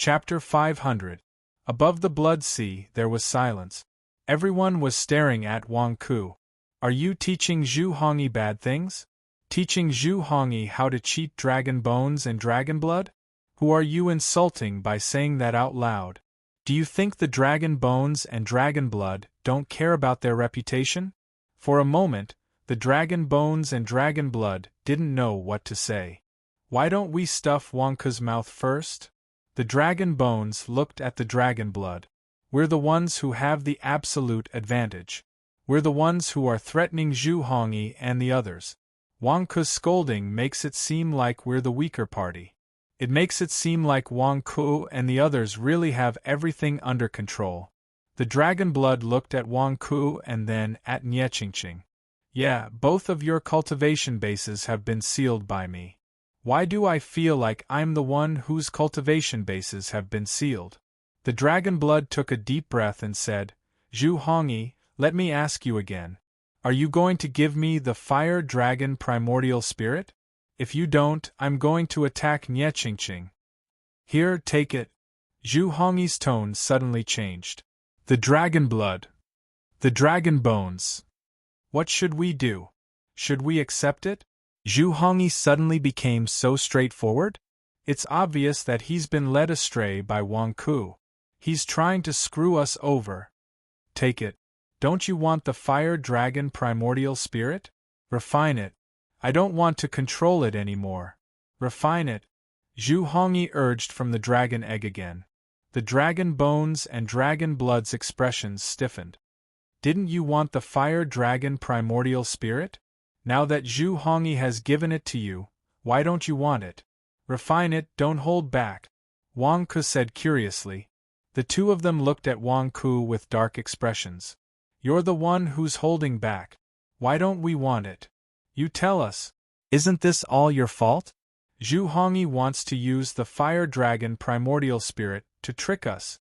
Chapter 500. Above the blood sea, there was silence. Everyone was staring at Wang Ku. Are you teaching Zhu Hongyi bad things? Teaching Zhu Hongyi how to cheat dragon bones and dragon blood? Who are you insulting by saying that out loud? Do you think the dragon bones and dragon blood don't care about their reputation? For a moment, the dragon bones and dragon blood didn't know what to say. Why don't we stuff Wang Ku's mouth first? The dragon bones looked at the dragon blood. We're the ones who have the absolute advantage. We're the ones who are threatening Zhu Hongyi and the others. Wang Ku's scolding makes it seem like we're the weaker party. It makes it seem like Wang Ku and the others really have everything under control. The dragon blood looked at Wang Ku and then at Nie Qingqing. Yeah, both of your cultivation bases have been sealed by me. Why do I feel like I'm the one whose cultivation bases have been sealed? The dragon blood took a deep breath and said, Zhu Hongyi, let me ask you again. Are you going to give me the fire dragon primordial spirit? If you don't, I'm going to attack Nie Qingqing. Here, take it. Zhu Hongyi's tone suddenly changed. The dragon blood. The dragon bones. What should we do? Should we accept it? Zhu Hongyi suddenly became so straightforward? It's obvious that he's been led astray by Wang Ku. He's trying to screw us over. Take it. Don't you want the fire dragon primordial spirit? Refine it. I don't want to control it anymore. Refine it. Zhu Hongyi urged from the dragon egg again. The dragon bones and dragon blood's expressions stiffened. Didn't you want the fire dragon primordial spirit? Now that Zhu Hongyi has given it to you, why don't you want it? Refine it, don't hold back. Wang Ku said curiously. The two of them looked at Wang Ku with dark expressions. You're the one who's holding back. Why don't we want it? You tell us. Isn't this all your fault? Zhu Hongyi wants to use the fire dragon primordial spirit to trick us.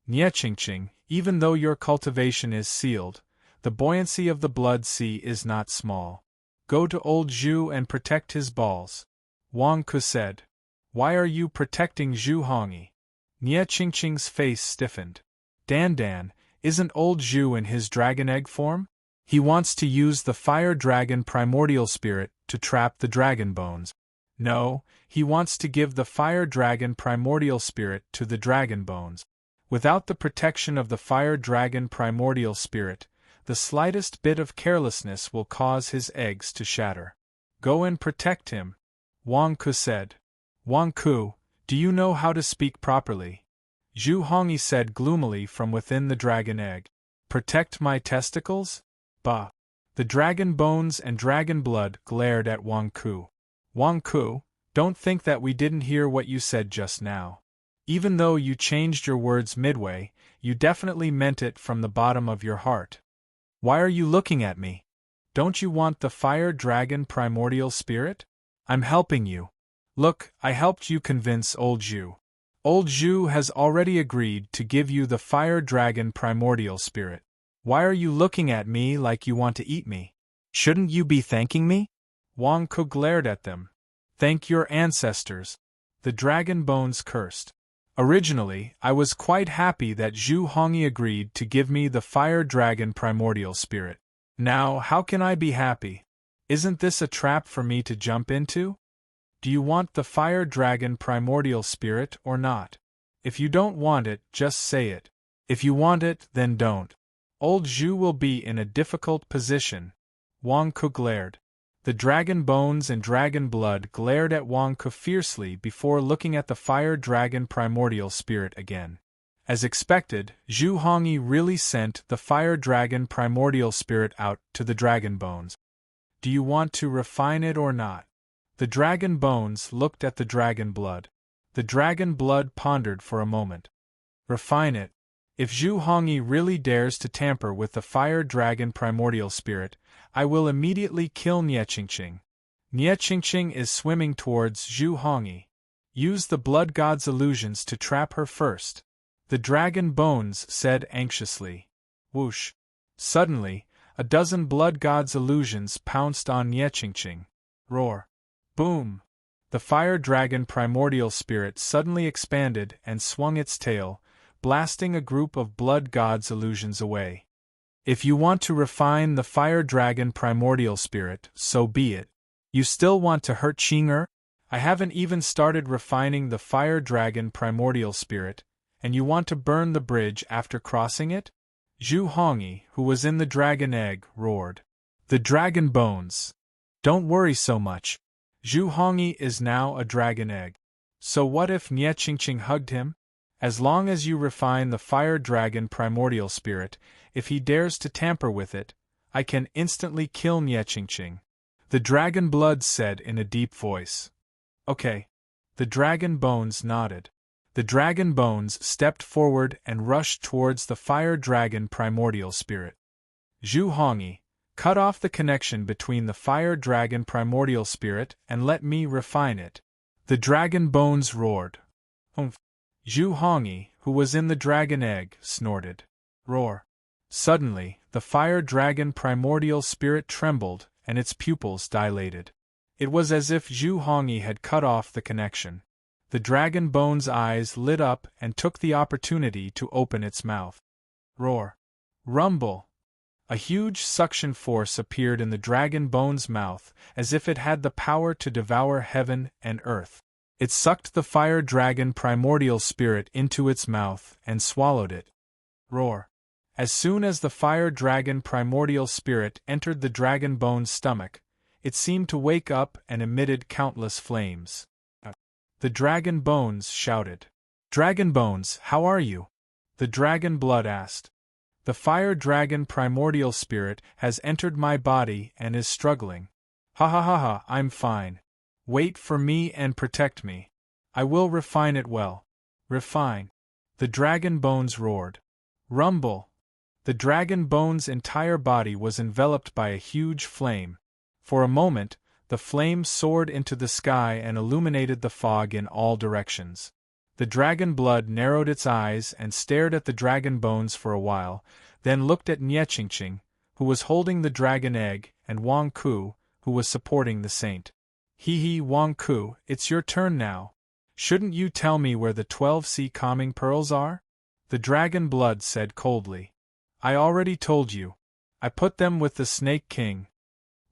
Nie Qingqing, even though your cultivation is sealed, the buoyancy of the blood sea is not small. Go to old Zhu and protect his balls. Wang Ku said. Why are you protecting Zhu Hongyi? Nie Qingqing's face stiffened. Dan, isn't old Zhu in his dragon egg form? He wants to use the fire dragon primordial spirit to trap the dragon bones. No, he wants to give the fire dragon primordial spirit to the dragon bones. Without the protection of the fire dragon primordial spirit, the slightest bit of carelessness will cause his eggs to shatter. Go and protect him, Wang Ku said. Wang Ku, do you know how to speak properly? Zhu Hongyi said gloomily from within the dragon egg. Protect my testicles? Bah! The dragon bones and dragon blood glared at Wang Ku. Wang Ku, don't think that we didn't hear what you said just now. Even though you changed your words midway, you definitely meant it from the bottom of your heart. Why are you looking at me? Don't you want the fire dragon primordial spirit? I'm helping you. Look, I helped you convince old Zhu. Old Zhu has already agreed to give you the fire dragon primordial spirit. Why are you looking at me like you want to eat me? Shouldn't you be thanking me? Wang Ku glared at them. Thank your ancestors. The dragon bones cursed. Originally, I was quite happy that Zhu Hongyi agreed to give me the fire dragon primordial spirit. Now, how can I be happy? Isn't this a trap for me to jump into? Do you want the fire dragon primordial spirit or not? If you don't want it, just say it. If you want it, then don't. Old Zhu will be in a difficult position. Wang Ku glared. The dragon bones and dragon blood glared at Wang Ku fiercely before looking at the fire dragon primordial spirit again. As expected, Zhu Hongyi really sent the fire dragon primordial spirit out to the dragon bones. Do you want to refine it or not? The dragon bones looked at the dragon blood. The dragon blood pondered for a moment. Refine it. If Zhu Hongyi really dares to tamper with the fire dragon primordial spirit, I will immediately kill Nie Qingqing. Nie Qingqing is swimming towards Zhu Hongyi. Use the blood god's illusions to trap her first. The dragon bones said anxiously. Whoosh! Suddenly, a dozen blood god's illusions pounced on Nie Qingqing. Roar! Boom! The fire dragon primordial spirit suddenly expanded and swung its tail, blasting a group of blood gods' illusions away. If you want to refine the fire dragon primordial spirit, so be it. You still want to hurt Qing'er? I haven't even started refining the fire dragon primordial spirit, and you want to burn the bridge after crossing it? Zhu Hongyi, who was in the dragon egg, roared. The dragon bones. Don't worry so much. Zhu Hongyi is now a dragon egg. So what if Nie Qingqing hugged him? As long as you refine the fire dragon primordial spirit, if he dares to tamper with it, I can instantly kill Nie Qingqing. The dragon blood said in a deep voice. Okay. The dragon bones nodded. The dragon bones stepped forward and rushed towards the fire dragon primordial spirit. Zhu Hongyi, cut off the connection between the fire dragon primordial spirit and let me refine it. The dragon bones roared. Humph. Zhu Hongyi, who was in the dragon egg, snorted. Roar. Suddenly, the fire dragon primordial spirit trembled and its pupils dilated. It was as if Zhu Hongyi had cut off the connection. The dragon bone's eyes lit up and took the opportunity to open its mouth. Roar. Rumble. A huge suction force appeared in the dragon bone's mouth, as if it had the power to devour heaven and earth. It sucked the fire dragon primordial spirit into its mouth and swallowed it. Roar. As soon as the fire dragon primordial spirit entered the dragon bone's stomach, it seemed to wake up and emitted countless flames. The dragon bones shouted. Dragon bones, how are you? The dragon blood asked. The fire dragon primordial spirit has entered my body and is struggling. Ha ha ha ha, I'm fine. Wait for me and protect me. I will refine it well. Refine. The dragon bones roared. Rumble. The dragon bone's entire body was enveloped by a huge flame. For a moment, the flame soared into the sky and illuminated the fog in all directions. The dragon blood narrowed its eyes and stared at the dragon bones for a while, then looked at Nie Qingqing, who was holding the dragon egg, and Wang Ku, who was supporting the saint. Hee, Wang Ku, it's your turn now. Shouldn't you tell me where the 12 sea calming pearls are? The dragon blood said coldly. I already told you. I put them with the Snake King.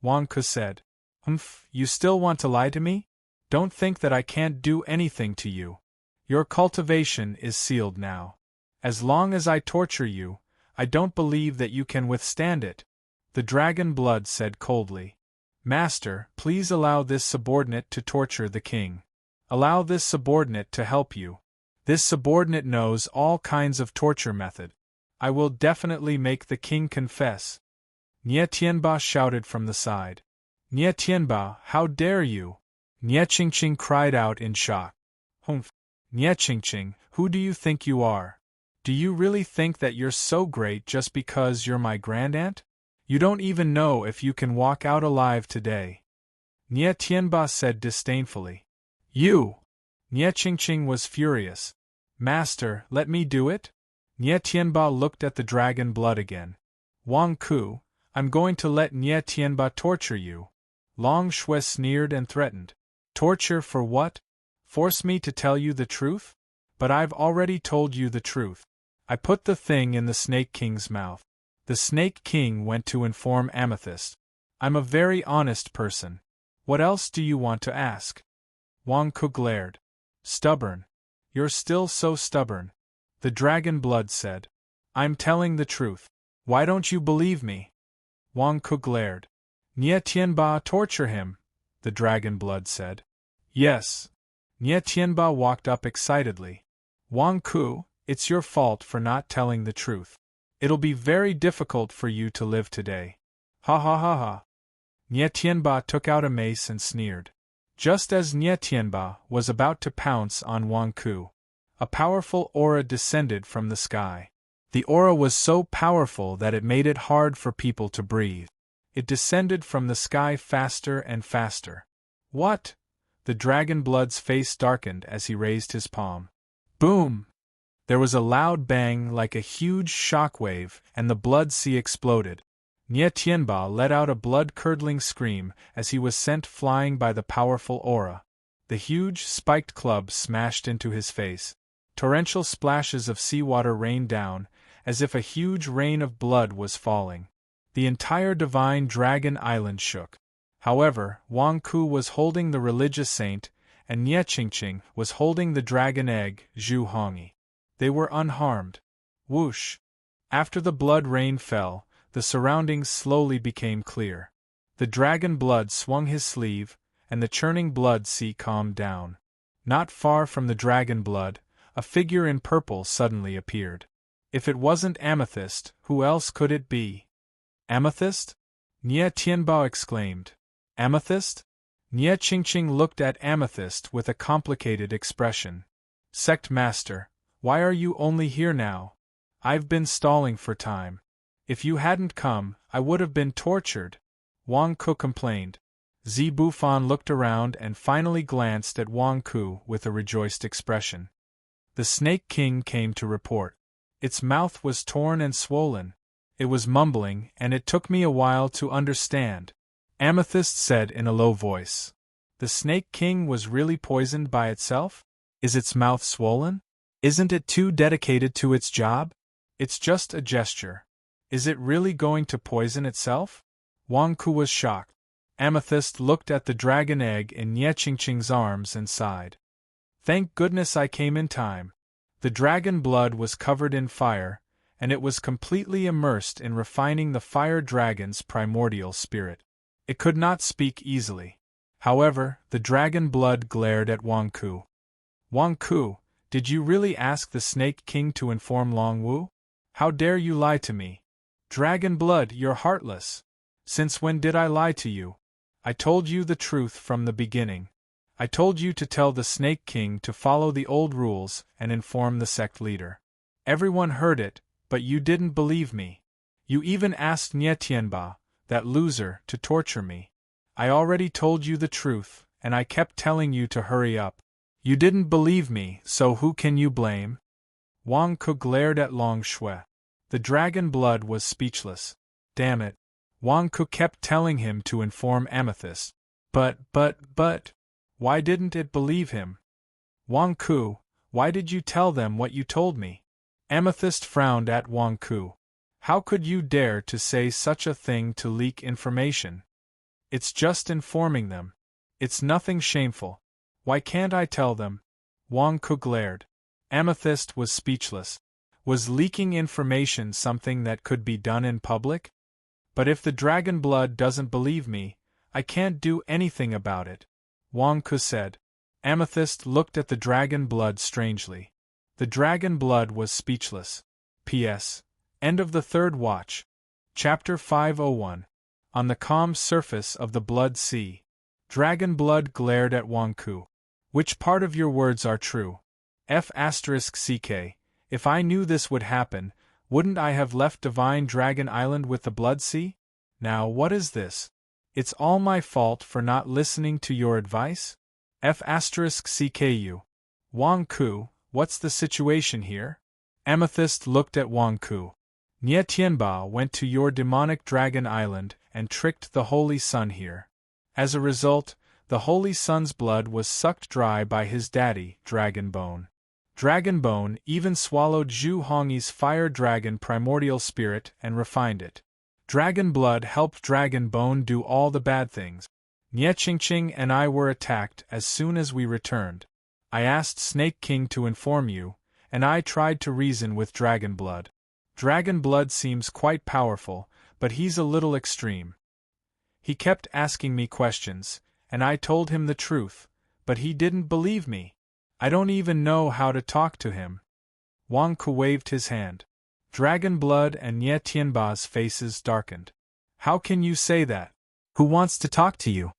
Wang Ku said. Humph, you still want to lie to me? Don't think that I can't do anything to you. Your cultivation is sealed now. As long as I torture you, I don't believe that you can withstand it. The dragon blood said coldly. Master, please allow this subordinate to torture the king. Allow this subordinate to help you. This subordinate knows all kinds of torture method. I will definitely make the king confess. Nie Tianba shouted from the side. Nie Tianba, how dare you? Nie Qingqing cried out in shock. Humph. Nie Qingqing, who do you think you are? Do you really think that you're so great just because you're my grandaunt? You don't even know if you can walk out alive today. Nie Tianba said disdainfully. You! Nie Qingqing was furious. Master, let me do it? Nie Tianba looked at the dragon blood again. Wang Ku, I'm going to let Nie Tianba torture you. Long Shui sneered and threatened. Torture for what? Force me to tell you the truth? But I've already told you the truth. I put the thing in the Snake King's mouth. The Snake King went to inform Amethyst. I'm a very honest person. What else do you want to ask? Wang Ku glared. Stubborn. You're still so stubborn. The dragon blood said. I'm telling the truth. Why don't you believe me? Wang Ku glared. Nie Tianba, torture him, the dragon blood said. Yes. Nie Tianba walked up excitedly. Wang Ku, it's your fault for not telling the truth. It'll be very difficult for you to live today. Ha ha ha ha. Nie Tianba took out a mace and sneered. Just as Nie Tianba was about to pounce on Wang Ku, a powerful aura descended from the sky. The aura was so powerful that it made it hard for people to breathe. It descended from the sky faster and faster. What? The dragon blood's face darkened as he raised his palm. Boom! There was a loud bang like a huge shock wave, and the blood sea exploded. Nie Tianba let out a blood-curdling scream as he was sent flying by the powerful aura. The huge, spiked club smashed into his face. Torrential splashes of seawater rained down, as if a huge rain of blood was falling. The entire divine dragon island shook. However, Wang Ku was holding the religious saint, and Nie Qingqing was holding the dragon egg, Zhu Hongyi. They were unharmed. Whoosh! After the blood rain fell, the surroundings slowly became clear. The dragon blood swung his sleeve, and the churning blood sea calmed down. Not far from the dragon blood, a figure in purple suddenly appeared. If it wasn't Amethyst, who else could it be? Amethyst? Nie Tianbao exclaimed. Amethyst? Nie Qingqing looked at Amethyst with a complicated expression. Sect Master, why are you only here now? I've been stalling for time. If you hadn't come, I would have been tortured. Wang Ku complained. Zi Bufan looked around and finally glanced at Wang Ku with a rejoiced expression. The Snake King came to report. Its mouth was torn and swollen. It was mumbling, and it took me a while to understand. Amethyst said in a low voice. The Snake King was really poisoned by itself? Is its mouth swollen? Isn't it too dedicated to its job? It's just a gesture. Is it really going to poison itself? Wang Ku was shocked. Amethyst looked at the dragon egg in Nie Qingqing's arms and sighed. Thank goodness I came in time. The dragon blood was covered in fire, and it was completely immersed in refining the fire dragon's primordial spirit. It could not speak easily. However, the dragon blood glared at Wang Ku. Wang Ku, did you really ask the Snake King to inform Long Wu? How dare you lie to me? Dragon blood, you're heartless. Since when did I lie to you? I told you the truth from the beginning. I told you to tell the Snake King to follow the old rules and inform the sect leader. Everyone heard it, but you didn't believe me. You even asked Nie Tianba, that loser, to torture me. I already told you the truth, and I kept telling you to hurry up. You didn't believe me, so who can you blame? Wang Ku glared at Long Shui. The dragon blood was speechless. Damn it. Wang Ku kept telling him to inform Amethyst. But, why didn't it believe him? Wang Ku, why did you tell them what you told me? Amethyst frowned at Wang Ku. How could you dare to say such a thing to leak information? It's just informing them. It's nothing shameful. Why can't I tell them? Wang Ku glared. Amethyst was speechless. Was leaking information something that could be done in public? But if the dragon blood doesn't believe me, I can't do anything about it, Wang Ku said. Amethyst looked at the dragon blood strangely. The dragon blood was speechless. P.S. End of the third watch. Chapter 501. On the calm surface of the blood sea. Dragon blood glared at Wang Ku. Which part of your words are true? F***ck. If I knew this would happen, wouldn't I have left Divine Dragon Island with the Blood Sea? Now what is this? It's all my fault for not listening to your advice? F***cku. Wang Ku, what's the situation here? Amethyst looked at Wang Ku. Nie Tianba went to your demonic dragon island and tricked the Holy Sun here. As a result, the Holy Sun's blood was sucked dry by his daddy, Dragonbone. Dragonbone even swallowed Zhu Hongyi's fire dragon primordial spirit and refined it. Dragon blood helped Dragonbone do all the bad things. Nie Qingqing and I were attacked as soon as we returned. I asked Snake King to inform you, and I tried to reason with Dragon blood. Dragon blood seems quite powerful, but he's a little extreme. He kept asking me questions, and I told him the truth, but he didn't believe me. I don't even know how to talk to him. Wang Ku waved his hand. Dragon blood and Nie Tianba's faces darkened. How can you say that? Who wants to talk to you?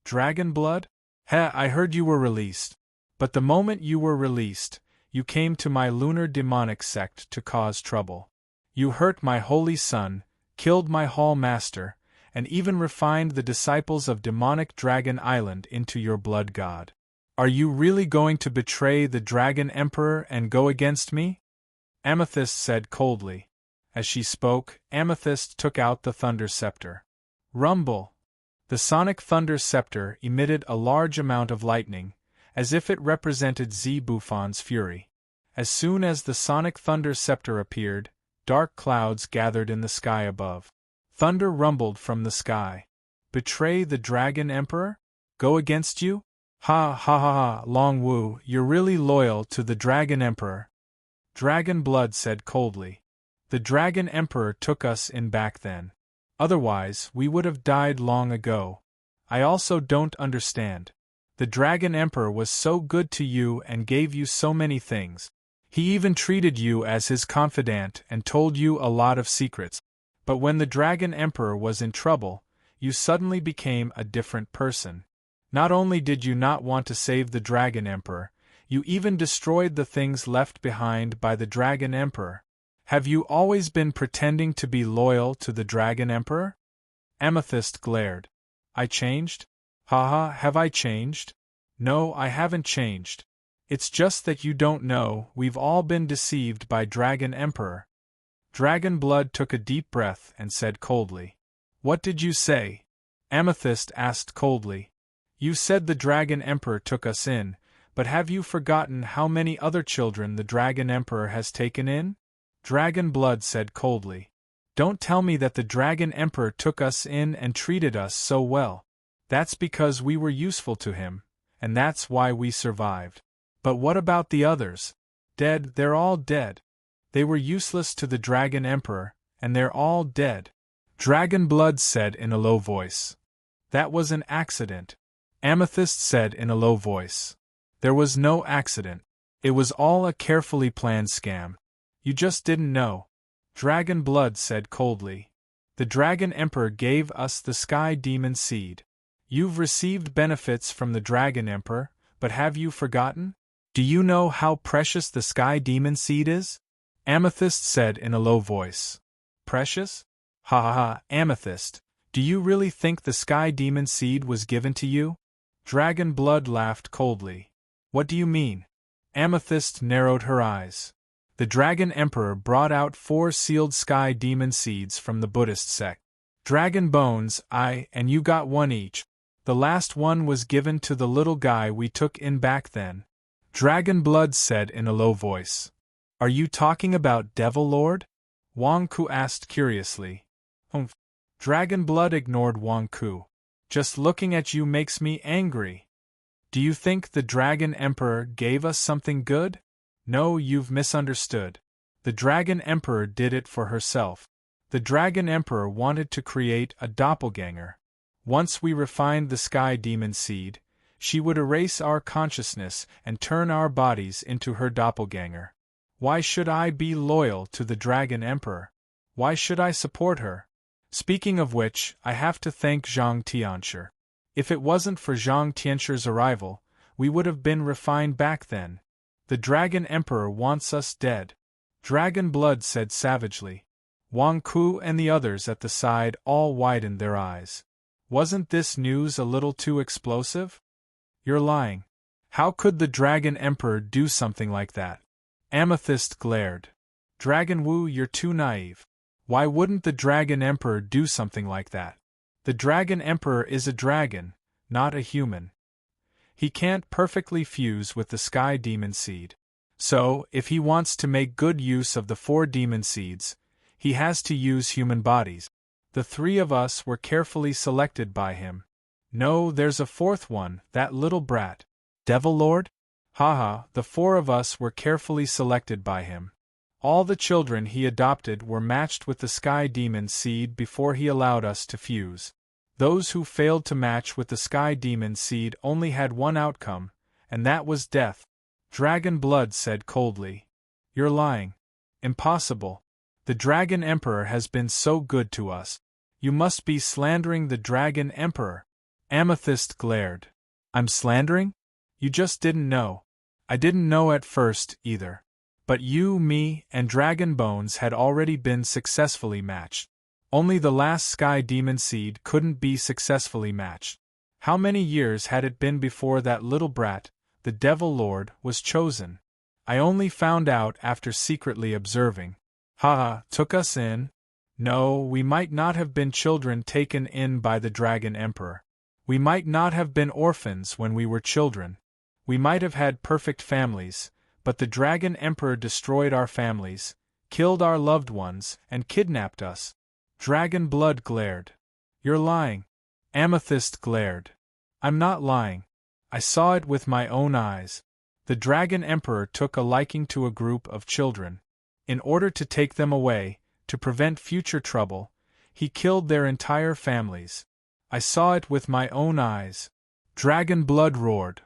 Dragon blood? I heard you were released. But the moment you were released, you came to my lunar demonic sect to cause trouble. You hurt my holy son, killed my hall master, and even refined the disciples of demonic Dragon Island into your blood god. Are you really going to betray the Dragon Emperor and go against me? Amethyst said coldly. As she spoke, Amethyst took out the Thunder Scepter. Rumble! The sonic Thunder Scepter emitted a large amount of lightning, as if it represented Buffon's fury. As soon as the sonic thunder scepter appeared, dark clouds gathered in the sky above. Thunder rumbled from the sky. Betray the Dragon Emperor? Go against you? Ha ha ha ha, Long Wu, you're really loyal to the Dragon Emperor. Dragon Blood said coldly. The Dragon Emperor took us in back then. Otherwise, we would have died long ago. I also don't understand. The Dragon Emperor was so good to you and gave you so many things. He even treated you as his confidant and told you a lot of secrets. But when the Dragon Emperor was in trouble, you suddenly became a different person. Not only did you not want to save the Dragon Emperor, you even destroyed the things left behind by the Dragon Emperor. Have you always been pretending to be loyal to the Dragon Emperor? Amethyst glared. I changed? Haha, have I changed? No, I haven't changed. It's just that you don't know, we've all been deceived by Dragon Emperor. Dragon Blood took a deep breath and said coldly. What did you say? Amethyst asked coldly. You said the Dragon Emperor took us in, but have you forgotten how many other children the Dragon Emperor has taken in? Dragon Blood said coldly. Don't tell me that the Dragon Emperor took us in and treated us so well. That's because we were useful to him, and that's why we survived. But what about the others? Dead, they're all dead. They were useless to the Dragon Emperor, and they're all dead. Dragon Blood said in a low voice. That was an accident. Amethyst said in a low voice. There was no accident. It was all a carefully planned scam. You just didn't know. Dragon Blood said coldly. The Dragon Emperor gave us the Sky Demon Seed. You've received benefits from the Dragon Emperor, but have you forgotten? Do you know how precious the Sky Demon Seed is? Amethyst said in a low voice. Precious? Ha ha ha, Amethyst, do you really think the Sky Demon Seed was given to you? Dragon Blood laughed coldly. What do you mean? Amethyst narrowed her eyes. The Dragon Emperor brought out 4 sealed Sky Demon Seeds from the Buddhist sect. Dragon Bones, and you got 1 each. The last one was given to the little guy we took in back then. Dragon Blood said in a low voice. Are you talking about Devil Lord? Wang Ku asked curiously. Humph. Dragon Blood ignored Wang Ku. Just looking at you makes me angry. Do you think the Dragon Emperor gave us something good? No, you've misunderstood. The Dragon Emperor did it for herself. The Dragon Emperor wanted to create a doppelganger. Once we refined the Sky Demon Seed, she would erase our consciousness and turn our bodies into her doppelganger. Why should I be loyal to the Dragon Emperor? Why should I support her? Speaking of which, I have to thank Zhang Tianshi. If it wasn't for Zhang Tianshi's arrival, we would have been refined back then. The Dragon Emperor wants us dead. Dragon Blood said savagely. Wang Ku and the others at the side all widened their eyes. Wasn't this news a little too explosive? You're lying. How could the Dragon Emperor do something like that? Amethyst glared. Dragon Wu, you're too naive. Why wouldn't the Dragon Emperor do something like that? The Dragon Emperor is a dragon, not a human. He can't perfectly fuse with the Sky Demon Seed. So, if he wants to make good use of the 4 Demon Seeds, he has to use human bodies. The 3 of us were carefully selected by him. No, there's a 4th one, that little brat. Devil Lord? Haha, the 4 of us were carefully selected by him. All the children he adopted were matched with the Sky Demon Seed before he allowed us to fuse. Those who failed to match with the Sky Demon Seed only had one outcome, and that was death. Dragon Blood said coldly. You're lying. Impossible. The Dragon Emperor has been so good to us. You must be slandering the Dragon Emperor. Amethyst glared. I'm slandering? You just didn't know. I didn't know at first, either. But you, me, and Dragon Bones had already been successfully matched. Only the last Sky Demon Seed couldn't be successfully matched. How many years had it been before that little brat, the Devil Lord, was chosen? I only found out after secretly observing. Haha, took us in? No, we might not have been children taken in by the Dragon Emperor. We might not have been orphans when we were children. We might have had perfect families, but the Dragon Emperor destroyed our families, killed our loved ones, and kidnapped us. Dragon Blood glared. You're lying. Amethyst glared. I'm not lying. I saw it with my own eyes. The Dragon Emperor took a liking to a group of children. In order to take them away, to prevent future trouble, he killed their entire families. I saw it with my own eyes. Dragon Blood roared.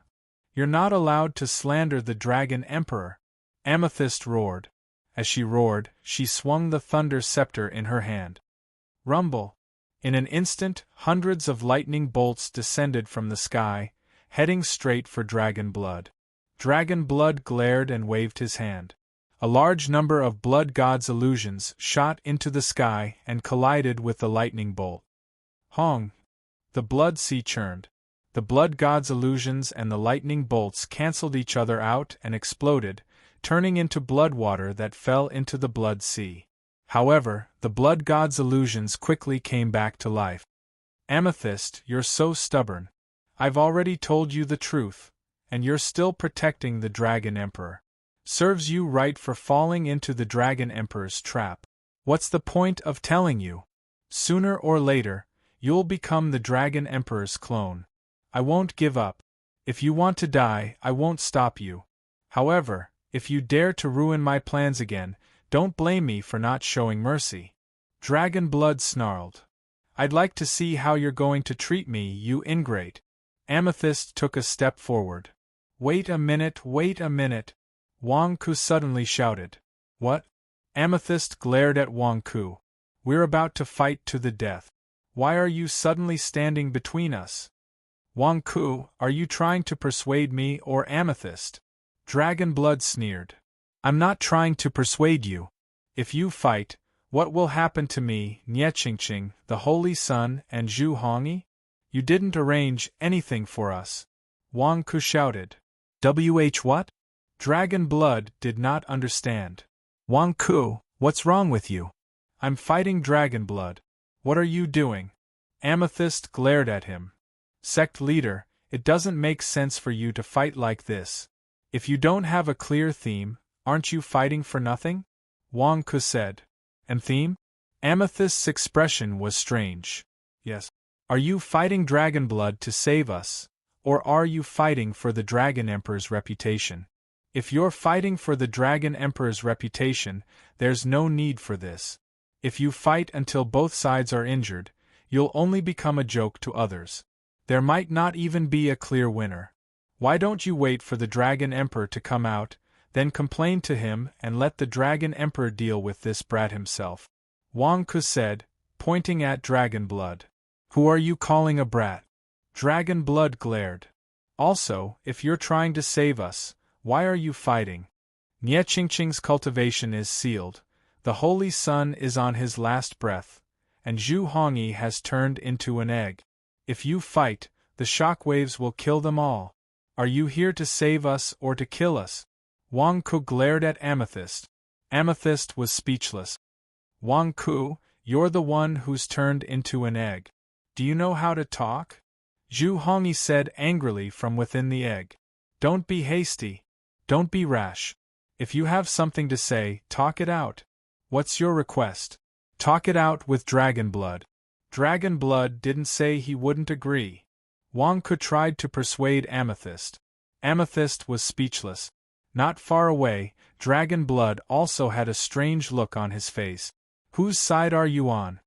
You're not allowed to slander the Dragon Emperor. Amethyst roared. As she roared, she swung the thunder scepter in her hand. Rumble. In an instant, hundreds of lightning bolts descended from the sky, heading straight for Dragon Blood. Dragon Blood glared and waved his hand. A large number of Blood God's illusions shot into the sky and collided with the lightning bolt. Hong! The blood sea churned. The Blood God's illusions and the lightning bolts cancelled each other out and exploded, turning into blood water that fell into the blood sea. However, the Blood God's illusions quickly came back to life. Amethyst, you're so stubborn. I've already told you the truth, and you're still protecting the Dragon Emperor. Serves you right for falling into the Dragon Emperor's trap. What's the point of telling you? Sooner or later, you'll become the Dragon Emperor's clone. I won't give up. If you want to die, I won't stop you. However, if you dare to ruin my plans again, don't blame me for not showing mercy. Dragon Blood snarled. I'd like to see how you're going to treat me, you ingrate. Amethyst took a step forward. Wait a minute, wait a minute. Wang Ku suddenly shouted. What? Amethyst glared at Wang Ku. We're about to fight to the death. Why are you suddenly standing between us? Wang Ku, are you trying to persuade me or Amethyst? Dragon Blood sneered. I'm not trying to persuade you. If you fight, what will happen to me, Nieqingqing, the Holy Sun, and Zhu Hongyi? You didn't arrange anything for us. Wang Ku shouted. What? Dragon Blood did not understand. Wang Ku, what's wrong with you? I'm fighting Dragon Blood. What are you doing? Amethyst glared at him. Sect leader, it doesn't make sense for you to fight like this. If you don't have a clear theme, aren't you fighting for nothing? Wang Ku said. And theme? Amethyst's expression was strange. Yes. Are you fighting Dragon Blood to save us, or are you fighting for the Dragon Emperor's reputation? If you're fighting for the Dragon Emperor's reputation, there's no need for this. If you fight until both sides are injured, you'll only become a joke to others. There might not even be a clear winner. Why don't you wait for the Dragon Emperor to come out, then complain to him and let the Dragon Emperor deal with this brat himself? Wang Ku said, pointing at Dragon Blood. Who are you calling a brat? Dragon Blood glared. Also, if you're trying to save us, why are you fighting? Nieqingqing's cultivation is sealed, the Holy Sun is on his last breath, and Zhu Hongyi has turned into an egg. If you fight, the shockwaves will kill them all. Are you here to save us or to kill us? Wang Ku glared at Amethyst. Amethyst was speechless. Wang Ku, you're the one who's turned into an egg. Do you know how to talk? Zhu Hongyi said angrily from within the egg. Don't be hasty. Don't be rash. If you have something to say, talk it out. What's your request? Talk it out with Dragon Blood. Dragon Blood didn't say he wouldn't agree. Wang Ku tried to persuade Amethyst. Amethyst was speechless. Not far away, Dragon Blood also had a strange look on his face. Whose side are you on?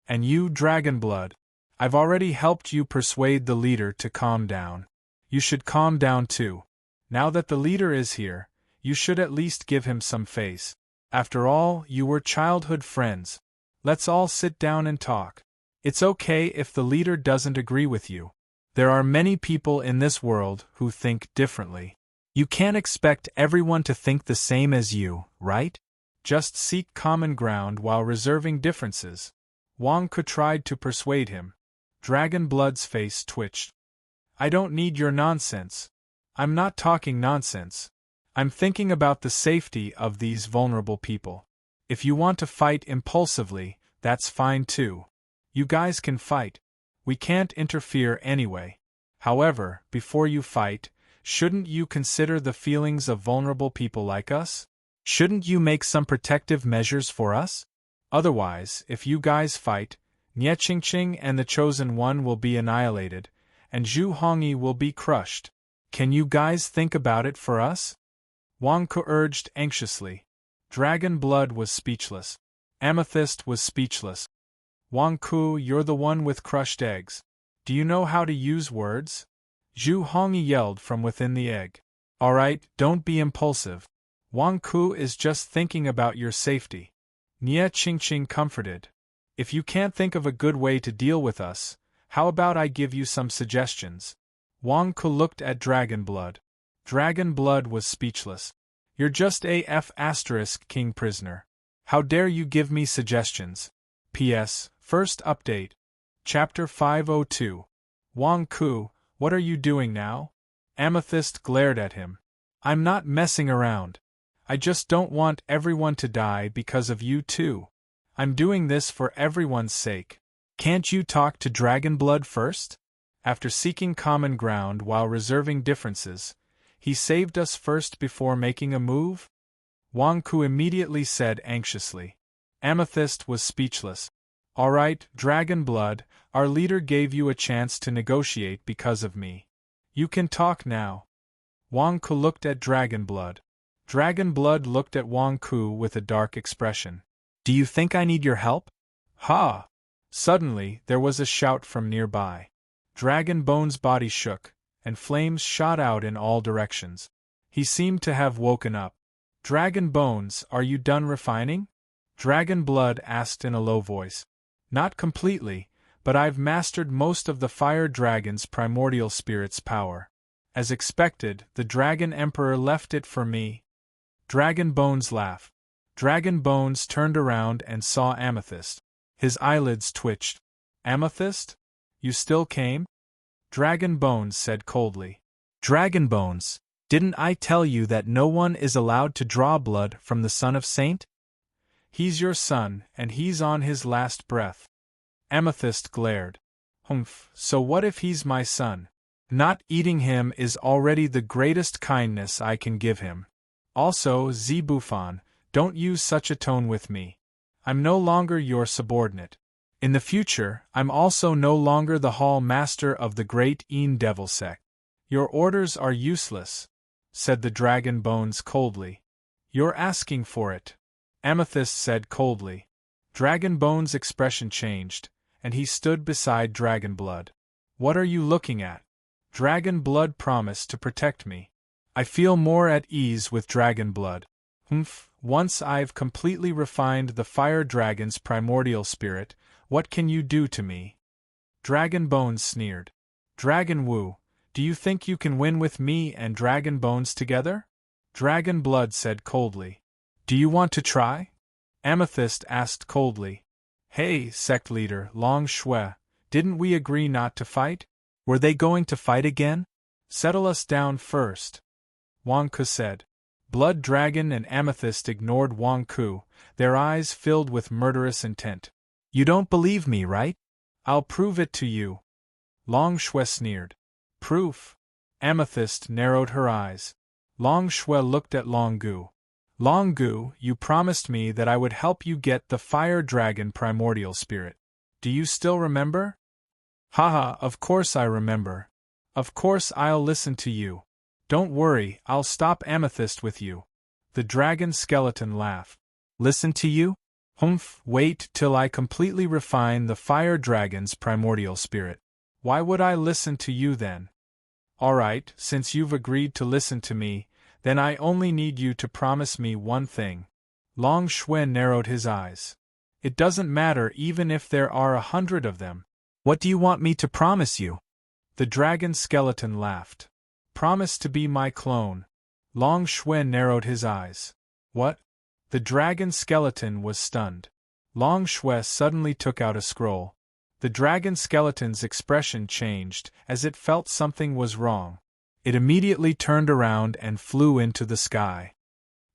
And you, Dragon Blood? I've already helped you persuade the leader to calm down. You should calm down too. Now that the leader is here, you should at least give him some face. After all, you were childhood friends. Let's all sit down and talk. It's okay if the leader doesn't agree with you. There are many people in this world who think differently. You can't expect everyone to think the same as you, right? Just seek common ground while reserving differences. Wang Ku tried to persuade him. Dragon Blood's face twitched. I don't need your nonsense. I'm not talking nonsense. I'm thinking about the safety of these vulnerable people. If you want to fight impulsively, that's fine too. You guys can fight. We can't interfere anyway. However, before you fight, Shouldn't you consider the feelings of vulnerable people like us? Shouldn't you make some protective measures for us? Otherwise, if you guys fight, Nie Qingqing and the Chosen One will be annihilated, and Zhu Hongyi will be crushed. Can you guys think about it for us? Wang Ku urged anxiously. Dragon Blood was speechless. Amethyst was speechless. Wang Ku, you're the one with crushed eggs. Do you know how to use words? Zhu Hongyi yelled from within the egg. All right, don't be impulsive. Wang Ku is just thinking about your safety. Nie Qingqing comforted. If you can't think of a good way to deal with us, how about I give you some suggestions? Wang Ku looked at Dragon Blood. Dragon Blood was speechless. You're just AF** king prisoner. How dare you give me suggestions? P.S. First update. Chapter 502. Wang Ku, what are you doing now? Amethyst glared at him. I'm not messing around. I just don't want everyone to die because of you too. I'm doing this for everyone's sake. Can't you talk to Dragon Blood first? After seeking common ground while reserving differences, he saved us first before making a move? Wang Ku immediately said anxiously. Amethyst was speechless. All right, Dragon Blood, our leader gave you a chance to negotiate because of me. You can talk now. Wang Ku looked at Dragon Blood. Dragon Blood looked at Wang Ku with a dark expression. Do you think I need your help? Ha! Suddenly, there was a shout from nearby. Dragon Bone's body shook, and flames shot out in all directions. He seemed to have woken up. Dragon Bones, are you done refining? Dragon Blood asked in a low voice. Not completely, but I've mastered most of the fire dragon's primordial spirit's power. As expected, the Dragon Emperor left it for me. Dragon Bones laughed. Dragon Bones turned around and saw Amethyst. His eyelids twitched. Amethyst? You still came? Dragon Bones said coldly. Dragon Bones, didn't I tell you that no one is allowed to draw blood from the son of Saint? He's your son, and he's on his last breath. Amethyst glared. Humph, so what if he's my son? Not eating him is already the greatest kindness I can give him. Also, Zibufan, don't use such a tone with me. I'm no longer your subordinate. In the future, I'm also no longer the Hall Master of the Great Een Devil Sect. Your orders are useless, said the Dragon Bones coldly. You're asking for it, Amethyst said coldly. Dragon Bones' expression changed, and he stood beside Dragon Blood. What are you looking at? Dragon Blood promised to protect me. I feel more at ease with Dragon Blood. Humph, once I've completely refined the fire dragon's primordial spirit, what can you do to me? Dragon Bones sneered. Dragon Wu, do you think you can win with me and Dragon Bones together? Dragon Blood said coldly. Do you want to try? Amethyst asked coldly. Hey, sect leader Long Shui, didn't we agree not to fight? Were they going to fight again? Settle us down first. Wang Ku said. Blood Dragon and Amethyst ignored Wang Ku, their eyes filled with murderous intent. You don't believe me, right? I'll prove it to you. Long Shui sneered. Proof? Amethyst narrowed her eyes. Long Shui looked at Long Gu. Long Gu, you promised me that I would help you get the fire dragon primordial spirit. Do you still remember? Haha, of course I remember. Of course I'll listen to you. Don't worry, I'll stop Amethyst with you. The dragon skeleton laughed. Listen to you? Humph, wait till I completely refine the fire dragon's primordial spirit. Why would I listen to you then? Alright, since you've agreed to listen to me, then I only need you to promise me one thing. Long Shui narrowed his eyes. It doesn't matter even if there are 100 of them. What do you want me to promise you? The dragon skeleton laughed. Promise to be my clone. Long Shui narrowed his eyes. What? The dragon skeleton was stunned. Long Shui suddenly took out a scroll. The dragon skeleton's expression changed as it felt something was wrong. It immediately turned around and flew into the sky.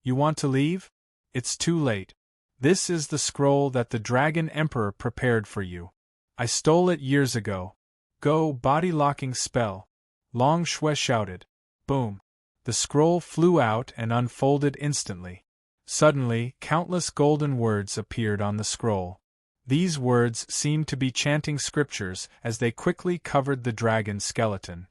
You want to leave? It's too late. This is the scroll that the Dragon Emperor prepared for you. I stole it years ago. Go, body-locking spell. Long Shui shouted. Boom! The scroll flew out and unfolded instantly. Suddenly, countless golden words appeared on the scroll. These words seemed to be chanting scriptures as they quickly covered the dragon's skeleton.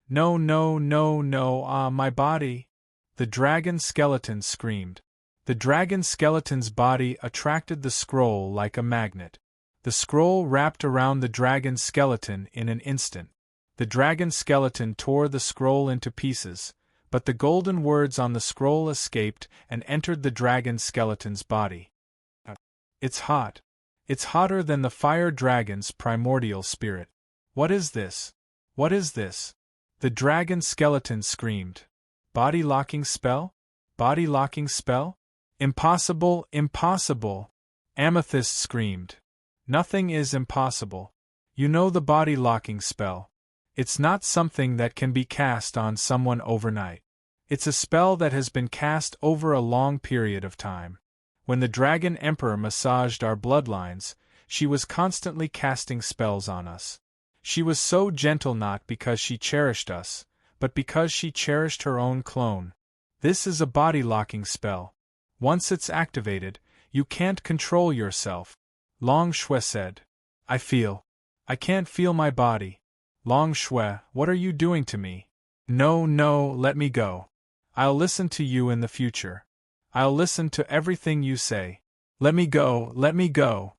No, no, no, no, ah, my body! The dragon skeleton screamed. The dragon skeleton's body attracted the scroll like a magnet. The scroll wrapped around the dragon skeleton in an instant. The dragon skeleton tore the scroll into pieces, but the golden words on the scroll escaped and entered the dragon skeleton's body. It's hot. It's hotter than the fire dragon's primordial spirit. What is this? What is this? The dragon skeleton screamed. Body-locking spell? Body-locking spell? Impossible, impossible! Amethyst screamed. Nothing is impossible. You know the body-locking spell. It's not something that can be cast on someone overnight. It's a spell that has been cast over a long period of time. When the Dragon Emperor massaged our bloodlines, she was constantly casting spells on us. She was so gentle not because she cherished us, but because she cherished her own clone. This is a body-locking spell. Once it's activated, you can't control yourself. Long Shui said. I can't feel my body. Long Shui, what are you doing to me? No, no, let me go. I'll listen to you in the future. I'll listen to everything you say. Let me go, let me go.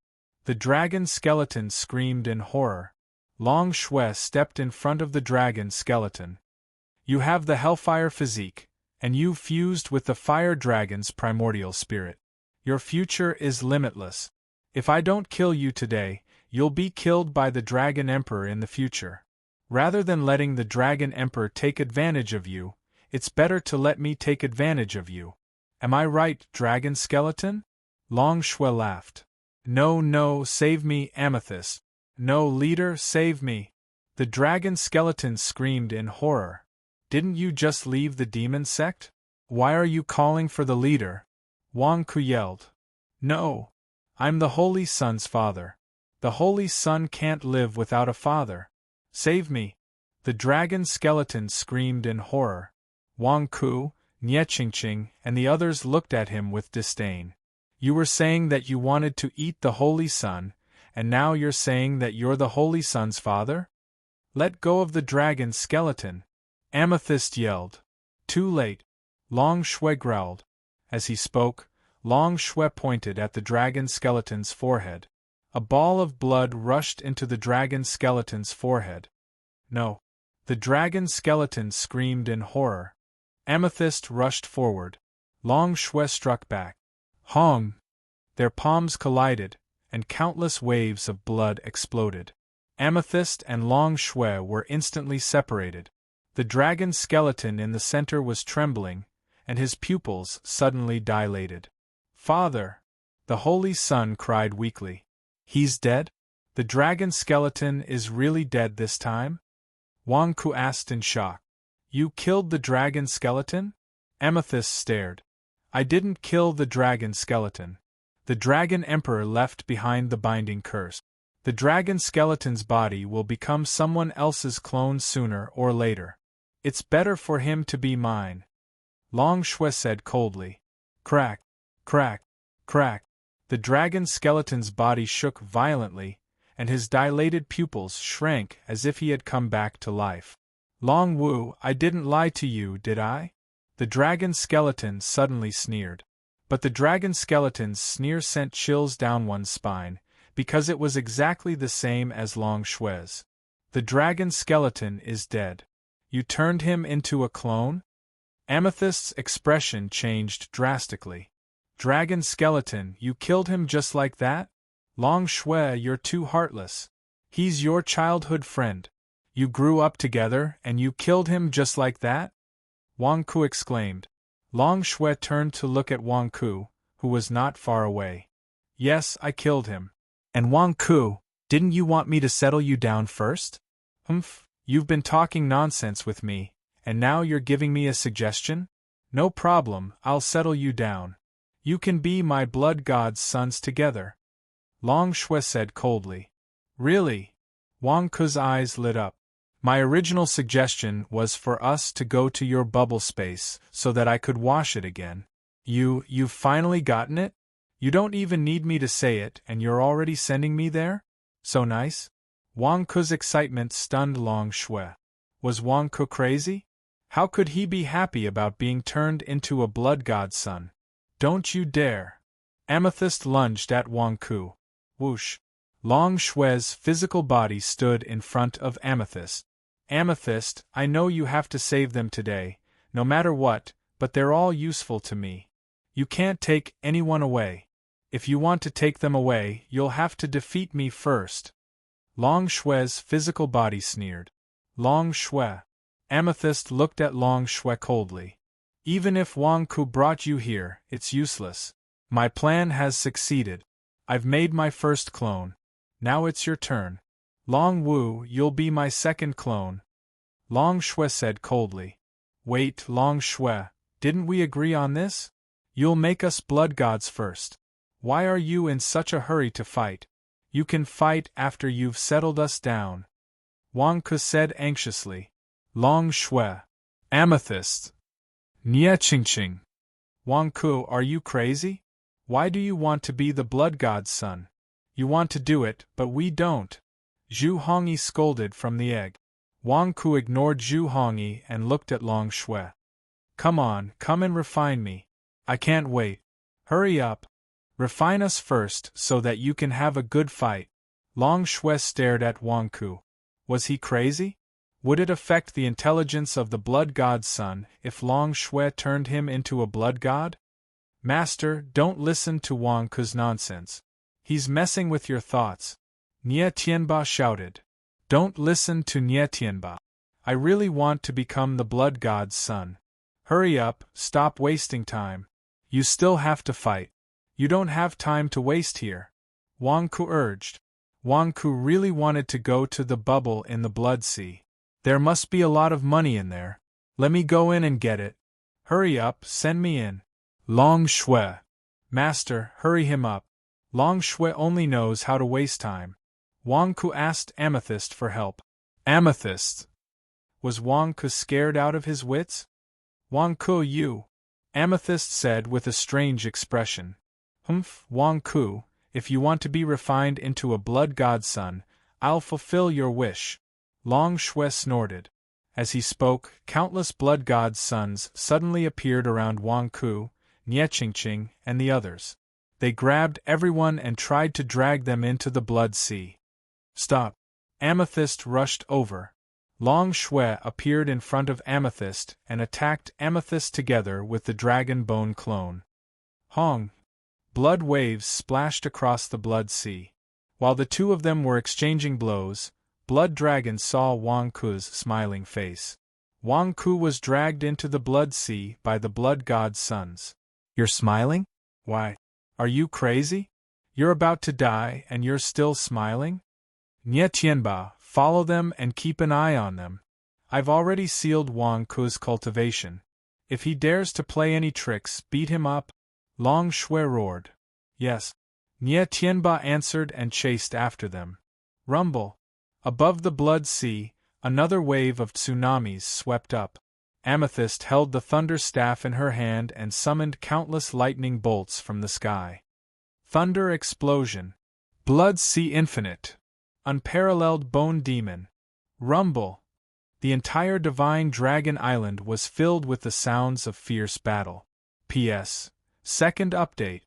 The dragon skeleton screamed in horror. Long Shui stepped in front of the dragon skeleton. You have the hellfire physique, and you've fused with the fire dragon's primordial spirit. Your future is limitless. If I don't kill you today, you'll be killed by the Dragon Emperor in the future. Rather than letting the Dragon Emperor take advantage of you, it's better to let me take advantage of you. Am I right, Dragon Skeleton? Long Shui laughed. No, no, save me, Amethyst. No, leader, save me. The Dragon Skeleton screamed in horror. Didn't you just leave the demon sect? Why are you calling for the leader? Wang Ku yelled. No. I'm the Holy Sun's father. The Holy Sun can't live without a father. Save me. The Dragon Skeleton screamed in horror. Wang Ku, Nie Qingqing, and the others looked at him with disdain. You were saying that you wanted to eat the Holy Sun, and now you're saying that you're the Holy Sun's father? Let go of the Dragon Skeleton. Amethyst yelled. Too late. Long Shui growled. As he spoke, Long Shui pointed at the dragon skeleton's forehead. A ball of blood rushed into the dragon skeleton's forehead. No. The dragon skeleton screamed in horror. Amethyst rushed forward. Long Shui struck back. Hong! Their palms collided, and countless waves of blood exploded. Amethyst and Long Shui were instantly separated. The dragon skeleton in the center was trembling, and his pupils suddenly dilated. Father! The Holy Sun cried weakly. He's dead? The dragon skeleton is really dead this time? Wang Ku asked in shock. You killed the dragon skeleton? Amethyst stared. I didn't kill the dragon skeleton. The Dragon Emperor left behind the binding curse. The dragon skeleton's body will become someone else's clone sooner or later. It's better for him to be mine. Long Shui said coldly. Crack, crack, crack. The dragon skeleton's body shook violently, and his dilated pupils shrank as if he had come back to life. Long Wu, I didn't lie to you, did I? The dragon skeleton suddenly sneered. But the dragon skeleton's sneer sent chills down one's spine, because it was exactly the same as Long Shui's. The dragon skeleton is dead. You turned him into a clone? Amethyst's expression changed drastically. Dragon skeleton, you killed him just like that? Long Shui, you're too heartless. He's your childhood friend. You grew up together and you killed him just like that? Wang Ku exclaimed. Long Shui turned to look at Wang Ku, who was not far away. Yes, I killed him. And Wang Ku, didn't you want me to settle you down first? Humph, you've been talking nonsense with me, and now you're giving me a suggestion? No problem, I'll settle you down. You can be my blood god's sons together. Long Shui said coldly. Really? Wang Ku's eyes lit up. My original suggestion was for us to go to your bubble space so that I could wash it again. You've finally gotten it? You don't even need me to say it and you're already sending me there? So nice? Wang Ku's excitement stunned Long Shui. Was Wang Ku crazy? How could he be happy about being turned into a blood god's son? Don't you dare! Amethyst lunged at Wang Ku. Whoosh! Long Shui's physical body stood in front of Amethyst. Amethyst, I know you have to save them today, no matter what, but they're all useful to me. You can't take anyone away. If you want to take them away, you'll have to defeat me first. Long Shui's physical body sneered. Long Shui. Amethyst looked at Long Shui coldly. Even if Wang Ku brought you here, it's useless. My plan has succeeded. I've made my first clone. Now it's your turn. Long Wu, you'll be my second clone. Long Shui said coldly. Wait, Long Shui, didn't we agree on this? You'll make us blood gods first. Why are you in such a hurry to fight? You can fight after you've settled us down. Wang Ku said anxiously. Long Shui. Amethyst. Nie Qingqing. Wang Ku, are you crazy? Why do you want to be the blood god's son? You want to do it, but we don't. Zhu Hongyi scolded from the egg. Wang Ku ignored Zhu Hongyi and looked at Long Shui. Come on, come and refine me. I can't wait. Hurry up. Refine us first so that you can have a good fight. Long Shui stared at Wang Ku. Was he crazy? Would it affect the intelligence of the blood god's son if Long Shui turned him into a blood god? Master, don't listen to Wang Ku's nonsense. He's messing with your thoughts. Nie Tianba shouted. Don't listen to Nie Tianba. I really want to become the blood god's son. Hurry up, stop wasting time. You still have to fight. You don't have time to waste here. Wang Ku urged. Wang Ku really wanted to go to the bubble in the Blood Sea. There must be a lot of money in there. Let me go in and get it. Hurry up, send me in. Long Shui. Master, hurry him up. Long Shui only knows how to waste time. Wang Ku asked Amethyst for help. Amethyst. Was Wang Ku scared out of his wits? Wang Ku, you. Amethyst said with a strange expression. Humph, Wang Ku, if you want to be refined into a blood god's son, I'll fulfill your wish. Long Shui snorted. As he spoke, countless blood god's sons suddenly appeared around Wang Ku, Nie Qingqing, and the others. They grabbed everyone and tried to drag them into the Blood Sea. Stop! Amethyst rushed over. Long Shui appeared in front of Amethyst and attacked Amethyst together with the Dragon Bone clone. Hong! Blood waves splashed across the Blood Sea. While the two of them were exchanging blows, Blood Dragon saw Wang Ku's smiling face. Wang Ku was dragged into the Blood Sea by the Blood God's sons. You're smiling? Why? Are you crazy? You're about to die and you're still smiling? Nie Tianba, follow them and keep an eye on them. I've already sealed Wang Ku's cultivation. If he dares to play any tricks, beat him up. Long Shui roared. Yes. Nie Tianba answered and chased after them. Rumble. Above the Blood Sea, another wave of tsunamis swept up. Amethyst held the thunder staff in her hand and summoned countless lightning bolts from the sky. Thunder explosion. Blood Sea infinite. Unparalleled bone demon. Rumble. The entire divine dragon island was filled with the sounds of fierce battle. P.S. Second update.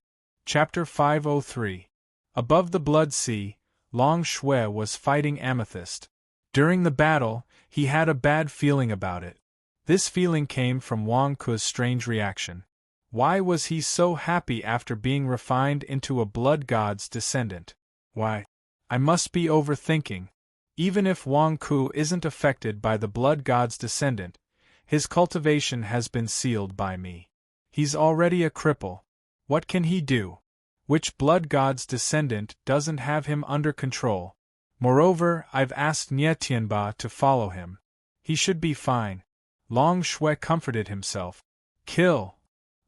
Chapter 503. Above the Blood Sea, Long Shui was fighting Amethyst. During the battle, he had a bad feeling about it. This feeling came from Wang Ku's strange reaction. Why was he so happy after being refined into a blood god's descendant? Why? I must be overthinking. Even if Wang Ku isn't affected by the blood god's descendant, his cultivation has been sealed by me. He's already a cripple. What can he do? Which blood god's descendant doesn't have him under control? Moreover, I've asked Nie Tianba to follow him. He should be fine. Long Shui comforted himself. Kill!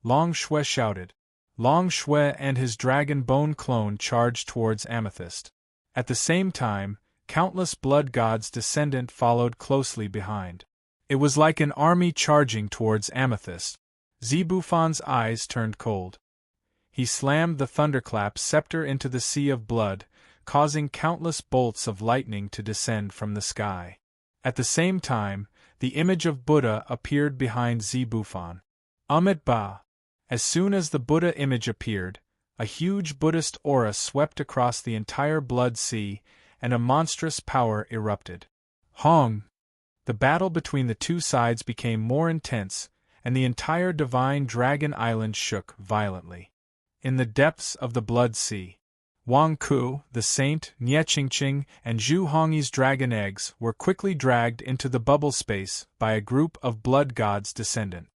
Long Shui shouted. Long Shui and his dragon bone clone charged towards Amethyst. At the same time, Countless blood gods descendant followed closely behind. It was like an army charging towards Amethyst. Zebufan's eyes turned cold. He slammed the thunderclap scepter into the sea of blood, causing countless bolts of lightning to descend from the sky. At the same time, the image of Buddha appeared behind Zebufan. Ba. As soon as the Buddha image appeared, a huge Buddhist aura swept across the entire blood sea, and a monstrous power erupted. Hong! The battle between the two sides became more intense, and the entire divine dragon island shook violently. In the depths of the blood sea, Wang Ku, the saint, Nie Qingqing, and Zhu Hongyi's dragon eggs were quickly dragged into the bubble space by a group of blood gods descendant.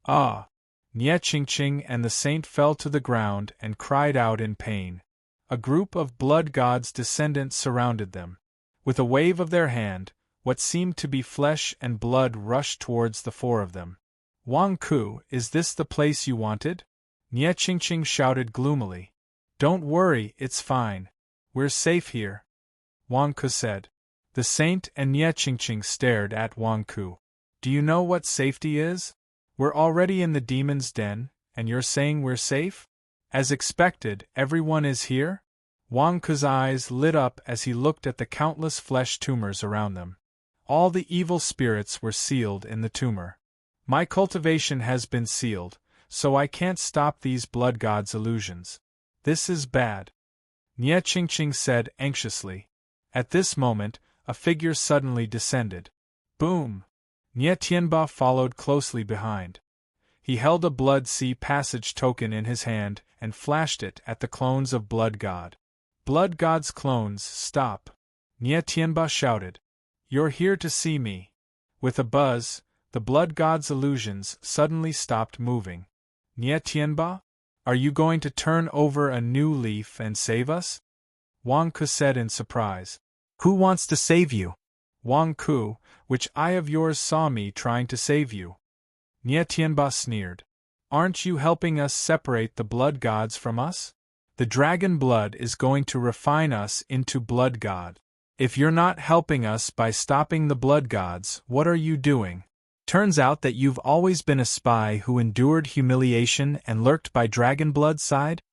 Nie Qingqing and the saint fell to the ground and cried out in pain. A group of blood gods descendants surrounded them. With a wave of their hand, what seemed to be flesh and blood rushed towards the four of them. Wang Ku, is this the place you wanted? Nie Qingqing shouted gloomily. Don't worry, it's fine. We're safe here. Wang Ku said. The saint and Nie Qingqing stared at Wang Ku. Do you know what safety is? We're already in the demon's den, and you're saying we're safe? As expected, everyone is here? Wang Ku's eyes lit up as he looked at the countless flesh tumors around them. All the evil spirits were sealed in the tumor. My cultivation has been sealed, so I can't stop these blood gods' illusions. This is bad. Nie Qingqing said anxiously. At this moment, a figure suddenly descended. Boom! Nie Tianba followed closely behind. He held a blood sea passage token in his hand and flashed it at the clones of Blood God. Blood God's clones, stop! Nie Tianba shouted. You're here to see me. With a buzz, the Blood God's illusions suddenly stopped moving. Nie Tianba? Are you going to turn over a new leaf and save us? Wang Ku said in surprise. Who wants to save you? Wang Ku, which eye of yours saw me trying to save you? Nie Tianba sneered. Aren't you helping us separate the blood gods from us? The dragon blood is going to refine us into blood god. If you're not helping us by stopping the blood gods, what are you doing? Turns out that you've always been a spy who endured humiliation and lurked by dragon blood's side?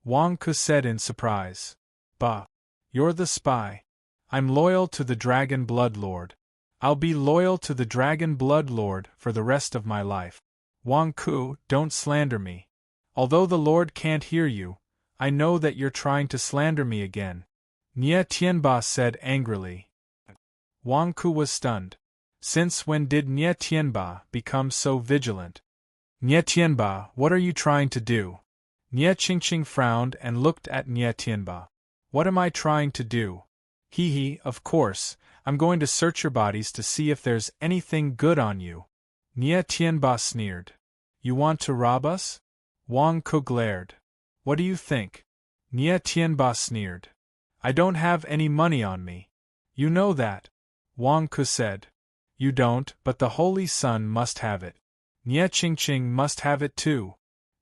Wang Ku said in surprise. Bah! You're the spy. I'm loyal to the Dragon Blood Lord. I'll be loyal to the Dragon Blood Lord for the rest of my life. Wang Ku, don't slander me. Although the Lord can't hear you, I know that you're trying to slander me again. Nie Tianba said angrily. Wang Ku was stunned. Since when did Nie Tianba become so vigilant? Nie Tianba, what are you trying to do? Nie Qingqing frowned and looked at Nie Tianba. What am I trying to do? Of course, I'm going to search your bodies to see if there's anything good on you. Nie Tianba sneered. You want to rob us? Wang Ku glared. What do you think? Nie Tianba sneered. I don't have any money on me. You know that. Wang Ku said. You don't, but the Holy Sun must have it. Nie Qingqing must have it too.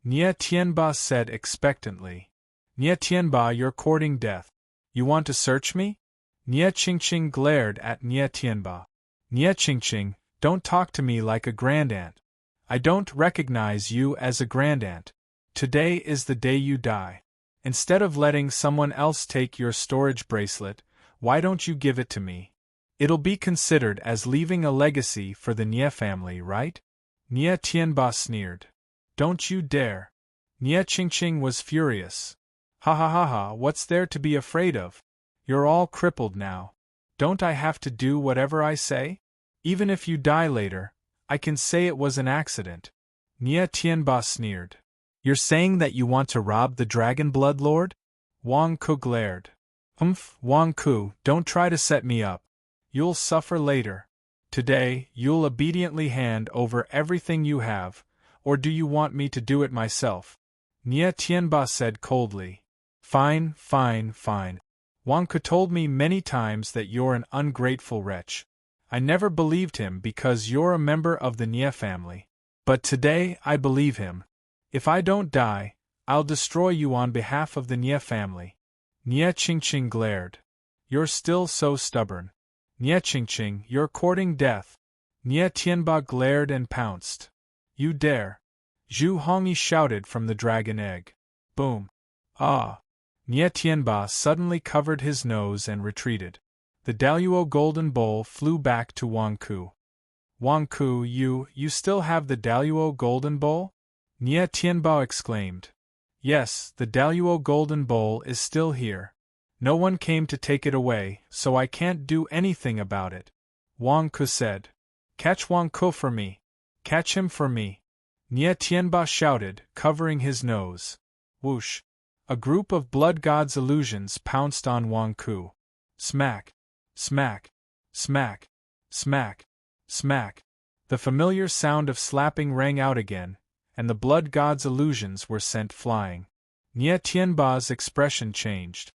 Nie Tianba said expectantly. Nie Tianba, you're courting death. You want to search me? Nie Qingqing glared at Nie Tianba. Nie Qingqing, don't talk to me like a grandaunt. I don't recognize you as a grandaunt. Today is the day you die. Instead of letting someone else take your storage bracelet, why don't you give it to me? It'll be considered as leaving a legacy for the Nie family, right? Nie Tianba sneered. Don't you dare. Nie Qingqing was furious. Ha, what's there to be afraid of? You're all crippled now. Don't I have to do whatever I say? Even if you die later, I can say it was an accident. Nie Tianba sneered. You're saying that you want to rob the Dragon Blood Lord? Wang Ku glared. Wang Ku, don't try to set me up. You'll suffer later. Today, you'll obediently hand over everything you have, or do you want me to do it myself? Nie Tianba said coldly. Fine. Wang Ku told me many times that you're an ungrateful wretch. I never believed him because you're a member of the Nie family. But today I believe him. If I don't die, I'll destroy you on behalf of the Nie family. Nie Qingqing glared. You're still so stubborn. Nie Qingqing, you're courting death. Nie Tianba glared and pounced. You dare. Zhu Hongyi shouted from the dragon egg. Boom. Ah. Nie Tianba suddenly covered his nose and retreated. The Daluo golden bowl flew back to Wang Ku. Wang Ku, you still have the Daluo golden bowl? Nie Tianba exclaimed. Yes, the Daluo golden bowl is still here. No one came to take it away, so I can't do anything about it. Wang Ku said. Catch Wang Ku for me. Catch him for me. Nie Tianba shouted, covering his nose. Whoosh. A group of blood god's illusions pounced on Wang Ku. Smack. Smack. Smack. Smack. Smack. The familiar sound of slapping rang out again, and the blood god's illusions were sent flying. Nie Tianba's expression changed.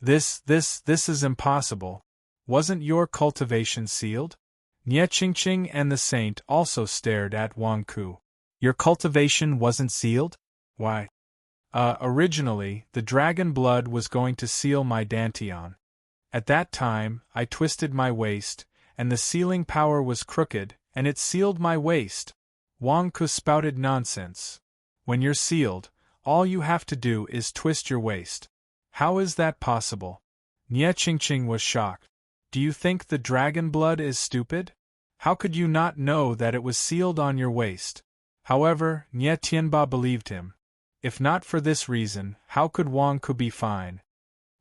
This is impossible. Wasn't your cultivation sealed? Nie Qingqing and the saint also stared at Wang Ku. Your cultivation wasn't sealed? Why? Originally, the dragon blood was going to seal my dantian. At that time, I twisted my waist, and the sealing power was crooked, and it sealed my waist. Wang Ku spouted nonsense. When you're sealed, all you have to do is twist your waist. How is that possible? Nie Qingqing was shocked. Do you think the dragon blood is stupid? How could you not know that it was sealed on your waist? However, Nie Tianba believed him. If not for this reason, how could Wang Ku be fine?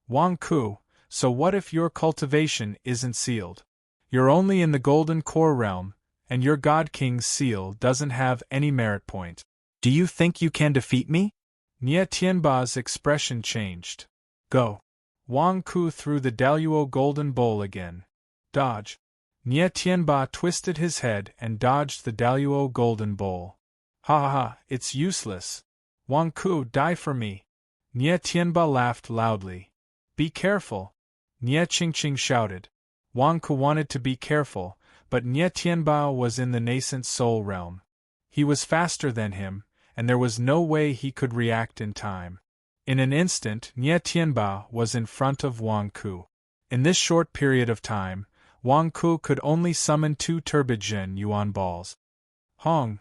Wang Ku, so what if your cultivation isn't sealed? You're only in the golden core realm, and your God King's seal doesn't have any merit point. Do you think you can defeat me? Nie Tianba's expression changed. Go. Wang Ku threw the Daluo golden bowl again. Dodge. Nie Tianba twisted his head and dodged the Daluo golden bowl. Ha ha ha, it's useless. Wang Ku, die for me. Nie Tianba laughed loudly. Be careful. Nie Qingqing shouted. Wang Ku wanted to be careful, but Nie Tianba was in the nascent soul realm. He was faster than him, and there was no way he could react in time. In an instant, Nie Tianba was in front of Wang Ku. In this short period of time, Wang Ku could only summon 2 turbid Zhen Yuan balls. Hong!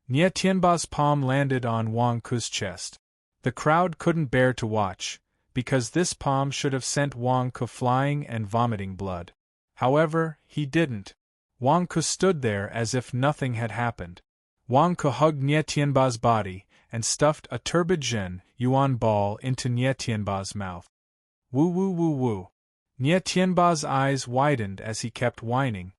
Nie Tianba's palm landed on Wang Ku's chest. The crowd couldn't bear to watch, because this palm should have sent Wang Ku flying and vomiting blood. However, he didn't. Wang Ku stood there as if nothing had happened. Wang Ku hugged Nie Tianba's body and stuffed a turbid Zhen Yuan ball into Nie Tianba's mouth. Woo woo woo woo. Nie Tianba's eyes widened as he kept whining.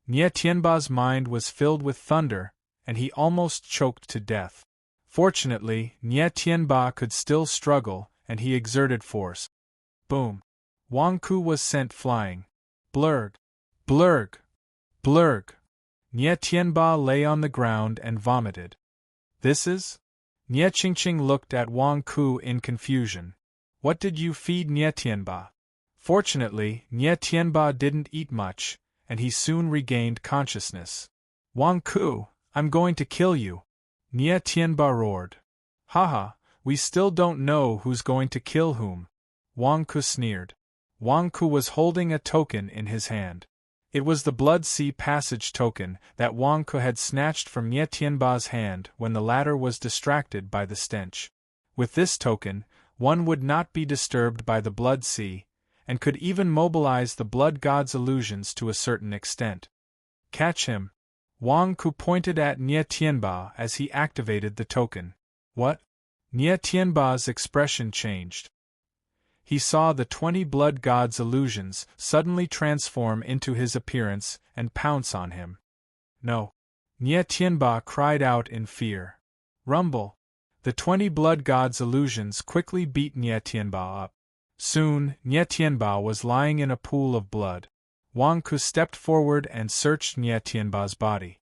Nie Tianba's mind was filled with thunder, and he almost choked to death. Fortunately, Nie Tianba could still struggle, and he exerted force. Boom! Wang Ku was sent flying. Blurg! Blurg! Blurg! Nie Tianba lay on the ground and vomited. This is? Nie Qingqing looked at Wang Ku in confusion. What did you feed Nie Tianba? Fortunately, Nie Tianba didn't eat much, and he soon regained consciousness. Wang Ku, I'm going to kill you! Nie Tianba roared. Haha, we still don't know who's going to kill whom. Wang Ku sneered. Wang Ku was holding a token in his hand. It was the Blood Sea Passage token that Wang Ku had snatched from Nie Tianba's hand when the latter was distracted by the stench. With this token, one would not be disturbed by the Blood Sea, and could even mobilize the Blood God's illusions to a certain extent. Catch him! Wang Ku pointed at Nie Tianba as he activated the token. What? Nie Tianba's expression changed. He saw the 20 blood god's illusions suddenly transform into his appearance and pounce on him. No! Nie Tianba cried out in fear. Rumble! The 20 blood god's illusions quickly beat Nie Tianba up. Soon, Nie Tianba was lying in a pool of blood. Wang Ku stepped forward and searched Nie Tianba's body.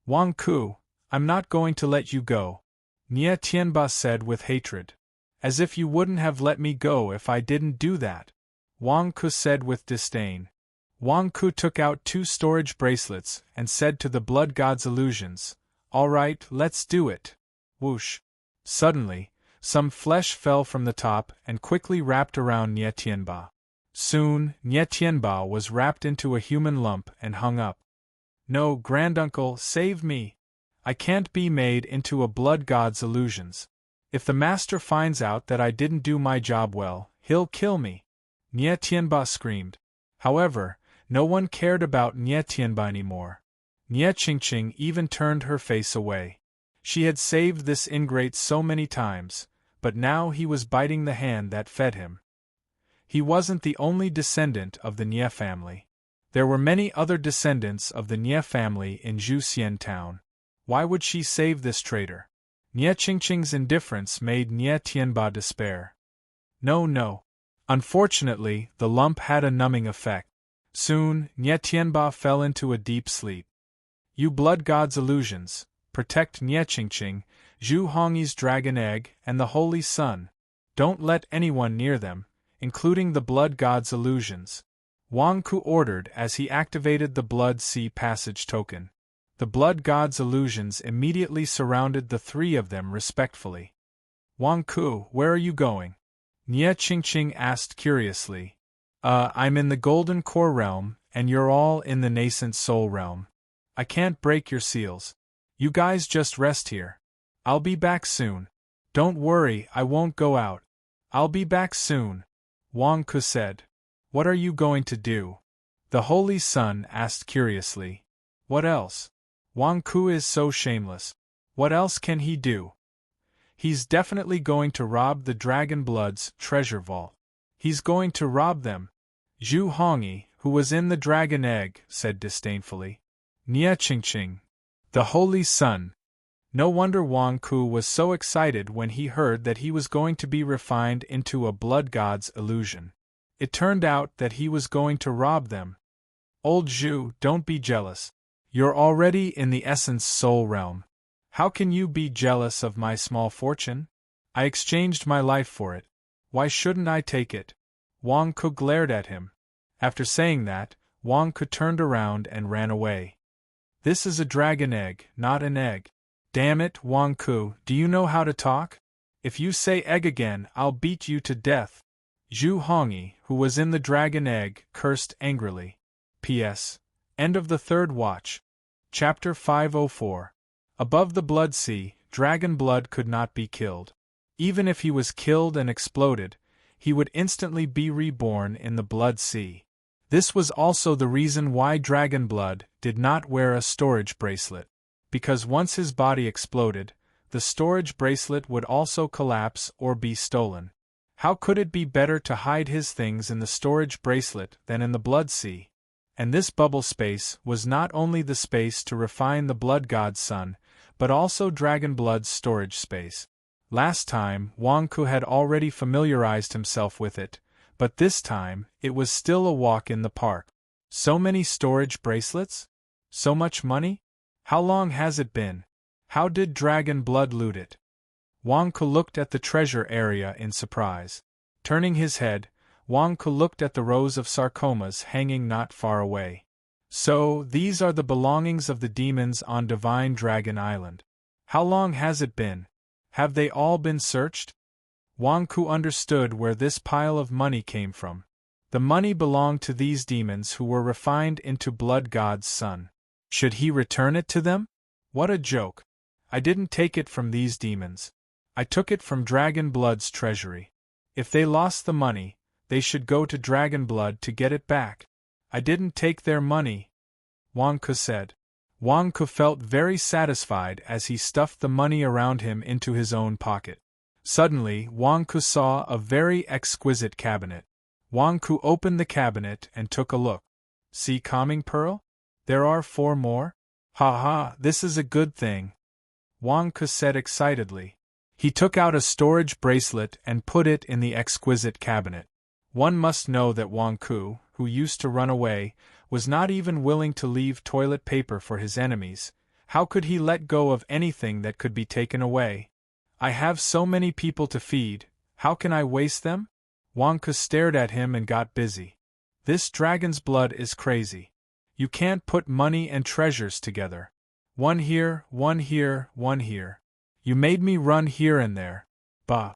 Wang Ku, I'm not going to let you go, Nie Tianba said with hatred. As if you wouldn't have let me go if I didn't do that, Wang Ku said with disdain. Wang Ku took out 2 storage bracelets and said to the blood god's illusions, All right, let's do it. Whoosh. Suddenly, some flesh fell from the top and quickly wrapped around Nie Tianba. Soon, Nye Tianba was wrapped into a human lump and hung up. No, granduncle, save me! I can't be made into a blood god's illusions. If the master finds out that I didn't do my job well, he'll kill me! Nye Tianba screamed. However, no one cared about Nye Tianba anymore. Nye Qingqing even turned her face away. She had saved this ingrate so many times, but now he was biting the hand that fed him. He wasn't the only descendant of the Nye family. There were many other descendants of the Nye family in Zhuxian town. Why would she save this traitor? Nye Qingqing's indifference made Nye Tianba despair. No. Unfortunately, the lump had a numbing effect. Soon, Nye Tianba fell into a deep sleep. You blood god's illusions, protect Nye Qingqing, Zhu Hongyi's dragon egg, and the holy sun. Don't let anyone near them, including the blood god's illusions. Wang Ku ordered as he activated the blood sea passage token. The blood god's illusions immediately surrounded the three of them respectfully. Wang Ku, where are you going? Nye Qingqing asked curiously. I'm in the golden core realm, and you're all in the nascent soul realm. I can't break your seals. You guys just rest here. I'll be back soon. Don't worry, I won't go out. I'll be back soon, Wang Ku said. What are you going to do? The Holy Sun asked curiously. What else? Wang Ku is so shameless. What else can he do? He's definitely going to rob the Dragon Blood's treasure vault. He's going to rob them. Zhu Hongyi, who was in the dragon egg, said disdainfully. Nye Qingqing. The Holy Sun. No wonder Wang Ku was so excited when he heard that he was going to be refined into a blood god's illusion. It turned out that he was going to rob them. Old Zhu, don't be jealous. You're already in the essence soul realm. How can you be jealous of my small fortune? I exchanged my life for it. Why shouldn't I take it? Wang Ku glared at him. After saying that, Wang Ku turned around and ran away. This is a dragon egg, not an egg. Damn it, Wang Ku, do you know how to talk? If you say egg again, I'll beat you to death. Zhu Hongyi, who was in the dragon egg, cursed angrily. P.S. End of the third watch. Chapter 504. Above the blood sea, dragon blood could not be killed. Even if he was killed and exploded, he would instantly be reborn in the blood sea. This was also the reason why dragon blood did not wear a storage bracelet. Because once his body exploded, the storage bracelet would also collapse or be stolen. How could it be better to hide his things in the storage bracelet than in the blood sea? And this bubble space was not only the space to refine the blood god's sun, but also dragon blood's storage space. Last time, Wang Ku had already familiarized himself with it, but this time, it was still a walk in the park. So many storage bracelets? So much money? How long has it been? How did dragon blood loot it? Wang Ku looked at the treasure area in surprise. Turning his head, Wang Ku looked at the rows of sarcomas hanging not far away. So, these are the belongings of the demons on Divine Dragon Island. How long has it been? Have they all been searched? Wang Ku understood where this pile of money came from. The money belonged to these demons who were refined into blood god's sun. Should he return it to them? What a joke. I didn't take it from these demons. I took it from Dragon Blood's treasury. If they lost the money, they should go to Dragon Blood to get it back. I didn't take their money, Wang Ku said. Wang Ku felt very satisfied as he stuffed the money around him into his own pocket. Suddenly, Wang Ku saw a very exquisite cabinet. Wang Ku opened the cabinet and took a look. See calming pearl? There are 4 more? Ha ha, this is a good thing, Wang Ku said excitedly. He took out a storage bracelet and put it in the exquisite cabinet. One must know that Wang Ku, who used to run away, was not even willing to leave toilet paper for his enemies. How could he let go of anything that could be taken away? I have so many people to feed, how can I waste them? Wang Ku stared at him and got busy. This dragon's blood is crazy. You can't put money and treasures together. One here, one here, one here. You made me run here and there. Bah!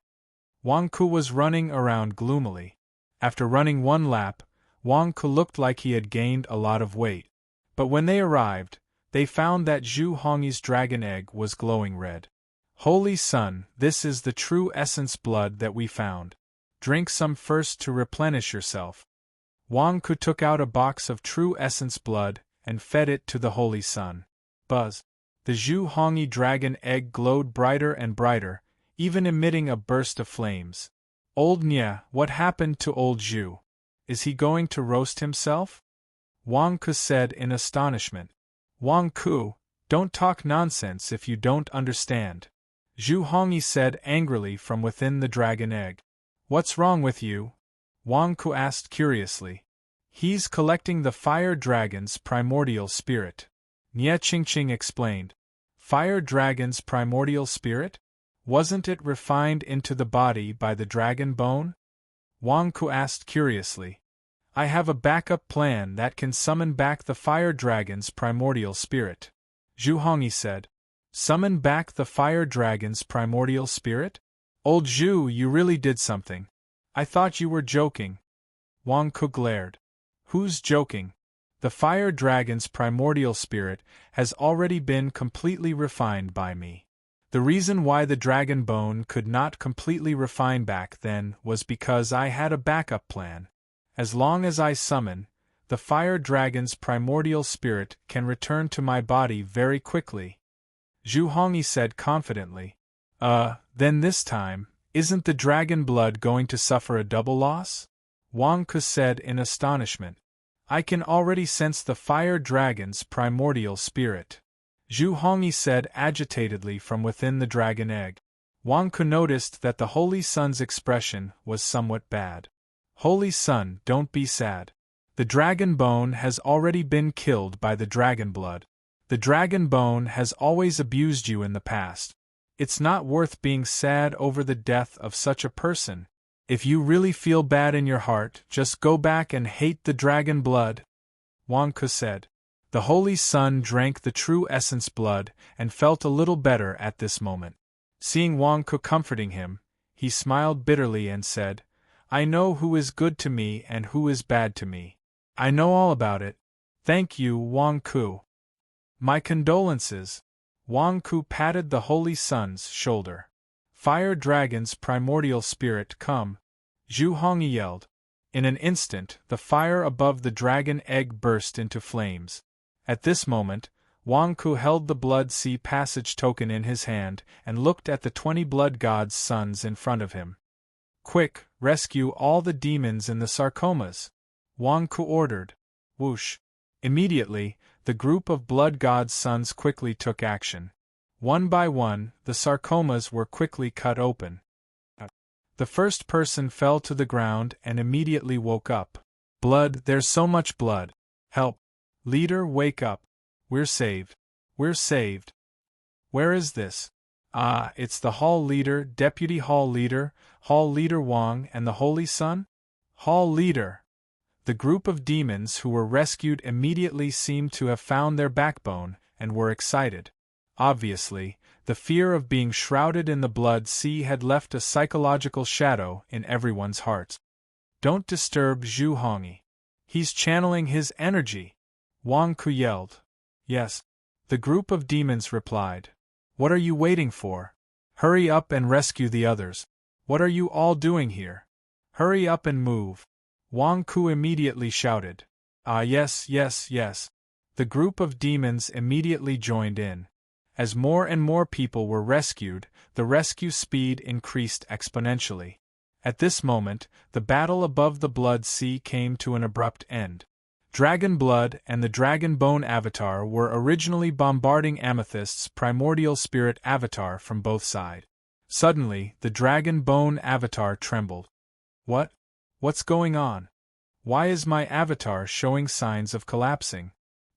Wang Ku was running around gloomily. After running one lap, Wang Ku looked like he had gained a lot of weight. But when they arrived, they found that Zhu Hongyi's dragon egg was glowing red. Holy Sun, this is the true essence blood that we found. Drink some first to replenish yourself. Wang Ku took out a box of true essence blood and fed it to the Holy Sun. Buzz! The Zhu Hongyi dragon egg glowed brighter and brighter, even emitting a burst of flames. Old Nya, what happened to old Zhu? Is he going to roast himself? Wang Ku said in astonishment. Wang Ku, don't talk nonsense if you don't understand. Zhu Hongyi said angrily from within the dragon egg. What's wrong with you? Wang Ku asked curiously. He's collecting the fire dragon's primordial spirit. Nya Qingqing explained. Fire dragon's primordial spirit? Wasn't it refined into the body by the dragon bone? Wang Ku asked curiously. I have a backup plan that can summon back the fire dragon's primordial spirit. Zhu Hongyi said. Summon back the fire dragon's primordial spirit? Old Zhu, you really did something. I thought you were joking. Wang Ku glared. Who's joking? The fire dragon's primordial spirit has already been completely refined by me. The reason why the dragon bone could not completely refine back then was because I had a backup plan. As long as I summon, the fire dragon's primordial spirit can return to my body very quickly. Zhu Hongyi said confidently. Then this time, isn't the dragon blood going to suffer a double loss? Wang Ku said in astonishment. I can already sense the fire dragon's primordial spirit. Zhu Hongyi said agitatedly from within the dragon egg. Wang Ku noticed that the Holy Sun's expression was somewhat bad. Holy Sun, don't be sad. The dragon bone has already been killed by the dragon blood. The dragon bone has always abused you in the past. It's not worth being sad over the death of such a person. If you really feel bad in your heart, just go back and hate the dragon blood. Wang Ku said. The Holy Sun drank the true essence blood and felt a little better at this moment. Seeing Wang Ku comforting him, he smiled bitterly and said, I know who is good to me and who is bad to me. I know all about it. Thank you, Wang Ku. My condolences. Wang Ku patted the Holy Sun's shoulder. Fire dragon's primordial spirit, come. Zhu Hongyi yelled. In an instant, the fire above the dragon egg burst into flames. At this moment, Wang Ku held the Blood Sea Passage token in his hand and looked at the 20 blood gods' sons in front of him. Quick, rescue all the demons in the sarcomas. Wang Ku ordered. Whoosh. Immediately, the group of blood gods' sons quickly took action. One by one, the sarcomas were quickly cut open. The first person fell to the ground and immediately woke up. Blood, there's so much blood. Help. Leader, wake up. We're saved. We're saved. Where is this? Ah, it's the Hall Leader, Deputy Hall Leader Wang, and the Holy Sun? Hall Leader. The group of demons who were rescued immediately seemed to have found their backbone and were excited. Obviously, the fear of being shrouded in the blood sea had left a psychological shadow in everyone's hearts. Don't disturb Zhu Hongyi. He's channeling his energy. Wang Ku yelled. Yes. The group of demons replied. What are you waiting for? Hurry up and rescue the others. What are you all doing here? Hurry up and move. Wang Ku immediately shouted. Ah, yes, yes, yes. The group of demons immediately joined in. As more and more people were rescued, the rescue speed increased exponentially. At this moment, the battle above the Blood Sea came to an abrupt end. Dragon Blood and the Dragon Bone Avatar were originally bombarding Amethyst's primordial spirit avatar from both sides. Suddenly, the Dragon Bone Avatar trembled. What? What's going on? Why is my avatar showing signs of collapsing?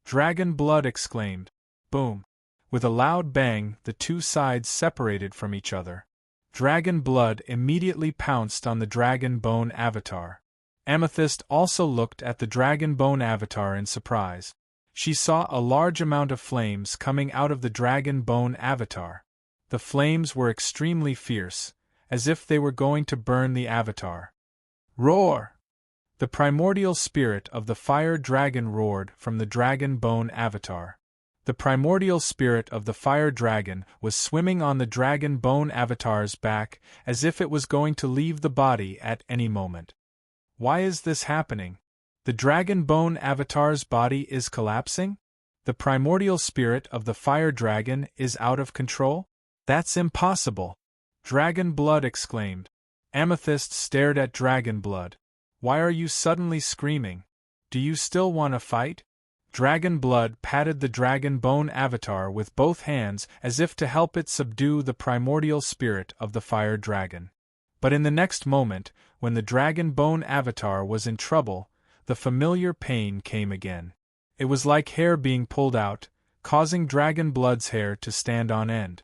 Dragon Blood exclaimed. Boom! With a loud bang, the two sides separated from each other. Dragon Blood immediately pounced on the Dragon Bone Avatar. Amethyst also looked at the Dragon Bone Avatar in surprise. She saw a large amount of flames coming out of the Dragon Bone Avatar. The flames were extremely fierce, as if they were going to burn the Avatar. Roar! The primordial spirit of the fire dragon roared from the dragon bone avatar. The primordial spirit of the fire dragon was swimming on the dragon bone avatar's back as if it was going to leave the body at any moment. Why is this happening? The dragon bone avatar's body is collapsing? The primordial spirit of the fire dragon is out of control? That's impossible! Dragon Blood exclaimed. Amethyst stared at Dragon Blood. Why are you suddenly screaming? Do you still want to fight? Dragon Blood patted the dragon bone avatar with both hands as if to help it subdue the primordial spirit of the fire dragon. But in the next moment, when the dragon bone avatar was in trouble, the familiar pain came again. It was like hair being pulled out, causing Dragon Blood's hair to stand on end.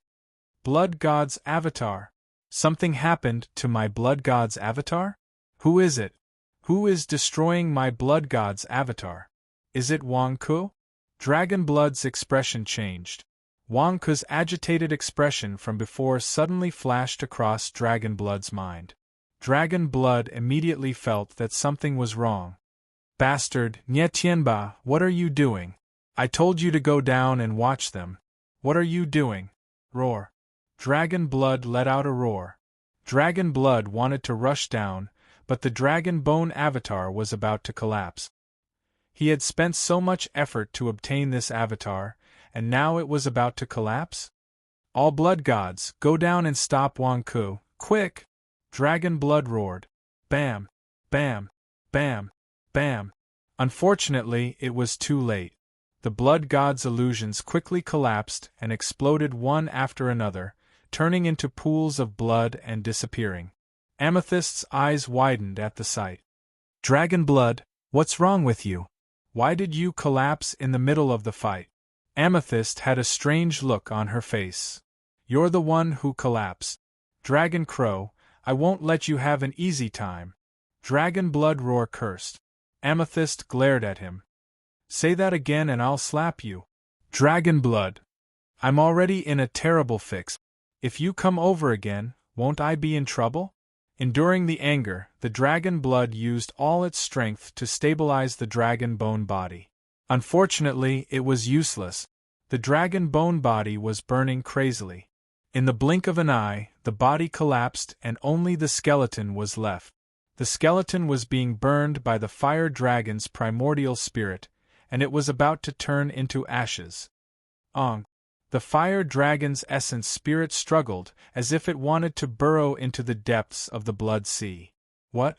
Blood God's avatar. Something happened to my Blood God's avatar? Who is it? Who is destroying my Blood God's avatar? Is it Wang Ku? Dragon Blood's expression changed. Wang Ku's agitated expression from before suddenly flashed across Dragon Blood's mind. Dragon Blood immediately felt that something was wrong. Bastard, Nye Tianba, what are you doing? I told you to go down and watch them. What are you doing? Roar. Dragon Blood let out a roar. Dragon Blood wanted to rush down, but the dragon bone avatar was about to collapse. He had spent so much effort to obtain this avatar, and now it was about to collapse? All blood gods, go down and stop Wang Ku, quick! Dragon Blood roared. Bam! Bam! Bam! Bam! Unfortunately, it was too late. The blood god's illusions quickly collapsed and exploded one after another, turning into pools of blood and disappearing. Amethyst's eyes widened at the sight. Dragon Blood, what's wrong with you? Why did you collapse in the middle of the fight? Amethyst had a strange look on her face. You're the one who collapsed. Dragon Crow, I won't let you have an easy time. Dragon Blood Roar cursed. Amethyst glared at him. Say that again and I'll slap you. Dragon Blood. I'm already in a terrible fix. If you come over again, won't I be in trouble? Enduring the anger, the Dragon Blood used all its strength to stabilize the dragon bone body. Unfortunately, it was useless. The dragon bone body was burning crazily. In the blink of an eye, the body collapsed and only the skeleton was left. The skeleton was being burned by the fire dragon's primordial spirit, and it was about to turn into ashes. The fire dragon's essence spirit struggled as if it wanted to burrow into the depths of the blood sea. What?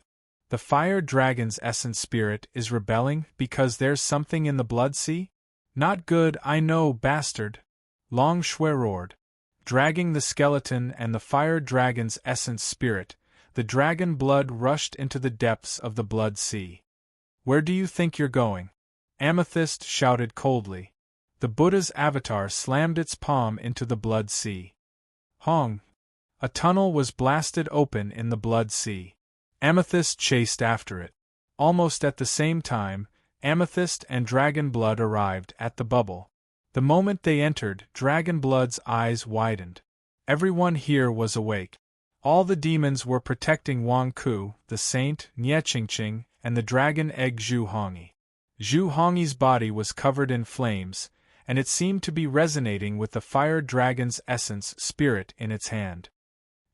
The fire dragon's essence spirit is rebelling because there's something in the blood sea? Not good, I know, bastard! Long Shui roared. Dragging the skeleton and the fire dragon's essence spirit, the dragon blood rushed into the depths of the blood sea. Where do you think you're going? Amethyst shouted coldly. The Buddha's avatar slammed its palm into the blood sea. Hong! A tunnel was blasted open in the blood sea. Amethyst chased after it. Almost at the same time, Amethyst and Dragon Blood arrived at the bubble. The moment they entered, Dragon Blood's eyes widened. Everyone here was awake. All the demons were protecting Wang Ku, the saint, Nye Qingqing, and the dragon egg Zhu Hongyi. Zhu Hongyi's body was covered in flames, and it seemed to be resonating with the fire dragon's essence spirit in its hand.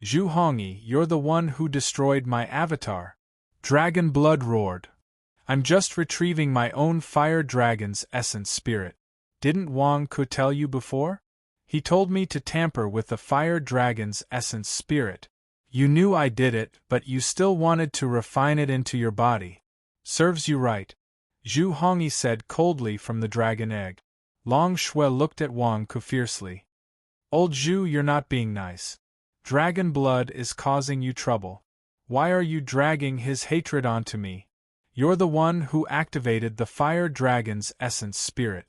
Zhu Hongyi, you're the one who destroyed my avatar. Dragon Blood roared. I'm just retrieving my own fire dragon's essence spirit. Didn't Wang Ku tell you before? He told me to tamper with the fire dragon's essence spirit. You knew I did it, but you still wanted to refine it into your body. Serves you right. Zhu Hongyi said coldly from the dragon egg. Long Shui looked at Wang Ku fiercely. Old Zhu, you're not being nice. Dragon Blood is causing you trouble. Why are you dragging his hatred onto me? You're the one who activated the fire dragon's essence spirit.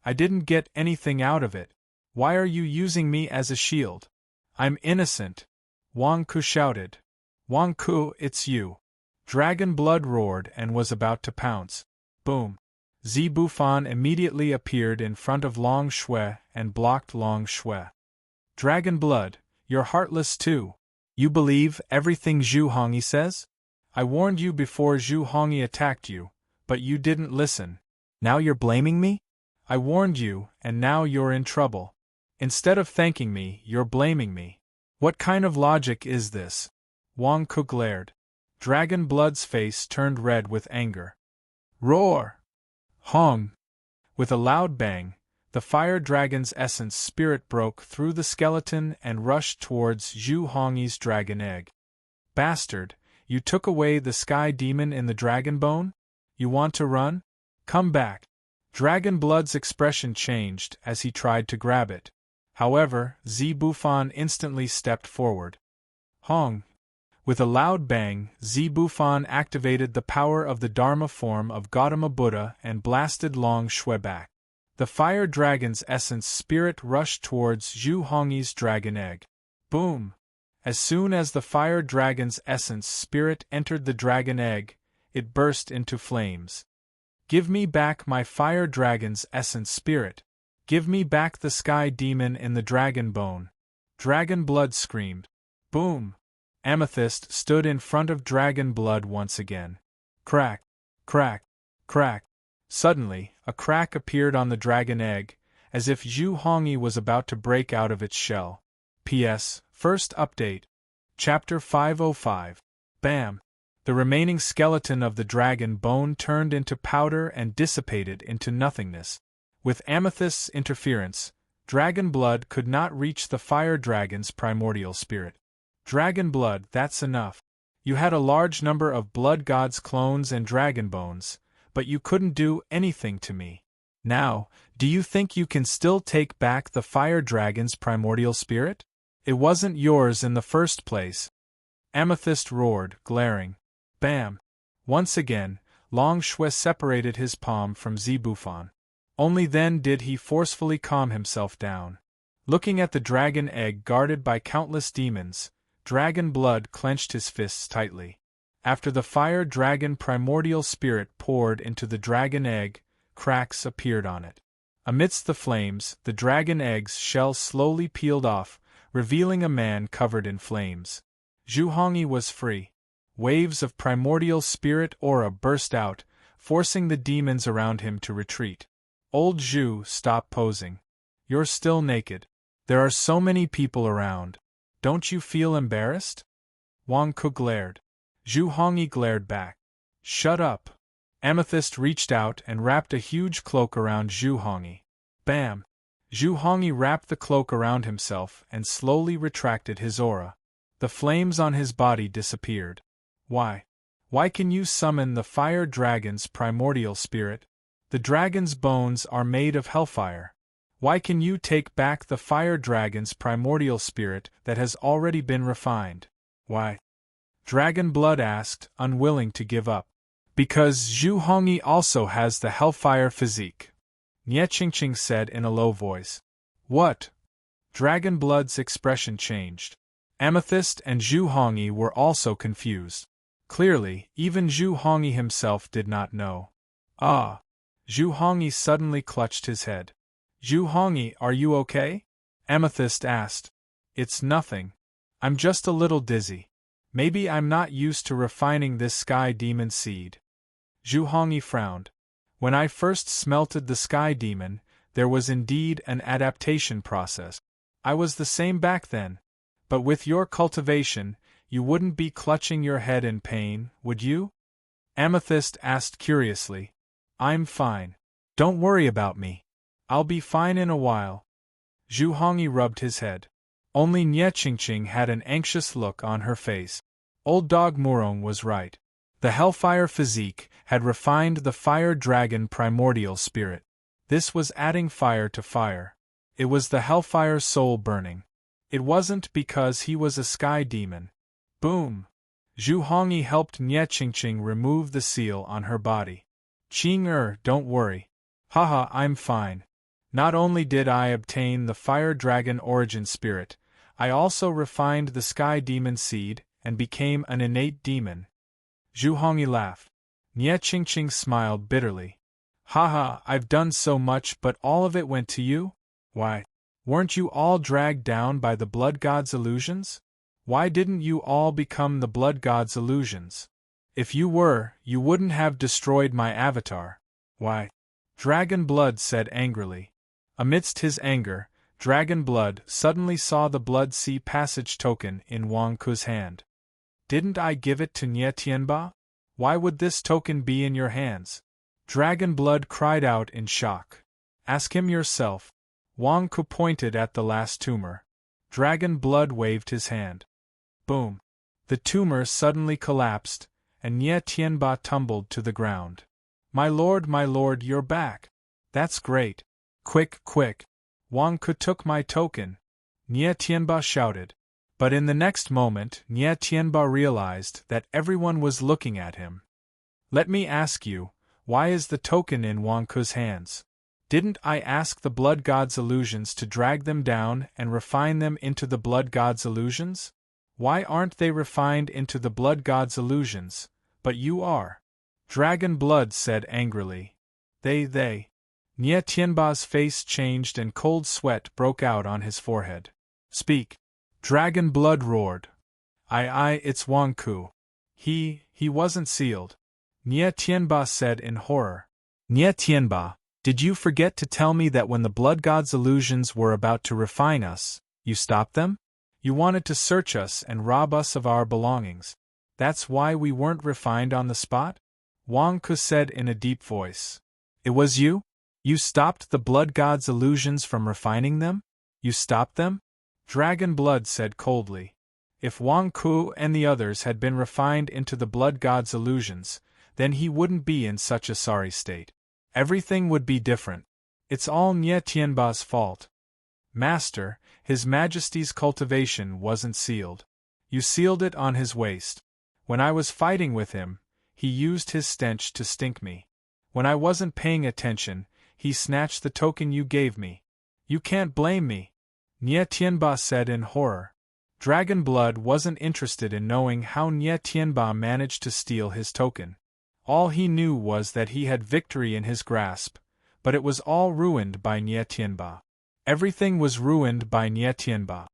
I didn't get anything out of it. Why are you using me as a shield? I'm innocent. Wang Ku shouted. Wang Ku, it's you. Dragon Blood roared and was about to pounce. Boom. Zi Bufan immediately appeared in front of Long Shui and blocked Long Shui. Dragon Blood, you're heartless too. You believe everything Zhu Hongyi says? I warned you before Zhu Hongyi attacked you, but you didn't listen. Now you're blaming me? I warned you, and now you're in trouble. Instead of thanking me, you're blaming me. What kind of logic is this? Wang Ku glared. Dragon Blood's face turned red with anger. Roar! Hong! With a loud bang, the fire dragon's essence spirit broke through the skeleton and rushed towards Zhu Hongyi's dragon egg. Bastard, you took away the sky demon in the dragon bone? You want to run? Come back. Dragon Blood's expression changed as he tried to grab it. However, Zi Bufan instantly stepped forward. Hong! With a loud bang, Zi Bufan activated the power of the Dharma form of Gautama Buddha and blasted Long Shui back. The fire dragon's essence spirit rushed towards Zhu Hongyi's dragon egg. Boom! As soon as the fire dragon's essence spirit entered the dragon egg, it burst into flames. Give me back my fire dragon's essence spirit. Give me back the sky demon in the dragon bone. Dragon Blood screamed. Boom! Amethyst stood in front of Dragon Blood once again. Crack! Crack! Crack! Suddenly, a crack appeared on the dragon egg, as if Zhu Hongyi was about to break out of its shell. P.S. First update. Chapter 505. Bam! The remaining skeleton of the dragon bone turned into powder and dissipated into nothingness. With Amethyst's interference, Dragon Blood could not reach the fire dragon's primordial spirit. Dragon Blood, that's enough. You had a large number of blood gods' clones and dragon bones, but you couldn't do anything to me. Now, do you think you can still take back the fire dragon's primordial spirit? It wasn't yours in the first place. Amethyst roared, glaring. Bam! Once again, Long Shui separated his palm from Zi Bufan. Only then did he forcefully calm himself down. Looking at the dragon egg guarded by countless demons, Dragon Blood clenched his fists tightly. After the fire dragon primordial spirit poured into the dragon egg, cracks appeared on it. Amidst the flames, the dragon egg's shell slowly peeled off, revealing a man covered in flames. Zhu Hongyi was free. Waves of primordial spirit aura burst out, forcing the demons around him to retreat. Old Zhu, stop posing. You're still naked. There are so many people around. Don't you feel embarrassed? Wang Ku glared. Zhu Hongyi glared back. Shut up. Amethyst reached out and wrapped a huge cloak around Zhu Hongyi. Bam! Zhu Hongyi wrapped the cloak around himself and slowly retracted his aura. The flames on his body disappeared. Why? Why can you summon the fire dragon's primordial spirit? The dragon's bones are made of hellfire. Why can you take back the fire dragon's primordial spirit that has already been refined? Why? Dragon Blood asked, unwilling to give up. Because Zhu Hongyi also has the hellfire physique. Nie Qingqing said in a low voice. What? Dragon Blood's expression changed. Amethyst and Zhu Hongyi were also confused. Clearly, even Zhu Hongyi himself did not know. Ah! Zhu Hongyi suddenly clutched his head. Zhu Hongyi, are you okay? Amethyst asked. It's nothing. I'm just a little dizzy. Maybe I'm not used to refining this sky demon seed. Zhu Hongyi frowned. When I first smelted the sky demon, there was indeed an adaptation process. I was the same back then. But with your cultivation, you wouldn't be clutching your head in pain, would you? Amethyst asked curiously. I'm fine. Don't worry about me. I'll be fine in a while. Zhu Hongyi rubbed his head. Only Nie Qingqing had an anxious look on her face. Old Dog Murong was right. The hellfire physique had refined the fire dragon primordial spirit. This was adding fire to fire. It was the hellfire soul burning. It wasn't because he was a sky demon. Boom! Zhu Hongyi helped Nie Qingqing remove the seal on her body. Qing don't worry. Haha, I'm fine. Not only did I obtain the fire dragon origin spirit, I also refined the sky demon seed and became an innate demon. Zhu Hongyi laughed. Nie Qingqing smiled bitterly. Haha, I've done so much, but all of it went to you? Why? Weren't you all dragged down by the blood god's illusions? Why didn't you all become the blood god's illusions? If you were, you wouldn't have destroyed my avatar. Why? Dragon Blood said angrily. Amidst his anger, Dragon Blood suddenly saw the Blood Sea Passage token in Wang Ku's hand. Didn't I give it to Nie Tianba? Why would this token be in your hands? Dragon Blood cried out in shock. Ask him yourself. Wang Ku pointed at the last tumor. Dragon Blood waved his hand. Boom! The tumor suddenly collapsed, and Nie Tianba tumbled to the ground. My lord, you're back. That's great. Quick, quick. Wang Ku took my token. Nie Tianba shouted. But in the next moment, Nie Tianba realized that everyone was looking at him. Let me ask you, why is the token in Wang Ku's hands? Didn't I ask the Blood God's illusions to drag them down and refine them into the Blood God's illusions? Why aren't they refined into the Blood God's illusions, but you are? Dragon Blood said angrily. They. Nie Tianba's face changed and cold sweat broke out on his forehead. Speak. Dragon Blood roared. It's Wang Ku. He wasn't sealed. Nie Tianba said in horror. Nie Tianba, did you forget to tell me that when the Blood God's illusions were about to refine us, you stopped them? You wanted to search us and rob us of our belongings. That's why we weren't refined on the spot? Wang Ku said in a deep voice. It was you? You stopped the Blood God's illusions from refining them? You stopped them? Dragon Blood said coldly. If Wang Ku and the others had been refined into the Blood God's illusions, then he wouldn't be in such a sorry state. Everything would be different. It's all Nie Tianba's fault. Master, His Majesty's cultivation wasn't sealed. You sealed it on his waist. When I was fighting with him, he used his stench to stink me. When I wasn't paying attention, he snatched the token you gave me. You can't blame me. Nie Tianba said in horror. Dragon Blood wasn't interested in knowing how Nie Tianba managed to steal his token. All he knew was that he had victory in his grasp, but it was all ruined by Nie Tianba. Everything was ruined by Nie Tianba.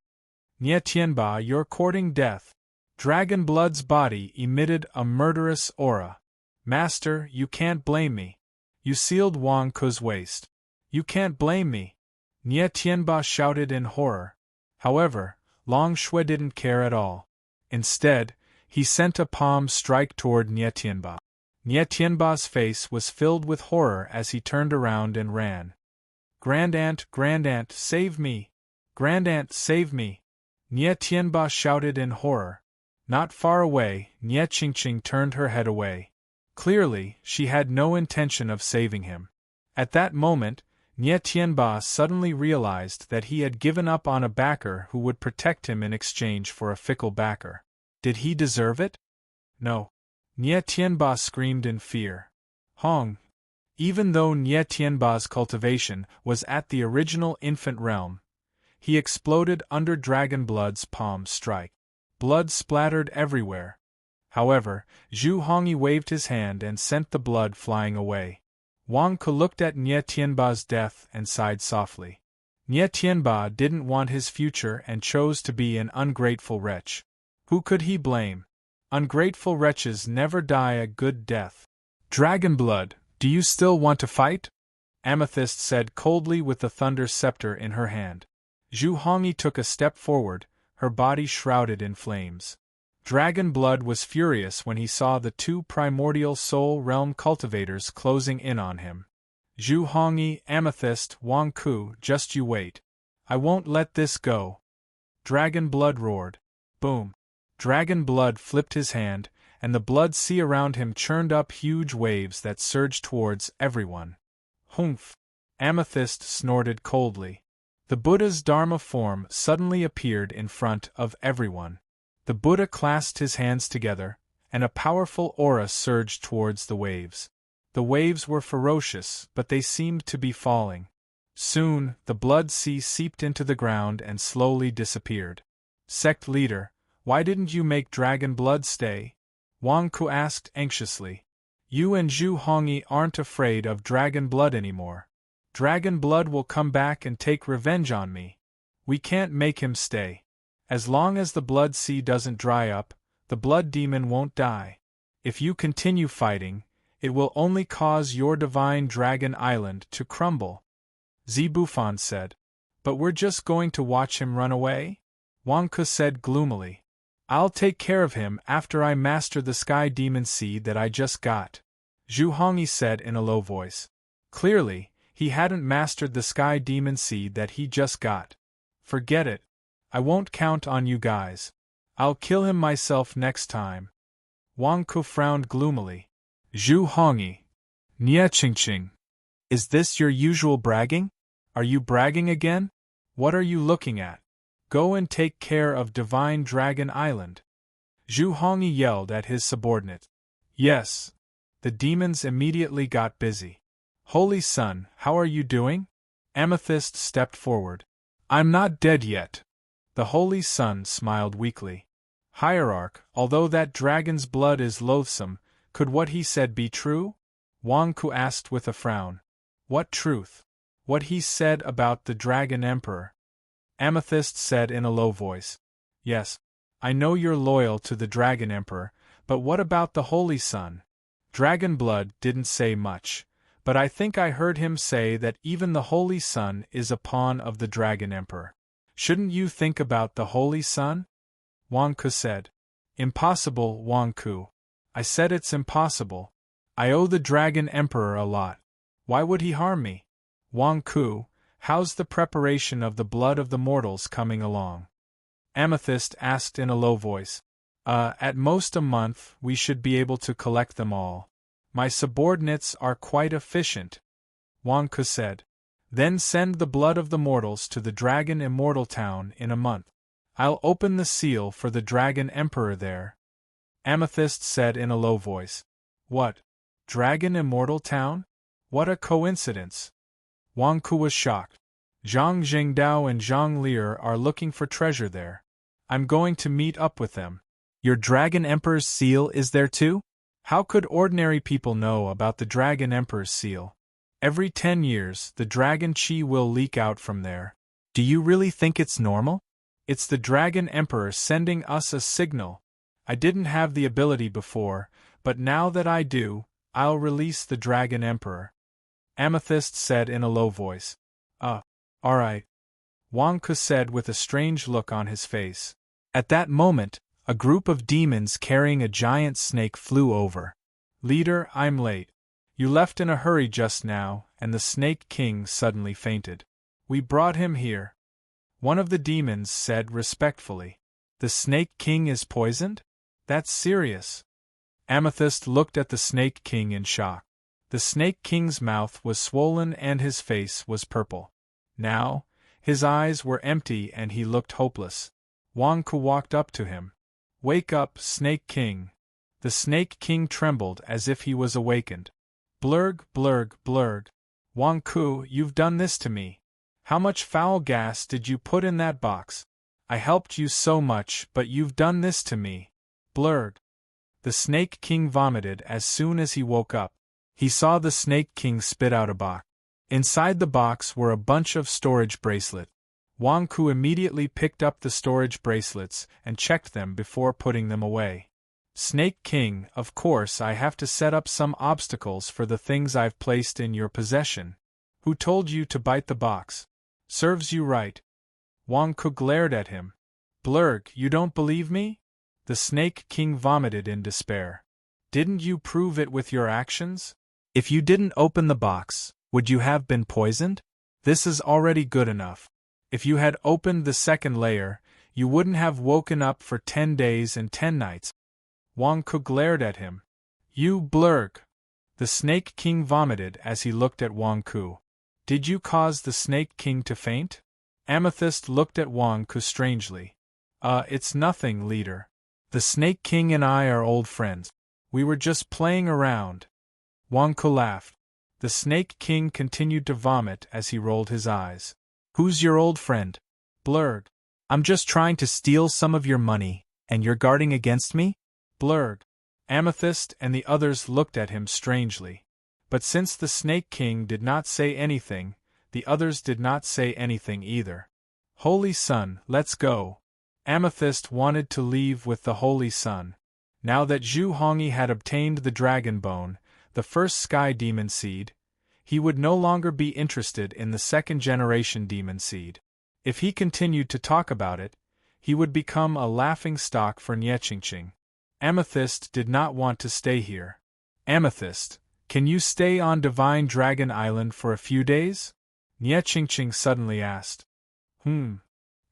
Nie Tianba, you're courting death. Dragon Blood's body emitted a murderous aura. Master, you can't blame me. You sealed Wang Ku's waist. You can't blame me. Nie Tianba shouted in horror. However, Long Shui didn't care at all. Instead, he sent a palm strike toward Nie Tianba. Nie Tianba's face was filled with horror as he turned around and ran. Grand Aunt, save me! Grand Aunt, save me! Nie Tianba shouted in horror. Not far away, Nie Qingqing turned her head away. Clearly, she had no intention of saving him. At that moment, Nie Tianba suddenly realized that he had given up on a backer who would protect him in exchange for a fickle backer. Did he deserve it? No. Nie Tianba screamed in fear. Hong. Even though Nie Tianba's cultivation was at the original infant realm, he exploded under Dragon Blood's palm strike. Blood splattered everywhere. However, Zhu Hongyi waved his hand and sent the blood flying away. Wang Ku looked at Nie Tianba's death and sighed softly. Nie Tianba didn't want his future and chose to be an ungrateful wretch. Who could he blame? Ungrateful wretches never die a good death. Dragon Blood, do you still want to fight? Amethyst said coldly with the thunder scepter in her hand. Zhu Hongyi took a step forward, her body shrouded in flames. Dragon Blood was furious when he saw the two primordial soul realm cultivators closing in on him. Zhu Hongyi, Amethyst, Wang Ku, just you wait. I won't let this go. Dragon Blood roared. Boom. Dragon Blood flipped his hand, and the blood sea around him churned up huge waves that surged towards everyone. Humph! Amethyst snorted coldly. The Buddha's Dharma form suddenly appeared in front of everyone. The Buddha clasped his hands together, and a powerful aura surged towards the waves. The waves were ferocious, but they seemed to be falling. Soon, the blood sea seeped into the ground and slowly disappeared. Sect leader, why didn't you make Dragon Blood stay? Wang Ku asked anxiously. You and Zhu Hongyi aren't afraid of Dragon Blood anymore. Dragon Blood will come back and take revenge on me. We can't make him stay. As long as the blood sea doesn't dry up, the blood demon won't die. If you continue fighting, it will only cause your divine dragon island to crumble. Zibufan said. But we're just going to watch him run away? Wang Ke said gloomily. I'll take care of him after I master the sky demon seed that I just got. Zhu Hongyi said in a low voice. Clearly, he hadn't mastered the sky demon seed that he just got. Forget it. I won't count on you guys. I'll kill him myself next time. Wang Ke frowned gloomily. Zhu Hongyi. Nie Qingqing. Is this your usual bragging? Are you bragging again? What are you looking at? Go and take care of Divine Dragon Island. Zhu Hongyi yelled at his subordinate. Yes. The demons immediately got busy. Holy Sun, how are you doing? Amethyst stepped forward. I'm not dead yet. The Holy Sun smiled weakly. Hierarch, although that dragon's blood is loathsome, could what he said be true? Wang Ke asked with a frown. What truth? What he said about the Dragon Emperor? Amethyst said in a low voice. Yes, I know you're loyal to the Dragon Emperor, but what about the Holy Sun? Dragon Blood didn't say much, but I think I heard him say that even the Holy Sun is a pawn of the Dragon Emperor. Shouldn't you think about the Holy Sun? Wang Ke said. Impossible, Wang Ke. I said it's impossible. I owe the Dragon Emperor a lot. Why would he harm me? Wang Ke, how's the preparation of the blood of the mortals coming along? Amethyst asked in a low voice. At most a month we should be able to collect them all. My subordinates are quite efficient. Wang Ke said. Then send the blood of the mortals to the Dragon Immortal Town in a month. I'll open the seal for the Dragon Emperor there. Amethyst said in a low voice. What? Dragon Immortal Town? What a coincidence. Wang Ke was shocked. Zhang Jingdao and Zhang Lier are looking for treasure there. I'm going to meet up with them. Your Dragon Emperor's seal is there too? How could ordinary people know about the Dragon Emperor's seal? Every 10 years, the dragon chi will leak out from there. Do you really think it's normal? It's the Dragon Emperor sending us a signal. I didn't have the ability before, but now that I do, I'll release the Dragon Emperor. Amethyst said in a low voice. Alright. Wang Ke said with a strange look on his face. At that moment, a group of demons carrying a giant snake flew over. Leader, I'm late. You left in a hurry just now, and the Snake King suddenly fainted. We brought him here. One of the demons said respectfully. The Snake King is poisoned? That's serious. Amethyst looked at the Snake King in shock. The Snake King's mouth was swollen and his face was purple. Now, his eyes were empty and he looked hopeless. Wang Ke walked up to him. Wake up, Snake King. The Snake King trembled as if he was awakened. Blurg, blurg, blurg. Wang Ke, you've done this to me. How much foul gas did you put in that box? I helped you so much, but you've done this to me. Blurg. The Snake King vomited as soon as he woke up. He saw the Snake King spit out a box. Inside the box were a bunch of storage bracelets. Wang Ke immediately picked up the storage bracelets and checked them before putting them away. Snake King, of course I have to set up some obstacles for the things I've placed in your possession. Who told you to bite the box? Serves you right. Wang Ke glared at him. Blurg, you don't believe me? The Snake King vomited in despair. Didn't you prove it with your actions? If you didn't open the box, would you have been poisoned? This is already good enough. If you had opened the second layer, you wouldn't have woken up for 10 days and 10 nights. Wang Ke glared at him. You blurg. The Snake King vomited as he looked at Wang Ke. Did you cause the Snake King to faint? Amethyst looked at Wang Ke strangely. It's nothing, leader. The Snake King and I are old friends. We were just playing around. Wang Ke laughed. The Snake King continued to vomit as he rolled his eyes. Who's your old friend? Blurg. I'm just trying to steal some of your money, and you're guarding against me? Blurg. Amethyst and the others looked at him strangely. But since the Snake King did not say anything, the others did not say anything either. Holy Sun, let's go. Amethyst wanted to leave with the Holy Sun. Now that Zhu Hongyi had obtained the dragon bone, the first sky demon seed, he would no longer be interested in the second-generation demon seed. If he continued to talk about it, he would become a laughing-stock for Niechingqing. Amethyst did not want to stay here. Amethyst, can you stay on Divine Dragon Island for a few days? Niechingqing suddenly asked.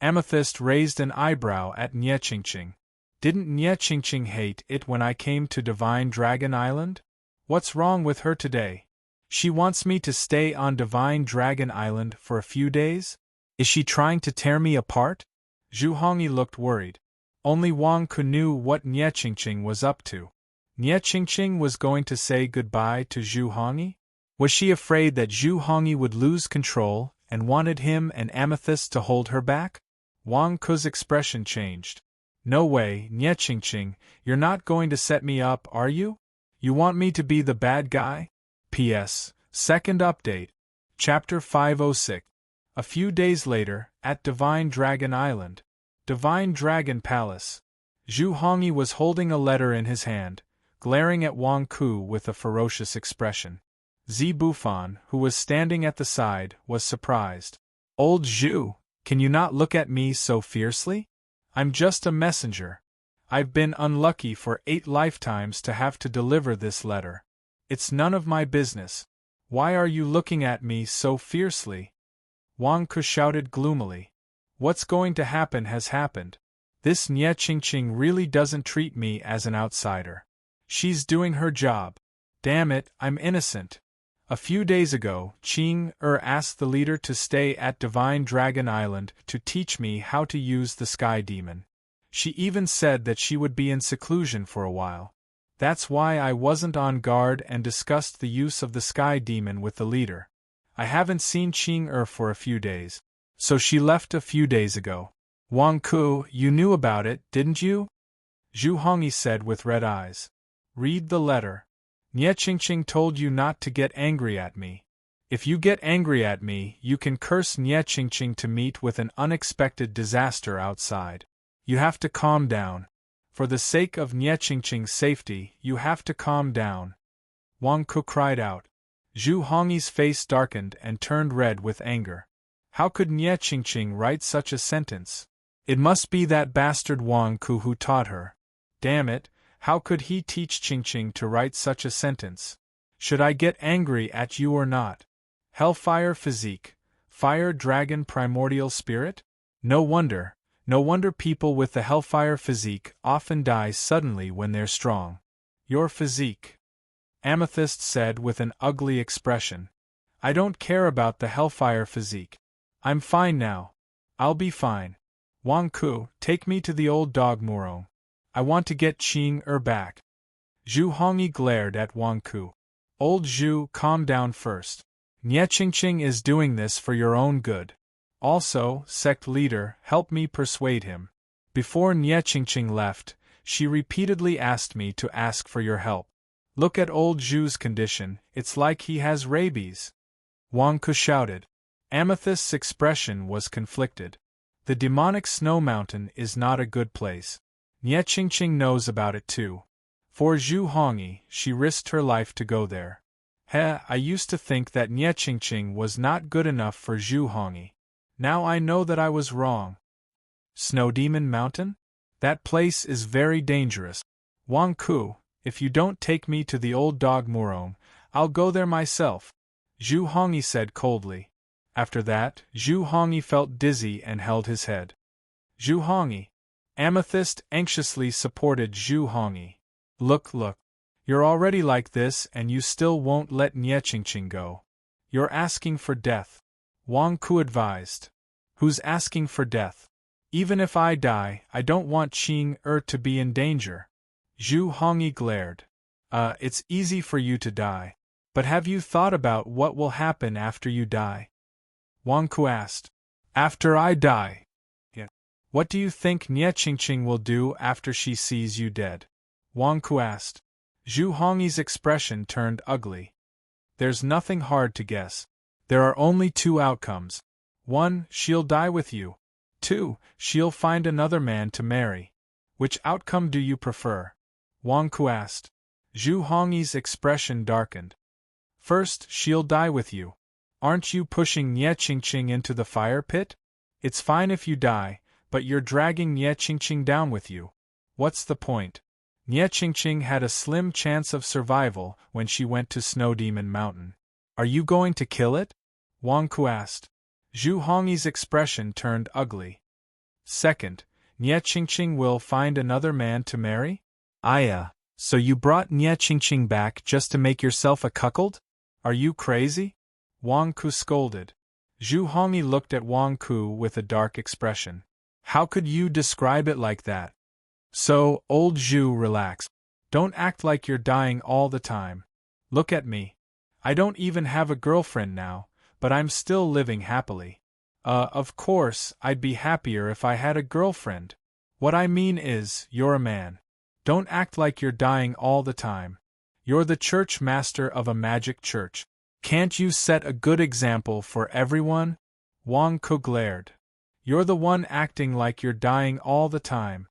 Amethyst raised an eyebrow at Niechingqing. Didn't Niechingqing hate it when I came to Divine Dragon Island? What's wrong with her today? She wants me to stay on Divine Dragon Island for a few days? Is she trying to tear me apart? Zhu Hongyi looked worried. Only Wang Ku knew what Niechingqing was up to. Niechingqing was going to say goodbye to Zhu Hongyi? Was she afraid that Zhu Hongyi would lose control and wanted him and Amethyst to hold her back? Wang Ku's expression changed. No way, Niechingqing, you're not going to set me up, are you? You want me to be the bad guy? P.S. Second update. Chapter 506. A few days later, at Divine Dragon Island, Divine Dragon Palace, Zhu Hongyi was holding a letter in his hand, glaring at Wang Ku with a ferocious expression. Zi Bufan, who was standing at the side, was surprised. Old Zhu, can you not look at me so fiercely? I'm just a messenger. I've been unlucky for 8 lifetimes to have to deliver this letter. It's none of my business. Why are you looking at me so fiercely? Wang Ku shouted gloomily. What's going to happen has happened. This Niechingqing really doesn't treat me as an outsider. She's doing her job. Damn it, I'm innocent. A few days ago, Qing asked the leader to stay at Divine Dragon Island to teach me how to use the Sky Demon. She even said that she would be in seclusion for a while. That's why I wasn't on guard and discussed the use of the Sky Demon with the leader. I haven't seen Qing for a few days. So she left a few days ago. Wang Ku, you knew about it, didn't you? Zhu Hongyi said with red eyes. Read the letter. Niechingqing told you not to get angry at me. If you get angry at me, you can curse Niechingqing to meet with an unexpected disaster outside. You have to calm down. For the sake of Niechingqing's safety, you have to calm down. Wang Ku cried out. Zhu Hongyi's face darkened and turned red with anger. How could Niechingqing write such a sentence? It must be that bastard Wang Ku who taught her. Damn it, how could he teach Qingqing to write such a sentence? Should I get angry at you or not? Hellfire physique, fire dragon primordial spirit? No wonder people with the hellfire physique often die suddenly when they're strong. Your physique, Amethyst said with an ugly expression. I don't care about the hellfire physique. I'm fine now. I'll be fine. Wang Ku, take me to the old dog Murong. I want to get Qing back. Zhu Hongyi glared at Wang Ku. Old Zhu, calm down first. Niechingqing is doing this for your own good. Also, sect leader, help me persuade him. Before Niechingqing left, she repeatedly asked me to ask for your help. Look at old Zhu's condition, it's like he has rabies. Wang Ku shouted. Amethyst's expression was conflicted. The demonic snow mountain is not a good place. Niechingqing knows about it too. For Zhu Hongyi, she risked her life to go there. I used to think that Niechingqing was not good enough for Zhu Hongyi. Now I know that I was wrong. Snow Demon Mountain? That place is very dangerous. Wang Ku, if you don't take me to the old dog Murong, I'll go there myself, Zhu Hongyi said coldly. After that, Zhu Hongyi felt dizzy and held his head. Zhu Hongyi. Amethyst anxiously supported Zhu Hongyi. Look, you're already like this and you still won't let Niechingqing go. You're asking for death. Wang Ku advised. Who's asking for death? Even if I die, I don't want Qing to be in danger. Zhu Hongyi glared. It's easy for you to die. But have you thought about what will happen after you die? Wang Ku asked. After I die? Yeah. What do you think Niechingqing will do after she sees you dead? Wang Ku asked. Zhu Hongyi's expression turned ugly. There's nothing hard to guess. There are only 2 outcomes. 1, she'll die with you. 2, she'll find another man to marry. Which outcome do you prefer? Wang Ku asked. Zhu Hongyi's expression darkened. First, she'll die with you. Aren't you pushing Nye Qingqing into the fire pit? It's fine if you die, but you're dragging Nye Qingqing down with you. What's the point? Nye Qingqing had a slim chance of survival when she went to Snow Demon Mountain. Are you going to kill it? Wang Ku asked. Zhu Hongyi's expression turned ugly. Second, Nye Qingqing will find another man to marry? Aya, so you brought Nye Qingqing back just to make yourself a cuckold? Are you crazy? Wang Ku scolded. Zhu Hongyi looked at Wang Ku with a dark expression. How could you describe it like that? So, old Zhu, relax. Don't act like you're dying all the time. Look at me. I don't even have a girlfriend now, but I'm still living happily. Of course, I'd be happier if I had a girlfriend. What I mean is, you're a man. Don't act like you're dying all the time. You're the church master of a magic church. Can't you set a good example for everyone? Wang Ku glared. You're the one acting like you're dying all the time.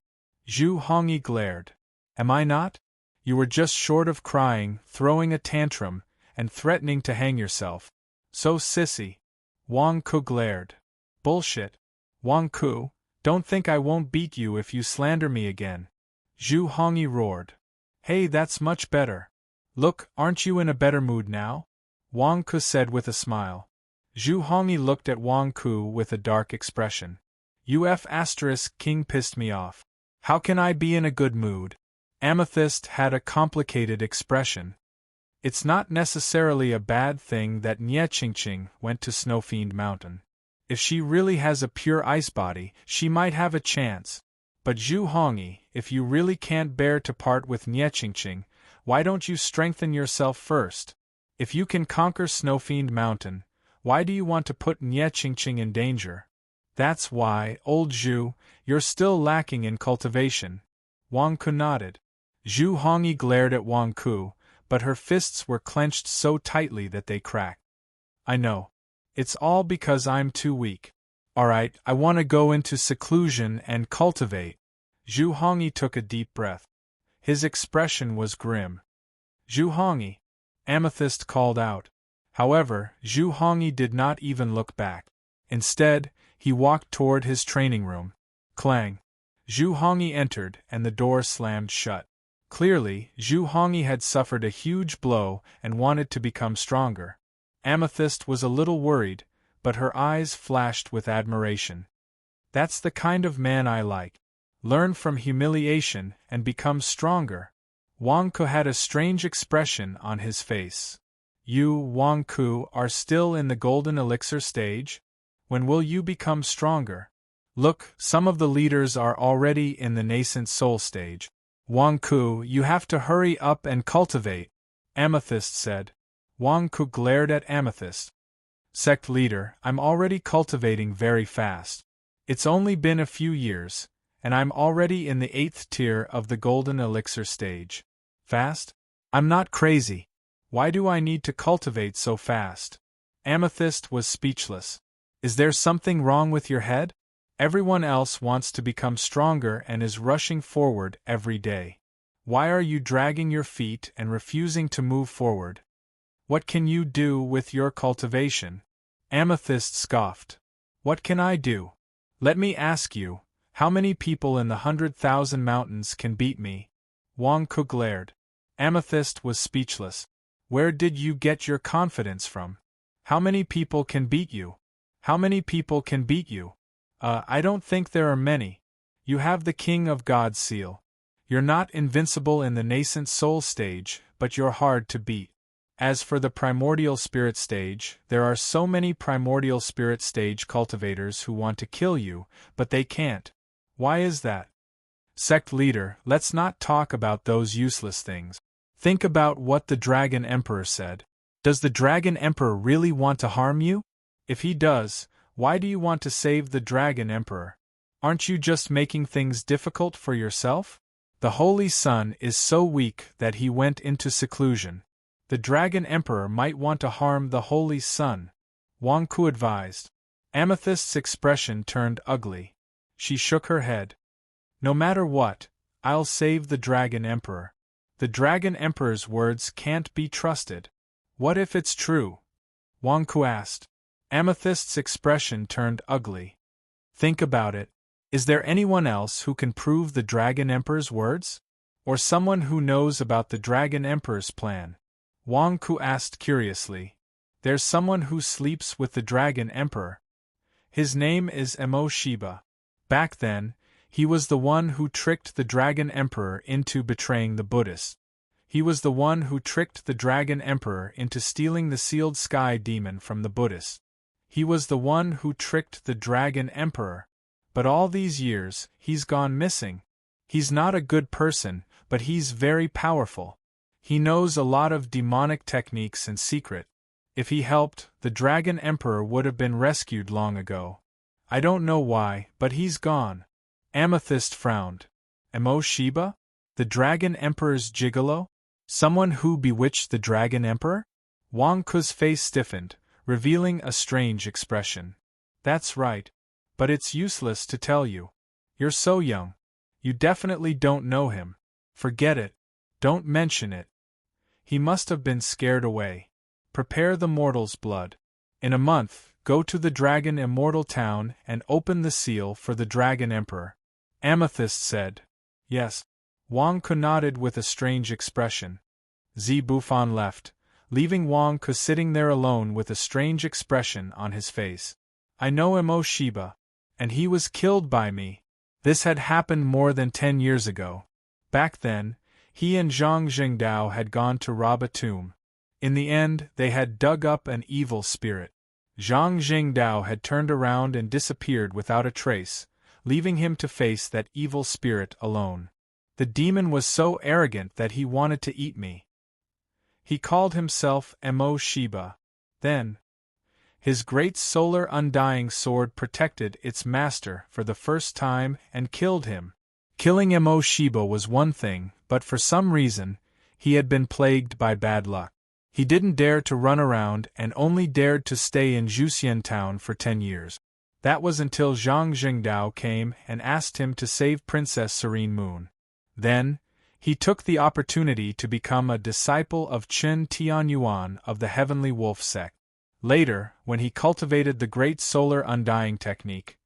Zhu Hongyi glared. Am I not? You were just short of crying, throwing a tantrum, and threatening to hang yourself. So sissy. Wang Ku glared. Bullshit. Wang Ku, don't think I won't beat you if you slander me again. Zhu Hongyi roared. Hey, that's much better. Look, aren't you in a better mood now? Wang Ku said with a smile. Zhu Hongyi looked at Wang Ku with a dark expression. King pissed me off. How can I be in a good mood? Amethyst had a complicated expression. It's not necessarily a bad thing that Nye Qingqing went to Snowfiend Mountain. If she really has a pure ice body, she might have a chance. But Zhu Hongyi, if you really can't bear to part with Nye Qingqing, why don't you strengthen yourself first? If you can conquer Snowfiend Mountain, why do you want to put Nye Qingqing in danger? That's why, old Zhu, you're still lacking in cultivation. Wang Ku nodded. Zhu Hongyi glared at Wang Ku, but her fists were clenched so tightly that they cracked. I know. It's all because I'm too weak. Alright, I want to go into seclusion and cultivate. Zhu Hongyi took a deep breath. His expression was grim. Zhu Hongyi, Amethyst called out. However, Zhu Hongyi did not even look back. Instead, he walked toward his training room. Clang. Zhu Hongyi entered, and the door slammed shut. Clearly, Zhu Hongyi had suffered a huge blow and wanted to become stronger. Amethyst was a little worried, but her eyes flashed with admiration. That's the kind of man I like. Learn from humiliation and become stronger. Wang Ku had a strange expression on his face. You, Wang Ku, are still in the golden elixir stage? When will you become stronger? Look, some of the leaders are already in the nascent soul stage. Wang Ku, you have to hurry up and cultivate, Amethyst said. Wang Ku glared at Amethyst. Sect leader, I'm already cultivating very fast. It's only been a few years, and I'm already in the 8th tier of the golden elixir stage. Fast? I'm not crazy. Why do I need to cultivate so fast? Amethyst was speechless. Is there something wrong with your head? Everyone else wants to become stronger and is rushing forward every day. Why are you dragging your feet and refusing to move forward? What can you do with your cultivation? Amethyst scoffed. What can I do? Let me ask you, how many people in the 100,000 mountains can beat me? Wang Ku glared. Amethyst was speechless. Where did you get your confidence from? How many people can beat you? How many people can beat you? I don't think there are many. You have the King of God's seal. You're not invincible in the nascent soul stage, but you're hard to beat. As for the primordial spirit stage, there are so many primordial spirit stage cultivators who want to kill you, but they can't. Why is that? Sect leader, let's not talk about those useless things. Think about what the Dragon Emperor said. Does the Dragon Emperor really want to harm you? If he does, why do you want to save the Dragon Emperor? Aren't you just making things difficult for yourself? The Holy Sun is so weak that he went into seclusion. The Dragon Emperor might want to harm the Holy Sun. Wang Ku advised. Amethyst's expression turned ugly. She shook her head. No matter what, I'll save the Dragon Emperor. The Dragon Emperor's words can't be trusted. What if it's true? Wang Ku asked. Amethyst's expression turned ugly. Think about it. Is there anyone else who can prove the Dragon Emperor's words? Or someone who knows about the Dragon Emperor's plan? Wang Ku asked curiously. There's someone who sleeps with the Dragon Emperor. His name is Emo Shiba. Back then, he was the one who tricked the Dragon Emperor into betraying the Buddhists. He was the one who tricked the Dragon Emperor into stealing the sealed sky demon from the Buddhists. He was the one who tricked the Dragon Emperor. But all these years, he's gone missing. He's not a good person, but he's very powerful. He knows a lot of demonic techniques and secret. If he helped, the Dragon Emperor would have been rescued long ago. I don't know why, but he's gone. Amethyst frowned. Emo Shiba? The Dragon Emperor's gigolo? Someone who bewitched the Dragon Emperor? Wang Ku's face stiffened, revealing a strange expression. That's right. But it's useless to tell you. You're so young. You definitely don't know him. Forget it. Don't mention it. He must have been scared away. Prepare the mortal's blood. In a month, go to the Dragon Immortal Town and open the seal for the Dragon Emperor. Amethyst said. Yes. Wang Ku nodded with a strange expression. Zi Bufan left, leaving Wang Ku sitting there alone with a strange expression on his face. I know Emo Shiba. And he was killed by me. This had happened more than 10 years ago. Back then, he and Zhang Jingdao had gone to rob a tomb. In the end, they had dug up an evil spirit. Zhang Jingdao had turned around and disappeared without a trace, leaving him to face that evil spirit alone. The demon was so arrogant that he wanted to eat me. He called himself Emo Shiba. Then, his great solar undying sword protected its master for the first time and killed him. Killing Emo Shiba was one thing, but for some reason, he had been plagued by bad luck. He didn't dare to run around and only dared to stay in Juxian town for 10 years. That was until Zhang Jingdao came and asked him to save Princess Serene Moon. Then, he took the opportunity to become a disciple of Qin Tianyuan of the Heavenly Wolf sect. Later, when he cultivated the Great Solar Undying technique,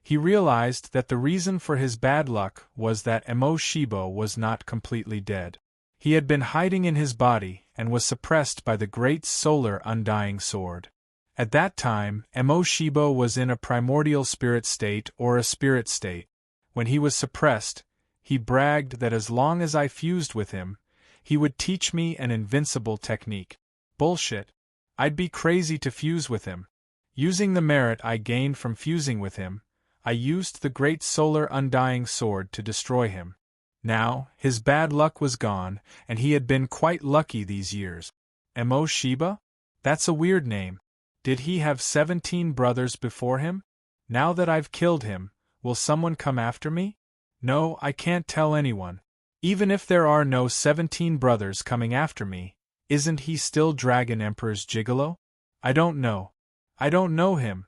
he realized that the reason for his bad luck was that Emo Shiba was not completely dead. He had been hiding in his body and was suppressed by the Great Solar Undying Sword. At that time, Emo Shiba was in a primordial spirit state or a spirit state. When he was suppressed, he bragged that as long as I fused with him, he would teach me an invincible technique. Bullshit. I'd be crazy to fuse with him. Using the merit I gained from fusing with him, I used the Great Solar Undying Sword to destroy him. Now, his bad luck was gone, and he had been quite lucky these years. Emo Shiba? That's a weird name. Did he have 17 brothers before him? Now that I've killed him, will someone come after me? No, I can't tell anyone. Even if there are no 17 brothers coming after me, isn't he still Dragon Emperor's gigolo? I don't know. I don't know him.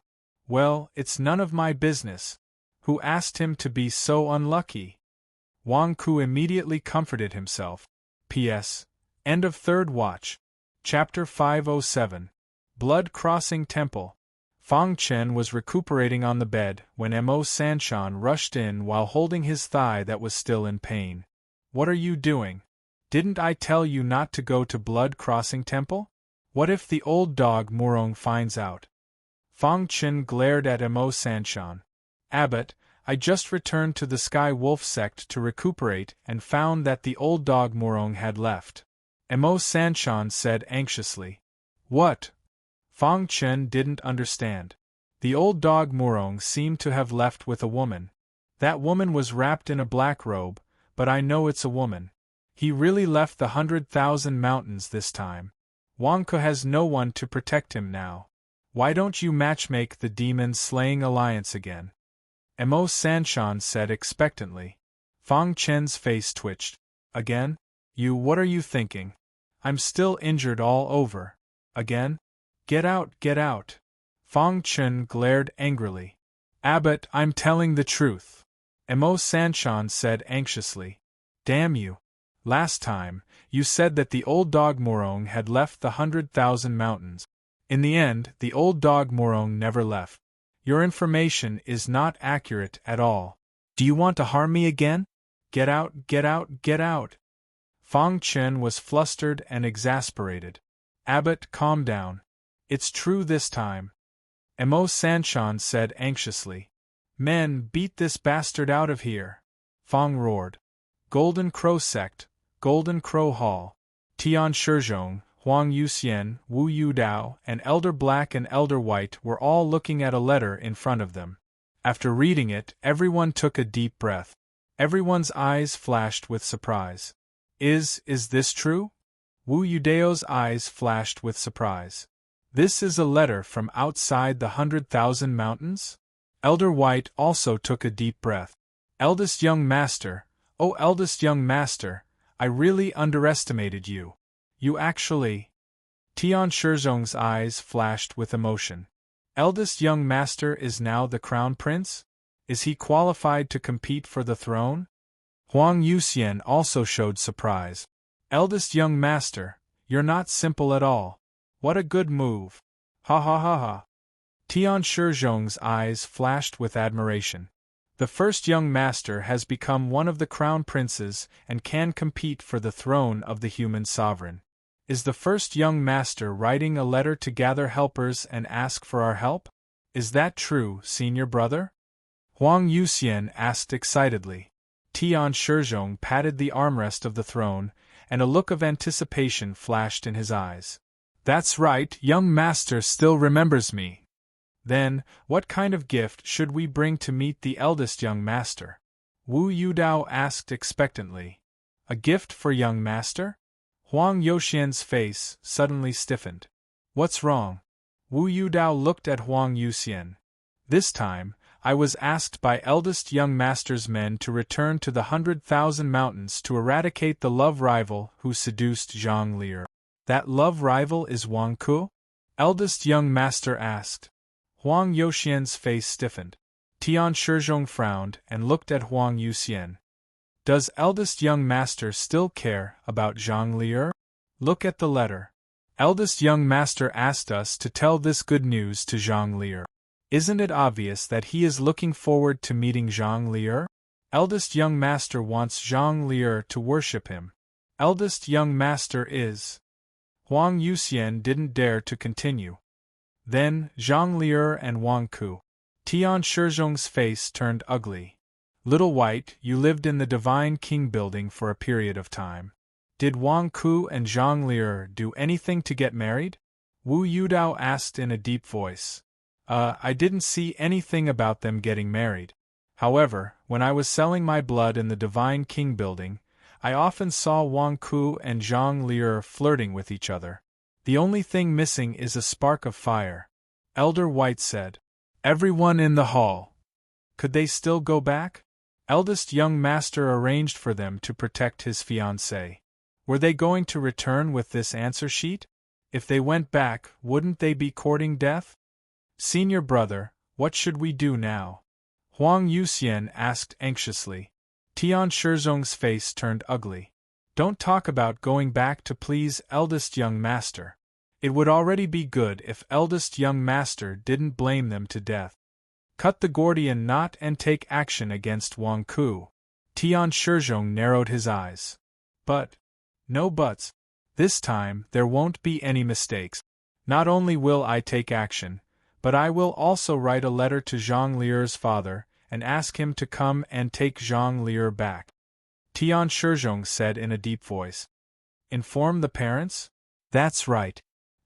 Well, it's none of my business. Who asked him to be so unlucky? Wang Ku immediately comforted himself. P.S. End of third watch. Chapter 507. Blood Crossing Temple. Fang Chen was recuperating on the bed when Emo Sanshan rushed in while holding his thigh that was still in pain. What are you doing? Didn't I tell you not to go to Blood Crossing Temple? What if the old dog Murong finds out? Fang Chen glared at Emo Sanshan. Abbot, I just returned to the Sky Wolf sect to recuperate and found that the old dog Murong had left. Emo Sanshan said anxiously. What? Fang Chen didn't understand. The old dog Murong seemed to have left with a woman. That woman was wrapped in a black robe, but I know it's a woman. He really left the 100,000 mountains this time. Wang Ku has no one to protect him now. Why don't you matchmake the demon-slaying alliance again? Emo Sanshan said expectantly. Fang Chen's face twitched. Again? What are you thinking? I'm still injured all over. Again? Get out, get out. Fang Chen glared angrily. Abbot, I'm telling the truth. Emo Sanshan said anxiously. Damn you. Last time, you said that the old dog Morong had left the 100,000 mountains. In the end, the old dog Morong never left. Your information is not accurate at all. Do you want to harm me again? Get out, get out, get out! Fang Chen was flustered and exasperated. Abbot, calm down. It's true this time. Emo Sanshan said anxiously. Men, beat this bastard out of here! Fang roared. Golden Crow Sect, Golden Crow Hall. Tian Shizhong, Huang Yuxian, Wu Yudao, and Elder Black and Elder White were all looking at a letter in front of them. After reading it, everyone took a deep breath. Everyone's eyes flashed with surprise. Is this true? Wu Yudao's eyes flashed with surprise. This is a letter from outside the 100,000 mountains? Elder White also took a deep breath. Eldest young master, oh eldest young master, I really underestimated you. You actually… Tian Shizhong's eyes flashed with emotion. Eldest young master is now the crown prince? Is he qualified to compete for the throne? Huang Yuxian also showed surprise. Eldest young master, you're not simple at all. What a good move. Ha ha ha ha. Tian Shizhong's eyes flashed with admiration. The first young master has become one of the crown princes and can compete for the throne of the human sovereign. Is the first young master writing a letter to gather helpers and ask for our help? Is that true, senior brother? Huang Yuxian asked excitedly. Tian Shizhong patted the armrest of the throne, and a look of anticipation flashed in his eyes. That's right, young master still remembers me. Then, what kind of gift should we bring to meet the eldest young master? Wu Yudao asked expectantly. A gift for young master? Huang Yuxian's face suddenly stiffened. What's wrong? Wu Yudao looked at Huang Yuxian. This time, I was asked by eldest young master's men to return to the 100,000 mountains to eradicate the love rival who seduced Zhang Lier. That love rival is Wang Ku? Eldest young master asked. Huang Yuxian's face stiffened. Tian Shizhong frowned and looked at Huang Yuxian. Does eldest young master still care about Zhang Lier? Look at the letter. Eldest young master asked us to tell this good news to Zhang Lier. Isn't it obvious that he is looking forward to meeting Zhang Lier? Eldest young master wants Zhang Lier to worship him. Eldest young master is… Huang Yuxian didn't dare to continue. Then, Zhang Lier and Wang Ku. Tian Shizhong's face turned ugly. Little White, you lived in the Divine King building for a period of time. Did Wang Ku and Zhang Lier do anything to get married? Wu Yudao asked in a deep voice. I didn't see anything about them getting married. However, when I was selling my blood in the Divine King building, I often saw Wang Ku and Zhang Lier flirting with each other. The only thing missing is a spark of fire. Elder White said. Everyone in the hall. Could they still go back? Eldest young master arranged for them to protect his fiancée. Were they going to return with this answer sheet? If they went back, wouldn't they be courting death? Senior brother, what should we do now? Huang Yuxian asked anxiously. Tian Shizhong's face turned ugly. Don't talk about going back to please eldest young master. It would already be good if eldest young master didn't blame them to death. Cut the Gordian knot and take action against Wang Ku. Tian Shizhong narrowed his eyes. But… no buts. This time there won't be any mistakes. Not only will I take action, but I will also write a letter to Zhang Lier's father and ask him to come and take Zhang Lier back. Tian Shizhong said in a deep voice. Inform the parents? That's right.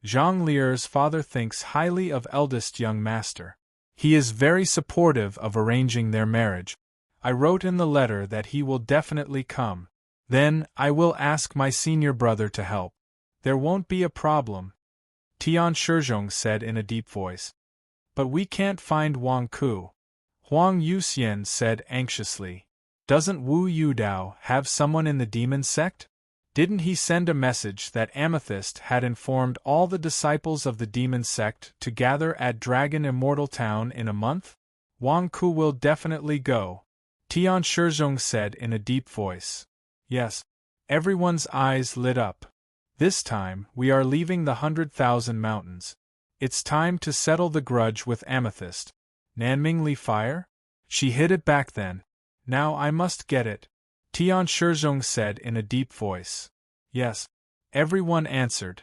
Zhang Lier's father thinks highly of eldest young master. He is very supportive of arranging their marriage. I wrote in the letter that he will definitely come. Then, I will ask my senior brother to help. There won't be a problem. Tian Shizhong said in a deep voice. But we can't find Wang Ku. Huang Yuxian said anxiously. Doesn't Wu Yudao have someone in the demon sect? Didn't he send a message that Amethyst had informed all the disciples of the demon sect to gather at Dragon Immortal Town in a month? Wang Ku will definitely go. Tian Shizhong said in a deep voice. Yes. Everyone's eyes lit up. This time, we are leaving the 100,000 mountains. It's time to settle the grudge with Amethyst. Nanmingli fire? She hid it back then. Now I must get it. Tian Shizhong said in a deep voice. Yes. Everyone answered.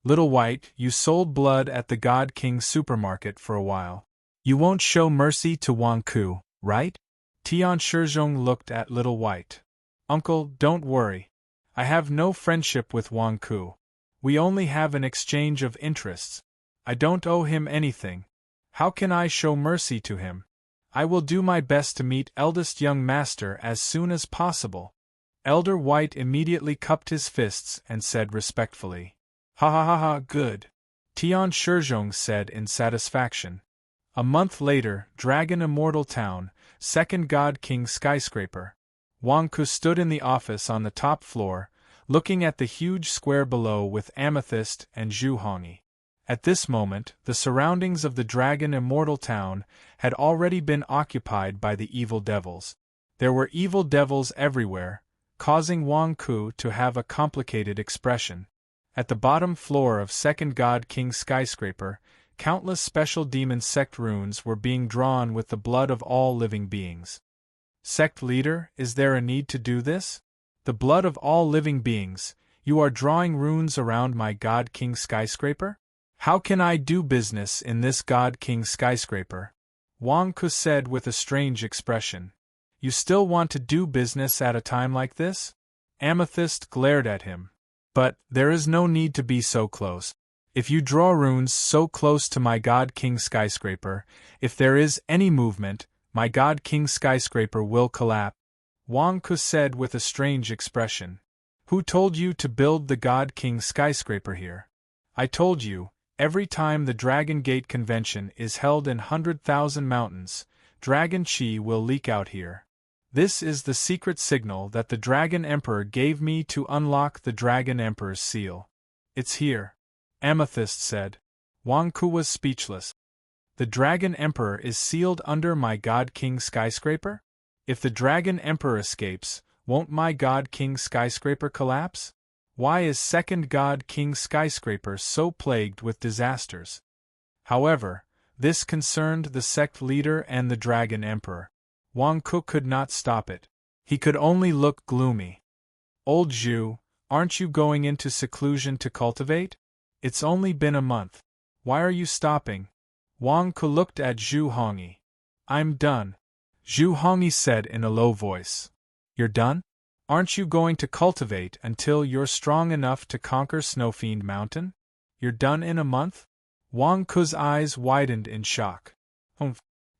Little White, you sold blood at the God King supermarket for a while. You won't show mercy to Wang Ku, right? Tian Shizhong looked at Little White. Uncle, don't worry. I have no friendship with Wang Ku. We only have an exchange of interests. I don't owe him anything. How can I show mercy to him? I will do my best to meet eldest young master as soon as possible. Elder White immediately cupped his fists and said respectfully. Ha ha ha ha, good. Tian Shizhong said in satisfaction. A month later, Dragon Immortal Town, second God King skyscraper. Wang Ku stood in the office on the top floor, looking at the huge square below with Amethyst and Zhu Hongyi. At this moment, the surroundings of the Dragon Immortal Town had already been occupied by the evil devils. There were evil devils everywhere, causing Wang Ku to have a complicated expression. At the bottom floor of second God King skyscraper, countless special demon sect runes were being drawn with the blood of all living beings. Sect leader, is there a need to do this? The blood of all living beings, you are drawing runes around my God King skyscraper? How can I do business in this God King skyscraper? Wang Ku said with a strange expression. You still want to do business at a time like this? Amethyst glared at him. But, there is no need to be so close. If you draw runes so close to my God King skyscraper, if there is any movement, my God King skyscraper will collapse. Wang Ku said with a strange expression. Who told you to build the God King skyscraper here? I told you. Every time the Dragon Gate Convention is held in 100,000 mountains, Dragon Chi will leak out here. This is the secret signal that the Dragon Emperor gave me to unlock the Dragon Emperor's seal. It's here. Amethyst said. Wang Ku was speechless. The Dragon Emperor is sealed under my God King skyscraper? If the Dragon Emperor escapes, won't my God King skyscraper collapse? Why is second God King skyscraper so plagued with disasters? However, this concerned the sect leader and the Dragon Emperor. Wang Ku could not stop it. He could only look gloomy. Old Zhu, aren't you going into seclusion to cultivate? It's only been a month. Why are you stopping? Wang Ku looked at Zhu Hongyi. I'm done. Zhu Hongyi said in a low voice. You're done? Aren't you going to cultivate until you're strong enough to conquer Snowfiend Mountain? You're done in a month? Wang Ku's eyes widened in shock. Humph.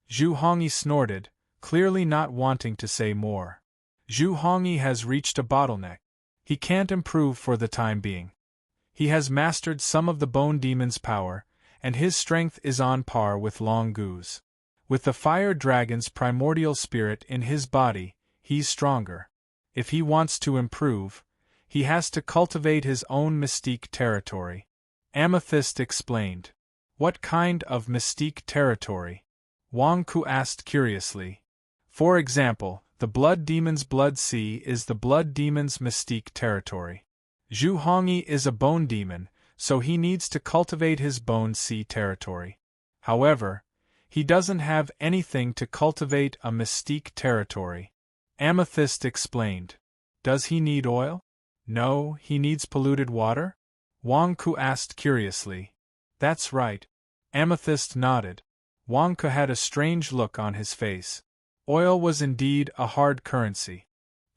Zhu Hongyi snorted, clearly not wanting to say more. Zhu Hongyi has reached a bottleneck. He can't improve for the time being. He has mastered some of the Bone Demon's power, and his strength is on par with Long Gu's. With the Fire Dragon's primordial spirit in his body, he's stronger. If he wants to improve, he has to cultivate his own mystique territory. Amethyst explained. What kind of mystique territory? Wang Ku asked curiously. For example, the Blood Demon's Blood Sea is the Blood Demon's mystique territory. Zhu Hongyi is a Bone Demon, so he needs to cultivate his Bone Sea territory. However, he doesn't have anything to cultivate a mystique territory. Amethyst explained. Does he need oil? No, he needs polluted water? Wang Ku asked curiously. That's right. Amethyst nodded. Wang Ku had a strange look on his face. Oil was indeed a hard currency.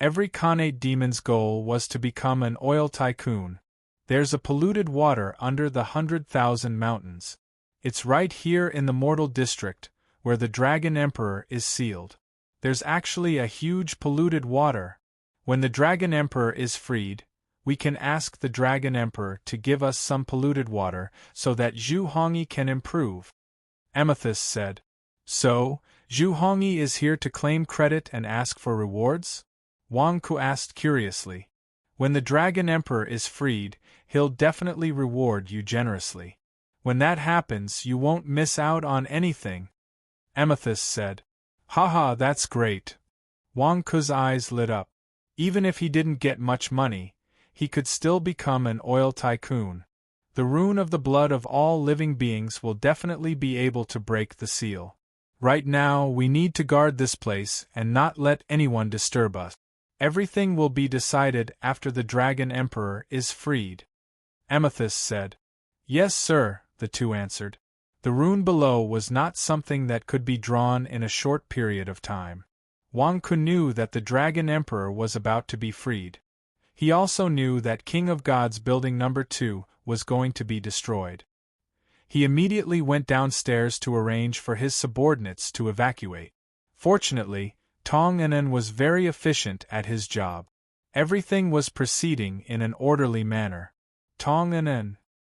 Every Khanate demon's goal was to become an oil tycoon. There's a polluted water under the 100,000 mountains. It's right here in the Mortal District, where the Dragon Emperor is sealed. There's actually a huge polluted water. When the Dragon Emperor is freed, we can ask the Dragon Emperor to give us some polluted water so that Zhu Hongyi can improve. Amethyst said. So, Zhu Hongyi is here to claim credit and ask for rewards? Wang Ku asked curiously. When the Dragon Emperor is freed, he'll definitely reward you generously. When that happens, you won't miss out on anything. Amethyst said. Haha, that's great. Wang Ku's eyes lit up. Even if he didn't get much money, he could still become an oil tycoon. The rune of the blood of all living beings will definitely be able to break the seal. Right now, we need to guard this place and not let anyone disturb us. Everything will be decided after the Dragon Emperor is freed. Amethyst said. Yes, sir, the two answered. The rune below was not something that could be drawn in a short period of time. Wang Ku knew that the Dragon Emperor was about to be freed. He also knew that King of Gods Building No. 2 was going to be destroyed. He immediately went downstairs to arrange for his subordinates to evacuate. Fortunately, Tong Anen was very efficient at his job. Everything was proceeding in an orderly manner. Tong Anen,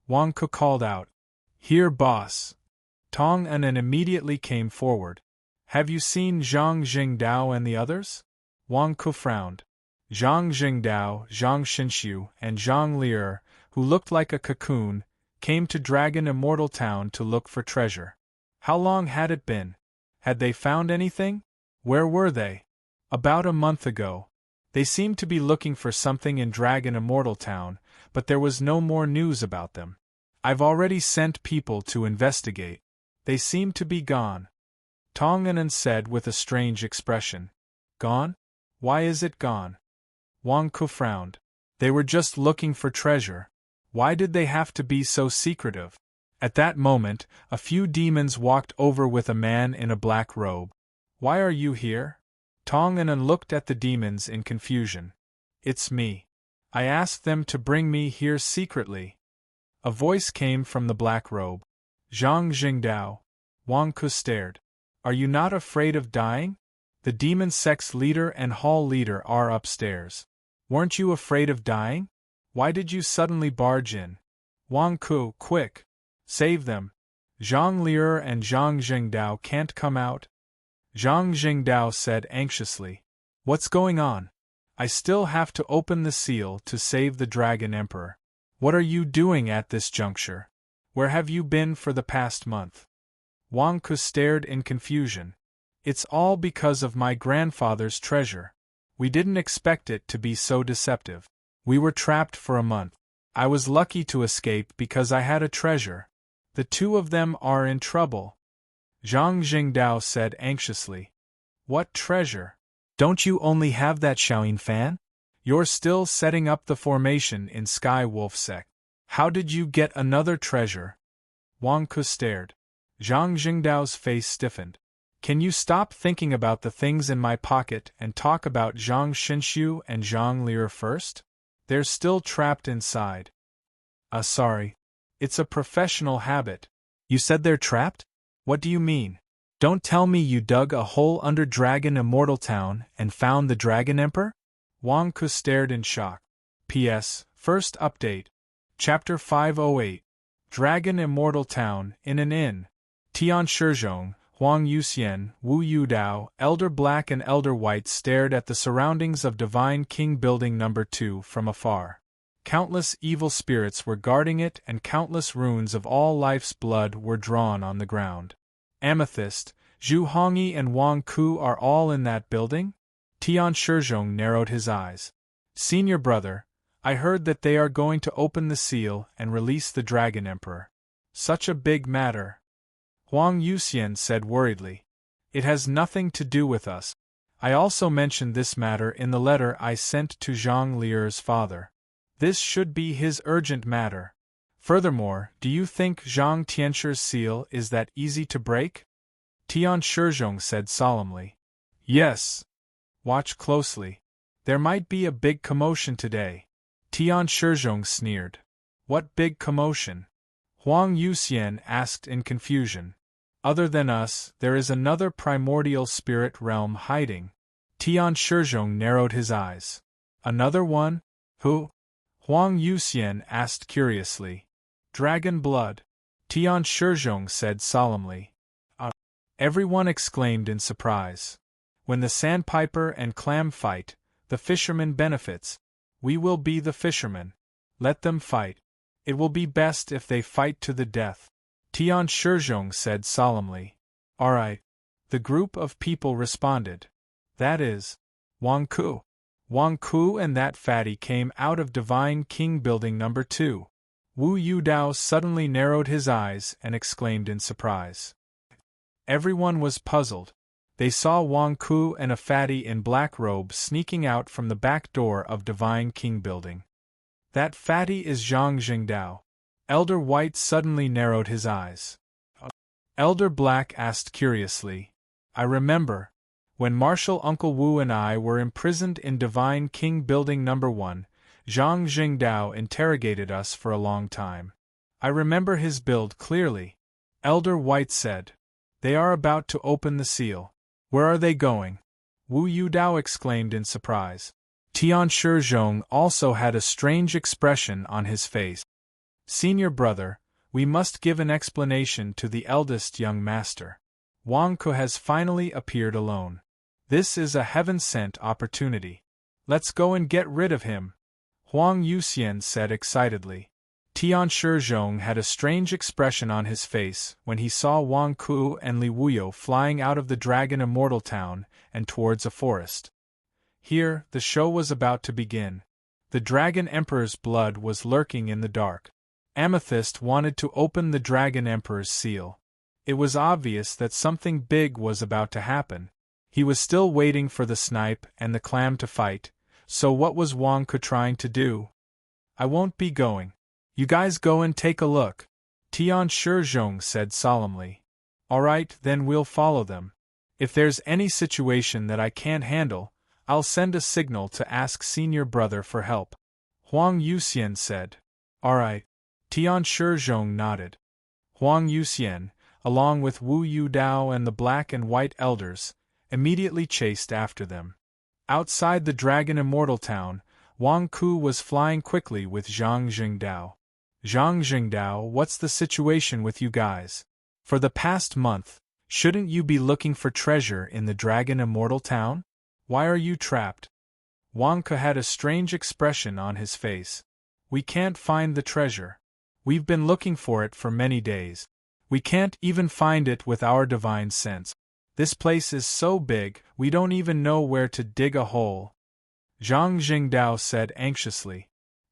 Wang Ku called out. Here, boss. Tong Anen immediately came forward. Have you seen Zhang Jingdao and the others? Wang Ku frowned. Zhang Jingdao, Zhang Xinshu, and Zhang Lier, who looked like a cocoon, came to Dragon Immortal Town to look for treasure. How long had it been? Had they found anything? Where were they? About a month ago. They seemed to be looking for something in Dragon Immortal Town, but there was no more news about them. I've already sent people to investigate. They seem to be gone. Tong Anen said with a strange expression. Gone? Why is it gone? Wang Ku frowned. They were just looking for treasure. Why did they have to be so secretive? At that moment, a few demons walked over with a man in a black robe. Why are you here? Tong Anen looked at the demons in confusion. It's me. I asked them to bring me here secretly. A voice came from the black robe. Zhang Jingdao. Wang Ku stared. Are you not afraid of dying? The demon sect's leader and hall leader are upstairs. Weren't you afraid of dying? Why did you suddenly barge in? Wang Ku, quick! Save them! Zhang Lier and Zhang Jingdao can't come out? Zhang Jingdao said anxiously. What's going on? I still have to open the seal to save the Dragon Emperor. What are you doing at this juncture? Where have you been for the past month? Wang Ku stared in confusion. It's all because of my grandfather's treasure. We didn't expect it to be so deceptive. We were trapped for a month. I was lucky to escape because I had a treasure. The two of them are in trouble. Zhang Jingdao said anxiously. What treasure? Don't you only have that Shaoyin fan? You're still setting up the formation in Sky Wolf Sect. How did you get another treasure? Wang Ku stared. Zhang Jingdao's face stiffened. Can you stop thinking about the things in my pocket and talk about Zhang Xinshu and Zhang Lier first? They're still trapped inside. Sorry. It's a professional habit. You said they're trapped? What do you mean? Don't tell me you dug a hole under Dragon Immortal Town and found the Dragon Emperor? Wang Ku stared in shock. P.S. First update. Chapter 508. Dragon Immortal Town, in an inn. Tian Shizhong, Huang Yuxian, Wu Yudao, Elder Black and Elder White stared at the surroundings of Divine King Building No. 2 from afar. Countless evil spirits were guarding it and countless runes of all life's blood were drawn on the ground. Amethyst, Zhu Hongyi and Wang Ku are all in that building? Tian Shizhong narrowed his eyes. Senior brother, I heard that they are going to open the seal and release the Dragon Emperor. Such a big matter. Huang Yuxian said worriedly. It has nothing to do with us. I also mentioned this matter in the letter I sent to Zhang Lier's father. This should be his urgent matter. Furthermore, do you think Zhang Tianxi's seal is that easy to break? Tian Shizhong said solemnly. Yes. Watch closely. There might be a big commotion today. Tian Shizhong sneered. What big commotion? Huang Yuxian asked in confusion. Other than us, there is another primordial spirit realm hiding. Tian Shizhong narrowed his eyes. Another one? Who? Huang Yuxian asked curiously. Dragon blood. Tian Shizhong said solemnly. Everyone exclaimed in surprise. When the sandpiper and clam fight, the fisherman benefits. We will be the fishermen. Let them fight. It will be best if they fight to the death. Tian Shizhong said solemnly. All right. The group of people responded. That is, Wang Ku. Wang Ku and that fatty came out of Divine King Building number 2. Wu Yudao suddenly narrowed his eyes and exclaimed in surprise. Everyone was puzzled. They saw Wang Ku and a fatty in black robes sneaking out from the back door of Divine King Building. That fatty is Zhang Jingdao. Elder White suddenly narrowed his eyes. Elder Black asked curiously, I remember. When Marshal Uncle Wu and I were imprisoned in Divine King Building number 1, Zhang Jingdao interrogated us for a long time. I remember his build clearly. Elder White said. They are about to open the seal. Where are they going? Wu Yudao exclaimed in surprise. Tian Shizhong also had a strange expression on his face. Senior brother, we must give an explanation to the eldest young master. Wang Ku has finally appeared alone. This is a heaven-sent opportunity. Let's go and get rid of him, Huang Yuxian said excitedly. Tian Shizhong had a strange expression on his face when he saw Wang Ku and Li Wuyo flying out of the Dragon Immortal Town and towards a forest. Here, the show was about to begin. The Dragon Emperor's blood was lurking in the dark. Amethyst wanted to open the Dragon Emperor's seal. It was obvious that something big was about to happen. He was still waiting for the snipe and the clam to fight, so what was Wang Ku trying to do? I won't be going. You guys go and take a look, Tian Shizhong said solemnly. All right, then we'll follow them. If there's any situation that I can't handle, I'll send a signal to ask senior brother for help, Huang Yuxian said. All right. Tian Shizhong nodded. Huang Yuxian, along with Wu Yudao and the black and white elders, immediately chased after them. Outside the Dragon Immortal Town, Wang Ku was flying quickly with Zhang Jingdao. Zhang Jingdao, what's the situation with you guys? For the past month, shouldn't you be looking for treasure in the Dragon Immortal Town? Why are you trapped? Wang Ku had a strange expression on his face. We can't find the treasure. We've been looking for it for many days. We can't even find it with our divine sense. This place is so big, we don't even know where to dig a hole. Zhang Jingdao said anxiously.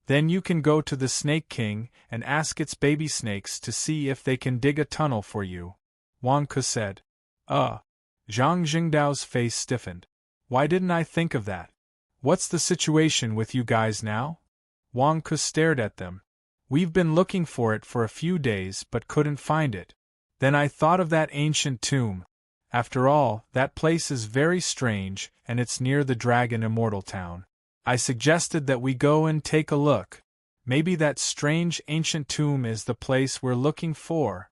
Then you can go to the Snake King and ask its baby snakes to see if they can dig a tunnel for you, Wang Ku said. Zhang Jingdao's face stiffened. Why didn't I think of that? What's the situation with you guys now? Wang Ku stared at them. We've been looking for it for a few days but couldn't find it. Then I thought of that ancient tomb. After all, that place is very strange and it's near the Dragon Immortal Town. I suggested that we go and take a look. Maybe that strange ancient tomb is the place we're looking for.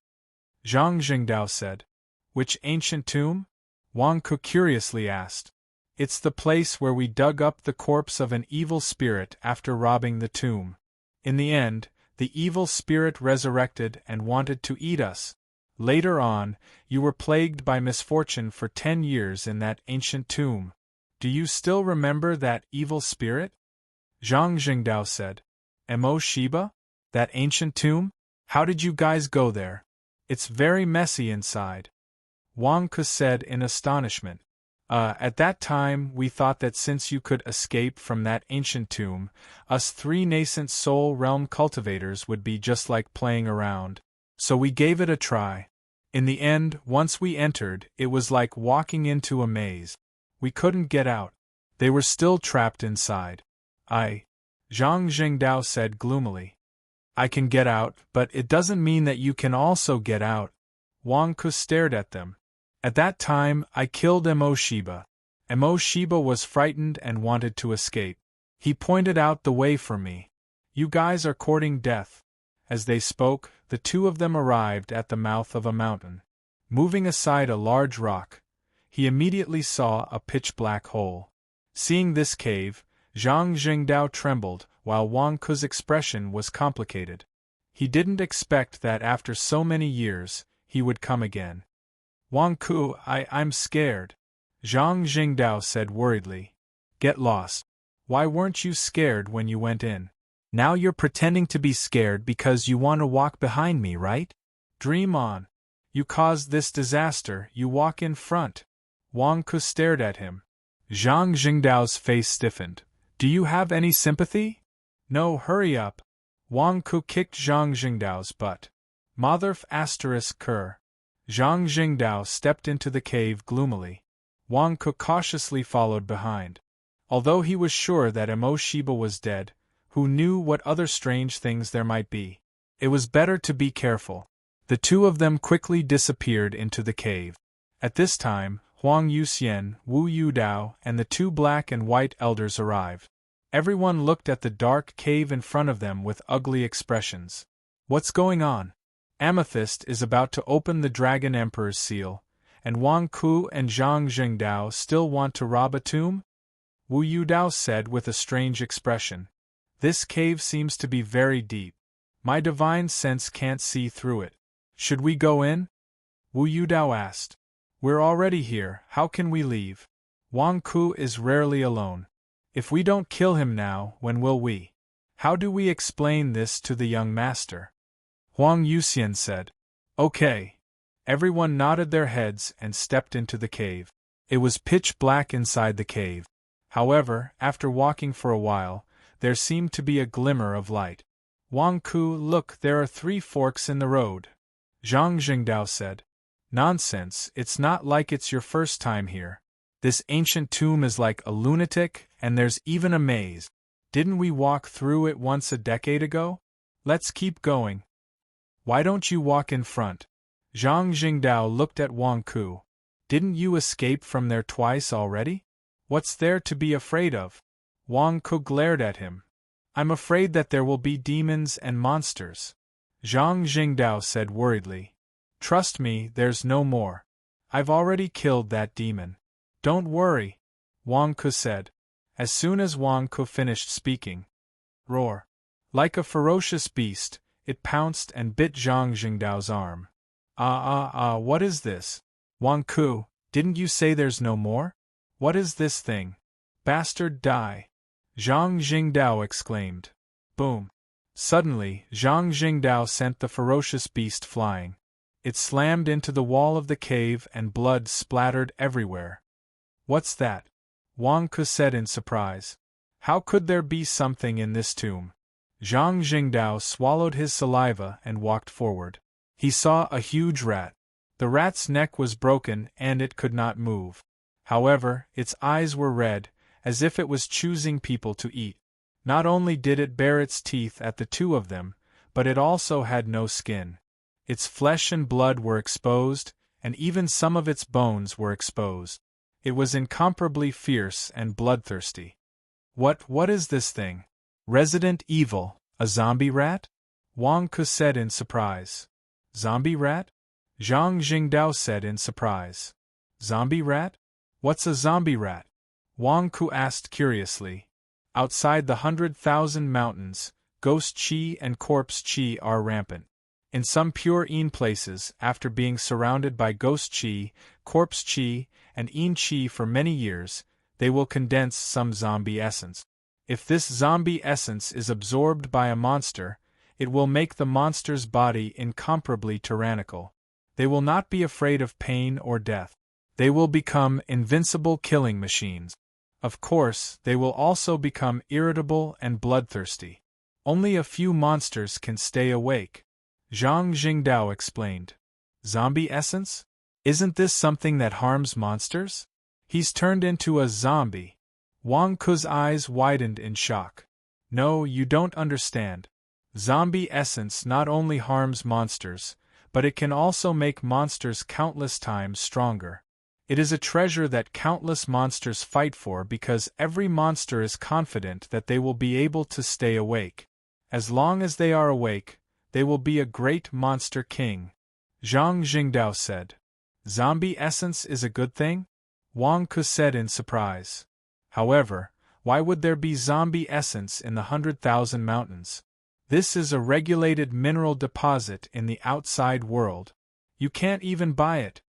Zhang Jingdao said. Which ancient tomb? Wang Ku curiously asked. It's the place where we dug up the corpse of an evil spirit after robbing the tomb. In the end, the evil spirit resurrected and wanted to eat us. Later on, you were plagued by misfortune for 10 years in that ancient tomb. Do you still remember that evil spirit? Zhang Jingdao said. Mo Shiba? That ancient tomb? How did you guys go there? It's very messy inside. Wang Ku said in astonishment. At that time we thought that since you could escape from that ancient tomb, us 3 nascent soul realm cultivators would be just like playing around. So we gave it a try. In the end, once we entered, it was like walking into a maze. We couldn't get out. They were still trapped inside. Zhang Jingdao said gloomily. I can get out, but it doesn't mean that you can also get out. Wang Ku stared at them. At that time, I killed Mo Shiba. Mo Shiba was frightened and wanted to escape. He pointed out the way for me. You guys are courting death. As they spoke, the two of them arrived at the mouth of a mountain. Moving aside a large rock, he immediately saw a pitch-black hole. Seeing this cave, Zhang Jingdao trembled, while Wang Ku's expression was complicated. He didn't expect that after so many years, he would come again. Wang Ku, I'm scared, Zhang Jingdao said worriedly. Get lost. Why weren't you scared when you went in? Now you're pretending to be scared because you want to walk behind me, right? Dream on. You caused this disaster, you walk in front. Wang Ku stared at him. Zhang Jingdao's face stiffened. Do you have any sympathy? No, hurry up. Wang Ku kicked Zhang Jingdao's butt. Motherf asterisk cur. Zhang Jingdao stepped into the cave gloomily. Wang Ku cautiously followed behind. Although he was sure that Emo Shiba was dead, who knew what other strange things there might be? It was better to be careful. The two of them quickly disappeared into the cave. At this time, Huang Yuxian, Wu Yudao, and the two black and white elders arrived. Everyone looked at the dark cave in front of them with ugly expressions. What's going on? Amethyst is about to open the Dragon Emperor's seal, and Wang Ku and Zhang Jingdao still want to rob a tomb? Wu Yudao said with a strange expression. This cave seems to be very deep. My divine sense can't see through it. Should we go in? Wu Yudao asked. We're already here, how can we leave? Wang Ku is rarely alone. If we don't kill him now, when will we? How do we explain this to the young master? Huang Yuxian said. Okay. Everyone nodded their heads and stepped into the cave. It was pitch black inside the cave. However, after walking for a while, there seemed to be a glimmer of light. Wang Ku, look, there are 3 forks in the road. Zhang Jingdao said. Nonsense, it's not like it's your first time here. This ancient tomb is like a lunatic, and there's even a maze. Didn't we walk through it once a decade ago? Let's keep going. Why don't you walk in front? Zhang Jingdao looked at Wang Ku. Didn't you escape from there twice already? What's there to be afraid of? Wang Ku glared at him. I'm afraid that there will be demons and monsters. Zhang Jingdao said worriedly. Trust me, there's no more. I've already killed that demon. Don't worry, Wang Ku said. As soon as Wang Ku finished speaking, roar. Like a ferocious beast, it pounced and bit Zhang Jingdao's arm. What is this? Wang Ku, didn't you say there's no more? What is this thing? Bastard, die! Zhang Jingdao exclaimed. Boom! Suddenly, Zhang Jingdao sent the ferocious beast flying. It slammed into the wall of the cave and blood splattered everywhere. What's that? Wang Ku said in surprise. How could there be something in this tomb? Zhang Jingdao swallowed his saliva and walked forward. He saw a huge rat. The rat's neck was broken and it could not move. However, its eyes were red, as if it was choosing people to eat. Not only did it bare its teeth at the two of them, but it also had no skin. Its flesh and blood were exposed, and even some of its bones were exposed. It was incomparably fierce and bloodthirsty. What is this thing? Resident Evil, a zombie rat? Wang Ku said in surprise. Zombie rat? Zhang Jingdao said in surprise. Zombie rat? What's a zombie rat? Wang Ku asked curiously. Outside the 100,000 mountains, ghost qi and corpse qi are rampant. In some pure Yin places, after being surrounded by ghost qi, corpse qi, and Yin qi for many years, they will condense some zombie essence. If this zombie essence is absorbed by a monster, it will make the monster's body incomparably tyrannical. They will not be afraid of pain or death. They will become invincible killing machines. Of course, they will also become irritable and bloodthirsty. Only a few monsters can stay awake. Zhang Jingdao explained. Zombie essence? Isn't this something that harms monsters? He's turned into a zombie. Wang Ku's eyes widened in shock. No, you don't understand. Zombie essence not only harms monsters, but it can also make monsters countless times stronger. It is a treasure that countless monsters fight for because every monster is confident that they will be able to stay awake. As long as they are awake, they will be a great monster king. Zhang Jingdao said. Zombie essence is a good thing? Wang Ku said in surprise. However, why would there be zombie essence in the 100,000 mountains? This is a regulated mineral deposit in the outside world. You can't even buy it.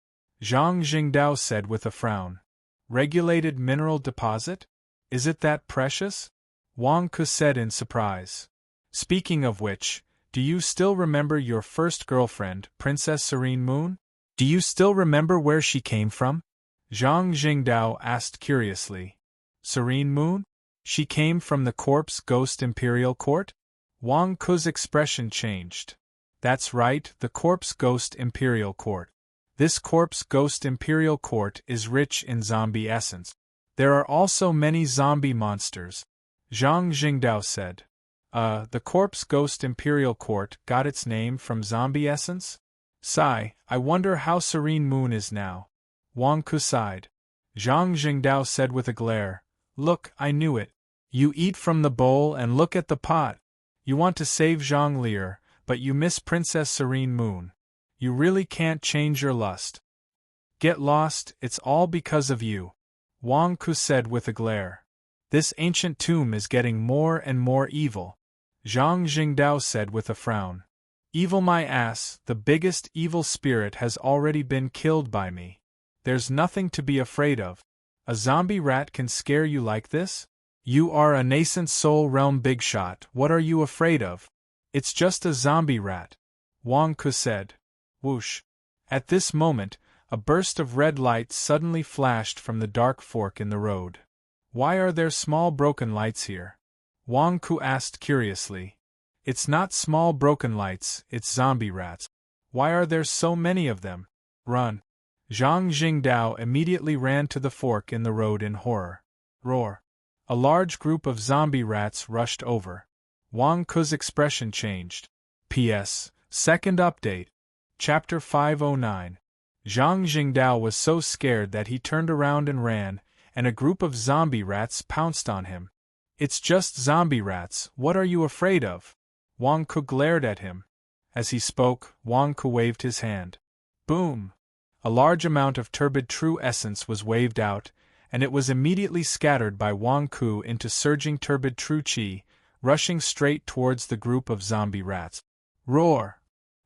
Zhang Jingdao said with a frown. Regulated mineral deposit? Is it that precious? Wang Ku said in surprise. Speaking of which, do you still remember your first girlfriend, Princess Serene Moon? Do you still remember where she came from? Zhang Jingdao asked curiously. Serene Moon? She came from the corpse ghost imperial court? Wang Ku's expression changed. That's right, the corpse ghost imperial court. This corpse ghost imperial court is rich in zombie essence. There are also many zombie monsters, Zhang Jingdao said. The corpse ghost imperial court got its name from zombie essence? Sigh, I wonder how Serene Moon is now. Wang Ku sighed. Zhang Jingdao said with a glare, Look, I knew it. You eat from the bowl and look at the pot. You want to save Zhang Lier, but you miss Princess Serene Moon. You really can't change your lust. Get lost, it's all because of you. Wang Ku said with a glare. This ancient tomb is getting more and more evil, Zhang Jingdao said with a frown. Evil my ass, the biggest evil spirit has already been killed by me. There's nothing to be afraid of. A zombie rat can scare you like this? You are a nascent soul realm big shot, what are you afraid of? It's just a zombie rat, Wang Ku said. Whoosh. At this moment, a burst of red light suddenly flashed from the dark fork in the road. Why are there small broken lights here? Wang Ku asked curiously. It's not small broken lights, it's zombie rats. Why are there so many of them? Run. Zhang Jingdao immediately ran to the fork in the road in horror. Roar. A large group of zombie rats rushed over. Wang Ku's expression changed. P.S. Second update. Chapter 509. Zhang Jingdao was so scared that he turned around and ran, and a group of zombie rats pounced on him. It's just zombie rats, what are you afraid of? Wang Ku glared at him. As he spoke, Wang Ku waved his hand. Boom! A large amount of turbid true essence was waved out, and it was immediately scattered by Wang Ku into surging turbid true qi, rushing straight towards the group of zombie rats. Roar!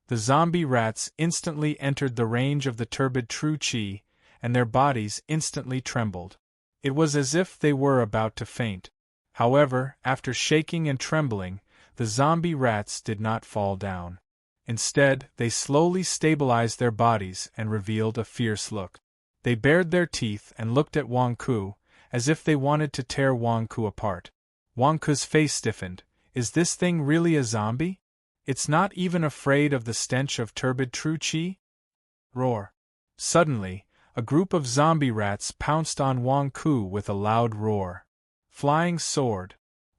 The zombie rats instantly entered the range of the turbid true qi, and their bodies instantly trembled. It was as if they were about to faint. However, after shaking and trembling, the zombie rats did not fall down. Instead, they slowly stabilized their bodies and revealed a fierce look. They bared their teeth and looked at Wang Ku, as if they wanted to tear Wang Ku apart. Wang Ku's face stiffened. Is this thing really a zombie? It's not even afraid of the stench of turbid true qi? Roar. Suddenly, a group of zombie rats pounced on Wang Ku with a loud roar. Flying sword.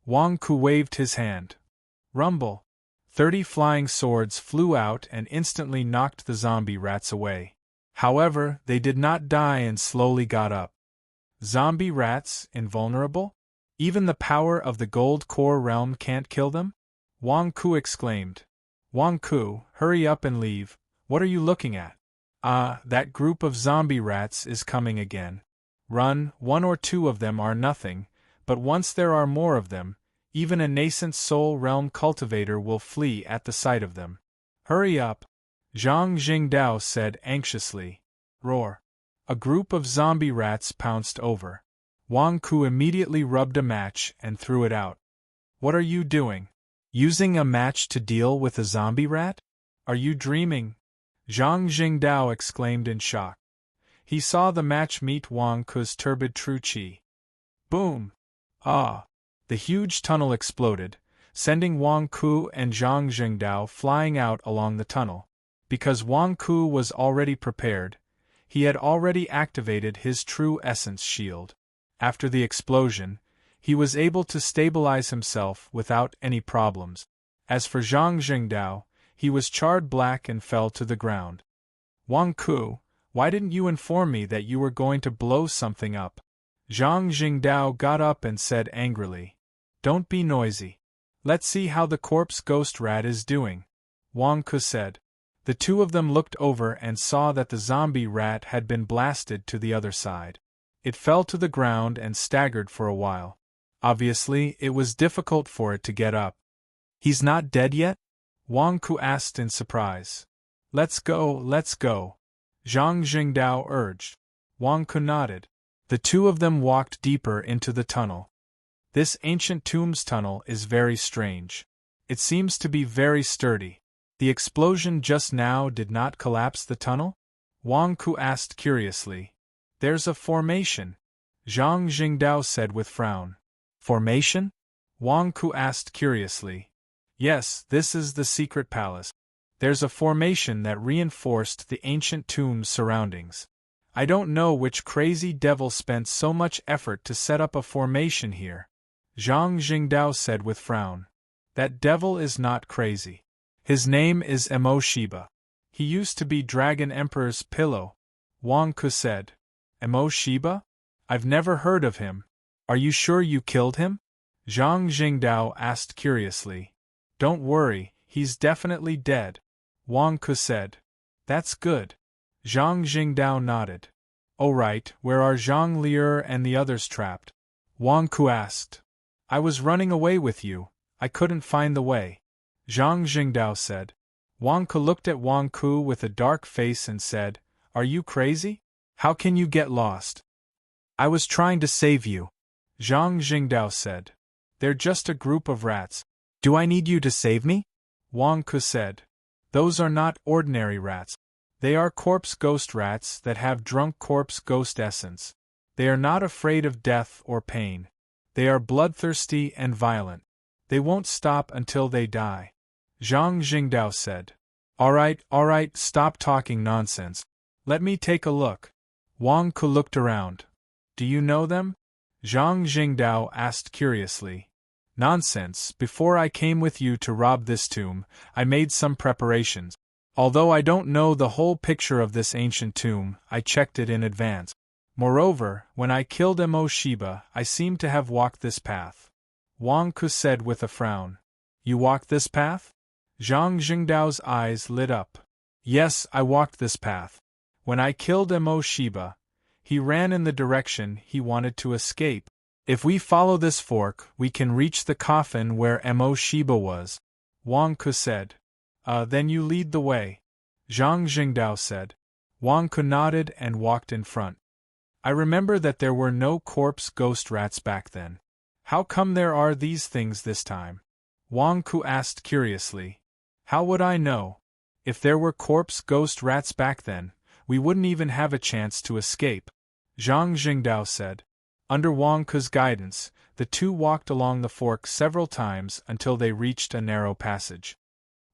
Wang Ku waved his hand. Rumble. 30 flying swords flew out and instantly knocked the zombie rats away. However, they did not die and slowly got up. Zombie rats, invulnerable? Even the power of the gold core realm can't kill them? Wang Ku exclaimed. Wang Ku, hurry up and leave, what are you looking at? Ah, that group of zombie rats is coming again. Run, 1 or 2 of them are nothing, but once there are more of them, even a nascent soul realm cultivator will flee at the sight of them. Hurry up, Zhang Jingdao said anxiously. Roar. A group of zombie rats pounced over. Wang Ku immediately rubbed a match and threw it out. What are you doing? Using a match to deal with a zombie rat? Are you dreaming? Zhang Jingdao exclaimed in shock. He saw the match meet Wang Ku's turbid true qi. Boom! Ah! The huge tunnel exploded, sending Wang Ku and Zhang Jingdao flying out along the tunnel. Because Wang Ku was already prepared, he had already activated his true essence shield. After the explosion, he was able to stabilize himself without any problems. As for Zhang Jingdao, he was charred black and fell to the ground. Wang Ku, why didn't you inform me that you were going to blow something up? Zhang Jingdao got up and said angrily. Don't be noisy. Let's see how the corpse ghost rat is doing, Wang Ku said. The two of them looked over and saw that the zombie rat had been blasted to the other side. It fell to the ground and staggered for a while. Obviously, it was difficult for it to get up. He's not dead yet? Wang Ku asked in surprise. Let's go, Zhang Jingdao urged. Wang Ku nodded. The two of them walked deeper into the tunnel. This ancient tomb's tunnel is very strange. It seems to be very sturdy. The explosion just now did not collapse the tunnel? Wang Ku asked curiously. There's a formation, Zhang Jingdao said with frown. Formation? Wang Ku asked curiously. Yes, this is the secret palace. There's a formation that reinforced the ancient tomb's surroundings. I don't know which crazy devil spent so much effort to set up a formation here, Zhang Jingdao said with frown. That devil is not crazy. His name is Emoshiba. He used to be Dragon Emperor's pillow, Wang Ku said. Emoshiba? I've never heard of him. Are you sure you killed him? Zhang Jingdao asked curiously. Don't worry, he's definitely dead, Wang Ku said. That's good. Zhang Jingdao nodded. Oh right, where are Zhang Lier and the others trapped? Wang Ku asked. I was running away with you, I couldn't find the way, Zhang Jingdao said. Wang Ku looked at Wang Ku with a dark face and said, Are you crazy? How can you get lost? I was trying to save you, Zhang Jingdao said. They're just a group of rats. Do I need you to save me? Wang Ku said. Those are not ordinary rats. They are corpse ghost rats that have drunk corpse ghost essence. They are not afraid of death or pain. They are bloodthirsty and violent. They won't stop until they die, Zhang Jingdao said. All right, stop talking nonsense. Let me take a look. Wang Ku looked around. Do you know them? Zhang Jingdao asked curiously. Nonsense, before I came with you to rob this tomb, I made some preparations. Although I don't know the whole picture of this ancient tomb, I checked it in advance. Moreover, when I killed Emoshiba, I seem to have walked this path, Wang Ku said with a frown. You walked this path? Zhang Jingdao's eyes lit up. Yes, I walked this path. When I killed Emoshiba, he ran in the direction he wanted to escape. If we follow this fork, we can reach the coffin where Emoshiba was, Wang Ku said. Then you lead the way, Zhang Jingdao said. Wang Ku nodded and walked in front. I remember that there were no corpse ghost rats back then. How come there are these things this time? Wang Ku asked curiously. How would I know? If there were corpse ghost rats back then, we wouldn't even have a chance to escape, Zhang Jingdao said. Under Wang Ku's guidance, the two walked along the fork several times until they reached a narrow passage.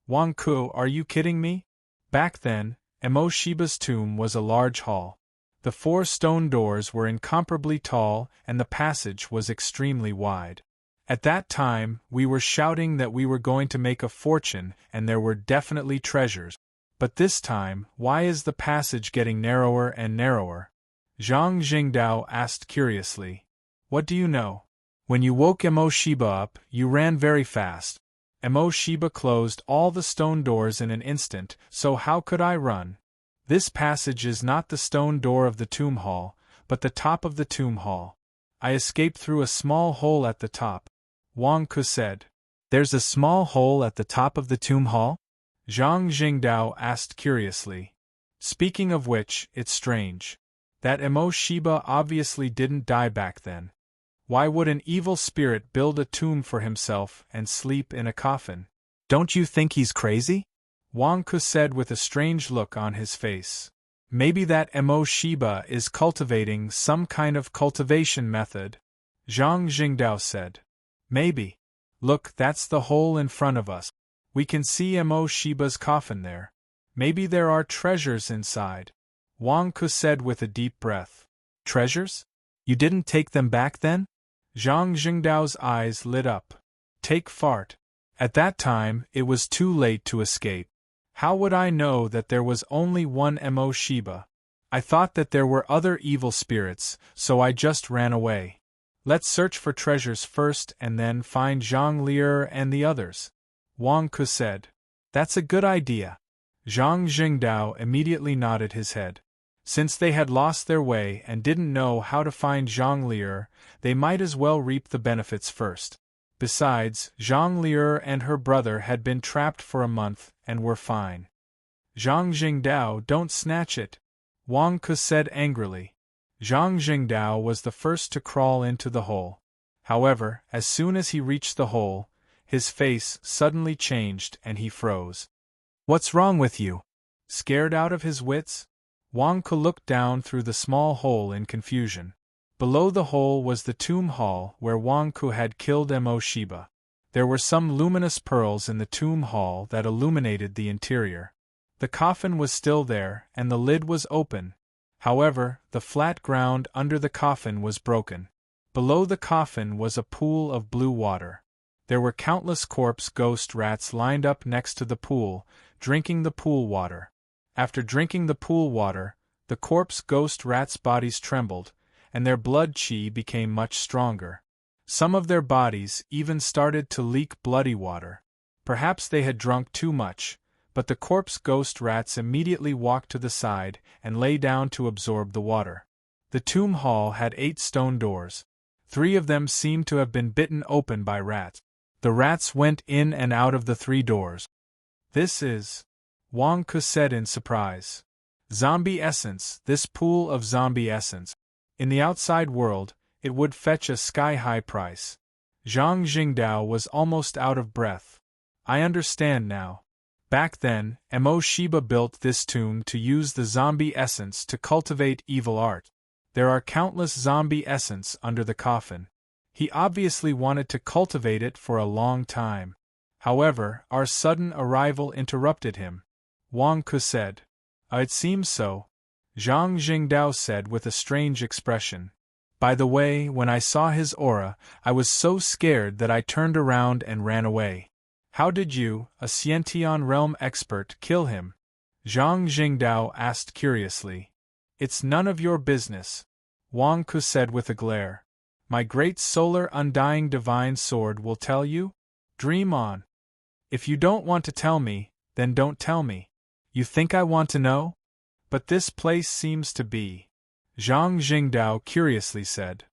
Wang Ku, are you kidding me? Back then, Emoshiba's tomb was a large hall. The 4 stone doors were incomparably tall and the passage was extremely wide. At that time, we were shouting that we were going to make a fortune and there were definitely treasures. But this time, why is the passage getting narrower and narrower? Zhang Jingdao asked curiously. What do you know? When you woke Emoshiba up, you ran very fast. Emoshiba closed all the stone doors in an instant, so how could I run? This passage is not the stone door of the tomb hall, but the top of the tomb hall. I escaped through a small hole at the top, Wang Ku said. There's a small hole at the top of the tomb hall? Zhang Jingdao asked curiously. Speaking of which, it's strange. That Emoshiba obviously didn't die back then. Why would an evil spirit build a tomb for himself and sleep in a coffin? Don't you think he's crazy? Wang Ku said with a strange look on his face. Maybe that Emoshiba is cultivating some kind of cultivation method, Zhang Jingdao said. Maybe. Look, that's the hole in front of us. We can see Emoshiba's coffin there. Maybe there are treasures inside, Wang Ku said with a deep breath. Treasures? You didn't take them back then? Zhang Jingdao's eyes lit up. Take fart. At that time, it was too late to escape. How would I know that there was only one Emoshiba? I thought that there were other evil spirits, so I just ran away. Let's search for treasures first and then find Zhang Lier and the others, Wang Ku said. That's a good idea. Zhang Jingdao immediately nodded his head. Since they had lost their way and didn't know how to find Zhang Lier, they might as well reap the benefits first. Besides, Zhang Lier and her brother had been trapped for a month and were fine. Zhang Jingdao, don't snatch it, Wang Ku said angrily. Zhang Jingdao was the first to crawl into the hole. However, as soon as he reached the hole, his face suddenly changed and he froze. What's wrong with you? Scared out of his wits? Wang Ku looked down through the small hole in confusion. Below the hole was the tomb hall where Wang Ku had killed Mo Shiba. There were some luminous pearls in the tomb hall that illuminated the interior. The coffin was still there, and the lid was open. However, the flat ground under the coffin was broken. Below the coffin was a pool of blue water. There were countless corpse ghost rats lined up next to the pool, drinking the pool water. After drinking the pool water, the corpse ghost rats' bodies trembled, and their blood chi became much stronger. Some of their bodies even started to leak bloody water. Perhaps they had drunk too much, but the corpse ghost rats immediately walked to the side and lay down to absorb the water. The tomb hall had 8 stone doors. 3 of them seemed to have been bitten open by rats. The rats went in and out of the 3 doors. "This is," Wang Ku said in surprise. "Zombie essence, this pool of zombie essence. In the outside world, it would fetch a sky-high price." Zhang Jingdao was almost out of breath. "I understand now. Back then, Mo Shiba built this tomb to use the zombie essence to cultivate evil art. There are countless zombie essence under the coffin. He obviously wanted to cultivate it for a long time. However, our sudden arrival interrupted him." Wang Ku said. "It seems so," Zhang Jingdao said with a strange expression. "By the way, when I saw his aura, I was so scared that I turned around and ran away." "How did you, a Xiantian realm expert, kill him?" Zhang Jingdao asked curiously. "It's none of your business," Wang Ku said with a glare. "My great solar undying divine sword will tell you? Dream on. If you don't want to tell me, then don't tell me. You think I want to know? But this place seems to be," Zhang Jingdao curiously said.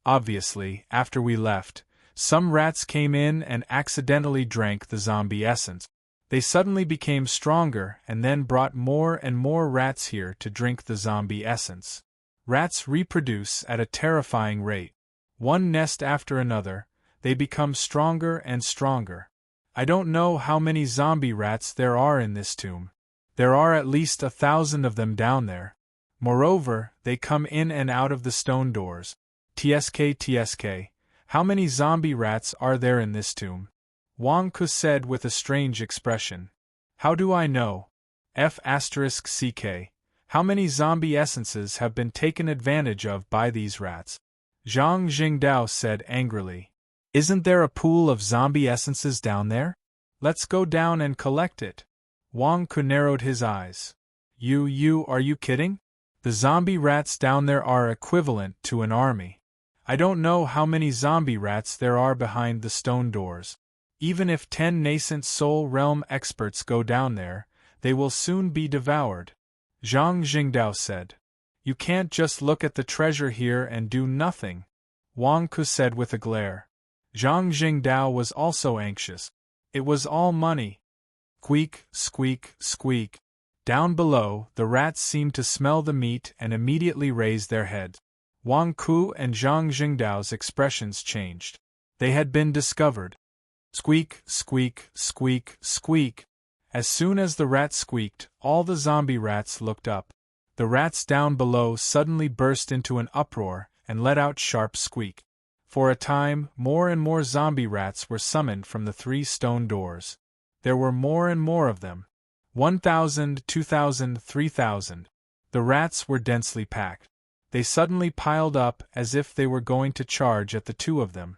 "Obviously, after we left, some rats came in and accidentally drank the zombie essence. They suddenly became stronger and then brought more and more rats here to drink the zombie essence. Rats reproduce at a terrifying rate. One nest after another, they become stronger and stronger. I don't know how many zombie rats there are in this tomb. There are at least 1,000 of them down there. Moreover, they come in and out of the stone doors. TSK, how many zombie rats are there in this tomb?" Wang Ku said with a strange expression. "How do I know? F***CK. How many zombie essences have been taken advantage of by these rats?" Zhang Jingdao said angrily. "Isn't there a pool of zombie essences down there? Let's go down and collect it." Wang Ku narrowed his eyes. Are you kidding? The zombie rats down there are equivalent to an army. I don't know how many zombie rats there are behind the stone doors. Even if 10 nascent soul realm experts go down there, they will soon be devoured," Zhang Jingdao said. "You can't just look at the treasure here and do nothing," Wang Ku said with a glare. Zhang Jingdao was also anxious. It was all money. Squeak, squeak, squeak. Down below, the rats seemed to smell the meat and immediately raised their heads. Wang Ku and Zhang Jingdao's expressions changed. They had been discovered. Squeak, squeak, squeak, squeak. As soon as the rat squeaked, all the zombie rats looked up. The rats down below suddenly burst into an uproar and let out sharp squeak. For a time, more and more zombie rats were summoned from the 3 stone doors. There were more and more of them. 1,000, 2,000, 3,000. The rats were densely packed. They suddenly piled up as if they were going to charge at the 2 of them.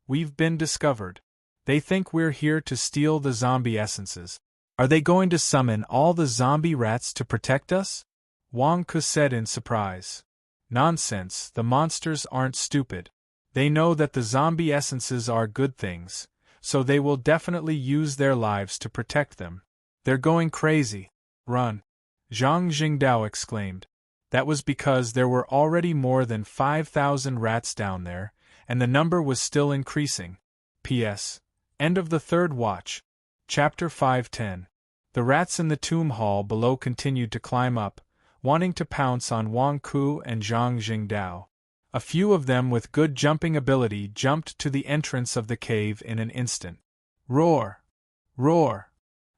"We've been discovered. They think we're here to steal the zombie essences. Are they going to summon all the zombie rats to protect us?" Wang Ku said in surprise. "Nonsense, the monsters aren't stupid. They know that the zombie essences are good things, so they will definitely use their lives to protect them. They're going crazy. Run!" Zhang Jingdao exclaimed. That was because there were already more than 5,000 rats down there, and the number was still increasing. P.S. End of the 3rd watch. Chapter 510. The rats in the tomb hall below continued to climb up, wanting to pounce on Wang Ku and Zhang Jingdao. A few of them with good jumping ability jumped to the entrance of the cave in an instant. Roar! Roar!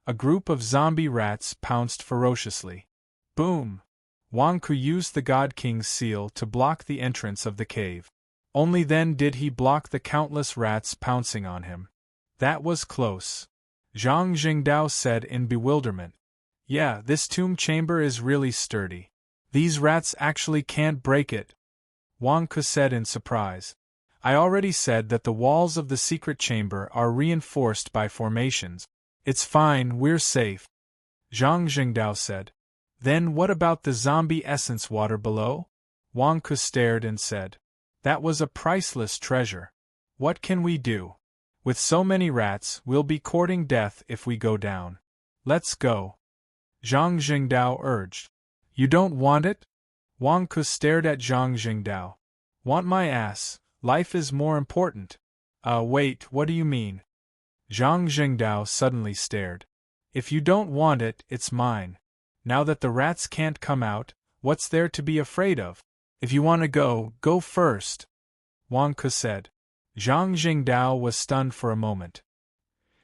A group of zombie rats pounced ferociously. Boom! Wang Ku used the God King's seal to block the entrance of the cave. Only then did he block the countless rats pouncing on him. That was close. Zhang Jingdao said in bewilderment. Yeah, this tomb chamber is really sturdy. These rats actually can't break it. Wang Ku said in surprise. I already said that the walls of the secret chamber are reinforced by formations. It's fine, we're safe. Zhang Jingdao said. Then what about the zombie essence water below? Wang Ku stared and said. That was a priceless treasure. What can we do? With so many rats, we'll be courting death if we go down. Let's go. Zhang Jingdao urged. You don't want it? Wang Ku stared at Zhang Jingdao. Want my ass, life is more important. Wait, what do you mean? Zhang Jingdao suddenly stared. If you don't want it, it's mine. Now that the rats can't come out, what's there to be afraid of? If you want to go, go first. Wang Ku said. Zhang Jingdao was stunned for a moment.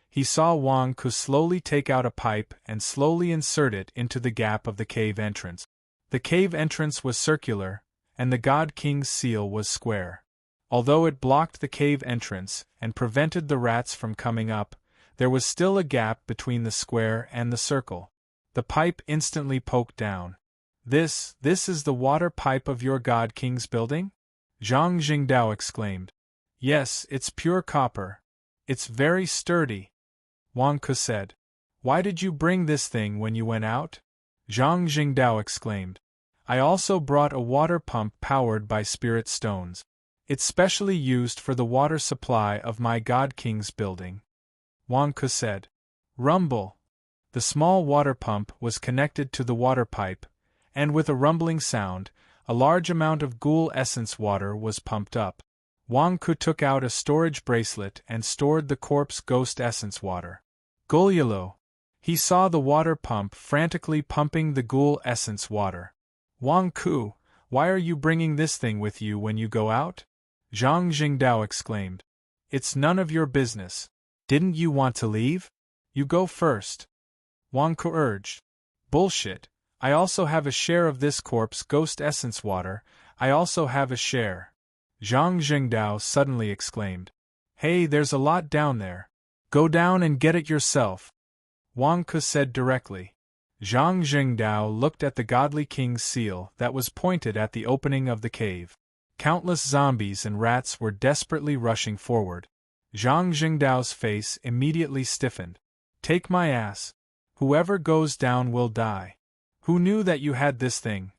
He saw Wang Ku slowly take out a pipe and slowly insert it into the gap of the cave entrance. The cave entrance was circular, and the God King's seal was square. Although it blocked the cave entrance and prevented the rats from coming up, there was still a gap between the square and the circle. The pipe instantly poked down. This is the water pipe of your God King's building? Zhang Jingdao exclaimed. Yes, it's pure copper. It's very sturdy. Wang Ku said. Why did you bring this thing when you went out? Zhang Jingdao exclaimed. I also brought a water pump powered by spirit stones. It's specially used for the water supply of my God King's building. Wang Ku said. Rumble. The small water pump was connected to the water pipe, and with a rumbling sound, a large amount of ghoul essence water was pumped up. Wang Ku took out a storage bracelet and stored the corpse ghost essence water. Golyalo. He saw the water pump frantically pumping the ghoul essence water. Wang Ku, why are you bringing this thing with you when you go out? Zhang Jingdao exclaimed. It's none of your business. Didn't you want to leave? You go first. Wang Ku urged. Bullshit. I also have a share of this corpse ghost essence water. I also have a share. Zhang Jingdao suddenly exclaimed. Hey, there's a lot down there. Go down and get it yourself. Wang Ku said directly. Zhang Jingdao looked at the godly king's seal that was pointed at the opening of the cave. Countless zombies and rats were desperately rushing forward. Zhang Jingdao's face immediately stiffened. Take my ass. Whoever goes down will die. Who knew that you had this thing?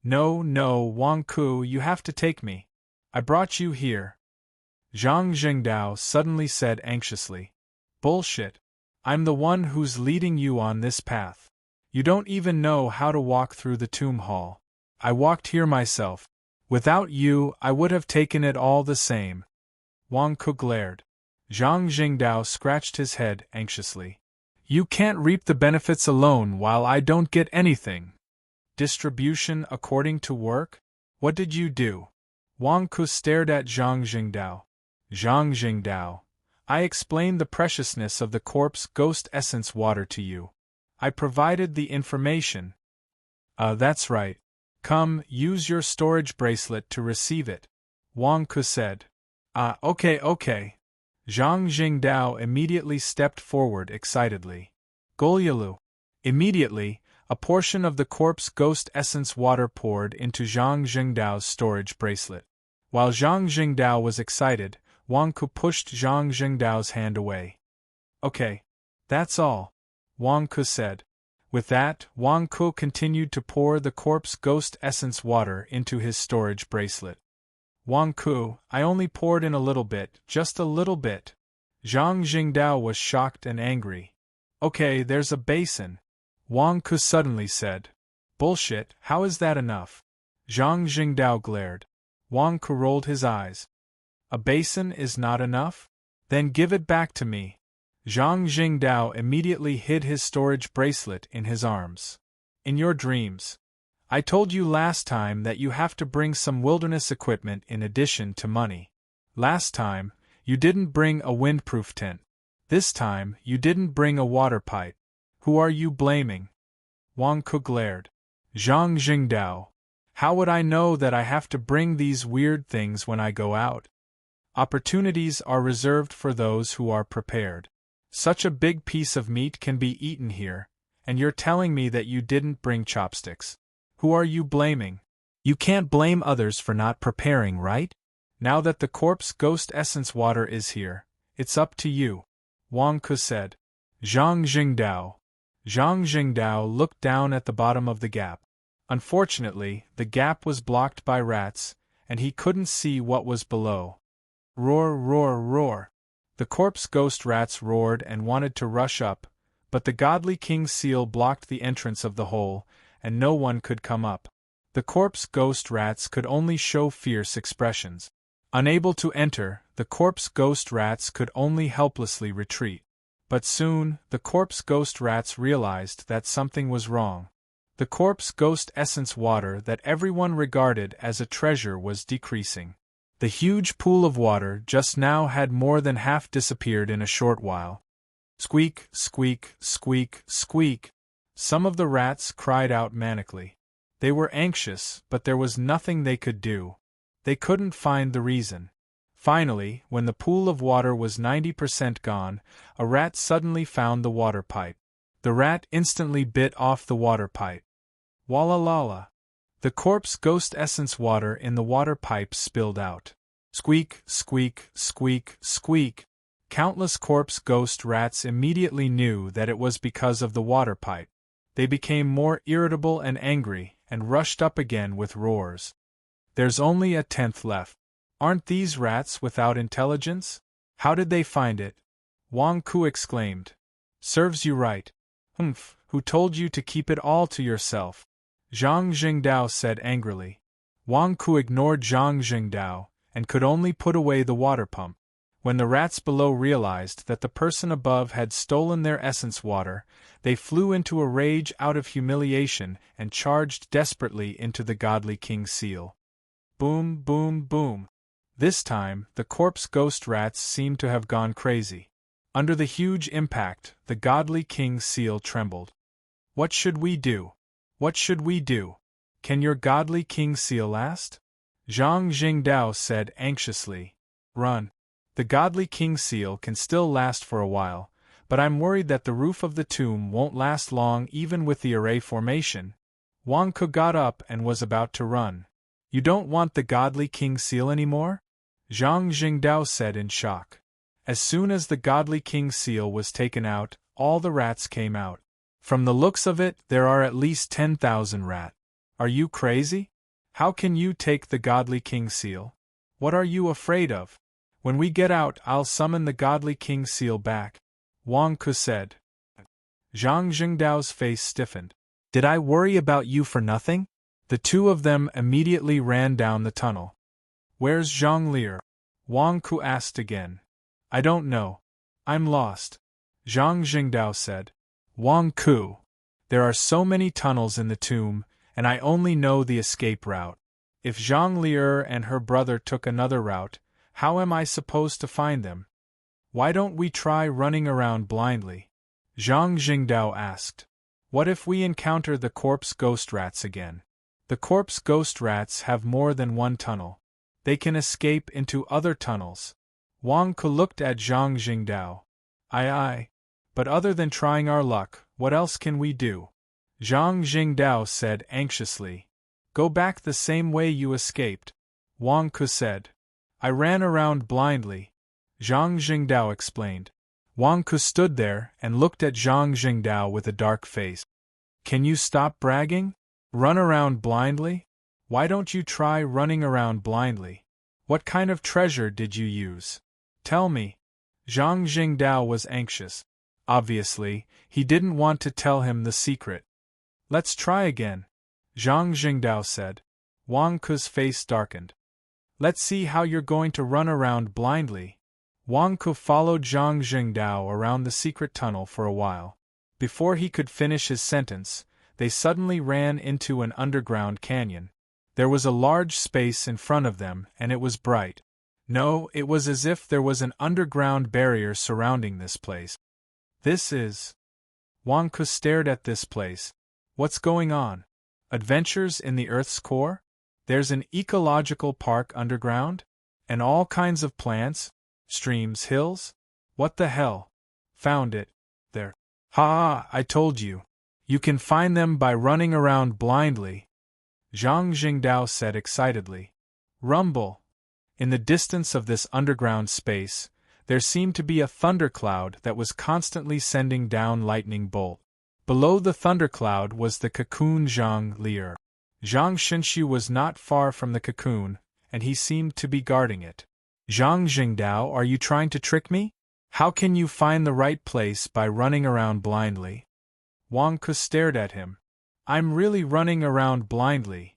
No, Wang Ku, you have to take me. I brought you here. Zhang Jingdao suddenly said anxiously. Bullshit. I'm the one who's leading you on this path. You don't even know how to walk through the tomb hall. I walked here myself. Without you, I would have taken it all the same. Wang Ku glared. Zhang Jingdao scratched his head anxiously. You can't reap the benefits alone while I don't get anything. Distribution according to work? What did you do? Wang Ku stared at Zhang Jingdao. Zhang Jingdao, I explained the preciousness of the corpse ghost essence water to you. I provided the information. That's right. Come, use your storage bracelet to receive it. Wang Ku said. Okay. Zhang Jingdao immediately stepped forward excitedly. Golyalu. Immediately, a portion of the corpse ghost essence water poured into Zhang Jingdao's storage bracelet. While Zhang Jingdao was excited, Wang Ku pushed Zhang Jingdao's hand away. Okay. That's all. Wang Ku said. With that, Wang Ku continued to pour the corpse ghost essence water into his storage bracelet. Wang Ku, I only poured in a little bit, just a little bit. Zhang Jingdao was shocked and angry. Okay, there's a basin. Wang Ku suddenly said. Bullshit, how is that enough? Zhang Jingdao glared. Wang Ku rolled his eyes. A basin is not enough? Then give it back to me. Zhang Jingdao immediately hid his storage bracelet in his arms. In your dreams. I told you last time that you have to bring some wilderness equipment in addition to money. Last time, you didn't bring a windproof tent. This time, you didn't bring a water pipe. Who are you blaming? Wang Ku glared. Zhang Jingdao. How would I know that I have to bring these weird things when I go out? Opportunities are reserved for those who are prepared. Such a big piece of meat can be eaten here, and you're telling me that you didn't bring chopsticks. Who are you blaming? You can't blame others for not preparing, right? Now that the corpse ghost essence water is here, it's up to you, Wang Ke said. Zhang Jingdao. Zhang Jingdao looked down at the bottom of the gap. Unfortunately, the gap was blocked by rats, and he couldn't see what was below. Roar, roar, roar. The corpse ghost rats roared and wanted to rush up, but the godly king's seal blocked the entrance of the hole, and no one could come up. The corpse ghost rats could only show fierce expressions. Unable to enter, the corpse ghost rats could only helplessly retreat. But soon, the corpse ghost rats realized that something was wrong. The corpse ghost essence water that everyone regarded as a treasure was decreasing. The huge pool of water just now had more than half disappeared in a short while. Squeak, squeak, squeak, squeak. Some of the rats cried out manically. They were anxious, but there was nothing they could do. They couldn't find the reason. Finally, when the pool of water was 90% gone, a rat suddenly found the water pipe. The rat instantly bit off the water pipe. Walla lala. The corpse ghost essence water in the water pipe spilled out. Squeak, squeak, squeak, squeak. Countless corpse ghost rats immediately knew that it was because of the water pipe. They became more irritable and angry, and rushed up again with roars. There's only a tenth left. Aren't these rats without intelligence? How did they find it? Wang Ku exclaimed. Serves you right. Humph, who told you to keep it all to yourself? Zhang Jingdao said angrily. Wang Ku ignored Zhang Jingdao, and could only put away the water pump. When the rats below realized that the person above had stolen their essence water, they flew into a rage out of humiliation and charged desperately into the godly king's seal. Boom, boom, boom. This time, the corpse ghost rats seemed to have gone crazy. Under the huge impact, the godly king's seal trembled. What should we do? What should we do? Can your godly king's seal last? Zhang Jingdao said anxiously. Run. The godly king's seal can still last for a while, but I'm worried that the roof of the tomb won't last long even with the array formation. Wang Ke got up and was about to run. You don't want the godly king's seal anymore? Zhang Jingdao said in shock. As soon as the godly king's seal was taken out, all the rats came out. From the looks of it, there are at least 10,000 rats. Are you crazy? How can you take the godly king's seal? What are you afraid of? When we get out, I'll summon the godly king's seal back, Wang Ke said. Zhang Jingdao's face stiffened. Did I worry about you for nothing? The two of them immediately ran down the tunnel. Where's Zhang Lier? Wang Ke asked again. I don't know. I'm lost, Zhang Jingdao said. Wang Ke, there are so many tunnels in the tomb, and I only know the escape route. If Zhang Lier and her brother took another route, how am I supposed to find them? Why don't we try running around blindly? Zhang Jingdao asked. What if we encounter the corpse ghost rats again? The corpse ghost rats have more than one tunnel. They can escape into other tunnels. Wang Ke looked at Zhang Jingdao. Aye. But other than trying our luck, what else can we do? Zhang Jingdao said anxiously. Go back the same way you escaped, Wang Ke said. I ran around blindly, Zhang Jingdao explained. Wang Ke stood there and looked at Zhang Jingdao with a dark face. Can you stop bragging? Run around blindly? Why don't you try running around blindly? What kind of treasure did you use? Tell me. Zhang Jingdao was anxious. Obviously, he didn't want to tell him the secret. Let's try again, Zhang Jingdao said. Wang Ke's face darkened. Let's see how you're going to run around blindly. Wang Ke followed Zhang Jingdao around the secret tunnel for a while. Before he could finish his sentence, they suddenly ran into an underground canyon. There was a large space in front of them, and it was bright. No, it was as if there was an underground barrier surrounding this place. This is... Wang Ke stared at this place. What's going on? Adventures in the Earth's core? There's an ecological park underground? And all kinds of plants? Streams, hills? What the hell? Found it. There. Ha! I told you. You can find them by running around blindly, Zhang Jingdao said excitedly. Rumble. In the distance of this underground space, there seemed to be a thundercloud that was constantly sending down lightning bolt. Below the thundercloud was the cocoon Zhang Lier. Zhang Xinshu was not far from the cocoon, and he seemed to be guarding it. Zhang Jingdao, are you trying to trick me? How can you find the right place by running around blindly? Wang Ke stared at him. I'm really running around blindly,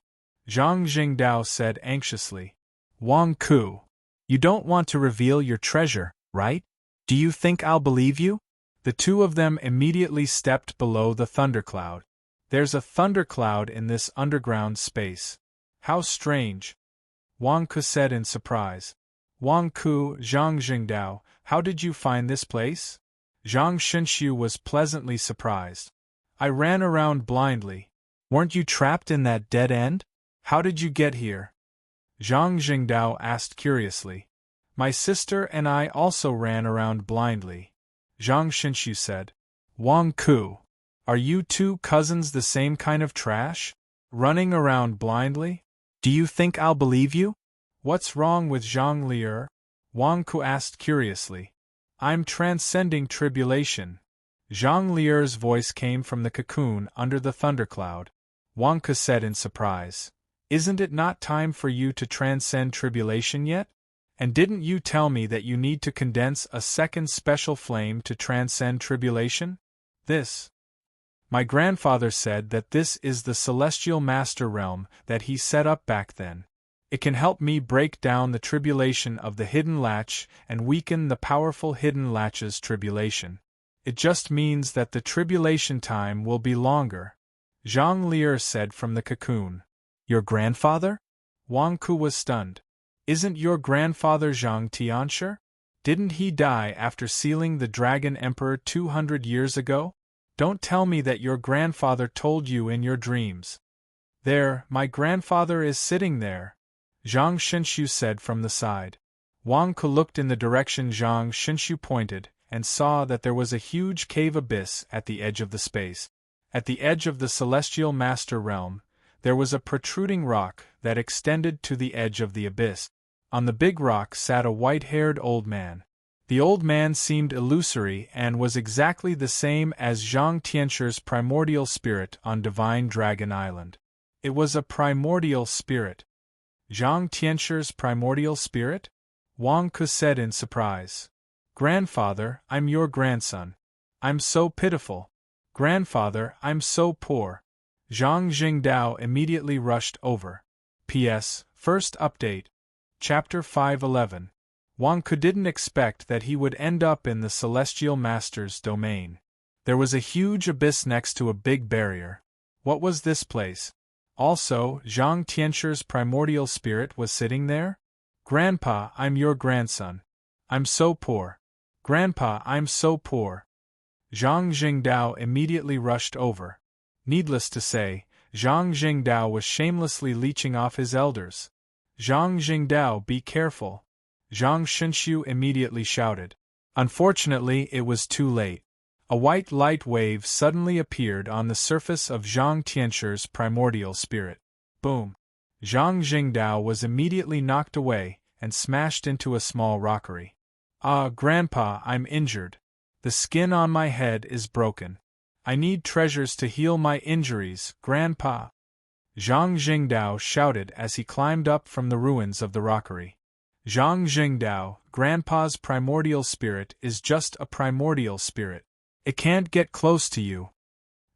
Zhang Jingdao said anxiously. Wang Ke, you don't want to reveal your treasure, right? Do you think I'll believe you? The two of them immediately stepped below the thundercloud. There's a thundercloud in this underground space. How strange, Wang Ke said in surprise. Wang Ke, Zhang Jingdao, how did you find this place? Zhang Xinshu was pleasantly surprised. I ran around blindly. Weren't you trapped in that dead end? How did you get here? Zhang Jingdao asked curiously. My sister and I also ran around blindly, Zhang Xinshu said. Wang Ke, are you two cousins the same kind of trash? Running around blindly? Do you think I'll believe you? What's wrong with Zhang Lier? Wang Ke asked curiously. I'm transcending tribulation. Zhang Lier's voice came from the cocoon under the thundercloud. Wang Ke said in surprise. Isn't it not time for you to transcend tribulation yet? And didn't you tell me that you need to condense a second special flame to transcend tribulation? My grandfather said that this is the celestial master realm that he set up back then. It can help me break down the tribulation of the hidden latch and weaken the powerful hidden latch's tribulation. It just means that the tribulation time will be longer, Zhang Lier said from the cocoon. Your grandfather? Wang Ke was stunned. Isn't your grandfather Zhang Tianshi? Didn't he die after sealing the Dragon Emperor 200 years ago? Don't tell me that your grandfather told you in your dreams. There, my grandfather is sitting there, Zhang Xinshu said from the side. Wang Ke looked in the direction Zhang Xinshu pointed and saw that there was a huge cave abyss at the edge of the space. At the edge of the celestial master realm, there was a protruding rock that extended to the edge of the abyss. On the big rock sat a white-haired old man. The old man seemed illusory and was exactly the same as Zhang Tianshi's primordial spirit on Divine Dragon Island. It was a primordial spirit. Zhang Tianshi's primordial spirit? Wang Ke said in surprise. Grandfather, I'm your grandson. I'm so pitiful. Grandfather, I'm so poor. Zhang Jingdao immediately rushed over. P.S. First update. Chapter 511. Wang Ke didn't expect that he would end up in the Celestial Master's domain. There was a huge abyss next to a big barrier. What was this place? Also, Zhang Tianshi's primordial spirit was sitting there? Grandpa, I'm your grandson. I'm so poor. Grandpa, I'm so poor. Zhang Jingdao immediately rushed over. Needless to say, Zhang Jingdao was shamelessly leeching off his elders. Zhang Jingdao, be careful, Zhang Xinshu immediately shouted. Unfortunately, it was too late. A white light wave suddenly appeared on the surface of Zhang Tianshi's primordial spirit. Boom! Zhang Jingdao was immediately knocked away and smashed into a small rockery. Ah, Grandpa, I'm injured. The skin on my head is broken. I need treasures to heal my injuries, Grandpa. Zhang Jingdao shouted as he climbed up from the ruins of the rockery. Zhang Jingdao, Grandpa's primordial spirit is just a primordial spirit. It can't get close to you.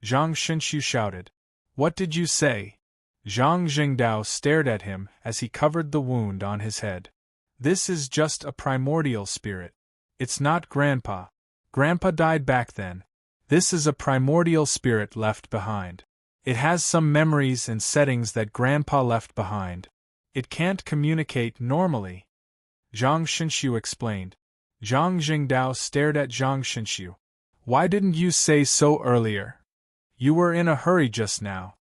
Zhang Xinshu shouted. What did you say? Zhang Jingdao stared at him as he covered the wound on his head. This is just a primordial spirit. It's not Grandpa. Grandpa died back then. This is a primordial spirit left behind. It has some memories and settings that Grandpa left behind. It can't communicate normally. Zhang Xinshu explained. Zhang Jingdao stared at Zhang Xinshu. Why didn't you say so earlier? You were in a hurry just now.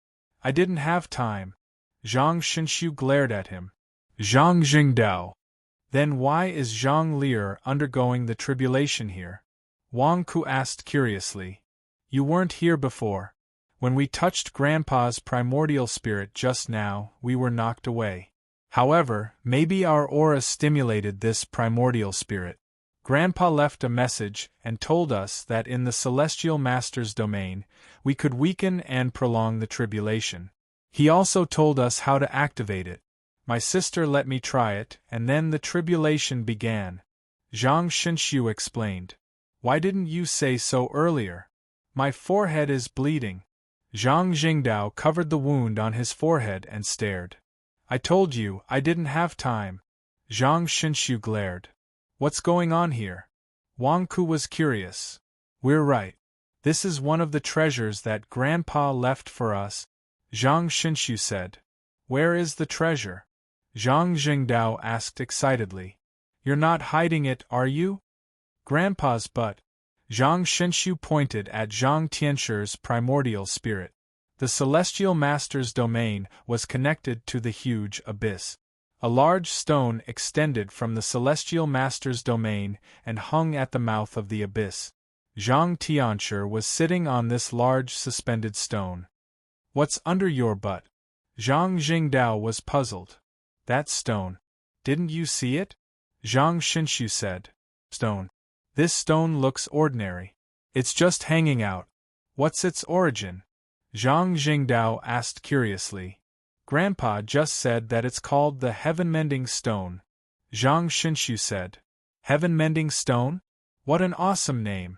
I didn't have time. Zhang Xinshu glared at him. Zhang Jingdao. Then why is Zhang Lier undergoing the tribulation here? Wang Ku asked curiously. You weren't here before. When we touched Grandpa's primordial spirit just now, we were knocked away. However, maybe our aura stimulated this primordial spirit. Grandpa left a message and told us that in the Celestial Master's domain, we could weaken and prolong the tribulation. He also told us how to activate it. My sister let me try it, and then the tribulation began. Zhang Xinshu explained. Why didn't you say so earlier? My forehead is bleeding. Zhang Jingdao covered the wound on his forehead and stared. I told you, I didn't have time. Zhang Xinshu glared. What's going on here? Wang Ku was curious. We're right. This is one of the treasures that Grandpa left for us, Zhang Xinshu said. Where is the treasure? Zhang Jingdao asked excitedly. You're not hiding it, are you? Grandpa's butt. Zhang Xinshu pointed at Zhang Tianshur's primordial spirit. The Celestial Master's domain was connected to the huge abyss. A large stone extended from the Celestial Master's domain and hung at the mouth of the abyss. Zhang Tianshur was sitting on this large suspended stone. What's under your butt? Zhang Jingdao was puzzled. That stone. Didn't you see it? Zhang Xinshu said. Stone. This stone looks ordinary. It's just hanging out. What's its origin? Zhang Jingdao asked curiously. Grandpa just said that it's called the Heaven-Mending Stone. Zhang Xinshu said. Heaven-Mending Stone? What an awesome name.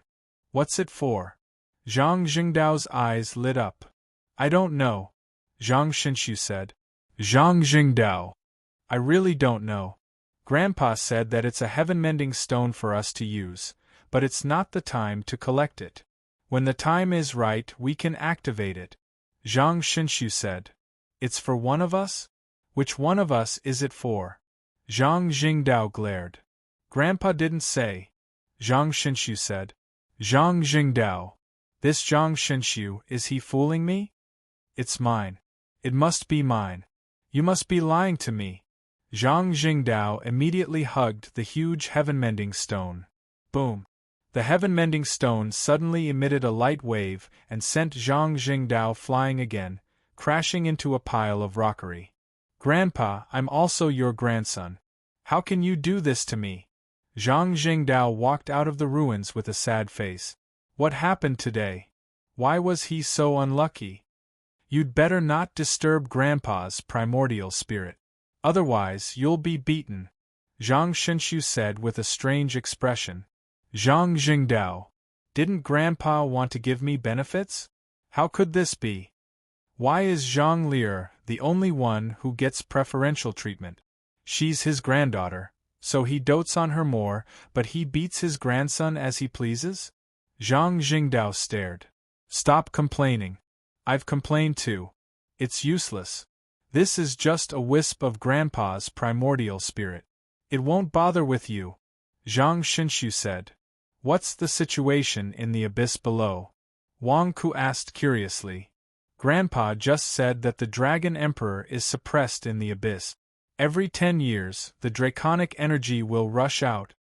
What's it for? Zhang Jingdao's eyes lit up. I don't know. Zhang Xinshu said. Zhang Jingdao. I really don't know. Grandpa said that it's a heaven-mending stone for us to use, but it's not the time to collect it. When the time is right, we can activate it. Zhang Xinshu said. It's for one of us? Which one of us is it for? Zhang Jingdao glared. Grandpa didn't say. Zhang Xinshu said. Zhang Jingdao. This Zhang Xinshu, is he fooling me? It's mine. It must be mine. You must be lying to me. Zhang Jingdao immediately hugged the huge heaven-mending stone. Boom! The heaven-mending stone suddenly emitted a light wave and sent Zhang Jingdao flying again, crashing into a pile of rockery. Grandpa, I'm also your grandson. How can you do this to me? Zhang Jingdao walked out of the ruins with a sad face. What happened today? Why was he so unlucky? You'd better not disturb Grandpa's primordial spirit. Otherwise, you'll be beaten, Zhang Xinshu said with a strange expression. Zhang Jingdao. Didn't Grandpa want to give me benefits? How could this be? Why is Zhang Lier the only one who gets preferential treatment? She's his granddaughter, so he dotes on her more, but he beats his grandson as he pleases? Zhang Jingdao stared. Stop complaining. I've complained too. It's useless. This is just a wisp of Grandpa's primordial spirit. It won't bother with you, Zhang Xinshu said. What's the situation in the abyss below? Wang Ku asked curiously. Grandpa just said that the Dragon Emperor is suppressed in the abyss. Every 10 years, the draconic energy will rush out,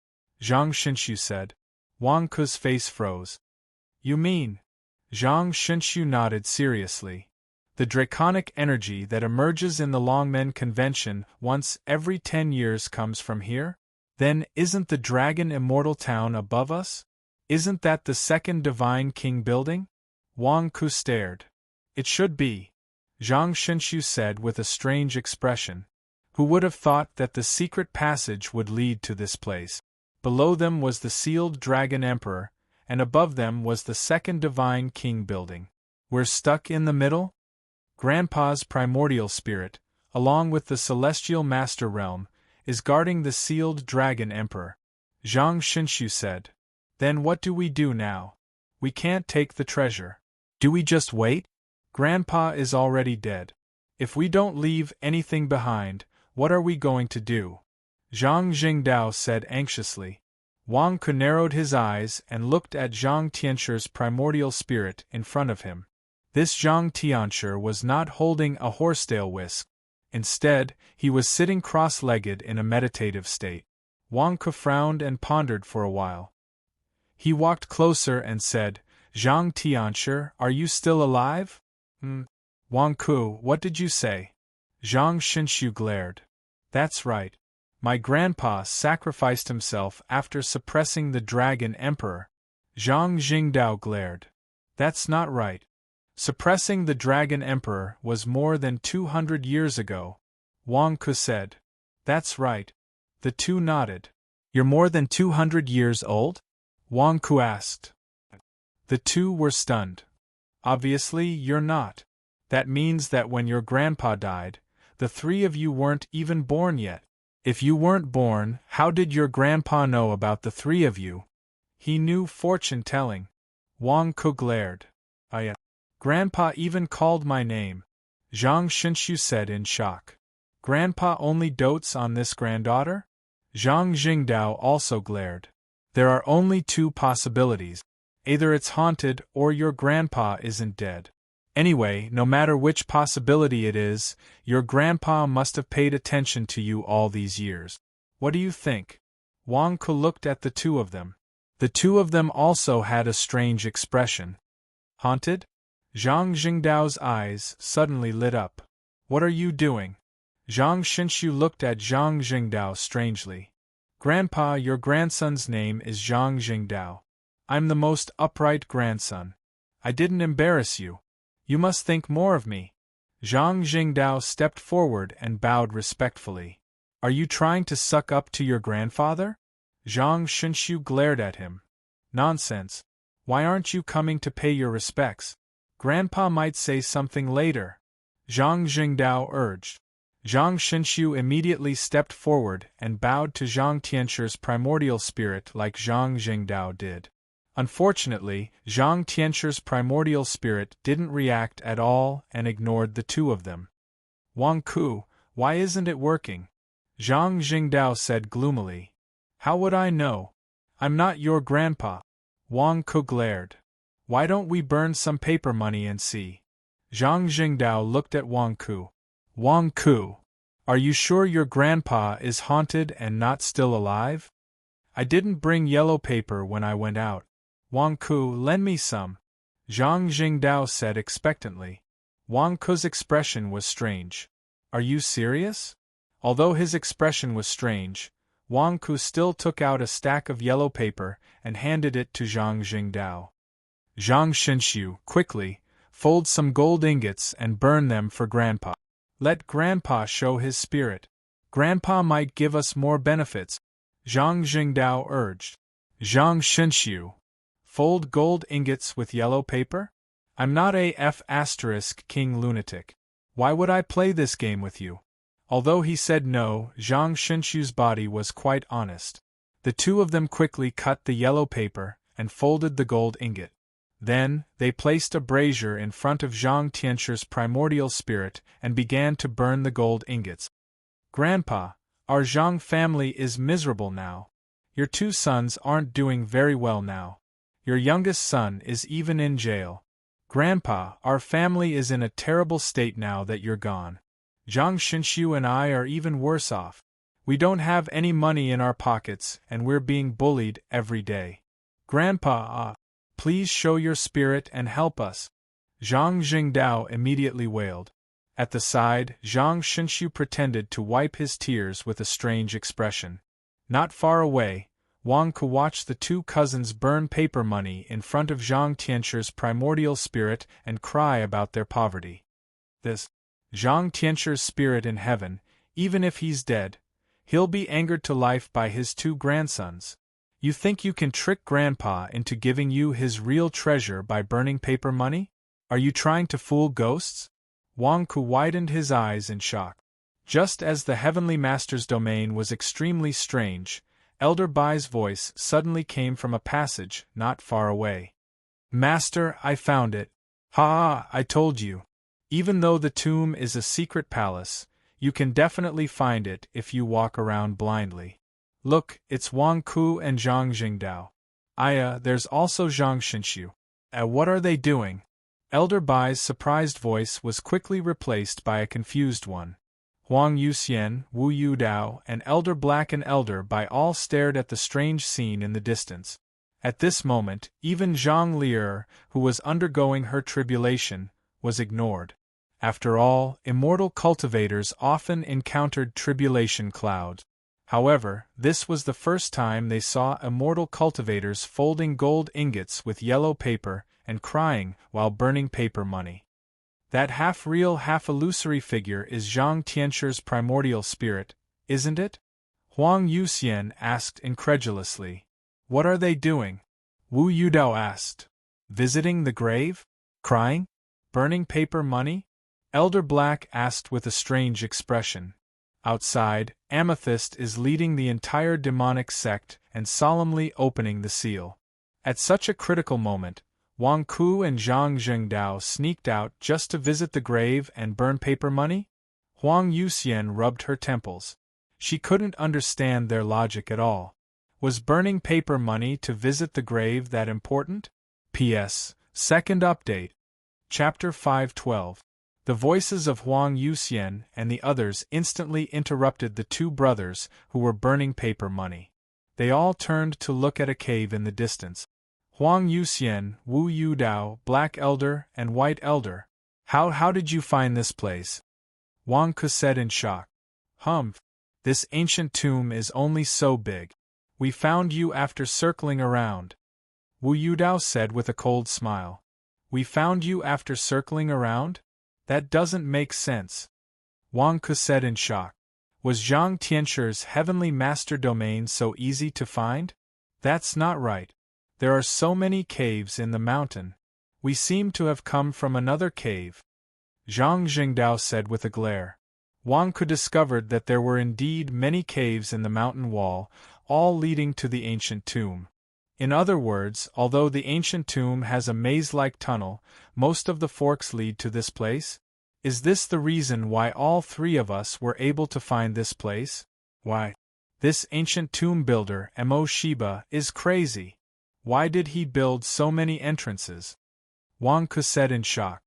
Zhang Xinshu said. Wang Ku's face froze. You mean? Zhang Xinshu nodded seriously. The draconic energy that emerges in the Longmen Convention once every 10 years comes from here? Then isn't the Dragon Immortal Town above us? Isn't that the second Divine King building? Wang Ku stared. It should be, Zhang Xinshu said with a strange expression. Who would have thought that the secret passage would lead to this place? Below them was the sealed Dragon Emperor, and above them was the second Divine King building. We're stuck in the middle? Grandpa's primordial spirit, along with the Celestial Master Realm, is guarding the sealed Dragon Emperor, Zhang Xinshu said. Then what do we do now? We can't take the treasure. Do we just wait? Grandpa is already dead. If we don't leave anything behind, what are we going to do? Zhang Jingdao said anxiously. Wang Ku narrowed his eyes and looked at Zhang Tianshur's primordial spirit in front of him. This Zhang Tianshi was not holding a horsetail whisk. Instead, he was sitting cross-legged in a meditative state. Wang Ke frowned and pondered for a while. He walked closer and said, "Zhang Tianshi, are you still alive?" Wang Ke, what did you say? Zhang Xinshu glared. That's right. My grandpa sacrificed himself after suppressing the Dragon Emperor. Zhang Jingdao glared. That's not right. Suppressing the Dragon Emperor was more than 200 years ago. Wang Ke said. That's right. The two nodded. You're more than 200 years old? Wang Ke asked. The two were stunned. Obviously, you're not. That means that when your grandpa died, the three of you weren't even born yet. If you weren't born, how did your grandpa know about the three of you? He knew fortune-telling. Wang Ke glared. Grandpa even called my name, Zhang Xinshu said in shock. Grandpa only dotes on this granddaughter? Zhang Jingdao also glared. There are only two possibilities. Either it's haunted or your grandpa isn't dead. Anyway, no matter which possibility it is, your grandpa must have paid attention to you all these years. What do you think? Wang Ke looked at the two of them. The two of them also had a strange expression. Haunted? Zhang Jingdao's eyes suddenly lit up. What are you doing? Zhang Xinshu looked at Zhang Jingdao strangely. Grandpa, your grandson's name is Zhang Jingdao. I'm the most upright grandson. I didn't embarrass you. You must think more of me. Zhang Jingdao stepped forward and bowed respectfully. Are you trying to suck up to your grandfather? Zhang Xinshu glared at him. Nonsense. Why aren't you coming to pay your respects? Grandpa might say something later. Zhang Jingdao urged. Zhang Xinshu immediately stepped forward and bowed to Zhang Tianshi's primordial spirit like Zhang Jingdao did. Unfortunately, Zhang Tianshi's primordial spirit didn't react at all and ignored the two of them. Wang Ke, why isn't it working? Zhang Jingdao said gloomily. How would I know? I'm not your grandpa. Wang Ke glared. Why don't we burn some paper money and see? Zhang Jingdao looked at Wang Ke. Wang Ke, are you sure your grandpa is haunted and not still alive? I didn't bring yellow paper when I went out. Wang Ke, lend me some. Zhang Jingdao said expectantly. Wang Ke's expression was strange. Are you serious? Although his expression was strange, Wang Ke still took out a stack of yellow paper and handed it to Zhang Jingdao. Zhang Xinshu, quickly, fold some gold ingots and burn them for Grandpa. Let Grandpa show his spirit. Grandpa might give us more benefits, Zhang Jingdao urged. Zhang Xinshu. Fold gold ingots with yellow paper? I'm not a King lunatic. Why would I play this game with you? Although he said no, Zhang Xinshu's body was quite honest. The two of them quickly cut the yellow paper and folded the gold ingot. Then, they placed a brazier in front of Zhang Tianshi's primordial spirit and began to burn the gold ingots. Grandpa, our Zhang family is miserable now. Your two sons aren't doing very well now. Your youngest son is even in jail. Grandpa, our family is in a terrible state now that you're gone. Zhang Xinshu and I are even worse off. We don't have any money in our pockets and we're being bullied every day. Grandpa, please show your spirit and help us. Zhang Jingdao immediately wailed. At the side, Zhang Xinshu pretended to wipe his tears with a strange expression. Not far away, Wang Ke watched the two cousins burn paper money in front of Zhang Tianshi's primordial spirit and cry about their poverty. This Zhang Tianshi's spirit in heaven, even if he's dead, he'll be angered to life by his two grandsons. You think you can trick Grandpa into giving you his real treasure by burning paper money? Are you trying to fool ghosts? Wang Ke widened his eyes in shock. Just as the Heavenly Master's domain was extremely strange, Elder Bai's voice suddenly came from a passage not far away. Master, I found it. Ha! I told you. Even though the tomb is a secret palace, you can definitely find it if you walk around blindly. Look, it's Wang Ke and Zhang Jingdao. There's also Zhang Xinshu. What are they doing? Elder Bai's surprised voice was quickly replaced by a confused one. Huang Yuxian, Wu Yudao, and Elder Black and Elder Bai all stared at the strange scene in the distance. At this moment, even Zhang Lier, who was undergoing her tribulation, was ignored. After all, immortal cultivators often encountered tribulation clouds. However, this was the first time they saw immortal cultivators folding gold ingots with yellow paper and crying while burning paper money. That half-real, half-illusory figure is Zhang Tianshur's primordial spirit, isn't it? Huang Yuxian asked incredulously. What are they doing? Wu Yudao asked. Visiting the grave? Crying? Burning paper money? Elder Black asked with a strange expression. Outside, Amethyst is leading the entire demonic sect and solemnly opening the seal. At such a critical moment, Wang Ku and Zhang Zhengdao sneaked out just to visit the grave and burn paper money? Huang Yuxian rubbed her temples. She couldn't understand their logic at all. Was burning paper money to visit the grave that important? P.S. Second update. Chapter 512. The voices of Huang Yuxian and the others instantly interrupted the two brothers who were burning paper money. They all turned to look at a cave in the distance. Huang Yuxian, Wu Yudao, Black Elder, and White Elder. How did you find this place? Wang Ku said in shock. This ancient tomb is only so big. We found you after circling around. Wu Yudao said with a cold smile. We found you after circling around? That doesn't make sense. Wang Ku said in shock. Was Zhang Tianshur's heavenly master domain so easy to find? That's not right. There are so many caves in the mountain. We seem to have come from another cave. Zhang Zhengdao said with a glare. Wang Ku discovered that there were indeed many caves in the mountain wall, all leading to the ancient tomb. In other words, although the ancient tomb has a maze-like tunnel, most of the forks lead to this place? Is this the reason why all three of us were able to find this place? Why? This ancient tomb builder, Mo Shiba, is crazy. Why did he build so many entrances? Wang Ku said in shock.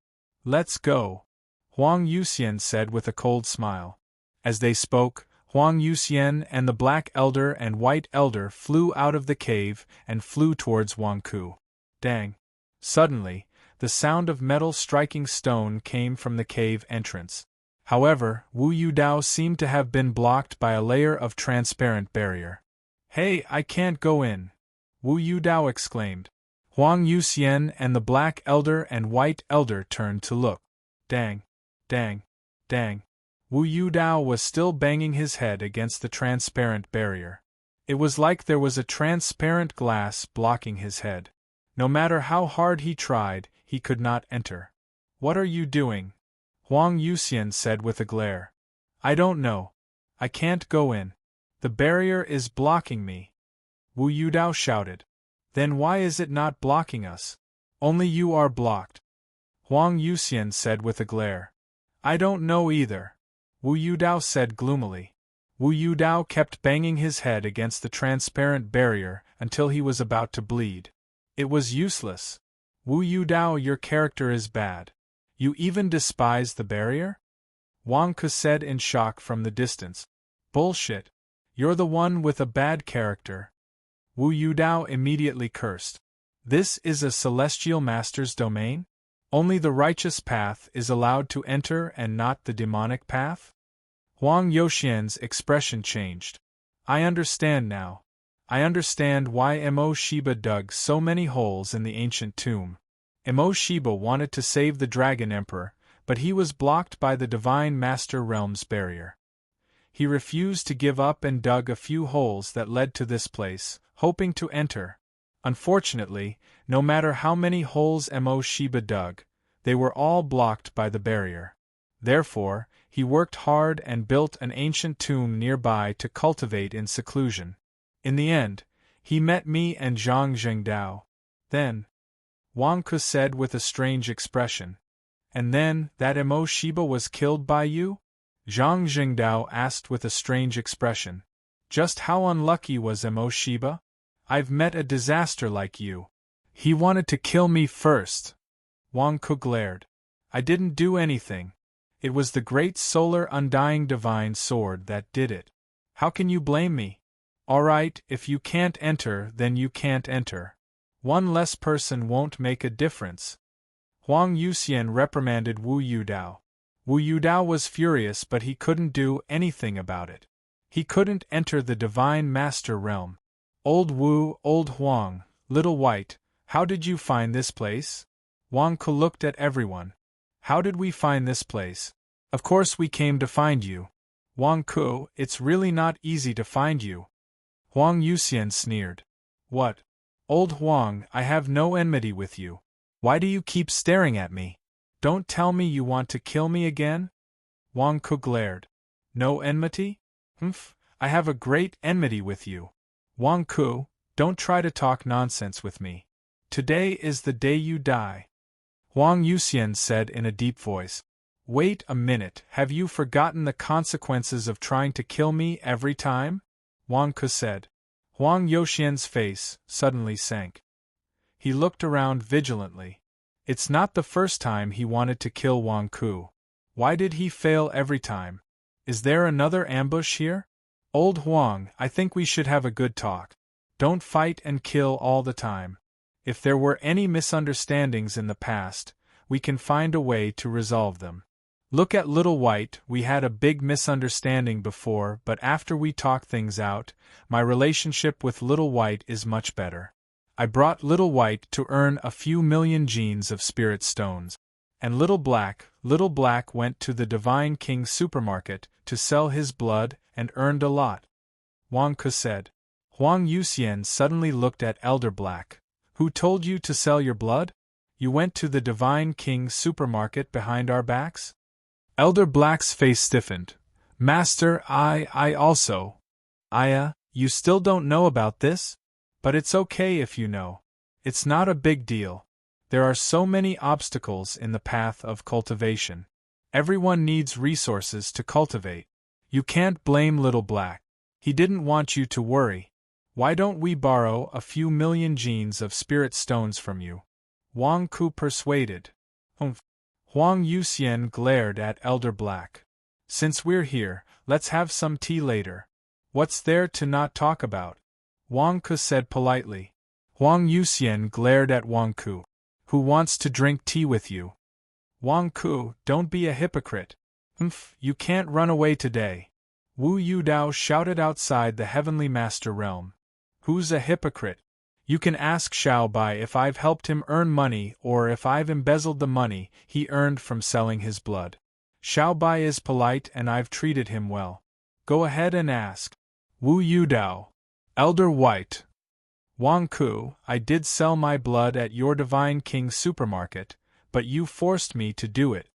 Let's go. Huang Yuxian said with a cold smile. As they spoke, Huang Yuxian and the Black Elder and White Elder flew out of the cave and flew towards Wang Ku. Dang! Suddenly, the sound of metal striking stone came from the cave entrance. However, Wu Yudao seemed to have been blocked by a layer of transparent barrier. Hey, I can't go in! Wu Yudao exclaimed. Huang Yuxian and the Black Elder and White Elder turned to look. Dang! Dang! Dang! Wu Yudao was still banging his head against the transparent barrier. It was like there was a transparent glass blocking his head. No matter how hard he tried, he could not enter. What are you doing? Huang Yuxian said with a glare. I don't know. I can't go in. The barrier is blocking me. Wu Yudao shouted. Then why is it not blocking us? Only you are blocked. Huang Yuxian said with a glare. I don't know either. Wu Yudao said gloomily. Wu Yudao kept banging his head against the transparent barrier until he was about to bleed. It was useless. Wu Yudao, your character is bad. You even despise the barrier? Wang Ku said in shock from the distance. Bullshit. You're the one with a bad character. Wu Yudao immediately cursed. This is a celestial master's domain? Only the righteous path is allowed to enter and not the demonic path? Huang Yuxian's expression changed. I understand now. I understand why Mo Shiba dug so many holes in the ancient tomb. Mo Shiba wanted to save the Dragon Emperor, but he was blocked by the Divine Master Realm's barrier. He refused to give up and dug a few holes that led to this place, hoping to enter. Unfortunately, no matter how many holes Mo Shiba dug, they were all blocked by the barrier. Therefore, he worked hard and built an ancient tomb nearby to cultivate in seclusion. In the end, he met me and Zhang Zhengdao. Then, Wang Ku said with a strange expression. And then, that Mo Shiba was killed by you? Zhang Zhengdao asked with a strange expression. Just how unlucky was Mo Shiba? I've met a disaster like you. He wanted to kill me first. Wang Ku glared. I didn't do anything. It was the great solar undying divine sword that did it. How can you blame me? Alright, if you can't enter, then you can't enter. One less person won't make a difference. Huang Yuxian reprimanded Wu Yudao. Wu Yudao was furious, but he couldn't do anything about it. He couldn't enter the divine master realm. Old Wu, old Huang, little white, how did you find this place? Wang Ku looked at everyone. How did we find this place? Of course we came to find you. Wang Ku, it's really not easy to find you. Huang Yuxian sneered. What? Old Huang, I have no enmity with you. Why do you keep staring at me? Don't tell me you want to kill me again? Wang Ku glared. No enmity? Humph, I have a great enmity with you. Wang Ku, don't try to talk nonsense with me. Today is the day you die. Huang Yuxian said in a deep voice. Wait a minute, have you forgotten the consequences of trying to kill me every time? Wang Ku said. Huang Yuxian's face suddenly sank. He looked around vigilantly. It's not the first time he wanted to kill Wang Ku. Why did he fail every time? Is there another ambush here? Old Huang, I think we should have a good talk. Don't fight and kill all the time. If there were any misunderstandings in the past, we can find a way to resolve them. Look at Little White, we had a big misunderstanding before, but after we talk things out, my relationship with Little White is much better. I brought Little White to earn a few million genes of spirit stones. And Little Black went to the Divine King's supermarket to sell his blood and earned a lot. Wang Ku said. Huang Yuxian suddenly looked at Elder Black. Who told you to sell your blood? You went to the Divine King's supermarket behind our backs? Elder Black's face stiffened. Master, I also. You still don't know about this? But it's okay if you know. It's not a big deal. There are so many obstacles in the path of cultivation. Everyone needs resources to cultivate. You can't blame Little Black. He didn't want you to worry. Why don't we borrow a few million genes of spirit stones from you? Wang Ku persuaded. Huang Yuxian glared at Elder Black. Since we're here, let's have some tea later. What's there to not talk about? Wang Ku said politely. Huang Yuxian glared at Wang Ku. Who wants to drink tea with you? Wang Ku, don't be a hypocrite. You can't run away today. Wu Yudao shouted outside the Heavenly Master realm. Who's a hypocrite? You can ask Xiao Bai if I've helped him earn money or if I've embezzled the money he earned from selling his blood. Xiao Bai is polite and I've treated him well. Go ahead and ask. Wu Yudao. Elder White. Wang Ku, I did sell my blood at your Divine King's supermarket, but you forced me to do it.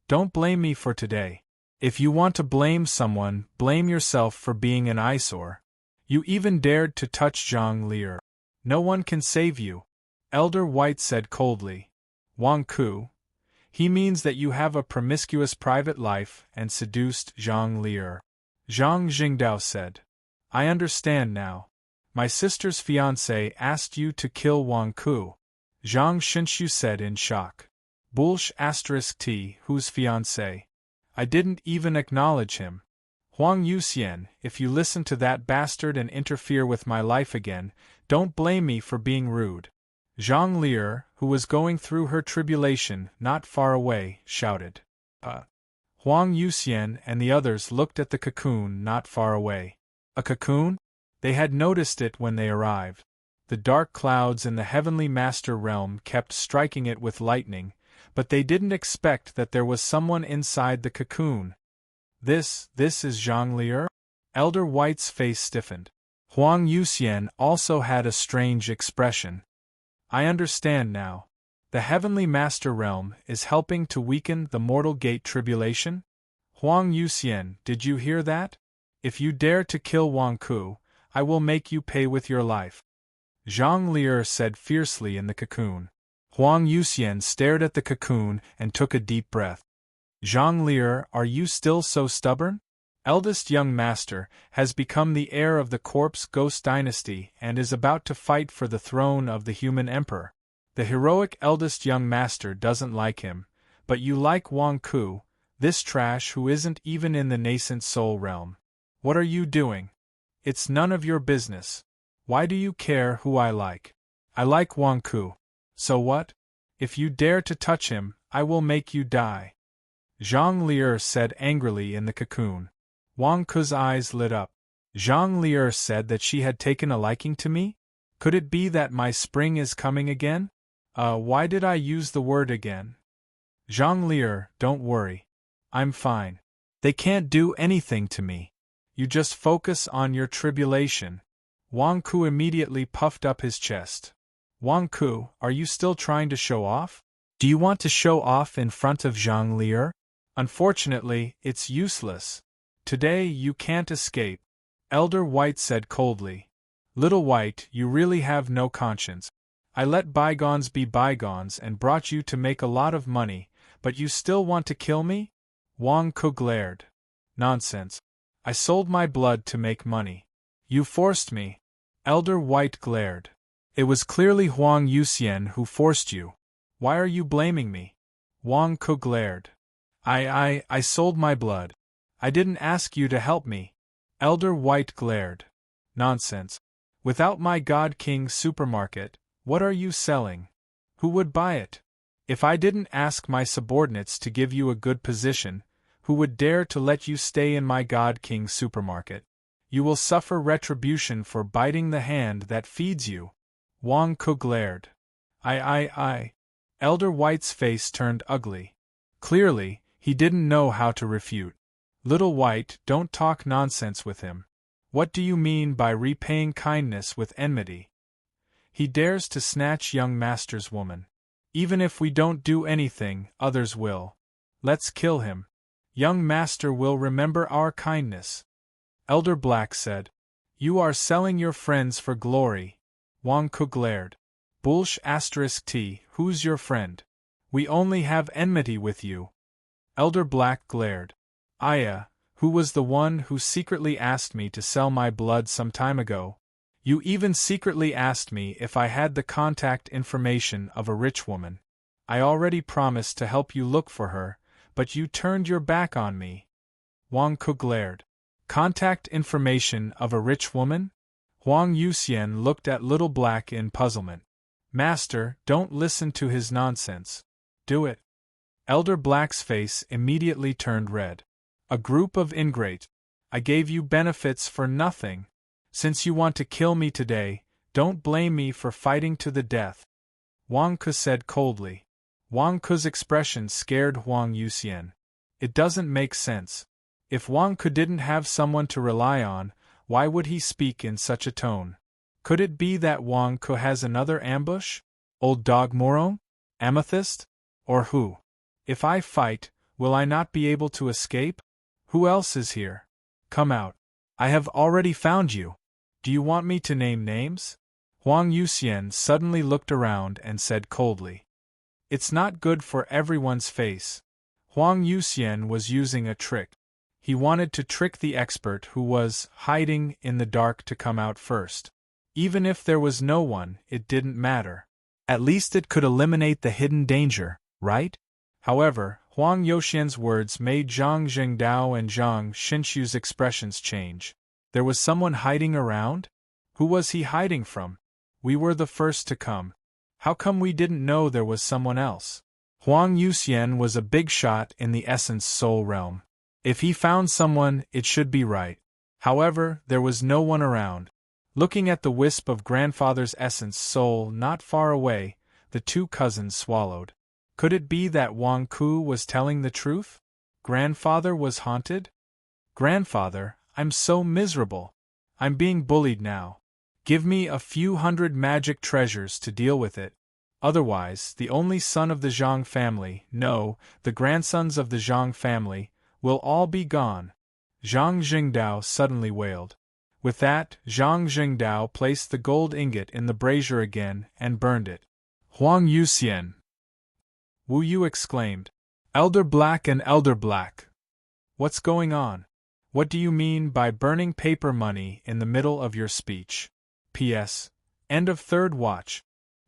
Don't blame me for today. If you want to blame someone, blame yourself for being an eyesore. You even dared to touch Zhang Lier. No one can save you. Elder White said coldly. Wang Ku. He means that you have a promiscuous private life and seduced Zhang Lier. Zhang Jingdao said. I understand now. My sister's fiancé asked you to kill Wang Ku. Zhang Shinshu said in shock. Bullsh *T, whose fiancé? I didn't even acknowledge him. Huang Yuxian, if you listen to that bastard and interfere with my life again, don't blame me for being rude. Zhang Lier, who was going through her tribulation not far away, shouted. Huang Yuxian and the others looked at the cocoon not far away. A cocoon? They had noticed it when they arrived. The dark clouds in the Heavenly Master realm kept striking it with lightning, but they didn't expect that there was someone inside the cocoon. This is Zhang Lier? Elder White's face stiffened. Huang Yuxian also had a strange expression. I understand now. The Heavenly Master realm is helping to weaken the Mortal Gate tribulation? Huang Yuxian, did you hear that? If you dare to kill Wang Ku, I will make you pay with your life. Zhang Lier said fiercely in the cocoon. Huang Yuxian stared at the cocoon and took a deep breath. Zhang Lier, are you still so stubborn? Eldest young master has become the heir of the corpse ghost dynasty and is about to fight for the throne of the human emperor. The heroic eldest young master doesn't like him, but you like Wang Ku, this trash who isn't even in the nascent soul realm. What are you doing? It's none of your business. Why do you care who I like? I like Wang Ku. So what? If you dare to touch him, I will make you die. Zhang Lier said angrily in the cocoon. Wang Ku's eyes lit up. Zhang Lier said that she had taken a liking to me? Could it be that my spring is coming again? Why did I use the word again? Zhang Lier, don't worry. I'm fine. They can't do anything to me. You just focus on your tribulation. Wang Ku immediately puffed up his chest. Wang Ku, are you still trying to show off? Do you want to show off in front of Zhang Lier? Unfortunately, it's useless. Today you can't escape. Elder White said coldly. Little White, you really have no conscience. I let bygones be bygones and brought you to make a lot of money, but you still want to kill me? Wang Ku glared. Nonsense. I sold my blood to make money. You forced me. Elder White glared. It was clearly Huang Yuxian who forced you. Why are you blaming me? Wang Ku glared. I sold my blood. I didn't ask you to help me. Elder White glared. Nonsense. Without my God King supermarket, what are you selling? Who would buy it? If I didn't ask my subordinates to give you a good position, who would dare to let you stay in my God King supermarket? You will suffer retribution for biting the hand that feeds you. Wang Ku glared. I. Elder White's face turned ugly. Clearly, he didn't know how to refute. Little White, don't talk nonsense with him. What do you mean by repaying kindness with enmity? He dares to snatch young master's woman. Even if we don't do anything, others will. Let's kill him. Young master will remember our kindness. Elder Black said. You are selling your friends for glory. Wang Ku glared. Bullsh *T, who's your friend? We only have enmity with you. Elder Black glared. Aya, who was the one who secretly asked me to sell my blood some time ago. You even secretly asked me if I had the contact information of a rich woman. I already promised to help you look for her, but you turned your back on me. Wang Ku glared. Contact information of a rich woman? Huang Yuxian looked at Little Black in puzzlement. Master, don't listen to his nonsense. Do it. Elder Black's face immediately turned red. A group of ingrate. I gave you benefits for nothing. Since you want to kill me today, don't blame me for fighting to the death. Wang Ku said coldly. Wang Ku's expression scared Huang Yuxian. It doesn't make sense. If Wang Ku didn't have someone to rely on, why would he speak in such a tone? Could it be that Wang Ku has another ambush? Old Dog Morong? Amethyst? Or who? If I fight, will I not be able to escape? Who else is here? Come out. I have already found you. Do you want me to name names? Huang Yuxian suddenly looked around and said coldly. It's not good for everyone's face. Huang Yuxian was using a trick. He wanted to trick the expert who was hiding in the dark to come out first. Even if there was no one, it didn't matter. At least it could eliminate the hidden danger, right? However, Huang Yuxian's words made Zhang Jingdao and Zhang Xinshu's expressions change. There was someone hiding around? Who was he hiding from? We were the first to come. How come we didn't know there was someone else? Huang Yuxian was a big shot in the essence soul realm. If he found someone, it should be right. However, there was no one around. Looking at the wisp of grandfather's essence soul not far away, the two cousins swallowed. Could it be that Wang Ku was telling the truth? Grandfather was haunted? Grandfather, I'm so miserable. I'm being bullied now. Give me a few hundred magic treasures to deal with it. Otherwise, the only son of the Zhang family, no, the grandsons of the Zhang family, will all be gone. Zhang Jingdao suddenly wailed. With that, Zhang Jingdao placed the gold ingot in the brazier again and burned it. Huang Yuxian! Wu Yu exclaimed. Elder Black and Elder Black! What's going on? What do you mean by burning paper money in the middle of your speech? P.S. End of third watch.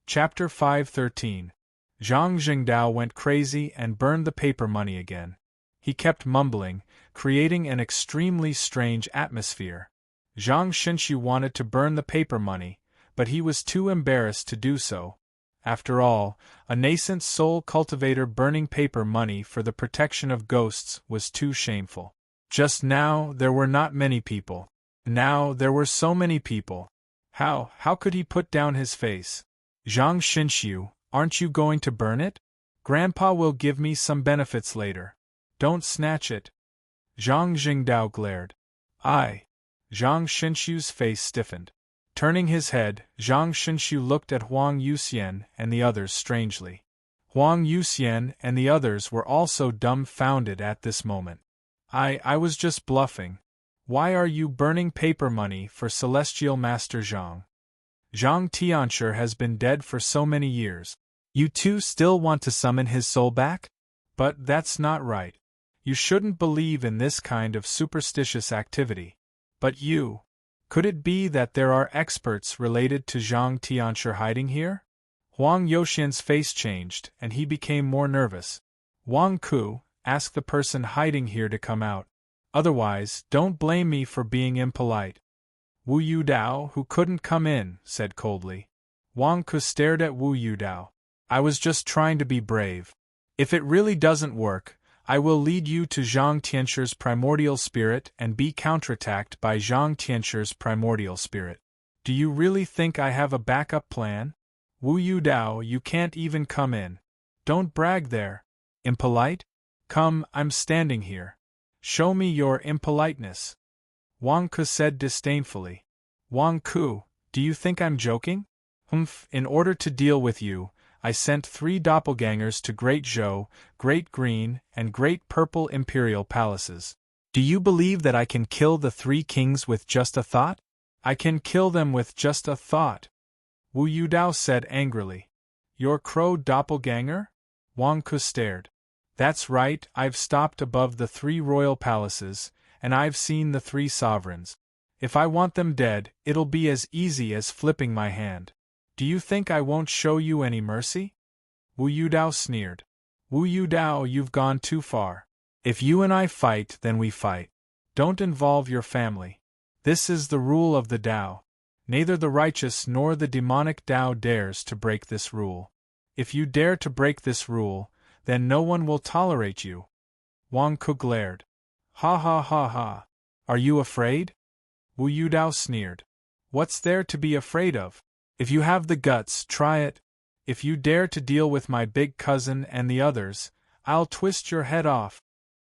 Chapter 513. Zhang Jingdao went crazy and burned the paper money again. He kept mumbling, creating an extremely strange atmosphere. Zhang Xinshu wanted to burn the paper money, but he was too embarrassed to do so. After all, a nascent soul cultivator burning paper money for the protection of ghosts was too shameful. Just now there were not many people. Now there were so many people. How could he put down his face? Zhang Xinshu, aren't you going to burn it? Grandpa will give me some benefits later. Don't snatch it. Zhang Jingdao glared. Zhang Xinshu's face stiffened. Turning his head, Zhang Xinshu looked at Huang Yuxian and the others strangely. Huang Yuxian and the others were also dumbfounded at this moment. I was just bluffing. Why are you burning paper money for Celestial Master Zhang? Zhang Tianshi has been dead for so many years. You two still want to summon his soul back? But that's not right. You shouldn't believe in this kind of superstitious activity. But you... Could it be that there are experts related to Zhang Tianshi hiding here? Huang Yuxian's face changed, and he became more nervous. Wang Ku, ask the person hiding here to come out. Otherwise, don't blame me for being impolite. Wu Yudao, who couldn't come in, said coldly. Wang Ku stared at Wu Yudao. I was just trying to be brave. If it really doesn't work, I will lead you to Zhang Tianshi's primordial spirit and be counterattacked by Zhang Tianshi's primordial spirit. Do you really think I have a backup plan? Wu Yudao, you can't even come in. Don't brag there. Impolite? Come, I'm standing here. Show me your impoliteness. Wang Ku said disdainfully. Wang Ku, do you think I'm joking? In order to deal with you, I sent 3 doppelgangers to Great Zhou, Great Green, and Great Purple imperial palaces. Do you believe that I can kill the 3 kings with just a thought? I can kill them with just a thought. Wu Yudao said angrily. Your crow doppelganger? Wang Ku stared. That's right, I've stopped above the 3 royal palaces, and I've seen the 3 sovereigns. If I want them dead, it'll be as easy as flipping my hand. Do you think I won't show you any mercy? Wu Yudao sneered. Wu Yudao, you've gone too far. If you and I fight, then we fight. Don't involve your family. This is the rule of the Tao. Neither the righteous nor the demonic Tao dares to break this rule. If you dare to break this rule, then no one will tolerate you. Wang Ku glared. Ha ha ha ha. Are you afraid? Wu Yudao sneered. What's there to be afraid of? If you have the guts, try it. If you dare to deal with my big cousin and the others, I'll twist your head off.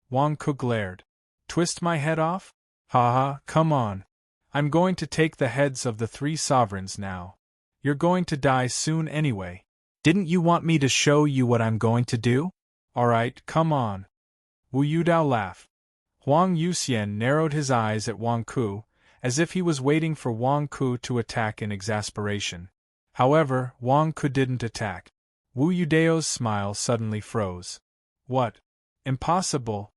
Wang Ku glared. Twist my head off? Ha ha, come on. I'm going to take the heads of the 3 sovereigns now. You're going to die soon anyway. Didn't you want me to show you what I'm going to do? Alright, come on. Wu Yudao laughed. Huang Yuxian narrowed his eyes at Wang Ku, as if he was waiting for Wang Ku to attack in exasperation. However, Wang Ku didn't attack. Wu Yudao's smile suddenly froze. What? Impossible!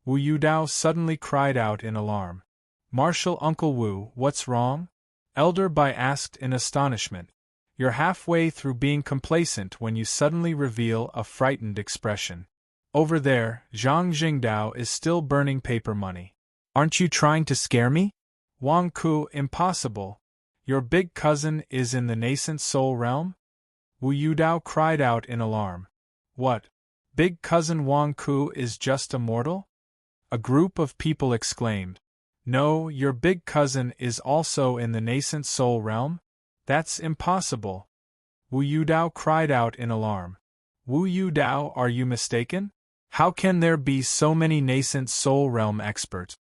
Wu Yudao suddenly cried out in alarm. Martial Uncle Wu, what's wrong? Elder Bai asked in astonishment. You're halfway through being complacent when you suddenly reveal a frightened expression. Over there, Zhang Jingdao is still burning paper money. Aren't you trying to scare me? Wang Ku, impossible. Your big cousin is in the nascent soul realm? Wu Yudao cried out in alarm. What? Big cousin Wang Ku is just a mortal? A group of people exclaimed. No, your big cousin is also in the nascent soul realm? That's impossible. Wu Yudao cried out in alarm. Wu Yudao, are you mistaken? How can there be so many nascent soul realm experts?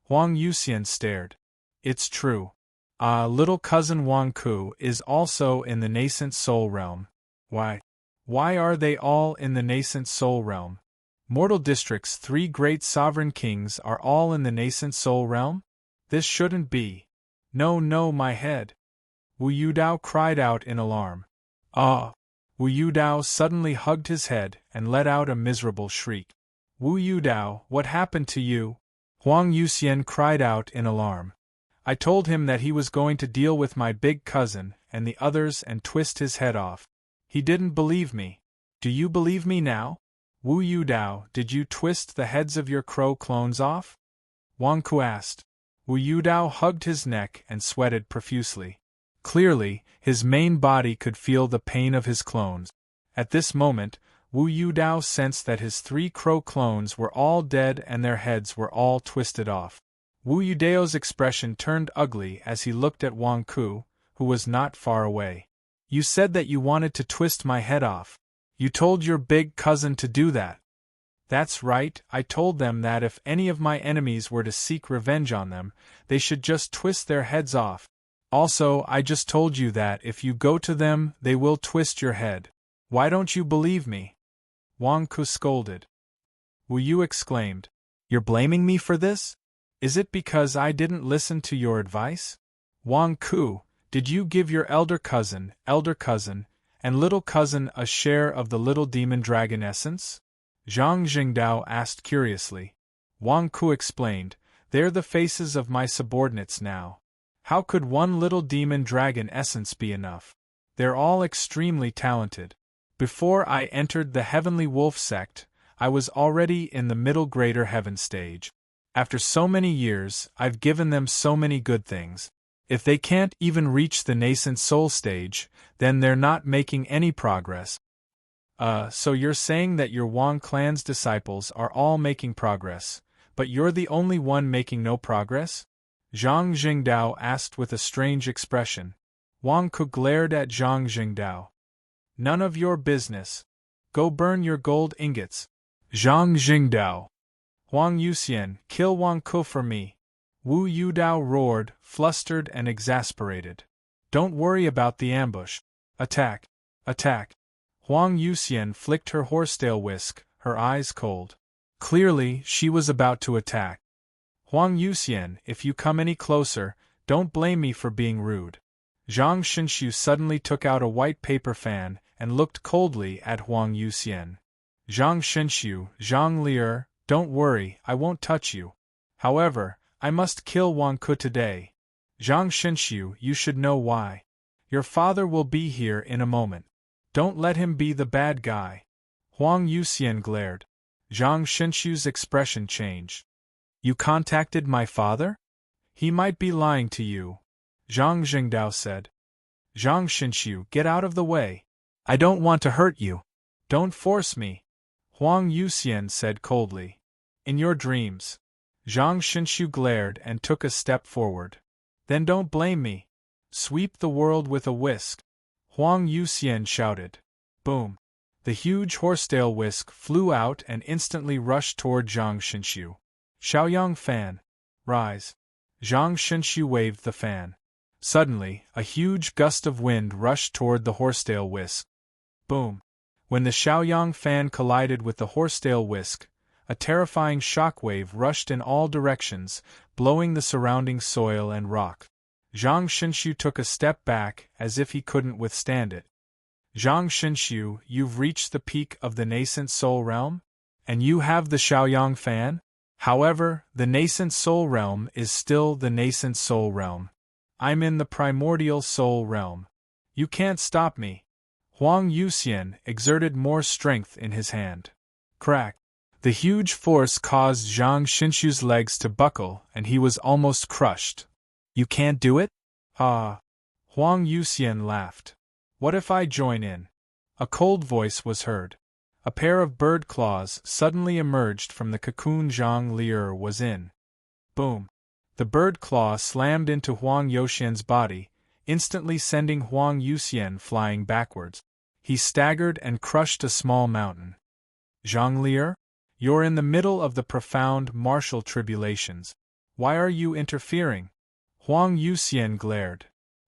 Huang Yuxian stared. It's true. Little cousin Wang Ku is also in the nascent soul realm. Why? Why are they all in the nascent soul realm? Mortal District's 3 great sovereign kings are all in the nascent soul realm? This shouldn't be. No, my head. Wu Yudao cried out in alarm. Ah! Wu Yudao suddenly hugged his head and let out a miserable shriek. Wu Yudao, what happened to you? Huang Yuxian cried out in alarm. I told him that he was going to deal with my big cousin, and the others and twist his head off. He didn't believe me. Do you believe me now? Wu Yudao, did you twist the heads of your crow clones off? Wang Ku asked. Wu Yudao hugged his neck and sweated profusely. Clearly, his main body could feel the pain of his clones. At this moment, Wu Yudao sensed that his 3 crow clones were all dead and their heads were all twisted off. Wu Yudao's expression turned ugly as he looked at Wang Ku, who was not far away. You said that you wanted to twist my head off. You told your big cousin to do that. That's right, I told them that if any of my enemies were to seek revenge on them, they should just twist their heads off. Also, I just told you that if you go to them, they will twist your head. Why don't you believe me? Wang Ku scolded. Wu Yu exclaimed. You're blaming me for this? Is it because I didn't listen to your advice? Wang Ku, did you give your elder cousin, and little cousin a share of the little demon dragon essence? Zhang Jingdao asked curiously. Wang Ku explained, they're the faces of my subordinates now. How could one little demon dragon essence be enough? They're all extremely talented. Before I entered the Heavenly Wolf sect, I was already in the middle greater heaven stage. After so many years, I've given them so many good things. If they can't even reach the nascent soul stage, then they're not making any progress. So you're saying that your Wang clan's disciples are all making progress, but you're the only one making no progress? Zhang Jingdao asked with a strange expression. Wang Ku glared at Zhang Jingdao. None of your business. Go burn your gold ingots. Zhang Jingdao. Huang Yuxian, kill Wang Ku for me. Wu Yudao roared, flustered and exasperated. Don't worry about the ambush. Attack! Attack! Huang Yuxian flicked her horsetail whisk, her eyes cold. Clearly, she was about to attack. Huang Yuxian, if you come any closer, don't blame me for being rude. Zhang Xinshu suddenly took out a white paper fan and looked coldly at Huang Yuxian. Zhang Xinshu, Zhang Lier, don't worry, I won't touch you. However, I must kill Wang Ku today. Zhang Xinshu, you should know why. Your father will be here in a moment. Don't let him be the bad guy. Huang Yuxian glared. Zhang Xinshu's expression changed. You contacted my father? He might be lying to you. Zhang Jingdao said. Zhang Xinshu, get out of the way. I don't want to hurt you. Don't force me. Huang Yuxian said coldly. In your dreams. Zhang Xinshu glared and took a step forward. Then don't blame me. Sweep the world with a whisk. Huang Yuxian shouted. Boom. The huge horsetail whisk flew out and instantly rushed toward Zhang Xinshu. Xiaoyang fan. Rise. Zhang Xinshu waved the fan. Suddenly, a huge gust of wind rushed toward the horsetail whisk. Boom. When the Xiaoyang fan collided with the horsetail whisk, a terrifying shockwave rushed in all directions, blowing the surrounding soil and rock. Zhang Xinshu took a step back as if he couldn't withstand it. Zhang Xinshu, you've reached the peak of the nascent soul realm? And you have the Xiaoyang fan? However, the nascent soul realm is still the nascent soul realm. I'm in the primordial soul realm. You can't stop me. Huang Yuxian exerted more strength in his hand. Crack. The huge force caused Zhang Xinshu's legs to buckle and he was almost crushed. You can't do it? Ah. Huang Yuxian laughed. What if I join in? A cold voice was heard. A pair of bird claws suddenly emerged from the cocoon Zhang Lier was in. Boom. The bird claw slammed into Huang Yuxian's body, instantly sending Huang Yuxian flying backwards. He staggered and crushed a small mountain. Zhang Lier? You're in the middle of the profound martial tribulations. Why are you interfering? Huang Yuxian glared.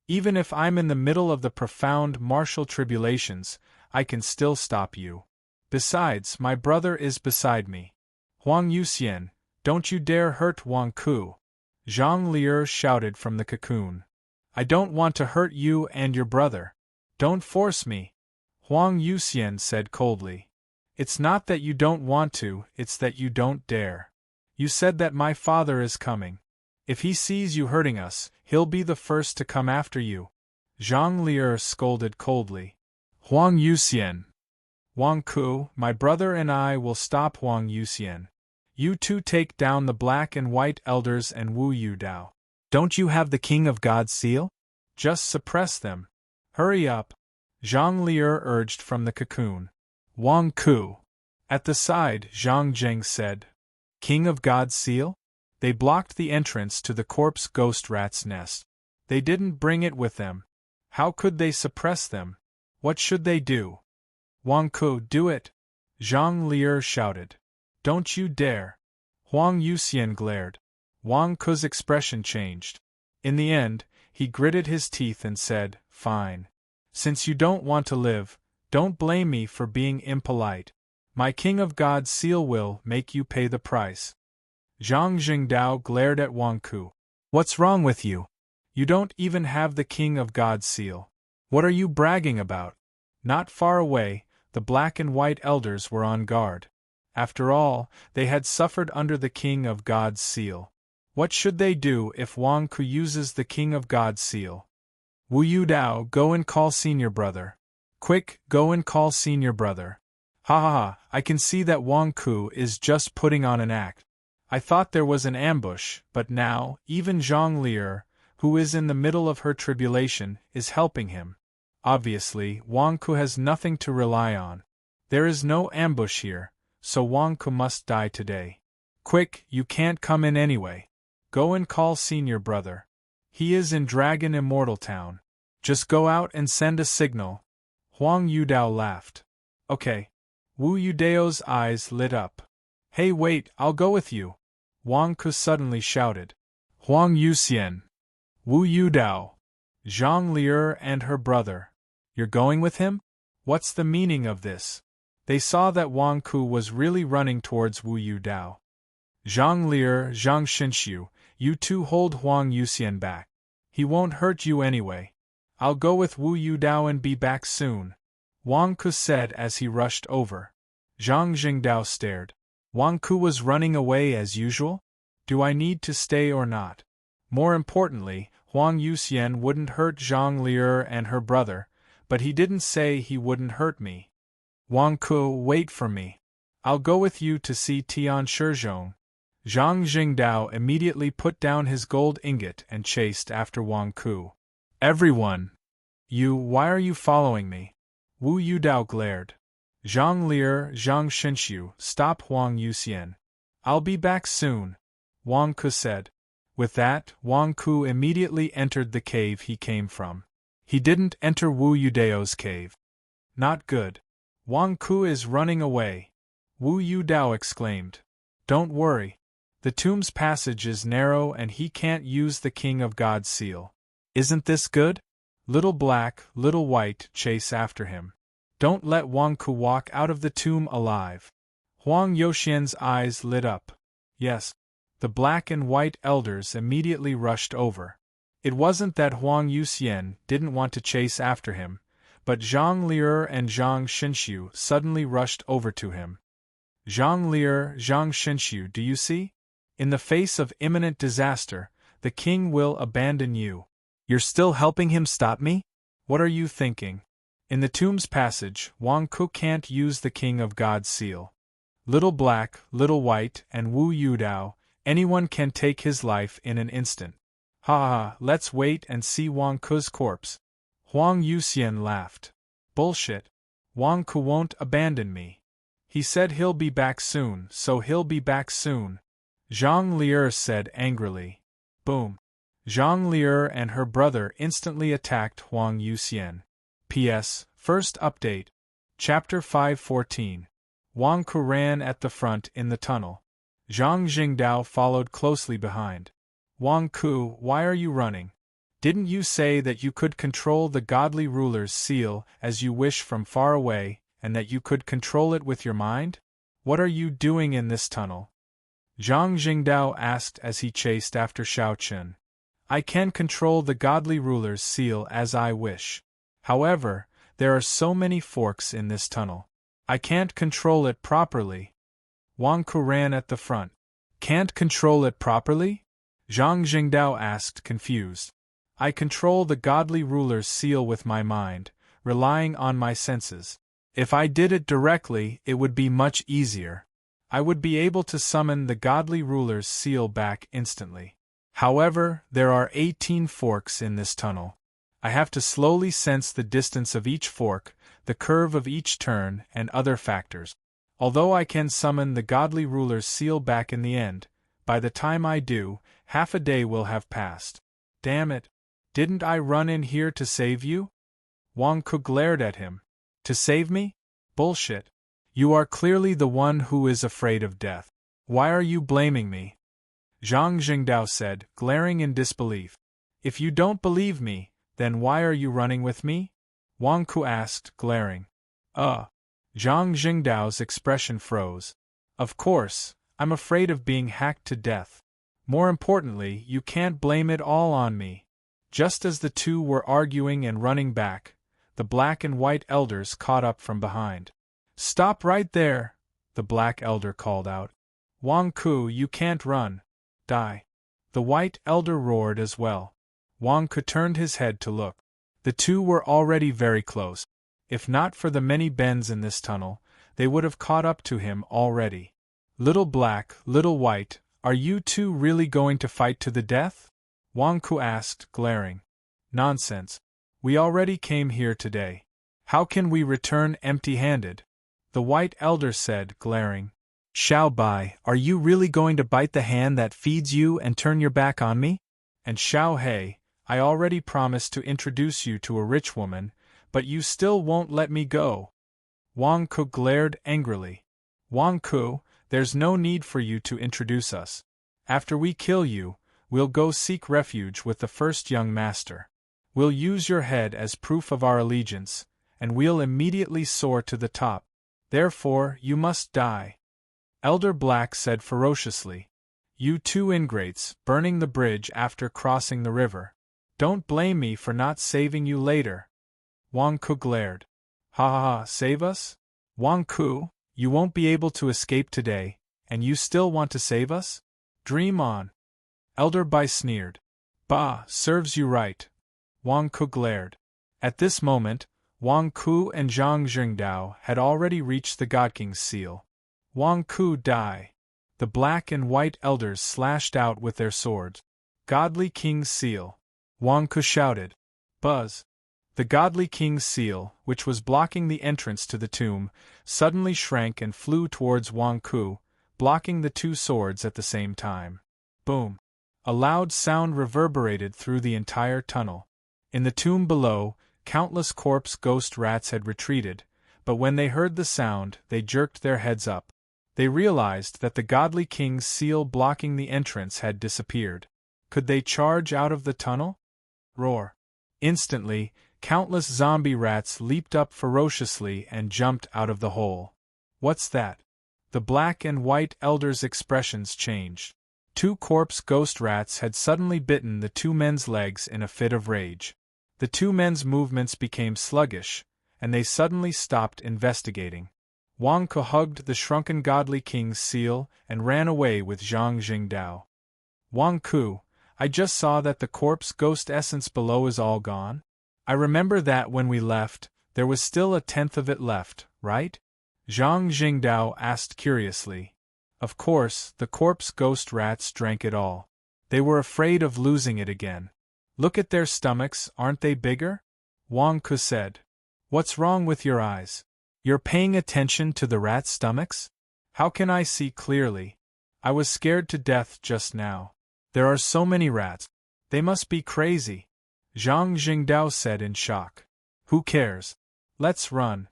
Even if I'm in the middle of the profound martial tribulations, I can still stop you. Besides, my brother is beside me. Huang Yuxian, don't you dare hurt Wang Ku. Zhang Lier shouted from the cocoon. I don't want to hurt you and your brother. Don't force me. Huang Yuxian said coldly. It's not that you don't want to, it's that you don't dare. You said that my father is coming. If he sees you hurting us, he'll be the first to come after you. Zhang Lier scolded coldly. Huang Yuxian. Wang Ku, my brother and I will stop Huang Yuxian. You two take down the black and white elders and Wu Yu Dao. Don't you have the King of God's seal? Just suppress them. Hurry up, Zhang Lier urged from the cocoon. Wang Ku. At the side, Zhang Zheng said. King of God's seal? They blocked the entrance to the corpse ghost rat's nest. They didn't bring it with them. How could they suppress them? What should they do? Wang Ku, do it! Zhang Lier shouted. Don't you dare! Huang Yuxian glared. Wang Ku's expression changed. In the end, he gritted his teeth and said, Fine. Since you don't want to live, don't blame me for being impolite. My King of God's seal will make you pay the price. Zhang Jingdao glared at Wang Ku. What's wrong with you? You don't even have the King of God's seal. What are you bragging about? Not far away, the black and white elders were on guard. After all, they had suffered under the King of God's seal. What should they do if Wang Ku uses the King of God's seal? Wu Yu Dao, go and call senior brother. Quick, go and call senior brother. Ha ha ha, I can see that Wang Ku is just putting on an act. I thought there was an ambush, but now, even Zhang Lier, who is in the middle of her tribulation, is helping him. Obviously, Wang Ku has nothing to rely on. There is no ambush here, so Wang Ku must die today. Quick, you can't come in anyway. Go and call senior brother. He is in Dragon Immortal Town. Just go out and send a signal. Huang Yudao laughed. Okay. Wu Yudao's eyes lit up. Hey wait, I'll go with you. Wang Ku suddenly shouted. Huang Yuxian. Wu Yudao. Zhang Lier and her brother. You're going with him? What's the meaning of this? They saw that Wang Ku was really running towards Wu Yudao. Zhang Lier, Zhang Xinxiu, you two hold Huang Yuxian back. He won't hurt you anyway. I'll go with Wu Yudao and be back soon. Wang Ku said as he rushed over. Zhang Jingdao stared. Wang Ku was running away as usual? Do I need to stay or not? More importantly, Huang Yuxian wouldn't hurt Zhang Lier and her brother, but he didn't say he wouldn't hurt me. Wang Ku, wait for me. I'll go with you to see Tian Shizhong. Zhang Jingdao immediately put down his gold ingot and chased after Wang Ku. Everyone! Why are you following me? Wu Yudao glared. Zhang Lier, Zhang Xinxiu, stop Huang Yuxian. I'll be back soon, Wang Ku said. With that, Wang Ku immediately entered the cave he came from. He didn't enter Wu Yudao's cave. Not good. Wang Ku is running away. Wu Yudao exclaimed. Don't worry. The tomb's passage is narrow and he can't use the King of God's seal. Isn't this good? Little Black, Little White chase after him. Don't let Wang Ku walk out of the tomb alive. Huang Yuxian's eyes lit up. Yes. The black and white elders immediately rushed over. It wasn't that Huang Yuxian didn't want to chase after him, but Zhang Lier and Zhang Xinxiu suddenly rushed over to him. Zhang Lier, Zhang Xinxiu, do you see? In the face of imminent disaster, the king will abandon you. You're still helping him stop me? What are you thinking? In the tomb's passage, Wang Ku can't use the King of God's seal. Little Black, Little White, and Wu Yudao, anyone can take his life in an instant. Ha ha, let's wait and see Wang Ku's corpse. Huang Yuxian laughed. Bullshit. Wang Ku won't abandon me. He said he'll be back soon, so he'll be back soon. Zhang Lier said angrily. Boom. Zhang Lier and her brother instantly attacked Huang Yuxian. P.S. First update. Chapter 5:14. Wang Ku ran at the front in the tunnel. Zhang Jingdao followed closely behind. Wang Ku, why are you running? Didn't you say that you could control the godly ruler's seal as you wish from far away, and that you could control it with your mind? What are you doing in this tunnel? Zhang Jingdao asked as he chased after Shao Chen. I can control the godly ruler's seal as I wish. However, there are so many forks in this tunnel. I can't control it properly. Wang Ku ran at the front. Can't control it properly? Zhang Jingdao asked, confused. I control the godly ruler's seal with my mind, relying on my senses. If I did it directly, it would be much easier. I would be able to summon the godly ruler's seal back instantly. However, there are 18 forks in this tunnel. I have to slowly sense the distance of each fork, the curve of each turn, and other factors. Although I can summon the godly ruler's seal back in the end, by the time I do, half a day will have passed. Damn it! Didn't I run in here to save you? Wang Ku glared at him. To save me? Bullshit. You are clearly the one who is afraid of death. Why are you blaming me? Zhang Jingdao said, glaring in disbelief. If you don't believe me, then why are you running with me? Wang Ku asked, glaring. Zhang Jingdao's expression froze. Of course, I'm afraid of being hacked to death. More importantly, you can't blame it all on me. Just as the two were arguing and running back, the black and white elders caught up from behind. Stop right there, the black elder called out. Wang Ku, you can't run. Die. The white elder roared as well. Wang Ku turned his head to look. The two were already very close. If not for the many bends in this tunnel, they would have caught up to him already. Little black, little white, are you two really going to fight to the death? Wang Ku asked, glaring. Nonsense. We already came here today. How can we return empty-handed? The white elder said, glaring. Xiao Bai, are you really going to bite the hand that feeds you and turn your back on me? And Xiao He, I already promised to introduce you to a rich woman, but you still won't let me go. Wang Ku glared angrily. Wang Ku, there's no need for you to introduce us. After we kill you, we'll go seek refuge with the first young master. We'll use your head as proof of our allegiance, and we'll immediately soar to the top. Therefore, you must die. Elder Black said ferociously. You two ingrates, burning the bridge after crossing the river. Don't blame me for not saving you later. Wang Ku glared. Ha ha ha, save us? Wang Ku, you won't be able to escape today, and you still want to save us? Dream on. Elder Bai sneered. Bah, serves you right. Wang Ku glared. At this moment, Wang Ku and Zhang Jingdao had already reached the God King's seal. Wang Ku, die. The black and white elders slashed out with their swords. Godly King's seal. Wang Ku shouted. Buzz. The godly King's seal, which was blocking the entrance to the tomb, suddenly shrank and flew towards Wang Ku, blocking the two swords at the same time. Boom. A loud sound reverberated through the entire tunnel. In the tomb below, countless corpse ghost rats had retreated, but when they heard the sound, they jerked their heads up. They realized that the godly King's seal blocking the entrance had disappeared. Could they charge out of the tunnel? Roar. Instantly, countless zombie rats leaped up ferociously and jumped out of the hole. What's that? The black and white elders' expressions changed. Two corpse ghost rats had suddenly bitten the two men's legs in a fit of rage. The two men's movements became sluggish, and they suddenly stopped investigating. Wang Ku hugged the shrunken godly King's seal and ran away with Zhang Jingdao. Wang Ku, I just saw that the corpse ghost essence below is all gone. I remember that when we left, there was still 1/10 of it left, right? Zhang Jingdao asked curiously. Of course, the corpse ghost rats drank it all. They were afraid of losing it again. Look at their stomachs, aren't they bigger? Wang Ku said. What's wrong with your eyes? You're paying attention to the rats' stomachs? How can I see clearly? I was scared to death just now. There are so many rats. They must be crazy. Zhang Jingdao said in shock. Who cares? Let's run.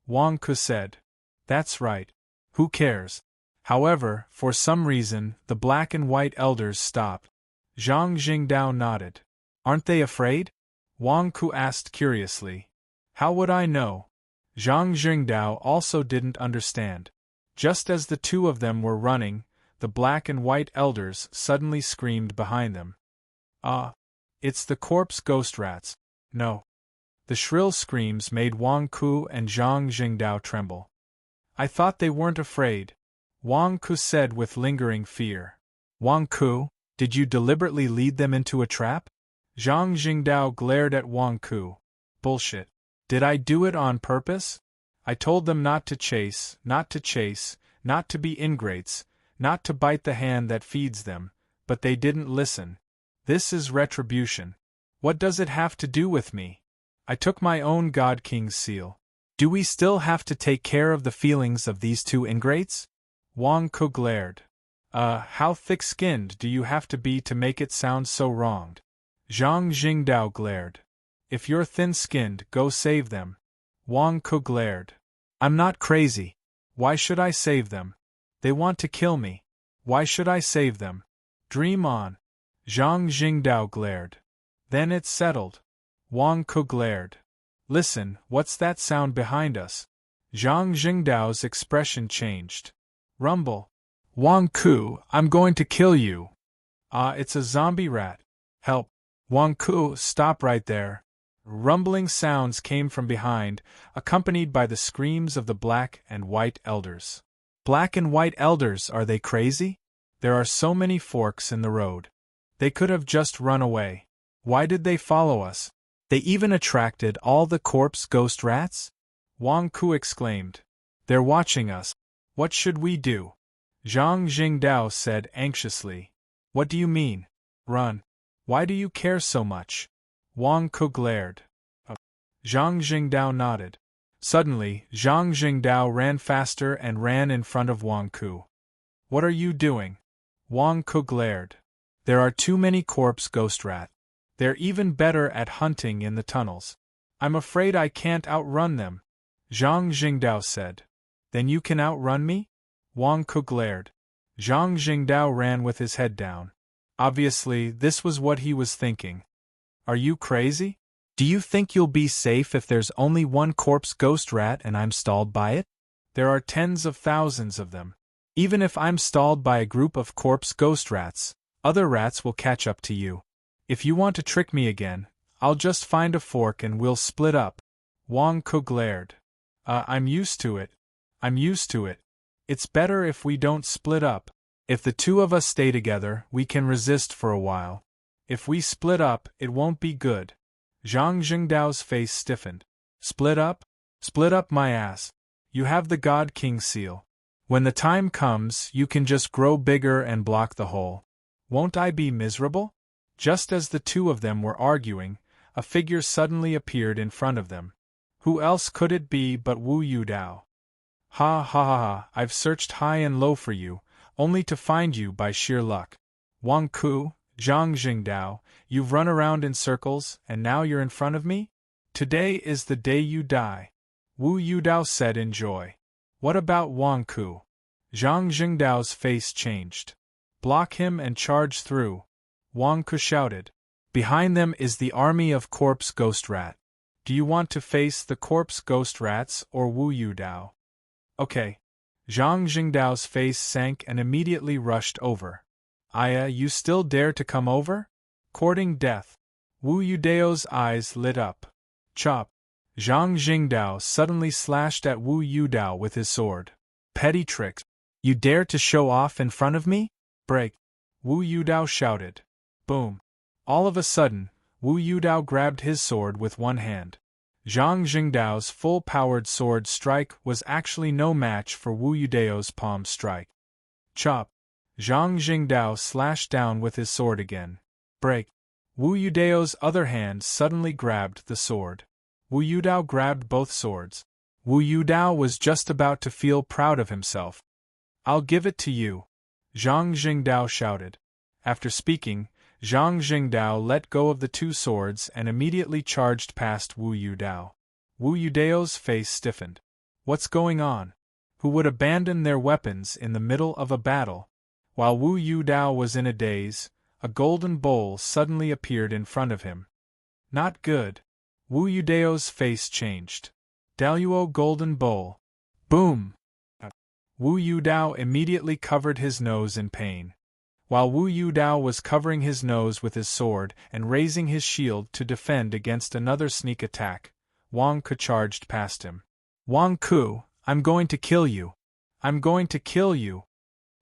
Wang Ku said. That's right. Who cares? However, for some reason, the black and white elders stopped. Zhang Jingdao nodded. Aren't they afraid? Wang Ku asked curiously. How would I know? Zhang Jingdao also didn't understand. Just as the two of them were running, the black and white elders suddenly screamed behind them. Ah! It's the corpse ghost rats. No. The shrill screams made Wang Ku and Zhang Jingdao tremble. I thought they weren't afraid. Wang Ku said with lingering fear. Wang Ku, did you deliberately lead them into a trap? Zhang Jingdao glared at Wang Ku. Bullshit. Did I do it on purpose? I told them not to chase, not to be ingrates, not to bite the hand that feeds them, but they didn't listen. This is retribution. What does it have to do with me? I took my own God King's seal. Do we still have to take care of the feelings of these two ingrates? Wang Ku glared. How thick-skinned do you have to be to make it sound so wronged? Zhang Jingdao glared. If you're thin-skinned, go save them. Wang Ku glared. I'm not crazy. Why should I save them? They want to kill me. Why should I save them? Dream on. Zhang Jingdao glared. Then it's settled. Wang Ku glared. Listen, what's that sound behind us? Zhang Jingdao's expression changed. Rumble. Wang Ku, I'm going to kill you. It's a zombie rat. Help. Wang Ku, stop right there. Rumbling sounds came from behind, accompanied by the screams of the black and white elders. Black and white elders, are they crazy? There are so many forks in the road. They could have just run away. Why did they follow us? They even attracted all the corpse ghost rats? Wang Ku exclaimed. They're watching us. What should we do? Zhang Jingdao said anxiously. What do you mean? Run. Why do you care so much? Wang Ku glared. Zhang Jingdao nodded. Suddenly, Zhang Jingdao ran faster and ran in front of Wang Ku. What are you doing? Wang Ku glared. There are too many corpse ghost rat. They're even better at hunting in the tunnels. I'm afraid I can't outrun them. Zhang Jingdao said. Then you can outrun me? Wang Ku glared. Zhang Jingdao ran with his head down. Obviously, this was what he was thinking. Are you crazy? Do you think you'll be safe if there's only one corpse ghost rat and I'm stalled by it? There are tens of thousands of them. Even if I'm stalled by a group of corpse ghost rats, other rats will catch up to you. If you want to trick me again, I'll just find a fork and we'll split up. Wang Ku glared. I'm used to it. It's better if we don't split up. If the two of us stay together, we can resist for a while. If we split up, it won't be good. Zhang Jingdao's face stiffened. Split up? Split up my ass. You have the God King seal. When the time comes, you can just grow bigger and block the hole. Won't I be miserable? Just as the two of them were arguing, a figure suddenly appeared in front of them. Who else could it be but Wu Yudao? Ha ha ha ha, I've searched high and low for you, only to find you by sheer luck. Wang Ku, Zhang Jingdao, you've run around in circles, and now you're in front of me? Today is the day you die. Wu Yudao said in joy. What about Wang Ku? Zhang Jingdao's face changed. Block him and charge through. Wang Ku shouted. Behind them is the army of corpse ghost rat. Do you want to face the corpse ghost rats or Wu Yudao? Okay. Zhang Jingdao's face sank and immediately rushed over. Aya, you still dare to come over? Courting death. Wu Yudao's eyes lit up. Chop. Zhang Jingdao suddenly slashed at Wu Yudao with his sword. Petty tricks. You dare to show off in front of me? Break. Wu Yudao shouted. Boom. All of a sudden, Wu Yudao grabbed his sword with one hand. Zhang Jingdao's full-powered sword strike was actually no match for Wu Yudao's palm strike. Chop. Zhang Jingdao slashed down with his sword again. Break. Wu Yudao's other hand suddenly grabbed the sword. Wu Yudao grabbed both swords. Wu Yudao was just about to feel proud of himself. I'll give it to you. Zhang Jingdao shouted. After speaking, Zhang Jingdao let go of the two swords and immediately charged past Wu Yudao. Wu Yudao's face stiffened. What's going on? Who would abandon their weapons in the middle of a battle? While Wu Yudao was in a daze, a golden bowl suddenly appeared in front of him. Not good. Wu Yudao's face changed. Daluo golden bowl. Boom! Wu Yudao immediately covered his nose in pain. While Wu Yudao was covering his nose with his sword and raising his shield to defend against another sneak attack, Wang Ku charged past him. Wang Ku, I'm going to kill you. I'm going to kill you!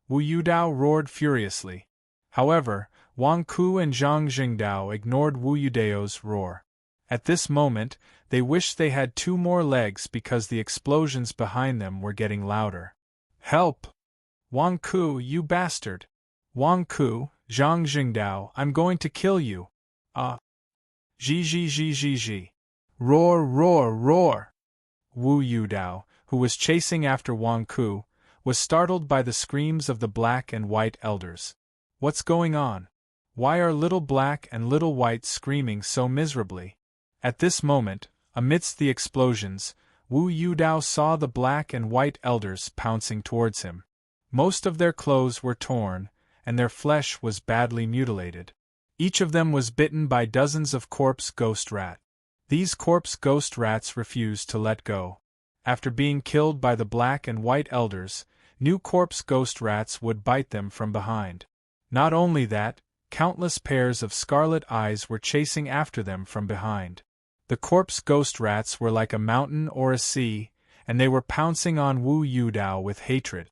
Wu Yudao roared furiously. However, Wang Ku and Zhang Jingdao ignored Wu Yudao's roar. At this moment, they wished they had 2 more legs because the explosions behind them were getting louder. Help! Wang Ku, you bastard! Wang Ku, Zhang Jingdao, I'm going to kill you! Zhi. Roar, roar, roar! Wu Yudao, who was chasing after Wang Ku, was startled by the screams of the black and white elders. What's going on? Why are little black and little white screaming so miserably? At this moment, amidst the explosions, Wu Yudao saw the black and white elders pouncing towards him. Most of their clothes were torn, and their flesh was badly mutilated. Each of them was bitten by dozens of corpse ghost rat. These corpse ghost rats refused to let go. After being killed by the black and white elders, new corpse ghost rats would bite them from behind. Not only that, countless pairs of scarlet eyes were chasing after them from behind. The corpse ghost rats were like a mountain or a sea, and they were pouncing on Wu Yudao with hatred.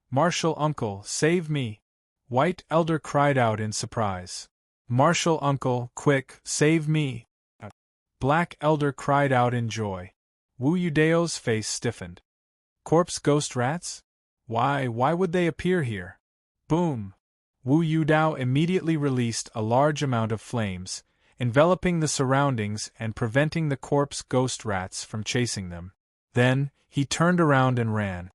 Martial uncle, save me! White elder cried out in surprise. Martial uncle, quick, save me! Black elder cried out in joy. Wu Yudao's face stiffened. Corpse ghost rats? Why would they appear here? Boom! Wu Yudao immediately released a large amount of flames, enveloping the surroundings and preventing the corpse ghost rats from chasing them. Then, he turned around and ran.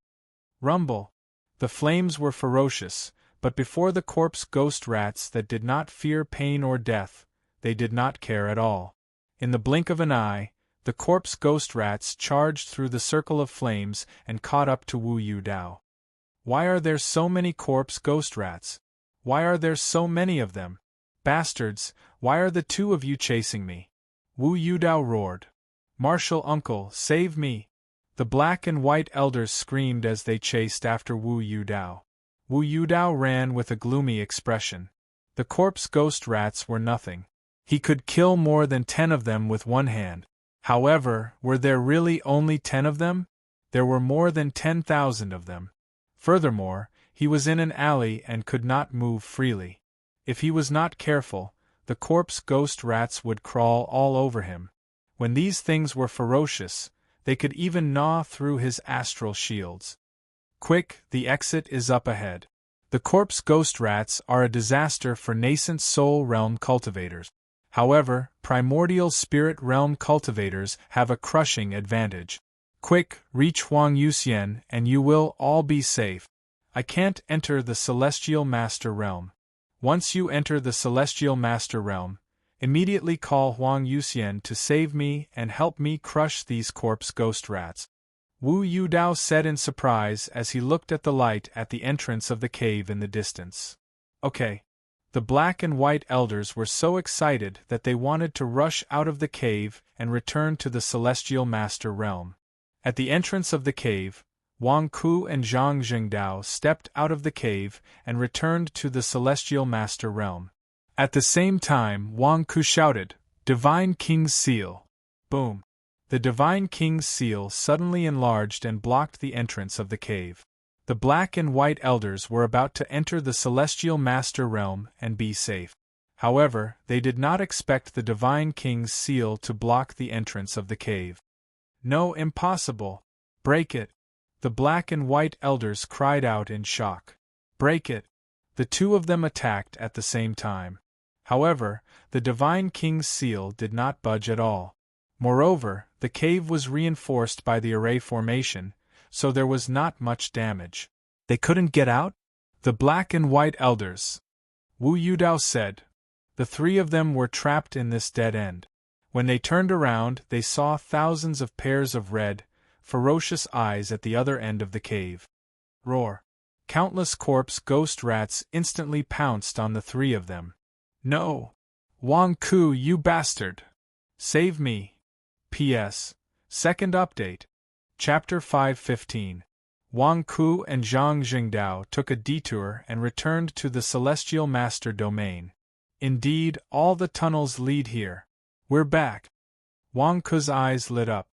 Rumble! The flames were ferocious, but before the corpse ghost rats that did not fear pain or death, they did not care at all. In the blink of an eye, the corpse ghost rats charged through the circle of flames and caught up to Wu Yudao. Why are there so many corpse ghost rats? Why are there so many of them? Bastards, why are the 2 of you chasing me? Wu Yudao roared. Martial uncle, save me! The black and white elders screamed as they chased after Wu Yudao. Wu Yudao ran with a gloomy expression. The corpse ghost rats were nothing. He could kill more than 10 of them with one hand. However, were there really only 10 of them? There were more than 10,000 of them. Furthermore, he was in an alley and could not move freely. If he was not careful, the corpse ghost rats would crawl all over him. When these things were ferocious, they could even gnaw through his astral shields. Quick, the exit is up ahead. The corpse ghost rats are a disaster for nascent soul realm cultivators. However, primordial spirit realm cultivators have a crushing advantage. Quick, reach Huang Yuxian and you will all be safe. I can't enter the Celestial Master Realm. Once you enter the Celestial Master Realm, immediately call Huang Yuxian to save me and help me crush these corpse ghost rats. Wu Yudao said in surprise as he looked at the light at the entrance of the cave in the distance. Okay. The black and white elders were so excited that they wanted to rush out of the cave and return to the Celestial Master Realm. At the entrance of the cave, Wang Ku and Zhang Jingdao stepped out of the cave and returned to the Celestial Master Realm. At the same time, Wang Ku shouted, "Divine King's Seal!" Boom! The Divine King's Seal suddenly enlarged and blocked the entrance of the cave. The black and white elders were about to enter the Celestial Master Realm and be safe. However, they did not expect the Divine King's Seal to block the entrance of the cave. No, impossible! Break it! The black and white elders cried out in shock. Break it! The 2 of them attacked at the same time. However, the Divine King's Seal did not budge at all. Moreover, the cave was reinforced by the array formation, so there was not much damage. They couldn't get out? The black and white elders. Wu Yudao said. The 3 of them were trapped in this dead end. When they turned around, they saw thousands of pairs of red, ferocious eyes at the other end of the cave. Roar! Countless corpse ghost rats instantly pounced on the 3 of them. No! Wang Ku, you bastard! Save me! P.S. Second update. Chapter 5:15. Wang Ku and Zhang Jingdao took a detour and returned to the Celestial Master Domain. Indeed, all the tunnels lead here. We're back. Wang Ku's eyes lit up.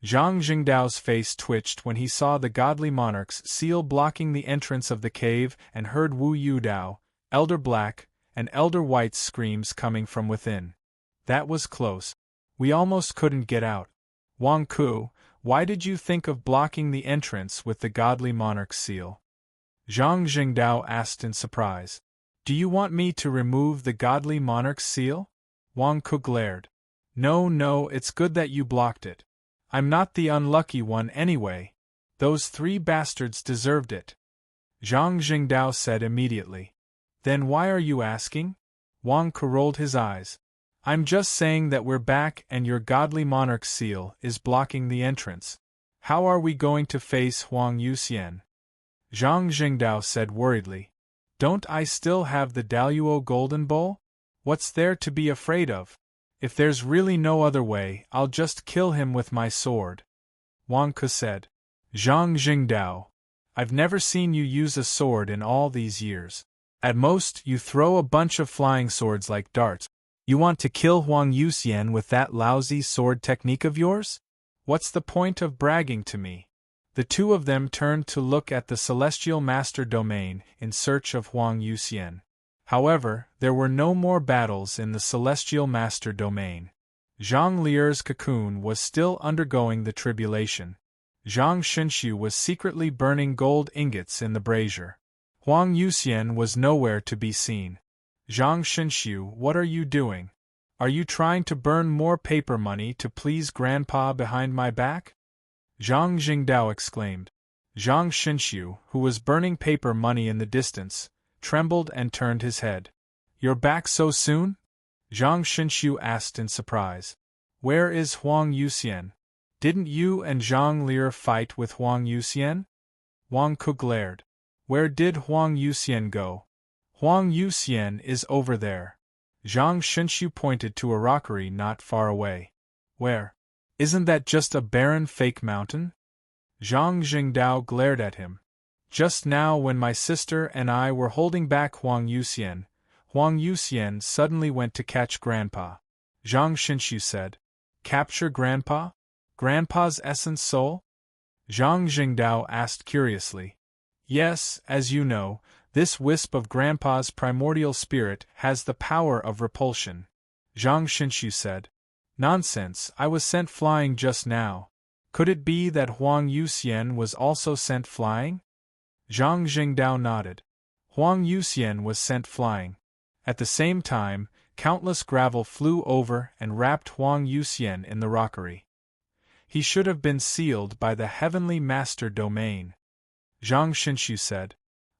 Zhang Jingdao's face twitched when he saw the godly monarch's seal blocking the entrance of the cave and heard Wu Yudao, Elder Black, and Elder White's screams coming from within. That was close. We almost couldn't get out. Huang Ku, why did you think of blocking the entrance with the godly monarch's seal? Zhang Jingdao asked in surprise. Do you want me to remove the godly monarch's seal? Huang Ku glared. No, it's good that you blocked it. I'm not the unlucky one anyway. Those 3 bastards deserved it. Zhang Jingdao said immediately. Then why are you asking? Huang Ku rolled his eyes. I'm just saying that we're back and your godly monarch's seal is blocking the entrance. How are we going to face Huang Yuxian? Zhang Jingdao said worriedly. Don't I still have the Daluo Golden Bowl? What's there to be afraid of? If there's really no other way, I'll just kill him with my sword. Huang Ku said. Zhang Jingdao, I've never seen you use a sword in all these years. At most, you throw a bunch of flying swords like darts. You want to kill Huang Yuxian with that lousy sword technique of yours? What's the point of bragging to me? The 2 of them turned to look at the Celestial Master Domain in search of Huang Yuxian. However, there were no more battles in the Celestial Master Domain. Zhang Lier's cocoon was still undergoing the tribulation. Zhang Xinshu was secretly burning gold ingots in the brazier. Huang Yuxian was nowhere to be seen. Zhang Xinshu, what are you doing? Are you trying to burn more paper money to please Grandpa behind my back? Zhang Jingdao exclaimed. Zhang Xinshu, who was burning paper money in the distance, trembled and turned his head. You're back so soon? Zhang Xinshu asked in surprise. Where is Huang Yuxian? Didn't you and Zhang Lier fight with Huang Yuxian? Huang Ku glared. Where did Huang Yuxian go? Huang Yuxian is over there. Zhang Xinshu pointed to a rockery not far away. Where? Isn't that just a barren fake mountain? Zhang Jingdao glared at him. Just now when my sister and I were holding back Huang Yuxian suddenly went to catch Grandpa. Zhang Xinshu said. Capture Grandpa? Grandpa's essence soul? Zhang Jingdao asked curiously. Yes, as you know, this wisp of Grandpa's primordial spirit has the power of repulsion. Zhang Xinshu said. Nonsense, I was sent flying just now. Could it be that Huang Yuxian was also sent flying? Zhang Jingdao nodded. Huang Yuxian was sent flying. At the same time, countless gravel flew over and wrapped Huang Yuxian in the rockery. He should have been sealed by the heavenly master domain. Zhang Xinshu said.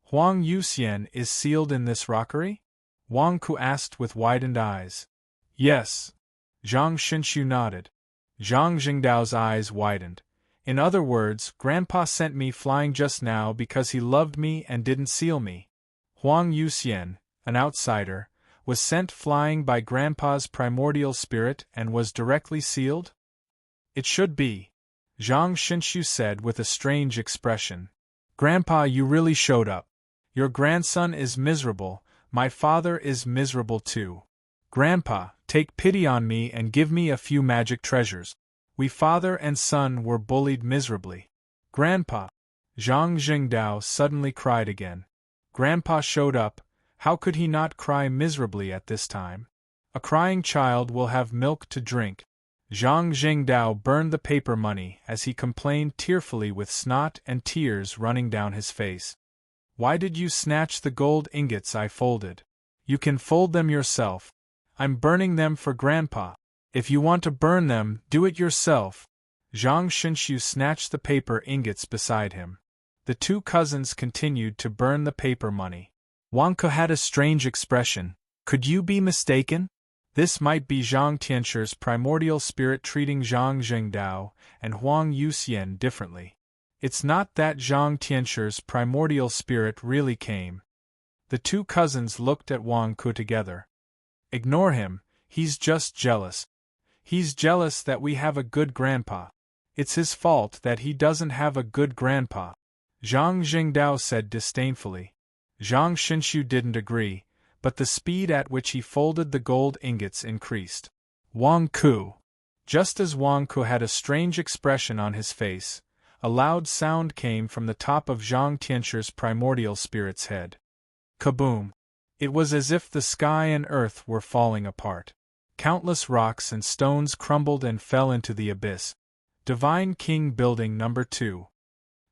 Huang Yuxian is sealed in this rockery? Huang Ku asked with widened eyes. Yes. Zhang Xinshu nodded. Zhang Jingdao's eyes widened. In other words, Grandpa sent me flying just now because he loved me and didn't seal me. Huang Yuxian, an outsider, was sent flying by Grandpa's primordial spirit and was directly sealed? It should be. Zhang Xinshu said with a strange expression. Grandpa, you really showed up. Your grandson is miserable, my father is miserable too. Grandpa, take pity on me and give me a few magic treasures. We father and son were bullied miserably. Grandpa! Zhang Jingdao suddenly cried again. Grandpa showed up, how could he not cry miserably at this time? A crying child will have milk to drink. Zhang Jingdao burned the paper money as he complained tearfully with snot and tears running down his face. Why did you snatch the gold ingots I folded? You can fold them yourself. I'm burning them for Grandpa. If you want to burn them, do it yourself. Zhang Xinshu snatched the paper ingots beside him. The 2 cousins continued to burn the paper money. Huang Ku had a strange expression. Could you be mistaken? This might be Zhang Tianshur's primordial spirit treating Zhang Jingdao and Huang Yuxian differently. It's not that Zhang Tianshur's primordial spirit really came. The 2 cousins looked at Huang Ku together. Ignore him, he's just jealous. He's jealous that we have a good grandpa. It's his fault that he doesn't have a good grandpa. Zhang Jingdao said disdainfully. Zhang Xinshu didn't agree, but the speed at which he folded the gold ingots increased. Huang Ku. Just as Huang Ku had a strange expression on his face, a loud sound came from the top of Zhang Tianshur's primordial spirit's head. Kaboom! It was as if the sky and earth were falling apart. Countless rocks and stones crumbled and fell into the abyss. Divine King Building Number 2.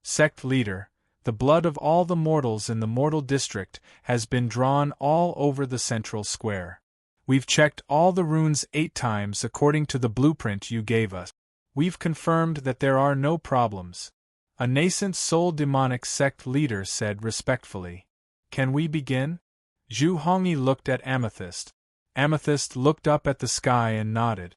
Sect Leader, the blood of all the mortals in the mortal district has been drawn all over the central square. We've checked all the runes 8 times according to the blueprint you gave us. We've confirmed that there are no problems. A nascent soul demonic sect leader said respectfully. Can we begin? Zhu Hongyi looked at Amethyst. Amethyst looked up at the sky and nodded.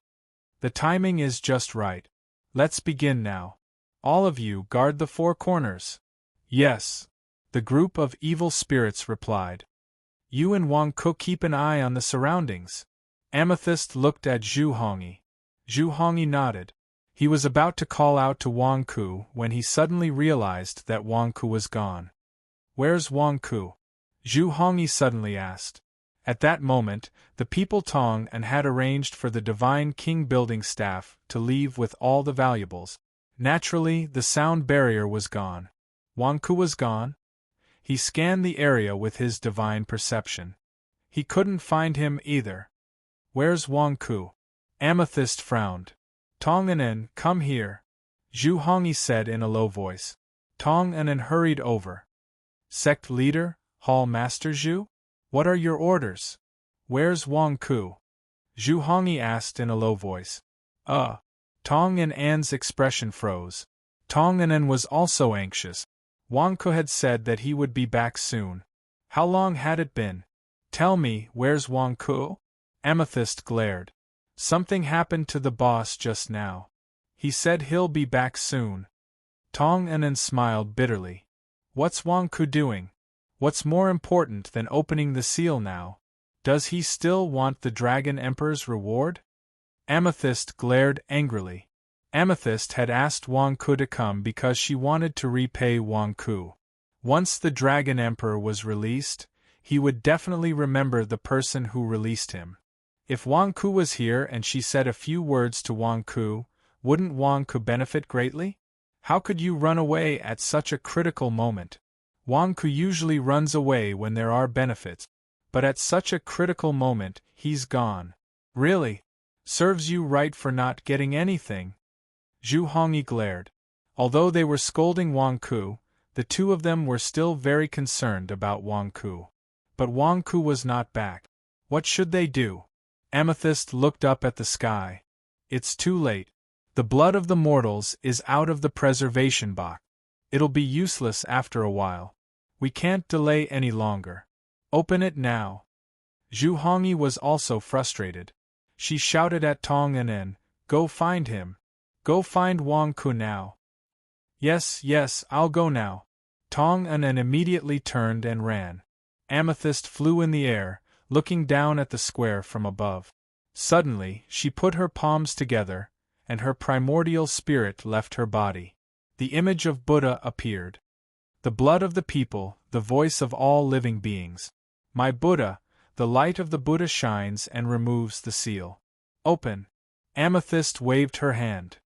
The timing is just right. Let's begin now. All of you guard the 4 corners. Yes. The group of evil spirits replied. You and Wang Ku keep an eye on the surroundings. Amethyst looked at Zhu Hongyi. Zhu Hongyi nodded. He was about to call out to Wang Ku when he suddenly realized that Wang Ku was gone. Where's Wang Ku? Zhu Hongyi suddenly asked. At that moment, the people Tong and had arranged for the Divine King Building staff to leave with all the valuables. Naturally, the sound barrier was gone. Wang Ku was gone? He scanned the area with his divine perception. He couldn't find him either. Where's Wang Ku? Amethyst frowned. Tong Anen, come here. Zhu Hongyi said in a low voice. Tong Anen hurried over. Sect Leader, Hall Master Zhu? What are your orders? Where's Wang Ku? Zhu Hongyi asked in a low voice. Tong Anen's expression froze. Tong Anen was also anxious. Wang Ku had said that he would be back soon. How long had it been? Tell me, where's Wang Ku? Amethyst glared. Something happened to the boss just now. He said he'll be back soon. Tong Anen smiled bitterly. What's Wang Ku doing? What's more important than opening the seal now? Does he still want the Dragon Emperor's reward? Amethyst glared angrily. Amethyst had asked Wang Ku to come because she wanted to repay Wang Ku. Once the Dragon Emperor was released, he would definitely remember the person who released him. If Wang Ku was here and she said a few words to Wang Ku, wouldn't Wang Ku benefit greatly? How could you run away at such a critical moment? Wang Ku usually runs away when there are benefits, but at such a critical moment, he's gone. Really? Serves you right for not getting anything. Zhu Hongyi glared. Although they were scolding Wang Ku, the two of them were still very concerned about Wang Ku. But Wang Ku was not back. What should they do? Amethyst looked up at the sky. It's too late. The blood of the mortals is out of the preservation box. It'll be useless after a while. We can't delay any longer. Open it now. Zhu Hongyi was also frustrated. She shouted at Tong Anen, go find him. Go find Wang Ku now. Yes, I'll go now. Tong Anen immediately turned and ran. Amethyst flew in the air, looking down at the square from above. Suddenly, she put her palms together, and her primordial spirit left her body. The image of Buddha appeared. The blood of the people, the voice of all living beings. My Buddha, the light of the Buddha shines and removes the seal. Open. Amethyst waved her hand.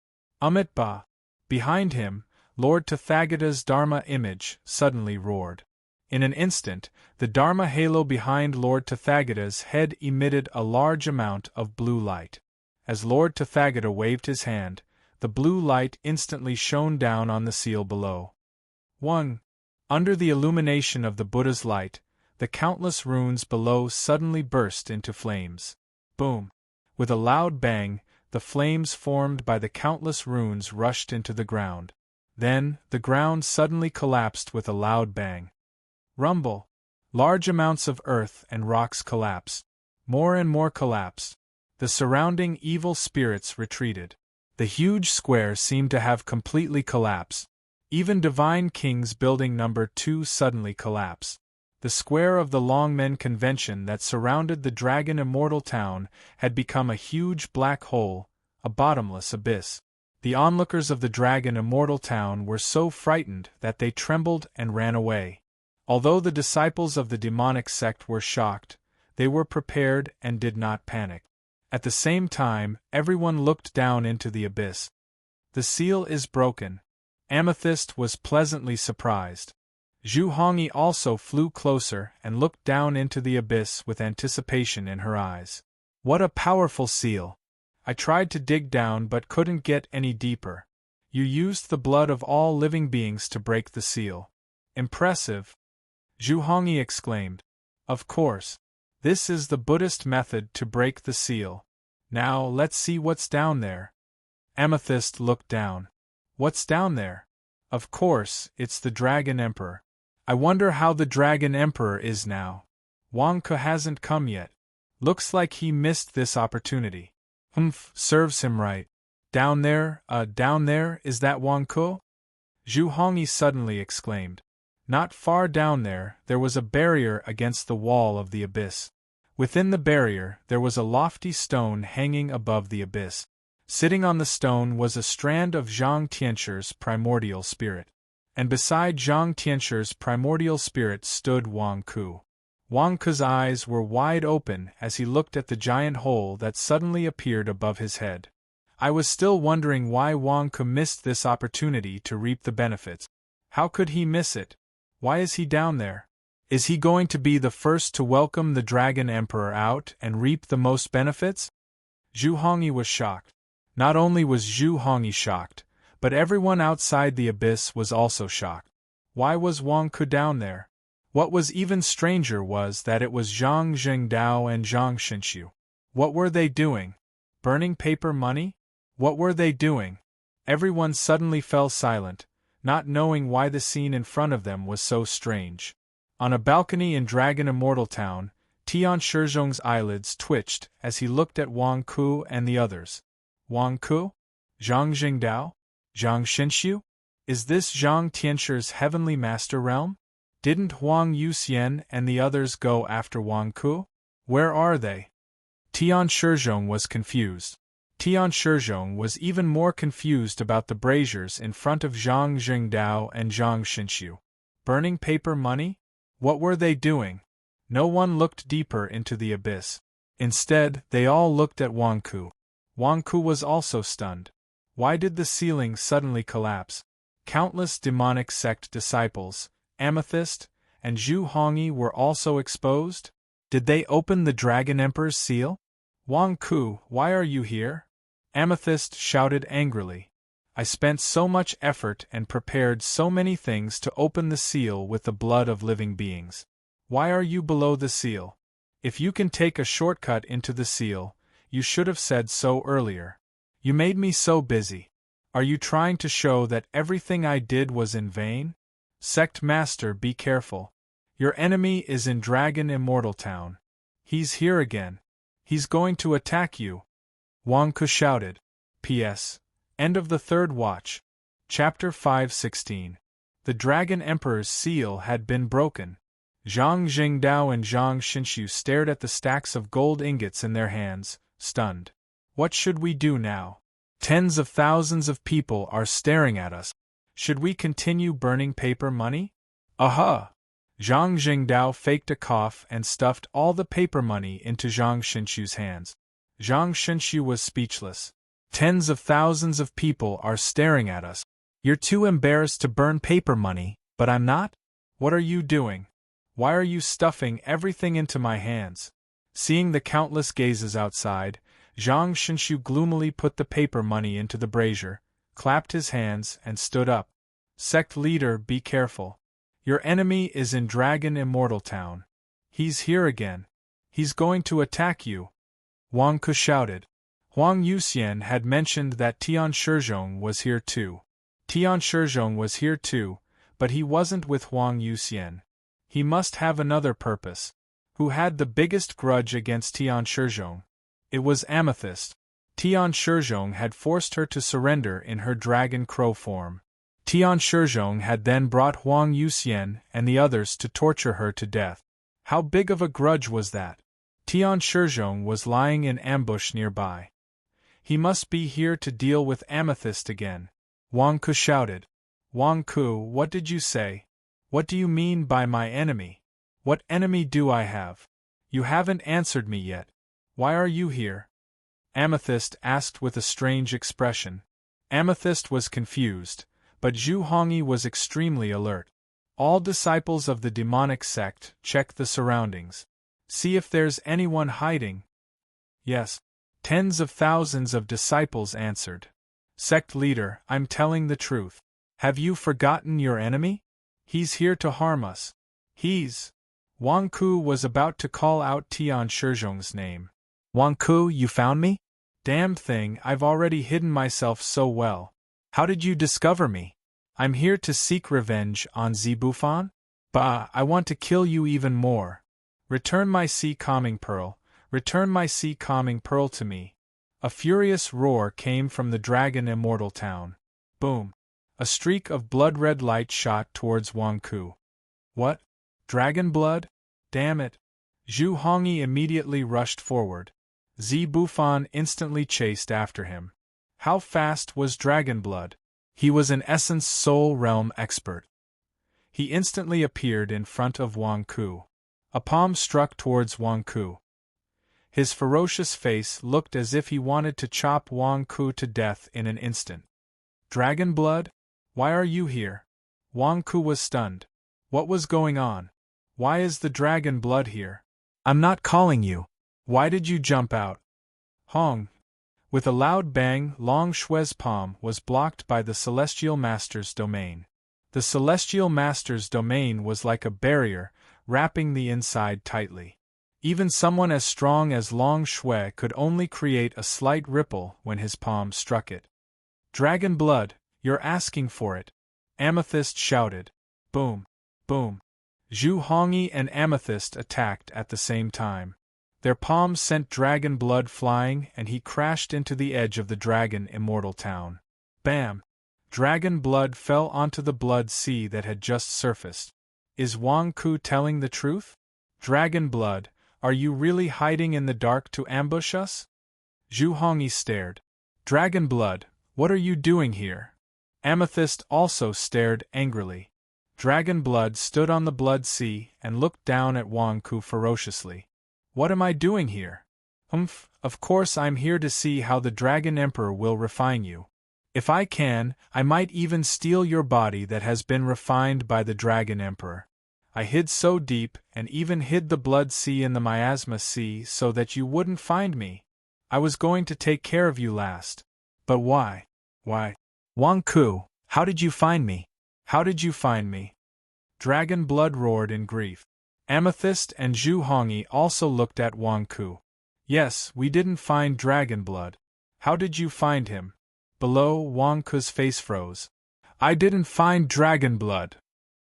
Amitabha. Behind him, Lord Tathagata's Dharma image suddenly roared. In an instant, the Dharma halo behind Lord Tathagata's head emitted a large amount of blue light. As Lord Tathagata waved his hand, the blue light instantly shone down on the seal below. 1. Under the illumination of the Buddha's light, the countless runes below suddenly burst into flames. Boom! With a loud bang, the flames formed by the countless runes rushed into the ground. Then, the ground suddenly collapsed with a loud bang. Rumble! Large amounts of earth and rocks collapsed. More and more collapsed. The surrounding evil spirits retreated. The huge square seemed to have completely collapsed. Even Divine King's Building Number 2 suddenly collapsed. The square of the Longmen Convention that surrounded the Dragon Immortal Town had become a huge black hole, a bottomless abyss. The onlookers of the Dragon Immortal Town were so frightened that they trembled and ran away. Although the disciples of the demonic sect were shocked, they were prepared and did not panic. At the same time, everyone looked down into the abyss. The seal is broken. Amethyst was pleasantly surprised. Zhu Hongyi also flew closer and looked down into the abyss with anticipation in her eyes. What a powerful seal! I tried to dig down but couldn't get any deeper. You used the blood of all living beings to break the seal. Impressive! Zhu Hongyi exclaimed. Of course. This is the Buddhist method to break the seal. Now let's see what's down there. Amethyst looked down. What's down there? Of course, it's the Dragon Emperor. I wonder how the Dragon Emperor is now. Wang Ke hasn't come yet. Looks like he missed this opportunity. Serves him right. Down there, is that Wang Ke? Zhu Hongyi suddenly exclaimed. Not far down there was a barrier against the wall of the abyss. Within the barrier, there was a lofty stone hanging above the abyss. Sitting on the stone was a strand of Zhang Tianshur's primordial spirit. And beside Zhang Tianshur's primordial spirit stood Wang Ke. Wang Ke's eyes were wide open as he looked at the giant hole that suddenly appeared above his head. I was still wondering why Wang Ke missed this opportunity to reap the benefits. How could he miss it? Why is he down there? Is he going to be the first to welcome the Dragon Emperor out and reap the most benefits? Zhu Hongyi was shocked. Not only was Zhu Hongyi shocked, but everyone outside the abyss was also shocked. Why was Wang Ke down there? What was even stranger was that it was Zhang Zhengdao and Zhang Xinshu. What were they doing? Burning paper money? What were they doing? Everyone suddenly fell silent, not knowing why the scene in front of them was so strange. On a balcony in Dragon Immortal Town, Tian Shizhong's eyelids twitched as he looked at Wang Ke and the others. Wang Ke? Zhang Zhengdao? Zhang Xinshu? Is this Zhang Tianshur's heavenly master realm? Didn't Huang Yuxian and the others go after Wang Ke? Where are they? Tian Shizhong was confused. Tian Shizhong was even more confused about the braziers in front of Zhang Zhengdao and Zhang Xinshu. Burning paper money? What were they doing? No one looked deeper into the abyss. Instead, they all looked at Wang Ke. Wang Ke was also stunned. Why did the ceiling suddenly collapse? Countless demonic sect disciples, Amethyst, and Zhu Hongyi were also exposed? Did they open the Dragon Emperor's seal? Wang Ke, why are you here? Amethyst shouted angrily. I spent so much effort and prepared so many things to open the seal with the blood of living beings. Why are you below the seal? If you can take a shortcut into the seal, you should have said so earlier. You made me so busy. Are you trying to show that everything I did was in vain? Sect Master, be careful. Your enemy is in Dragon Immortal Town. He's here again. He's going to attack you. Wang Ke shouted. P.S. End of the third watch. Chapter 5:16. The Dragon Emperor's seal had been broken. Zhang Zhengdao and Zhang Xinshu stared at the stacks of gold ingots in their hands, stunned. What should we do now? Tens of thousands of people are staring at us. Should we continue burning paper money? Aha! Zhang Zhengdao faked a cough and stuffed all the paper money into Zhang Xinshu's hands. Zhang Xinshu was speechless. Tens of thousands of people are staring at us. You're too embarrassed to burn paper money, but I'm not? What are you doing? Why are you stuffing everything into my hands? Seeing the countless gazes outside, Zhang Xinshu gloomily put the paper money into the brazier, clapped his hands, and stood up. Sect leader, be careful. Your enemy is in Dragon Immortal Town. He's here again. He's going to attack you. Wang Ke shouted. Huang Yuxian had mentioned that Tian Shizhong was here too. Tian Shizhong was here too, but he wasn't with Huang Yuxian. He must have another purpose. Who had the biggest grudge against Tian Shizhong? It was Amethyst. Tian Shizhong had forced her to surrender in her dragon crow form. Tian Shizhong had then brought Huang Yuxian and the others to torture her to death. How big of a grudge was that? Tian Shizhong was lying in ambush nearby. He must be here to deal with Amethyst again. Wang Ke shouted. Wang Ke, what did you say? What do you mean by my enemy? What enemy do I have? You haven't answered me yet. Why are you here? Amethyst asked with a strange expression. Amethyst was confused, but Zhu Hongyi was extremely alert. All disciples of the demonic sect, check the surroundings. See if there's anyone hiding. Yes. Tens of thousands of disciples answered. Sect leader, I'm telling the truth. Have you forgotten your enemy? He's here to harm us. Wang Ku was about to call out Tian Shizhong's name. Wang Ku, you found me? Damn thing, I've already hidden myself so well. How did you discover me? I'm here to seek revenge on Zibufan? Bah, I want to kill you even more. Return my sea calming pearl. Return my sea calming pearl to me. A furious roar came from the dragon immortal town. Boom. A streak of blood-red light shot towards Wang Ku. What? Dragon blood? Damn it. Zhu Hongyi immediately rushed forward. Zibufan instantly chased after him. How fast was dragon blood? He was an Essence Soul Realm expert. He instantly appeared in front of Wang Ku. A palm struck towards Wang Ku. His ferocious face looked as if he wanted to chop Wang Ku to death in an instant. Dragon blood? Why are you here? Wang Ku was stunned. What was going on? Why is the dragon blood here? I'm not calling you. Why did you jump out? Hong. With a loud bang, Long Shui's palm was blocked by the Celestial Master's domain. The Celestial Master's domain was like a barrier, wrapping the inside tightly. Even someone as strong as Long Shui could only create a slight ripple when his palm struck it. Dragon blood, you're asking for it. Amethyst shouted. Boom. Boom. Zhu Hongyi and Amethyst attacked at the same time. Their palms sent dragon blood flying and he crashed into the edge of the dragon immortal town. Bam! Dragon blood fell onto the blood sea that had just surfaced. Is Wang Ku telling the truth? Dragon blood, are you really hiding in the dark to ambush us? Zhu Hongyi stared. Dragon blood, what are you doing here? Amethyst also stared angrily. Dragon blood stood on the blood sea and looked down at Wang Ku ferociously. What am I doing here? Of course I'm here to see how the Dragon Emperor will refine you. If I can, I might even steal your body that has been refined by the Dragon Emperor. I hid so deep and even hid the blood sea in the miasma sea so that you wouldn't find me. I was going to take care of you last. But why? Why? Wang Ku, how did you find me? How did you find me? Dragon blood roared in grief. Amethyst and Zhu Hongyi also looked at Wang Ku. Yes, we didn't find dragon blood. How did you find him? Below, Wang Ku's face froze. I didn't find dragon blood.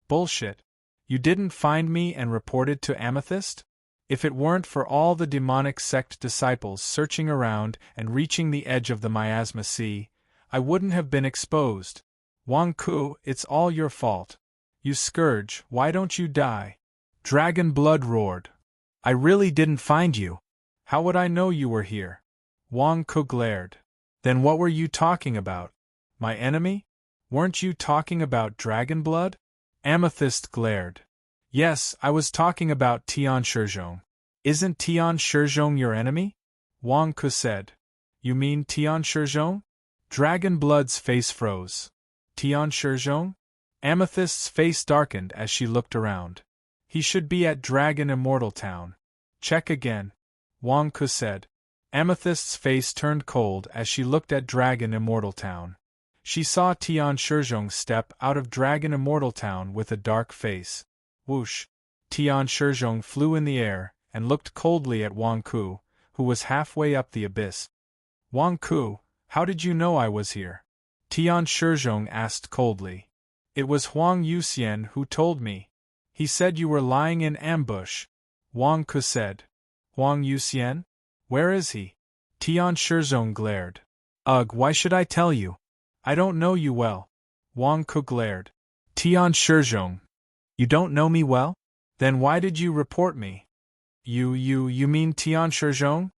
Bullshit. You didn't find me and reported to Amethyst? If it weren't for all the demonic sect disciples searching around and reaching the edge of the miasma sea, I wouldn't have been exposed. Wang Ku, it's all your fault. You scourge, why don't you die? Dragon blood roared. I really didn't find you. How would I know you were here? Wang Ku glared. Then what were you talking about? My enemy? Weren't you talking about dragon blood? Amethyst glared. Yes, I was talking about Tian Shizhong. Isn't Tian Shizhong your enemy? Wang Ku said. You mean Tian Shizhong? Dragon blood's face froze. Tian Shizhong? Amethyst's face darkened as she looked around. He should be at Dragon Immortal Town. Check again. Wang Ku said. Amethyst's face turned cold as she looked at Dragon Immortal Town. She saw Tian Shizhong step out of Dragon Immortal Town with a dark face. Whoosh! Tian Shizhong flew in the air and looked coldly at Wang Ku, who was halfway up the abyss. Wang Ku, how did you know I was here? Tian Shizhong asked coldly. It was Huang Yuxian who told me. He said you were lying in ambush. Wang Ku said. Huang Yuxian? Where is he? Tian Shizhong glared. Ugh, why should I tell you? I don't know you well. Wang Ku glared. Tian Shizhong. You don't know me well? Then why did you report me? You mean Tian Shizhong?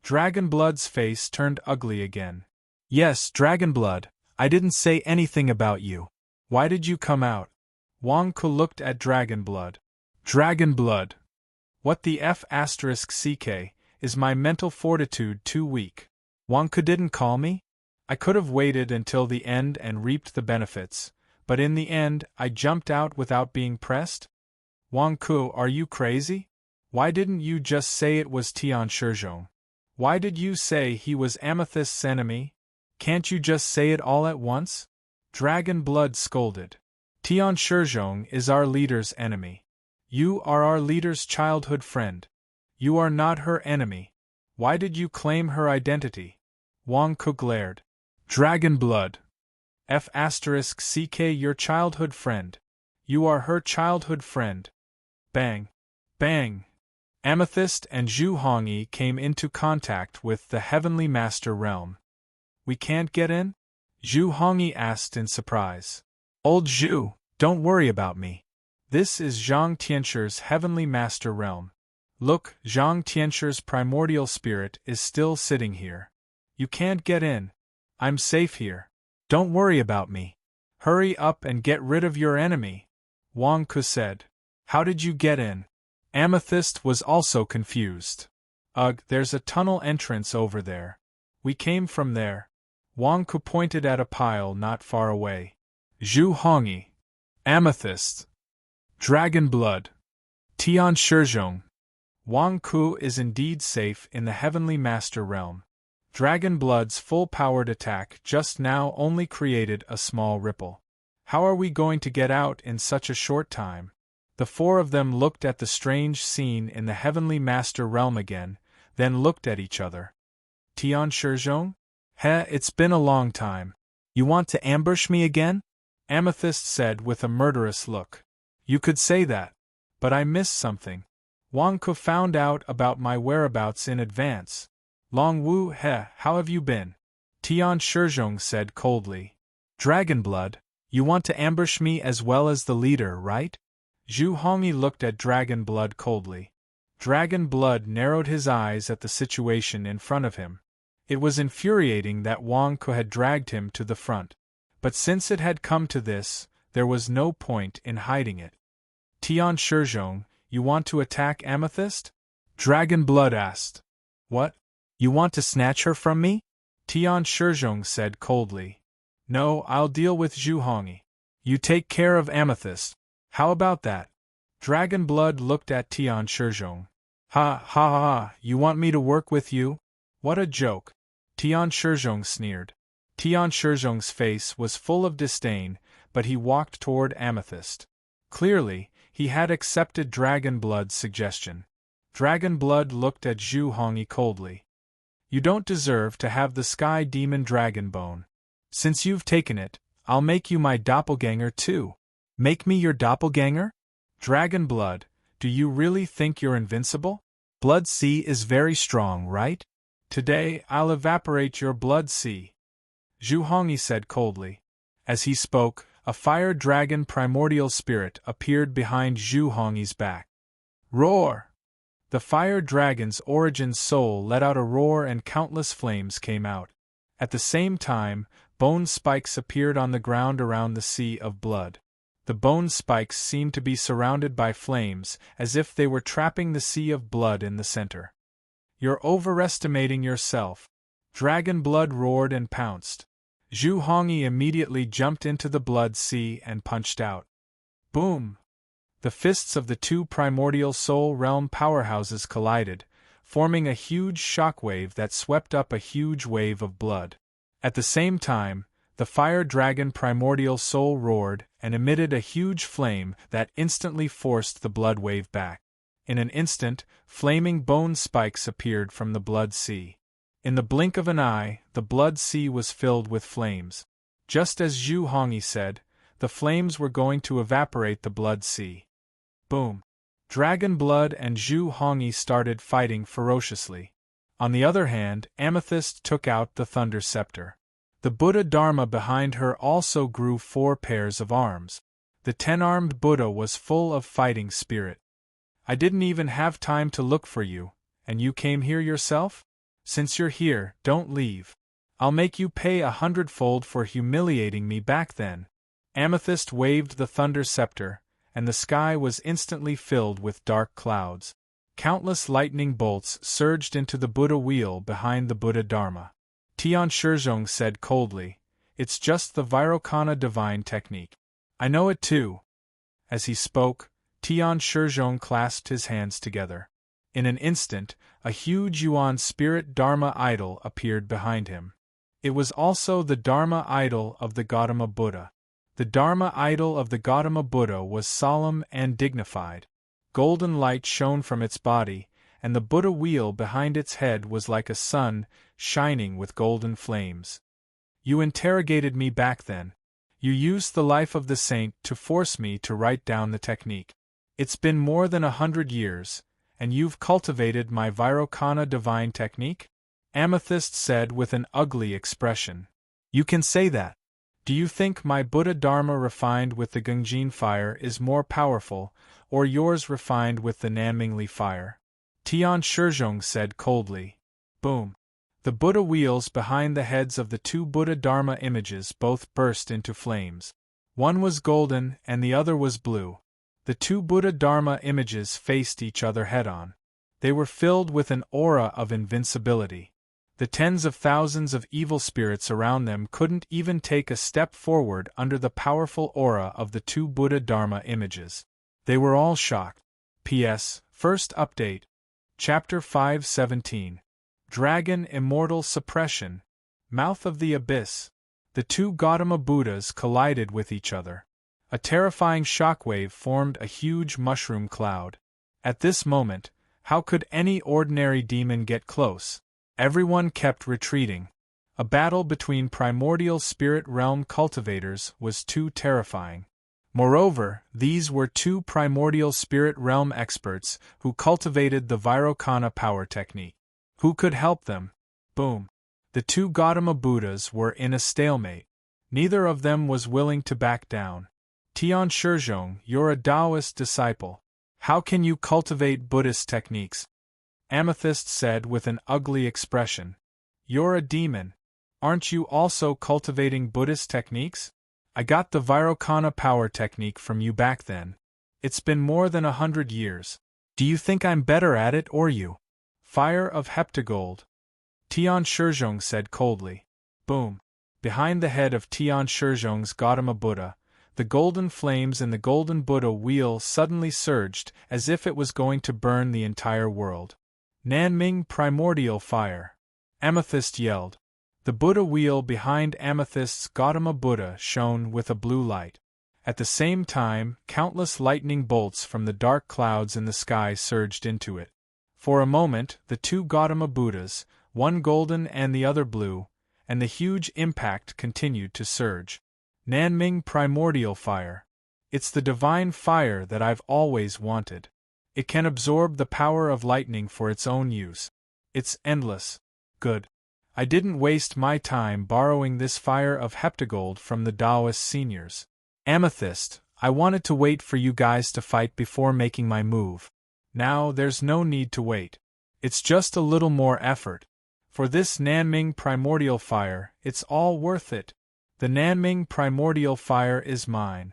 Dragonblood's face turned ugly again. Yes, Dragonblood, I didn't say anything about you. Why did you come out? Wang Ku looked at Dragonblood. Dragonblood. What the F***ck, is my mental fortitude too weak? Wang Ku didn't call me? I could have waited until the end and reaped the benefits, But in the end, I jumped out without being pressed? Wang Ku, are you crazy? Why didn't you just say it was Tian Shizhong? Why did you say he was Amethyst's enemy? Can't you just say it all at once? Dragon Blood scolded. Tian Shizhong is our leader's enemy. You are our leader's childhood friend. You are not her enemy. Why did you claim her identity? Wang Ku glared. Dragon Blood. F***ck your childhood friend. You are her childhood friend. Bang. Bang. Amethyst and Zhu Hongyi came into contact with the Heavenly Master Realm. We can't get in? Zhu Hongyi asked in surprise. Old Zhu, don't worry about me. This is Zhang Tianxi's Heavenly Master Realm. Look, Zhang Tianxi's primordial spirit is still sitting here. You can't get in. I'm safe here. Don't worry about me. Hurry up and get rid of your enemy, Wang Ku said. How did you get in? Amethyst was also confused. Ugh, there's a tunnel entrance over there. We came from there. Wang Ku pointed at a pile not far away. Zhu Hongyi. Amethyst. Dragon Blood. Tian Shizhong. Wang Ku is indeed safe in the Heavenly Master Realm. Dragon Blood's full-powered attack just now only created a small ripple. How are we going to get out in such a short time? The four of them looked at the strange scene in the Heavenly Master Realm again, then looked at each other. Tian Shizhong? It's been a long time. You want to ambush me again? Amethyst said with a murderous look. You could say that. But I missed something. Wang Ku found out about my whereabouts in advance. Long Wu, how have you been? Tian Shizhong said coldly. Dragon Blood, you want to ambush me as well as the leader, right? Zhu Hongyi looked at Dragon Blood coldly. Dragon Blood narrowed his eyes at the situation in front of him. It was infuriating that Wang Ku had dragged him to the front. But since it had come to this, there was no point in hiding it. Tian Shizhong, you want to attack Amethyst? Dragon Blood asked. What? You want to snatch her from me? Tian Shizhong said coldly. No, I'll deal with Zhu Hongyi. You take care of Amethyst. How about that? Dragon Blood looked at Tian Shizhong. Ha, you want me to work with you? What a joke. Tian Shizhong sneered. Tian Shizhong's face was full of disdain, but he walked toward Amethyst. Clearly, he had accepted Dragon Blood's suggestion. Dragon Blood looked at Zhu Hongyi coldly. You don't deserve to have the Sky Demon Dragon Bone. Since you've taken it, I'll make you my doppelganger too. Make me your doppelganger? Dragon Blood, do you really think you're invincible? Blood Sea is very strong, right? Today, I'll evaporate your Blood Sea. Zhu Hongyi said coldly. As he spoke, a fire dragon primordial spirit appeared behind Zhu Hongyi's back. Roar! The fire dragon's origin soul let out a roar and countless flames came out. At the same time, bone spikes appeared on the ground around the sea of blood. The bone spikes seemed to be surrounded by flames, as if they were trapping the sea of blood in the center. You're overestimating yourself. Dragon Blood roared and pounced. Zhu Hongyi immediately jumped into the blood sea and punched out. Boom! The fists of the two primordial soul realm powerhouses collided, forming a huge shockwave that swept up a huge wave of blood. At the same time, the fire dragon primordial soul roared and emitted a huge flame that instantly forced the blood wave back. In an instant, flaming bone spikes appeared from the blood sea. In the blink of an eye, the blood sea was filled with flames. Just as Zhu Hongyi said, the flames were going to evaporate the blood sea. Boom! Dragon Blood and Zhu Hongyi started fighting ferociously. On the other hand, Amethyst took out the Thunder Scepter. The Buddha Dharma behind her also grew 4 pairs of arms. The 10-armed Buddha was full of fighting spirit. I didn't even have time to look for you, and you came here yourself? Since you're here, don't leave. I'll make you pay 100-fold for humiliating me back then. Amethyst waved the Thunder Scepter, and the sky was instantly filled with dark clouds. Countless lightning bolts surged into the Buddha wheel behind the Buddha Dharma. Tian Shizhong said coldly, "It's just the Vairocana divine technique. I know it too. As he spoke, Tian Shizhong clasped his hands together. In an instant, a huge Yuan spirit Dharma idol appeared behind him. It was also the Dharma idol of the Gautama Buddha. The Dharma idol of the Gautama Buddha was solemn and dignified. Golden light shone from its body, and the Buddha wheel behind its head was like a sun, shining with golden flames. You interrogated me back then. You used the life of the saint to force me to write down the technique. It's been more than 100 years, and you've cultivated my Vairocana divine technique? Amethyst said with an ugly expression. You can say that. Do you think my Buddha Dharma refined with the Gungjin fire is more powerful, or yours refined with the Nanmingli fire? Tian Shizhong said coldly. Boom. The Buddha wheels behind the heads of the two Buddha Dharma images both burst into flames. One was golden and the other was blue. The two Buddha Dharma images faced each other head-on. They were filled with an aura of invincibility. The tens of thousands of evil spirits around them couldn't even take a step forward under the powerful aura of the two Buddha Dharma images. They were all shocked. P.S. First update. Chapter 517. Dragon Immortal Suppression. Mouth of the Abyss. The two Gautama Buddhas collided with each other. A terrifying shockwave formed a huge mushroom cloud. At this moment, how could any ordinary demon get close? Everyone kept retreating. A battle between primordial spirit realm cultivators was too terrifying. Moreover, these were two primordial spirit realm experts who cultivated the Vairocana power technique. Who could help them? Boom. The two Gautama Buddhas were in a stalemate. Neither of them was willing to back down. Tian Shizhong, you're a Taoist disciple. How can you cultivate Buddhist techniques? Amethyst said with an ugly expression. You're a demon. Aren't you also cultivating Buddhist techniques? I got the Vairocana power technique from you back then. It's been more than 100 years. Do you think I'm better at it or you? Fire of Heptagold. Tian Shizhong said coldly. Boom. Behind the head of Tian Shizhong's Gautama Buddha, the golden flames in the golden Buddha wheel suddenly surged as if it was going to burn the entire world. Nanming Primordial Fire. Amethyst yelled. The Buddha wheel behind Amethyst's Gautama Buddha shone with a blue light. At the same time, countless lightning bolts from the dark clouds in the sky surged into it. For a moment, the two Gautama Buddhas, one golden and the other blue, and the huge impact continued to surge. Nanming Primordial Fire. It's the divine fire that I've always wanted. It can absorb the power of lightning for its own use. It's endless. Good. I didn't waste my time borrowing this fire of heptagold from the Taoist seniors. Amethyst, I wanted to wait for you guys to fight before making my move. Now there's no need to wait. It's just a little more effort. For this Nanming Primordial Fire, it's all worth it. The Nanming Primordial Fire is mine.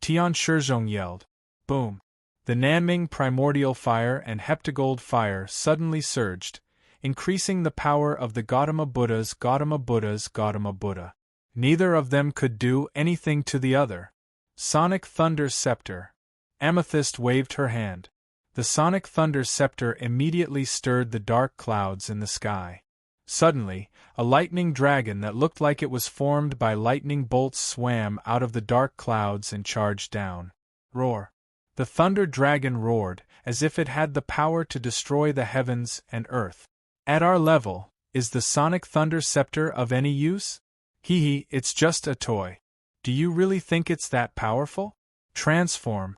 Tian Shizhong yelled. Boom. The Nanming Primordial Fire and Heptagold Fire suddenly surged, increasing the power of the Gautama Buddha's Gautama Buddha. Neither of them could do anything to the other. Sonic Thunder Scepter. Amethyst waved her hand. The Sonic Thunder Scepter immediately stirred the dark clouds in the sky. Suddenly, a lightning dragon that looked like it was formed by lightning bolts swam out of the dark clouds and charged down. Roar. The thunder dragon roared, as if it had the power to destroy the heavens and earth. At our level, is the Sonic Thunder Scepter of any use? Hee, it's just a toy. Do you really think it's that powerful? Transform.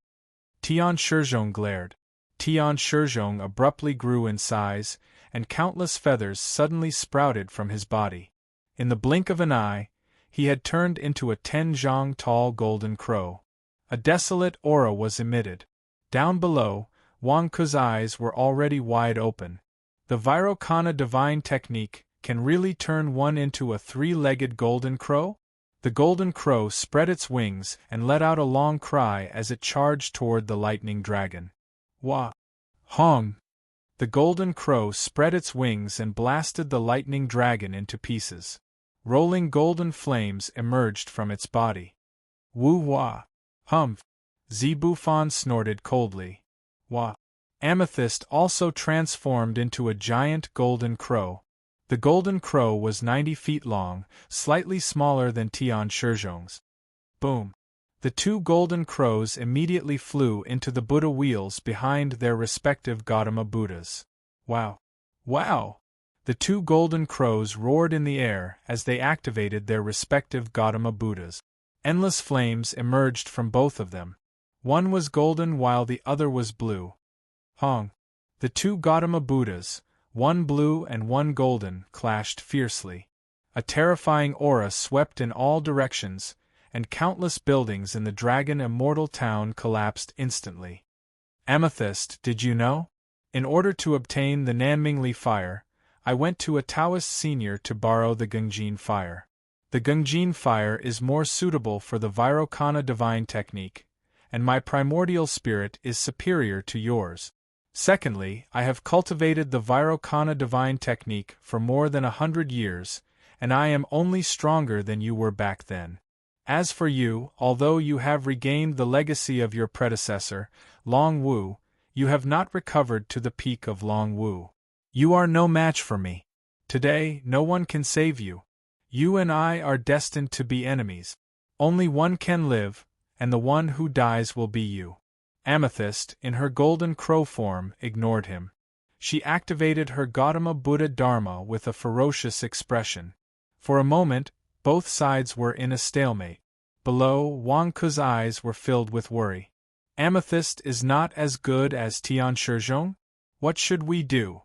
Tian Shizhong glared. Tian Shizhong abruptly grew in size, and countless feathers suddenly sprouted from his body. In the blink of an eye, he had turned into a 10-zhang tall golden crow. A desolate aura was emitted. Down below, Wang Ku's eyes were already wide open. The Vairocana divine technique can really turn one into a 3-legged golden crow? The golden crow spread its wings and let out a long cry as it charged toward the lightning dragon. Wah! Hong! The golden crow spread its wings and blasted the lightning dragon into pieces. Rolling golden flames emerged from its body. Woo-wah! Humph! Zebufon snorted coldly. Wah! Amethyst also transformed into a giant golden crow. The golden crow was 90 feet long, slightly smaller than Tian Shizhong's. Boom! The two golden crows immediately flew into the Buddha wheels behind their respective Gautama Buddhas. Wow! Wow! The two golden crows roared in the air as they activated their respective Gautama Buddhas. Endless flames emerged from both of them. One was golden while the other was blue. Hong! The two Gautama Buddhas, one blue and one golden, clashed fiercely. A terrifying aura swept in all directions, and countless buildings in the Dragon Immortal Town collapsed instantly. Amethyst, did you know? In order to obtain the Nanmingli fire, I went to a Taoist senior to borrow the Gungjin fire. The Gungjin fire is more suitable for the Vairocana divine technique, and my primordial spirit is superior to yours. Secondly, I have cultivated the Vairocana divine technique for more than 100 years, and I am only stronger than you were back then. As for you, although you have regained the legacy of your predecessor, Long Wu, you have not recovered to the peak of Long Wu. You are no match for me. Today, no one can save you. You and I are destined to be enemies. Only one can live, and the one who dies will be you. Amethyst, in her golden crow form, ignored him. She activated her Gautama Buddha Dharma with a ferocious expression. For a moment, both sides were in a stalemate. Below, Wang Ku's eyes were filled with worry. Amethyst is not as good as Tian Shizhong? What should we do?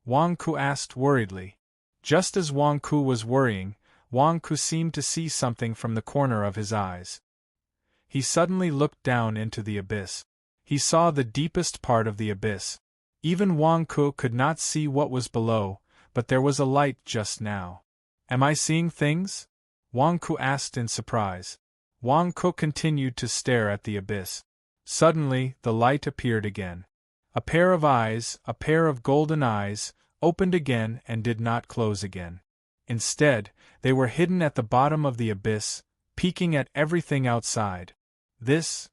Wang Ku asked worriedly. Just as Wang Ku was worrying, Wang Ku seemed to see something from the corner of his eyes. He suddenly looked down into the abyss. He saw the deepest part of the abyss. Even Wang Ku could not see what was below, but there was a light just now. Am I seeing things? Wang Ku asked in surprise. Wang Ku continued to stare at the abyss. Suddenly, the light appeared again. A pair of eyes, a pair of golden eyes, opened again and did not close again. Instead, they were hidden at the bottom of the abyss, peeking at everything outside. This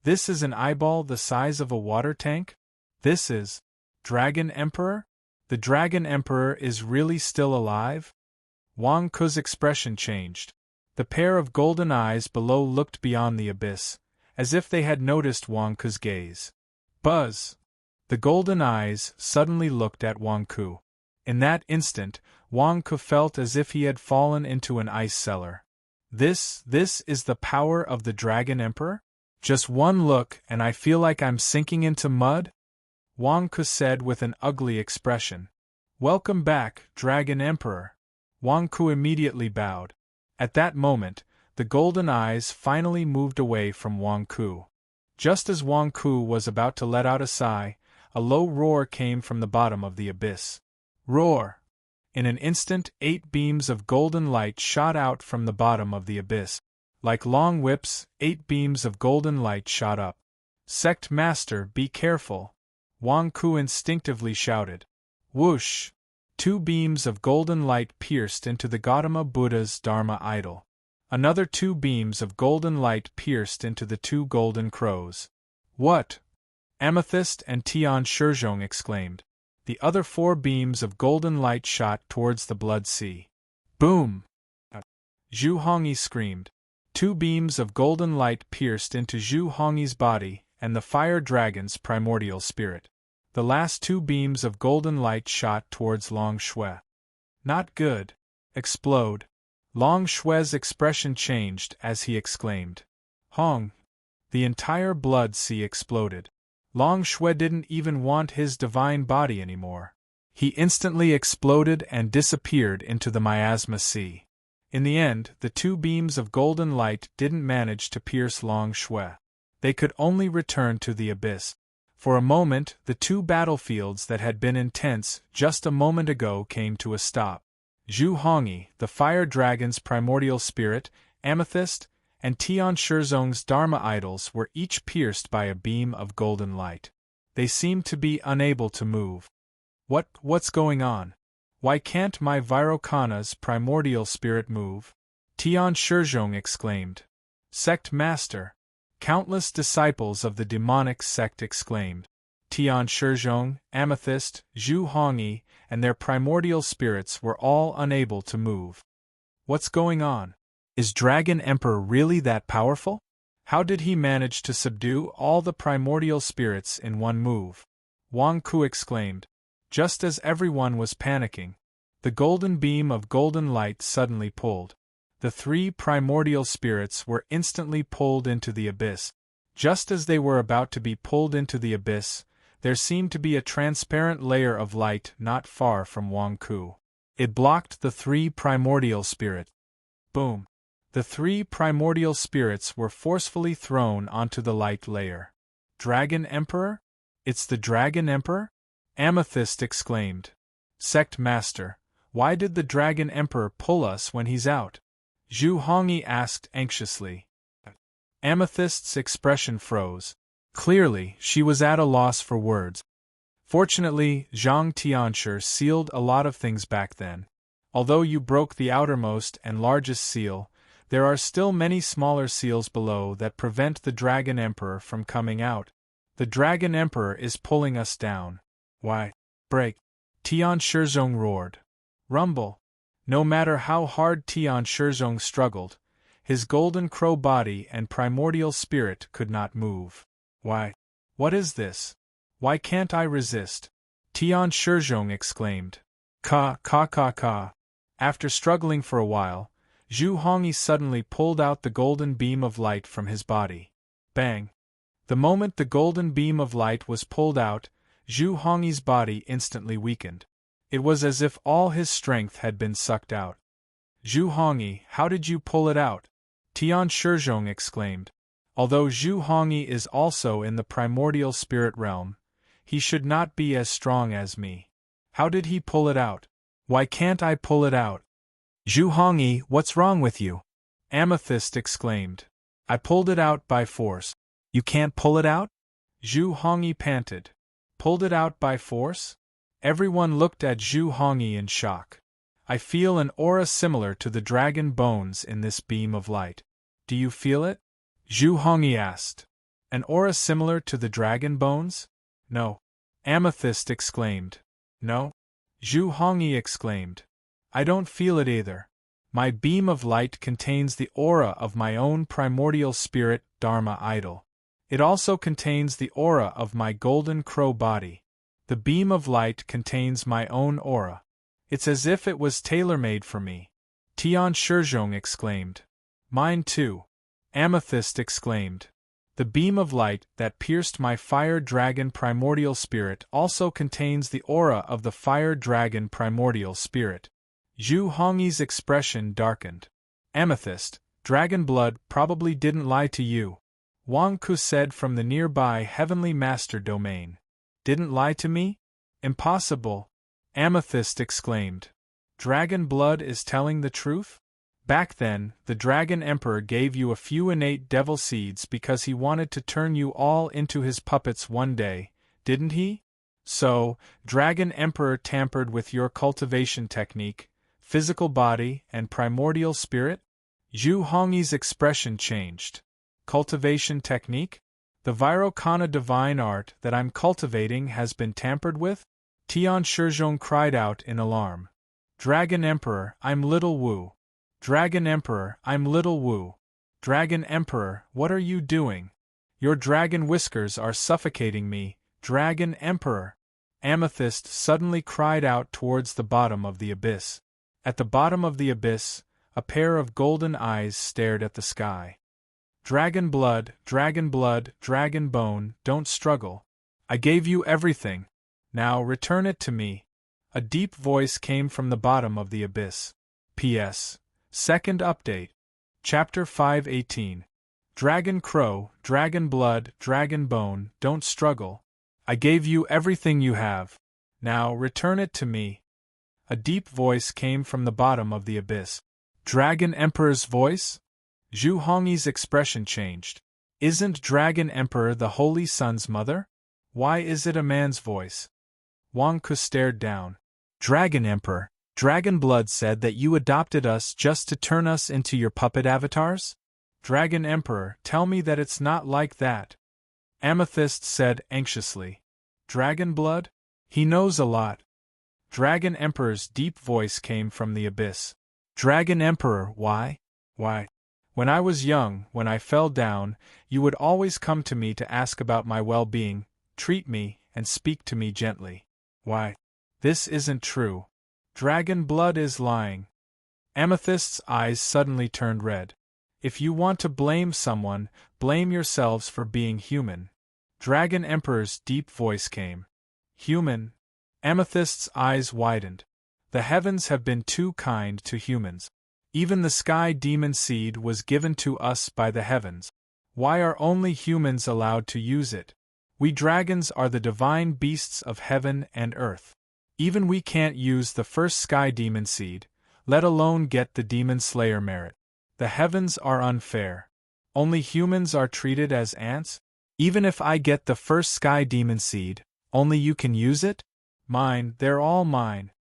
is an eyeball the size of a water tank? This is Dragon Emperor? The Dragon Emperor is really still alive? Wang Ku's expression changed. The pair of golden eyes below looked beyond the abyss, as if they had noticed Wang Ku's gaze. Buzz! The golden eyes suddenly looked at Wang Ku. In that instant, Wang Ku felt as if he had fallen into an ice cellar. This is the power of the Dragon Emperor? Just one look and I feel like I'm sinking into mud? Wang Ku said with an ugly expression. Welcome back, Dragon Emperor. Wang Ku immediately bowed. At that moment, the golden eyes finally moved away from Wang Ku. Just as Wang Ku was about to let out a sigh, a low roar came from the bottom of the abyss. Roar! In an instant, 8 beams of golden light shot out from the bottom of the abyss. Like long whips, 8 beams of golden light shot up. Sect Master, be careful! Wang Ku instinctively shouted. Whoosh! 2 beams of golden light pierced into the Gautama Buddha's Dharma idol. Another 2 beams of golden light pierced into the 2 golden crows. What? Amethyst and Tian Shizhong exclaimed. The other 4 beams of golden light shot towards the Blood Sea. Boom! Zhu Hongyi screamed. 2 beams of golden light pierced into Zhu Hongyi's body and the fire dragon's primordial spirit. The last 2 beams of golden light shot towards Long Shui. Not good. Explode. Long Shui's expression changed as he exclaimed. Hong! The entire Blood Sea exploded. Long Shui didn't even want his divine body anymore. He instantly exploded and disappeared into the Miasma Sea. In the end, the 2 beams of golden light didn't manage to pierce Long Shui. They could only return to the abyss. For a moment, the 2 battlefields that had been intense just a moment ago came to a stop. Zhu Hongyi, the fire dragon's primordial spirit, Amethyst, and Tian Shizhong's Dharma idols were each pierced by a beam of golden light. They seemed to be unable to move. What's going on? Why can't my Vairocana's primordial spirit move? Tian Shizhong exclaimed. Sect Master, Countless disciples of the demonic sect exclaimed. Tian Shizhong, Amethyst, Zhu Hongyi, and their primordial spirits were all unable to move. What's going on? Is Dragon Emperor really that powerful? How did he manage to subdue all the primordial spirits in one move? Wang Ku exclaimed. Just as everyone was panicking, the golden beam of golden light suddenly pulled. The 3 primordial spirits were instantly pulled into the abyss. Just as they were about to be pulled into the abyss, there seemed to be a transparent layer of light not far from Wang Ku. It blocked the 3 primordial spirits. Boom! The 3 primordial spirits were forcefully thrown onto the light layer. Dragon Emperor? It's the Dragon Emperor? Amethyst exclaimed. Sect Master, why did the Dragon Emperor pull us when he's out? Zhu Hongyi asked anxiously. Amethyst's expression froze. Clearly, she was at a loss for words. Fortunately, Zhang Tianshi sealed a lot of things back then. Although you broke the outermost and largest seal, there are still many smaller seals below that prevent the Dragon Emperor from coming out. The Dragon Emperor is pulling us down. Why? Break! Tian Shizhong roared. Rumble! No matter how hard Tian Shizhong struggled, his golden crow body and primordial spirit could not move. Why? What is this? Why can't I resist? Tian Shizhong exclaimed. Ka. After struggling for a while, Zhu Hongyi suddenly pulled out the golden beam of light from his body. Bang! The moment the golden beam of light was pulled out, Zhu Hongyi's body instantly weakened. It was as if all his strength had been sucked out. Zhu Hongyi, how did you pull it out? Tian Shizhong exclaimed. Although Zhu Hongyi is also in the primordial spirit realm, he should not be as strong as me. How did he pull it out? Why can't I pull it out? Zhu Hongyi, what's wrong with you? Amethyst exclaimed. I pulled it out by force. You can't pull it out? Zhu Hongyi panted. Pulled it out by force? Everyone looked at Zhu Hongyi in shock. I feel an aura similar to the dragon bones in this beam of light. Do you feel it? Zhu Hongyi asked. An aura similar to the dragon bones? No. Amethyst exclaimed. No? Zhu Hongyi exclaimed. I don't feel it either. My beam of light contains the aura of my own primordial spirit, Dharma idol. It also contains the aura of my golden crow body. The beam of light contains my own aura. It's as if it was tailor-made for me. Tian Shizhong exclaimed. Mine too. Amethyst exclaimed. The beam of light that pierced my fire dragon primordial spirit also contains the aura of the fire dragon primordial spirit. Zhu Hongyi's expression darkened. Amethyst, dragon blood probably didn't lie to you. Wang Ku said from the nearby heavenly master domain. Didn't lie to me? Impossible. Amethyst exclaimed. Dragon blood is telling the truth? Back then, the Dragon Emperor gave you a few innate devil seeds because he wanted to turn you all into his puppets one day, didn't he? So, Dragon Emperor tampered with your cultivation technique, physical body, and primordial spirit? Zhu Hongyi's expression changed. Cultivation technique? The Vairocana divine art that I'm cultivating has been tampered with? Tian Shizhong cried out in alarm. Dragon Emperor, I'm Little Wu. Dragon Emperor, I'm Little Wu. Dragon Emperor, what are you doing? Your dragon whiskers are suffocating me, Dragon Emperor. Amethyst suddenly cried out towards the bottom of the abyss. At the bottom of the abyss, a pair of golden eyes stared at the sky. Dragon blood, dragon bone, don't struggle. I gave you everything. Now return it to me. A deep voice came from the bottom of the abyss. P.S. Second update. Chapter 518. Dragon crow, dragon blood, dragon bone, don't struggle. I gave you everything you have. Now return it to me. A deep voice came from the bottom of the abyss. Dragon Emperor's voice? Zhu Hongyi's expression changed. Isn't Dragon Emperor the Holy Sun's mother? Why is it a man's voice? Wang Ku stared down. Dragon Emperor, Dragon Blood said that you adopted us just to turn us into your puppet avatars? Dragon Emperor, tell me that it's not like that. Amethyst said anxiously. Dragon blood? He knows a lot. Dragon Emperor's deep voice came from the abyss. Dragon Emperor, why? Why? When I was young, when I fell down, you would always come to me to ask about my well-being, treat me, and speak to me gently. Why? This isn't true. Dragon blood is lying. Amethyst's eyes suddenly turned red. If you want to blame someone, blame yourselves for being human. Dragon Emperor's deep voice came. Human? Amethyst's eyes widened. The heavens have been too kind to humans. Even the sky demon seed was given to us by the heavens. Why are only humans allowed to use it? We dragons are the divine beasts of heaven and earth. Even we can't use the first sky demon seed, let alone get the demon slayer merit. The heavens are unfair. Only humans are treated as ants? Even if I get the first sky demon seed, only you can use it? Mine, they're all mine.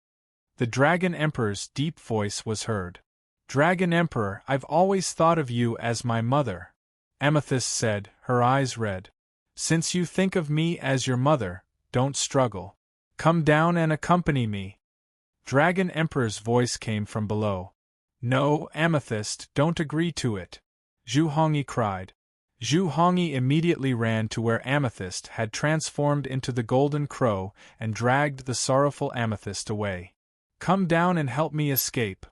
The Dragon Emperor's deep voice was heard. Dragon Emperor, I've always thought of you as my mother, Amethyst said, her eyes red. Since you think of me as your mother, don't struggle. Come down and accompany me. Dragon Emperor's voice came from below. No, Amethyst, don't agree to it. Zhu Hongyi cried. Zhu Hongyi immediately ran to where Amethyst had transformed into the golden crow and dragged the sorrowful Amethyst away. Come down and help me escape.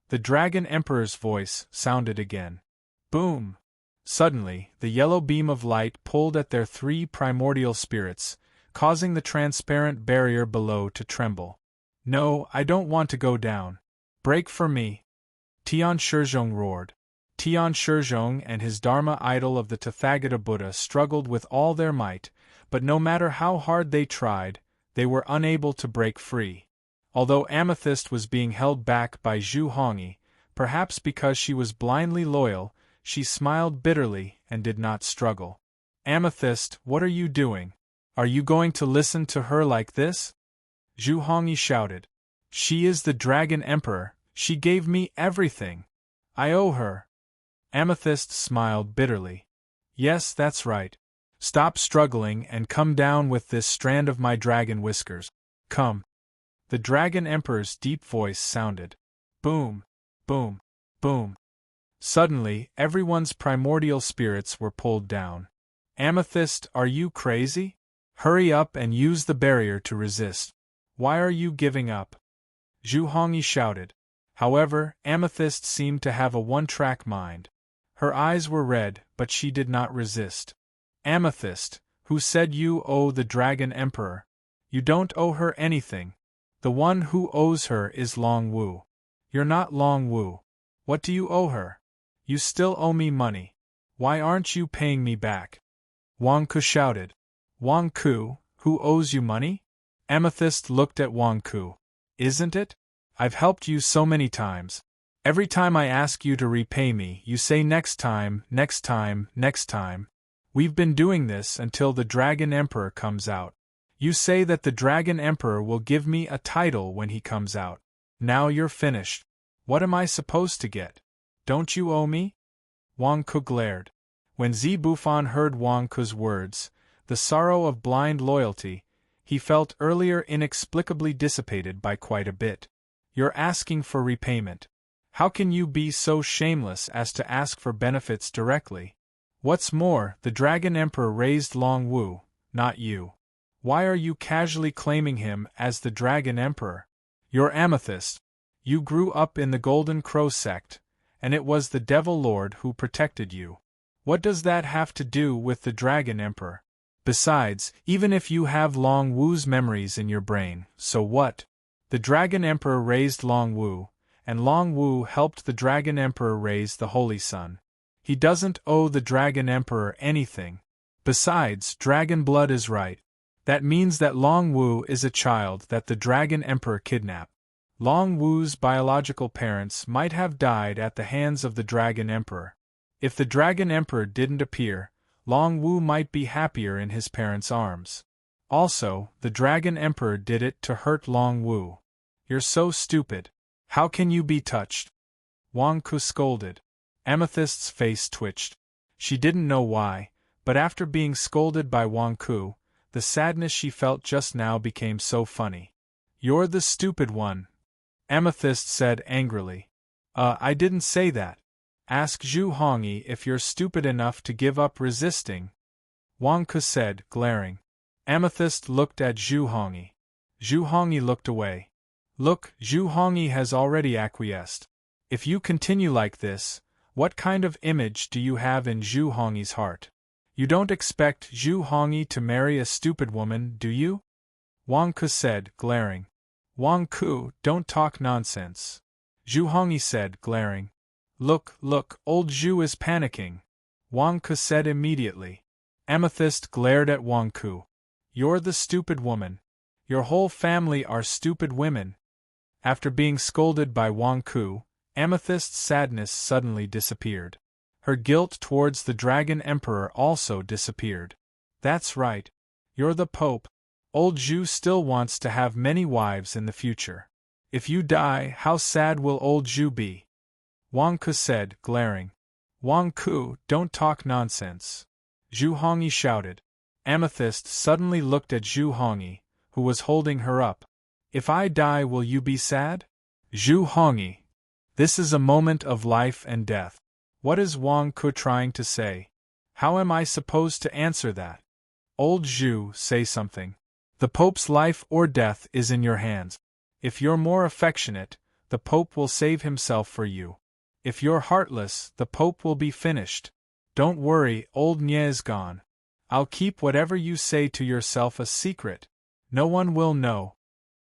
The Dragon Emperor's voice sounded again. Boom! Suddenly, the yellow beam of light pulled at their three primordial spirits, causing the transparent barrier below to tremble. No, I don't want to go down. Break for me! Tian Shizhong roared. Tian Shizhong and his Dharma idol of the Tathagata Buddha struggled with all their might, but no matter how hard they tried, they were unable to break free. Although Amethyst was being held back by Zhu Hongyi, perhaps because she was blindly loyal, she smiled bitterly and did not struggle. Amethyst, what are you doing? Are you going to listen to her like this? Zhu Hongyi shouted. She is the Dragon Emperor, she gave me everything. I owe her. Amethyst smiled bitterly. Yes, that's right. Stop struggling and come down with this strand of my dragon whiskers. Come. The Dragon Emperor's deep voice sounded. Boom, boom, boom. Suddenly, everyone's primordial spirits were pulled down. Amethyst, are you crazy? Hurry up and use the barrier to resist. Why are you giving up? Zhu Hongyi shouted. However, Amethyst seemed to have a one-track mind. Her eyes were red, but she did not resist. Amethyst, who said you owe the Dragon Emperor? You don't owe her anything. The one who owes her is Long Wu. You're not Long Wu. What do you owe her? You still owe me money. Why aren't you paying me back? Wang Ku shouted. Wang Ku, who owes you money? Amethyst looked at Wang Ku. Isn't it? I've helped you so many times. Every time I ask you to repay me, you say next time, next time, next time. We've been doing this until the Dragon Emperor comes out. You say that the Dragon Emperor will give me a title when he comes out. Now you're finished. What am I supposed to get? Don't you owe me? Wang Ku glared. When Zi Bufan heard Wang Ku's words, the sorrow of blind loyalty, he felt earlier inexplicably dissipated by quite a bit. You're asking for repayment. How can you be so shameless as to ask for benefits directly? What's more, the Dragon Emperor raised Long Wu, not you. Why are you casually claiming him as the Dragon Emperor? You're Amethyst. You grew up in the Golden Crow sect, and it was the Devil Lord who protected you. What does that have to do with the Dragon Emperor? Besides, even if you have Long Wu's memories in your brain, so what? The Dragon Emperor raised Long Wu, and Long Wu helped the Dragon Emperor raise the Holy Sun. He doesn't owe the Dragon Emperor anything. Besides, dragon blood is right. That means that Long Wu is a child that the Dragon Emperor kidnapped. Long Wu's biological parents might have died at the hands of the Dragon Emperor. If the Dragon Emperor didn't appear, Long Wu might be happier in his parents' arms. Also, the Dragon Emperor did it to hurt Long Wu. You're so stupid. How can you be touched? Wang Ku scolded. Amethyst's face twitched. She didn't know why, but after being scolded by Wang Ku, the sadness she felt just now became so funny. "You're the stupid one," Amethyst said angrily. I didn't say that. Ask Zhu Hongyi if you're stupid enough to give up resisting," Wang Ku said, glaring. Amethyst looked at Zhu Hongyi. Zhu Hongyi looked away. "Look, Zhu Hongyi has already acquiesced. If you continue like this, what kind of image do you have in Zhu Hongyi's heart? You don't expect Zhu Hongyi to marry a stupid woman, do you?" Wang Ku said, glaring. "Wang Ku, don't talk nonsense," Zhu Hongyi said, glaring. Look, old Zhu is panicking," Wang Ku said immediately. Amethyst glared at Wang Ku. "You're the stupid woman. Your whole family are stupid women." After being scolded by Wang Ku, Amethyst's sadness suddenly disappeared. Her guilt towards the Dragon Emperor also disappeared. "That's right. You're the Pope. Old Zhu still wants to have many wives in the future. If you die, how sad will old Zhu be?" Wang Ku said, glaring. "Wang Ku, don't talk nonsense," Zhu Hongyi shouted. Amethyst suddenly looked at Zhu Hongyi, who was holding her up. "If I die, will you be sad?" "Zhu Hongyi, this is a moment of life and death. What is Wang Ku trying to say? How am I supposed to answer that?" "Old Zhu, say something. The Pope's life or death is in your hands. If you're more affectionate, the Pope will save himself for you. If you're heartless, the Pope will be finished. Don't worry, old Nye is gone. I'll keep whatever you say to yourself a secret. No one will know,"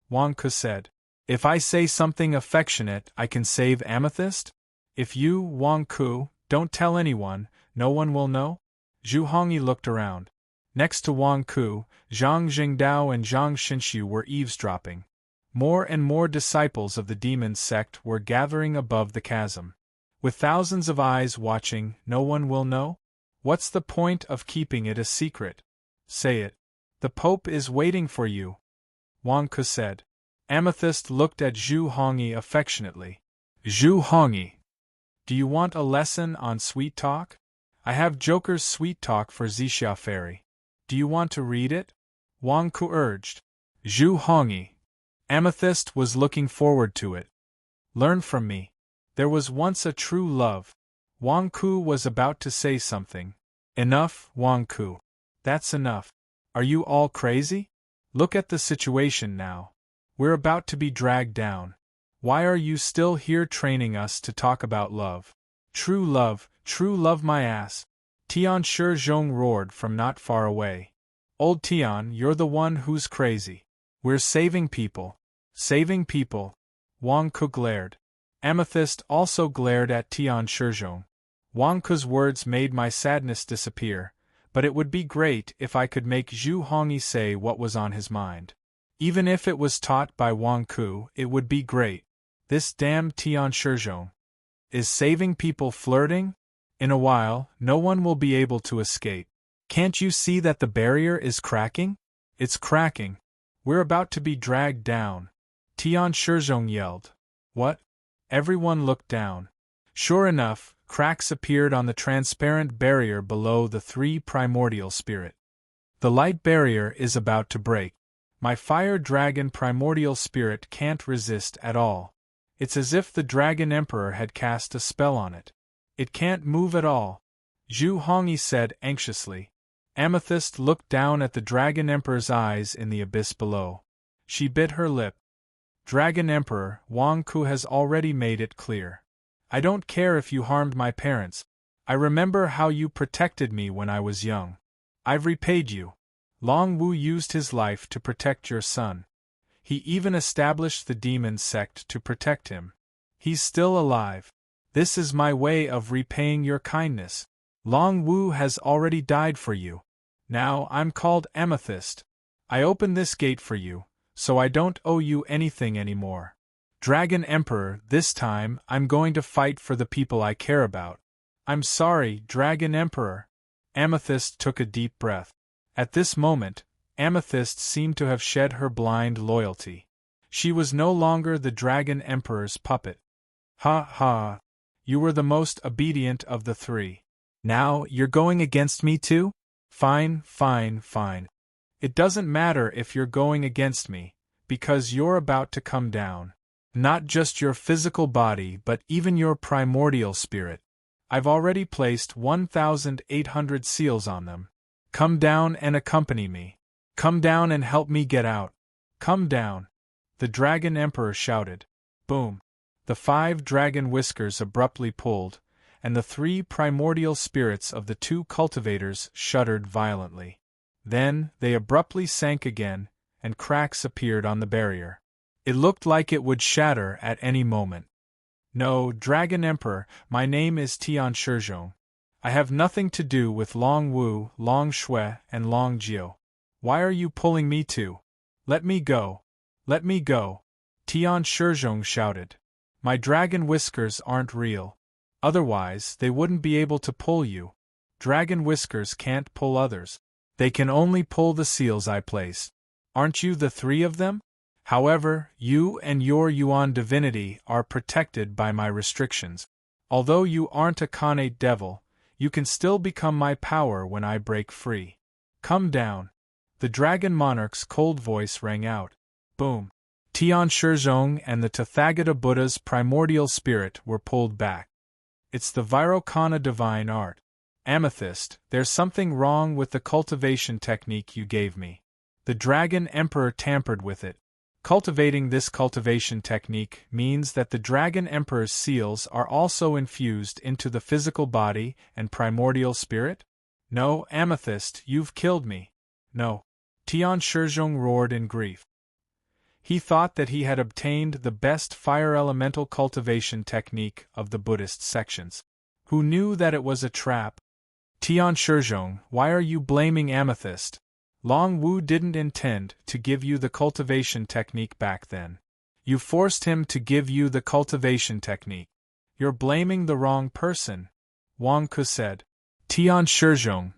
Wang Ku said. "If I say something affectionate, I can save Amethyst? If you, Wang Ku, don't tell anyone, no one will know?" Zhu Hongyi looked around. Next to Wang Ku, Zhang Jingdao and Zhang Xinxiu were eavesdropping. More and more disciples of the demon sect were gathering above the chasm. With thousands of eyes watching, no one will know? What's the point of keeping it a secret? Say it. "The Pope is waiting for you," Wang Ku said. Amethyst looked at Zhu Hongyi affectionately. "Zhu Hongyi, do you want a lesson on sweet talk? I have Joker's sweet talk for Zixia Fairy. Do you want to read it?" Wang Ku urged. "Zhu Hongyi." Amethyst was looking forward to it. "Learn from me. There was once a true love." Wang Ku was about to say something. "Enough, Wang Ku. That's enough. Are you all crazy? Look at the situation now. We're about to be dragged down. Why are you still here training us to talk about love? True love my ass." Tian Shizhong roared from not far away. "Old Tian, you're the one who's crazy. We're saving people." "Saving people?" Wang Ku glared. Amethyst also glared at Tian Shizhong. "Wang Ku's words made my sadness disappear, but it would be great if I could make Zhu Hongyi say what was on his mind. Even if it was taught by Wang Ku, it would be great. This damn Tian Shizhong. Is saving people flirting? In a while, no one will be able to escape. Can't you see that the barrier is cracking? It's cracking. We're about to be dragged down." Tian Shizhong yelled. "What?" Everyone looked down. Sure enough, cracks appeared on the transparent barrier below the three primordial spirit. "The light barrier is about to break. My fire dragon primordial spirit can't resist at all. It's as if the Dragon Emperor had cast a spell on it. It can't move at all," Zhu Hongyi said anxiously. Amethyst looked down at the Dragon Emperor's eyes in the abyss below. She bit her lip. "Dragon Emperor, Wang Ku has already made it clear. I don't care if you harmed my parents. I remember how you protected me when I was young. I've repaid you. Long Wu used his life to protect your son. He even established the demon sect to protect him. He's still alive. This is my way of repaying your kindness. Long Wu has already died for you. Now I'm called Amethyst. I open this gate for you, so I don't owe you anything anymore. Dragon Emperor, this time I'm going to fight for the people I care about." "I'm sorry, Dragon Emperor." Amethyst took a deep breath. At this moment, Amethyst seemed to have shed her blind loyalty. She was no longer the Dragon Emperor's puppet. "Ha ha! You were the most obedient of the three. Now, you're going against me too? Fine, fine, fine. It doesn't matter if you're going against me, because you're about to come down. Not just your physical body but even your primordial spirit. I've already placed 1,800 seals on them. Come down and accompany me. Come down and help me get out. Come down. The Dragon Emperor shouted. Boom. The 5 dragon whiskers abruptly pulled, and the 3 primordial spirits of the 2 cultivators shuddered violently. Then, they abruptly sank again, and cracks appeared on the barrier. It looked like it would shatter at any moment. No, Dragon Emperor, my name is Tian Shizhong. I have nothing to do with Long Wu, Long Shui, and Long Jiu. Why are you pulling me too? Let me go. Let me go. Tian Shizhong shouted. My dragon whiskers aren't real. Otherwise, they wouldn't be able to pull you. Dragon whiskers can't pull others. They can only pull the seals I place. Aren't you the 3 of them? However, you and your Yuan divinity are protected by my restrictions. Although you aren't a Khanate devil, you can still become my power when I break free. Come down. The Dragon Monarch's cold voice rang out. Boom. Tian Shizhong and the Tathagata Buddha's primordial spirit were pulled back. It's the Vairocana divine art. Amethyst, there's something wrong with the cultivation technique you gave me. The Dragon Emperor tampered with it. Cultivating this cultivation technique means that the Dragon Emperor's seals are also infused into the physical body and primordial spirit? No, Amethyst, you've killed me. No. Tian Shizhong roared in grief. He thought that he had obtained the best fire elemental cultivation technique of the Buddhist sections. Who knew that it was a trap? Tian Shizhong, why are you blaming Amethyst? Long Wu didn't intend to give you the cultivation technique back then. You forced him to give you the cultivation technique. You're blaming the wrong person, Wang Ku said. Tian Shizhong.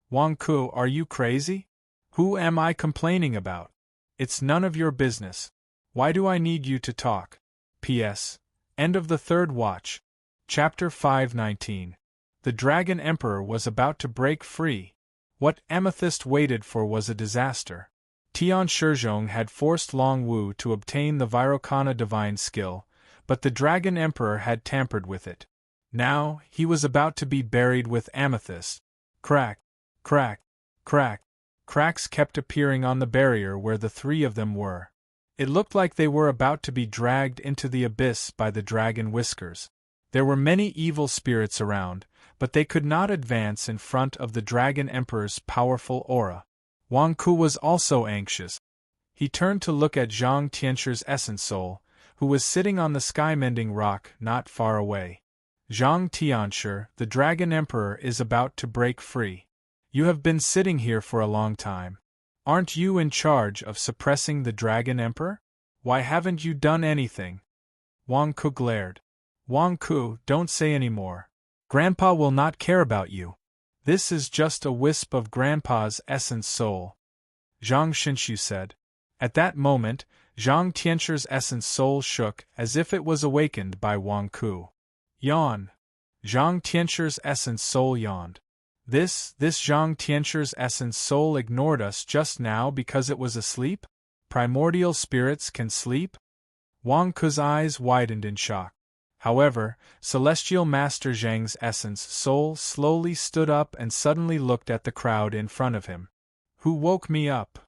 Wang Ku, are you crazy? Who am I complaining about? It's none of your business. Why do I need you to talk? P.S. End of the 3rd watch. Chapter 519. The Dragon Emperor was about to break free. What Amethyst waited for was a disaster. Tian Shizhong had forced Long Wu to obtain the Vairocana divine skill, but the Dragon Emperor had tampered with it. Now, he was about to be buried with Amethyst. Crack, crack, crack. Cracks kept appearing on the barrier where the 3 of them were. It looked like they were about to be dragged into the abyss by the dragon whiskers. There were many evil spirits around, but they could not advance in front of the Dragon Emperor's powerful aura. Wang Ku was also anxious. He turned to look at Zhang Tianshur's essence soul, who was sitting on the sky-mending rock not far away. Zhang Tianshur, the Dragon Emperor is about to break free. You have been sitting here for a long time. Aren't you in charge of suppressing the Dragon Emperor? Why haven't you done anything? Wang Ku glared. Wang Ku, don't say any more. Grandpa will not care about you. This is just a wisp of Grandpa's essence soul. Zhang Xinshu said. At that moment, Zhang Tianshur's essence soul shook as if it was awakened by Wang Ku. Yawn. Zhang Tianshur's essence soul yawned. This Zhang Tianshur's essence soul ignored us just now because it was asleep? Primordial spirits can sleep? Wang Ku's eyes widened in shock. However, Celestial Master Zhang's essence soul slowly stood up and suddenly looked at the crowd in front of him. Who woke me up?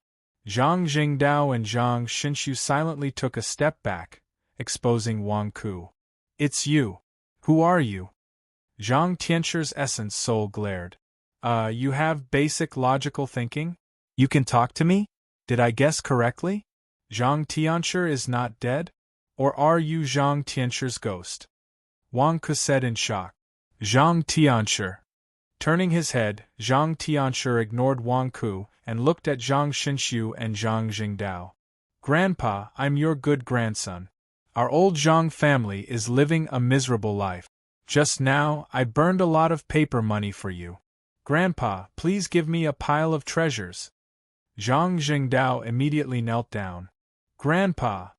Zhang Jingdao and Zhang Xinshu silently took a step back, exposing Wang Ku. It's you. Who are you? Zhang Tianshur's essence soul glared. You have basic logical thinking? You can talk to me? Did I guess correctly? Zhang Tianshur is not dead? Or are you Zhang Tianshur's ghost? Wang Ku said in shock. Zhang Tianshur. Turning his head, Zhang Tianshur ignored Wang Ku and looked at Zhang Xinshu and Zhang Jingdao. Grandpa, I'm your good grandson. Our old Zhang family is living a miserable life. Just now, I burned a lot of paper money for you. Grandpa, please give me a pile of treasures. Zhang Jingdao immediately knelt down. Grandpa.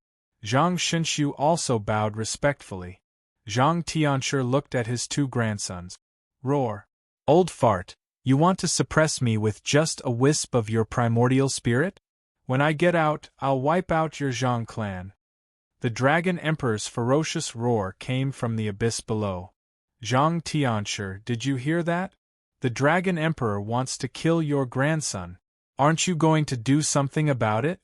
Zhang Xinshu also bowed respectfully. Zhang Tianshi looked at his two grandsons. Roar. Old fart, you want to suppress me with just a wisp of your primordial spirit? When I get out, I'll wipe out your Zhang clan. The Dragon Emperor's ferocious roar came from the abyss below. Zhang Tianshi, did you hear that? The Dragon Emperor wants to kill your grandson. Aren't you going to do something about it?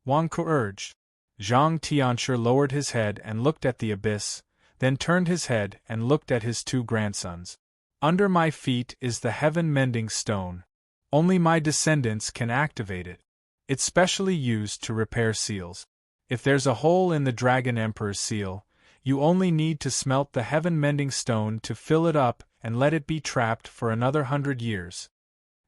Wang Ku urged. Zhang Tianshi lowered his head and looked at the abyss, then turned his head and looked at his two grandsons. Under my feet is the heaven-mending stone. Only my descendants can activate it. It's specially used to repair seals. If there's a hole in the Dragon Emperor's seal, you only need to smelt the heaven-mending stone to fill it up and let it be trapped for another 100 years.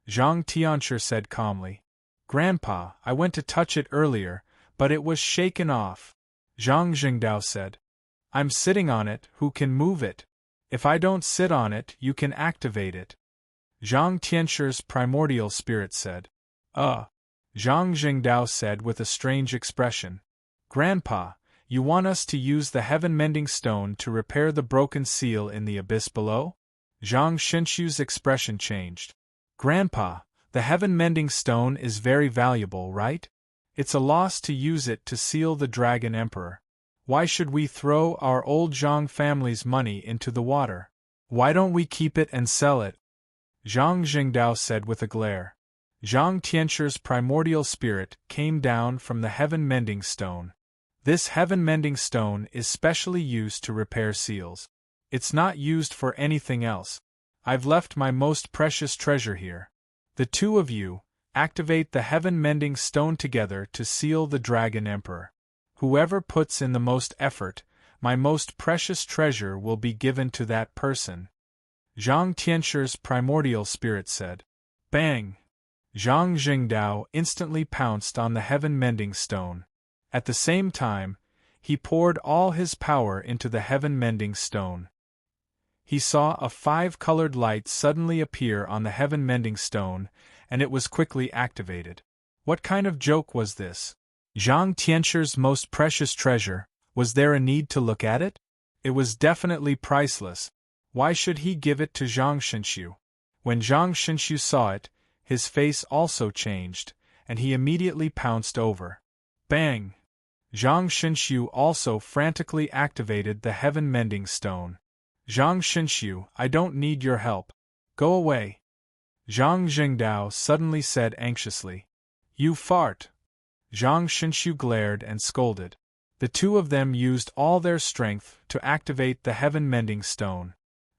Zhang Tianshi said calmly. Grandpa, I went to touch it earlier, but it was shaken off. Zhang Jingdao said. I'm sitting on it, who can move it? If I don't sit on it, you can activate it. Zhang Tianshi's primordial spirit said. Zhang Jingdao said with a strange expression. Grandpa, you want us to use the heaven-mending stone to repair the broken seal in the abyss below? Zhang Xinshu's expression changed. Grandpa, the heaven-mending stone is very valuable, right? It's a loss to use it to seal the Dragon Emperor. Why should we throw our old Zhang family's money into the water? Why don't we keep it and sell it? Zhang Jingdao said with a glare. Zhang Tianshi's primordial spirit came down from the heaven-mending stone. This heaven-mending stone is specially used to repair seals. It's not used for anything else. I've left my most precious treasure here. The two of you, activate the heaven-mending stone together to seal the Dragon Emperor. Whoever puts in the most effort, my most precious treasure will be given to that person. Zhang Tianshi's primordial spirit said. Bang! Zhang Jingdao instantly pounced on the heaven-mending stone. At the same time, he poured all his power into the heaven-mending stone. He saw a 5-colored light suddenly appear on the heaven-mending stone, and it was quickly activated. What kind of joke was this? Zhang Tianshi's most precious treasure, was there a need to look at it? It was definitely priceless. Why should he give it to Zhang Xinshu? When Zhang Xinshu saw it, his face also changed, and he immediately pounced over. Bang! Zhang Xinshu also frantically activated the heaven-mending stone. Zhang Xinshu, I don't need your help. Go away. Zhang Jingdao suddenly said anxiously. You fart. Zhang Xinshu glared and scolded. The two of them used all their strength to activate the heaven-mending stone.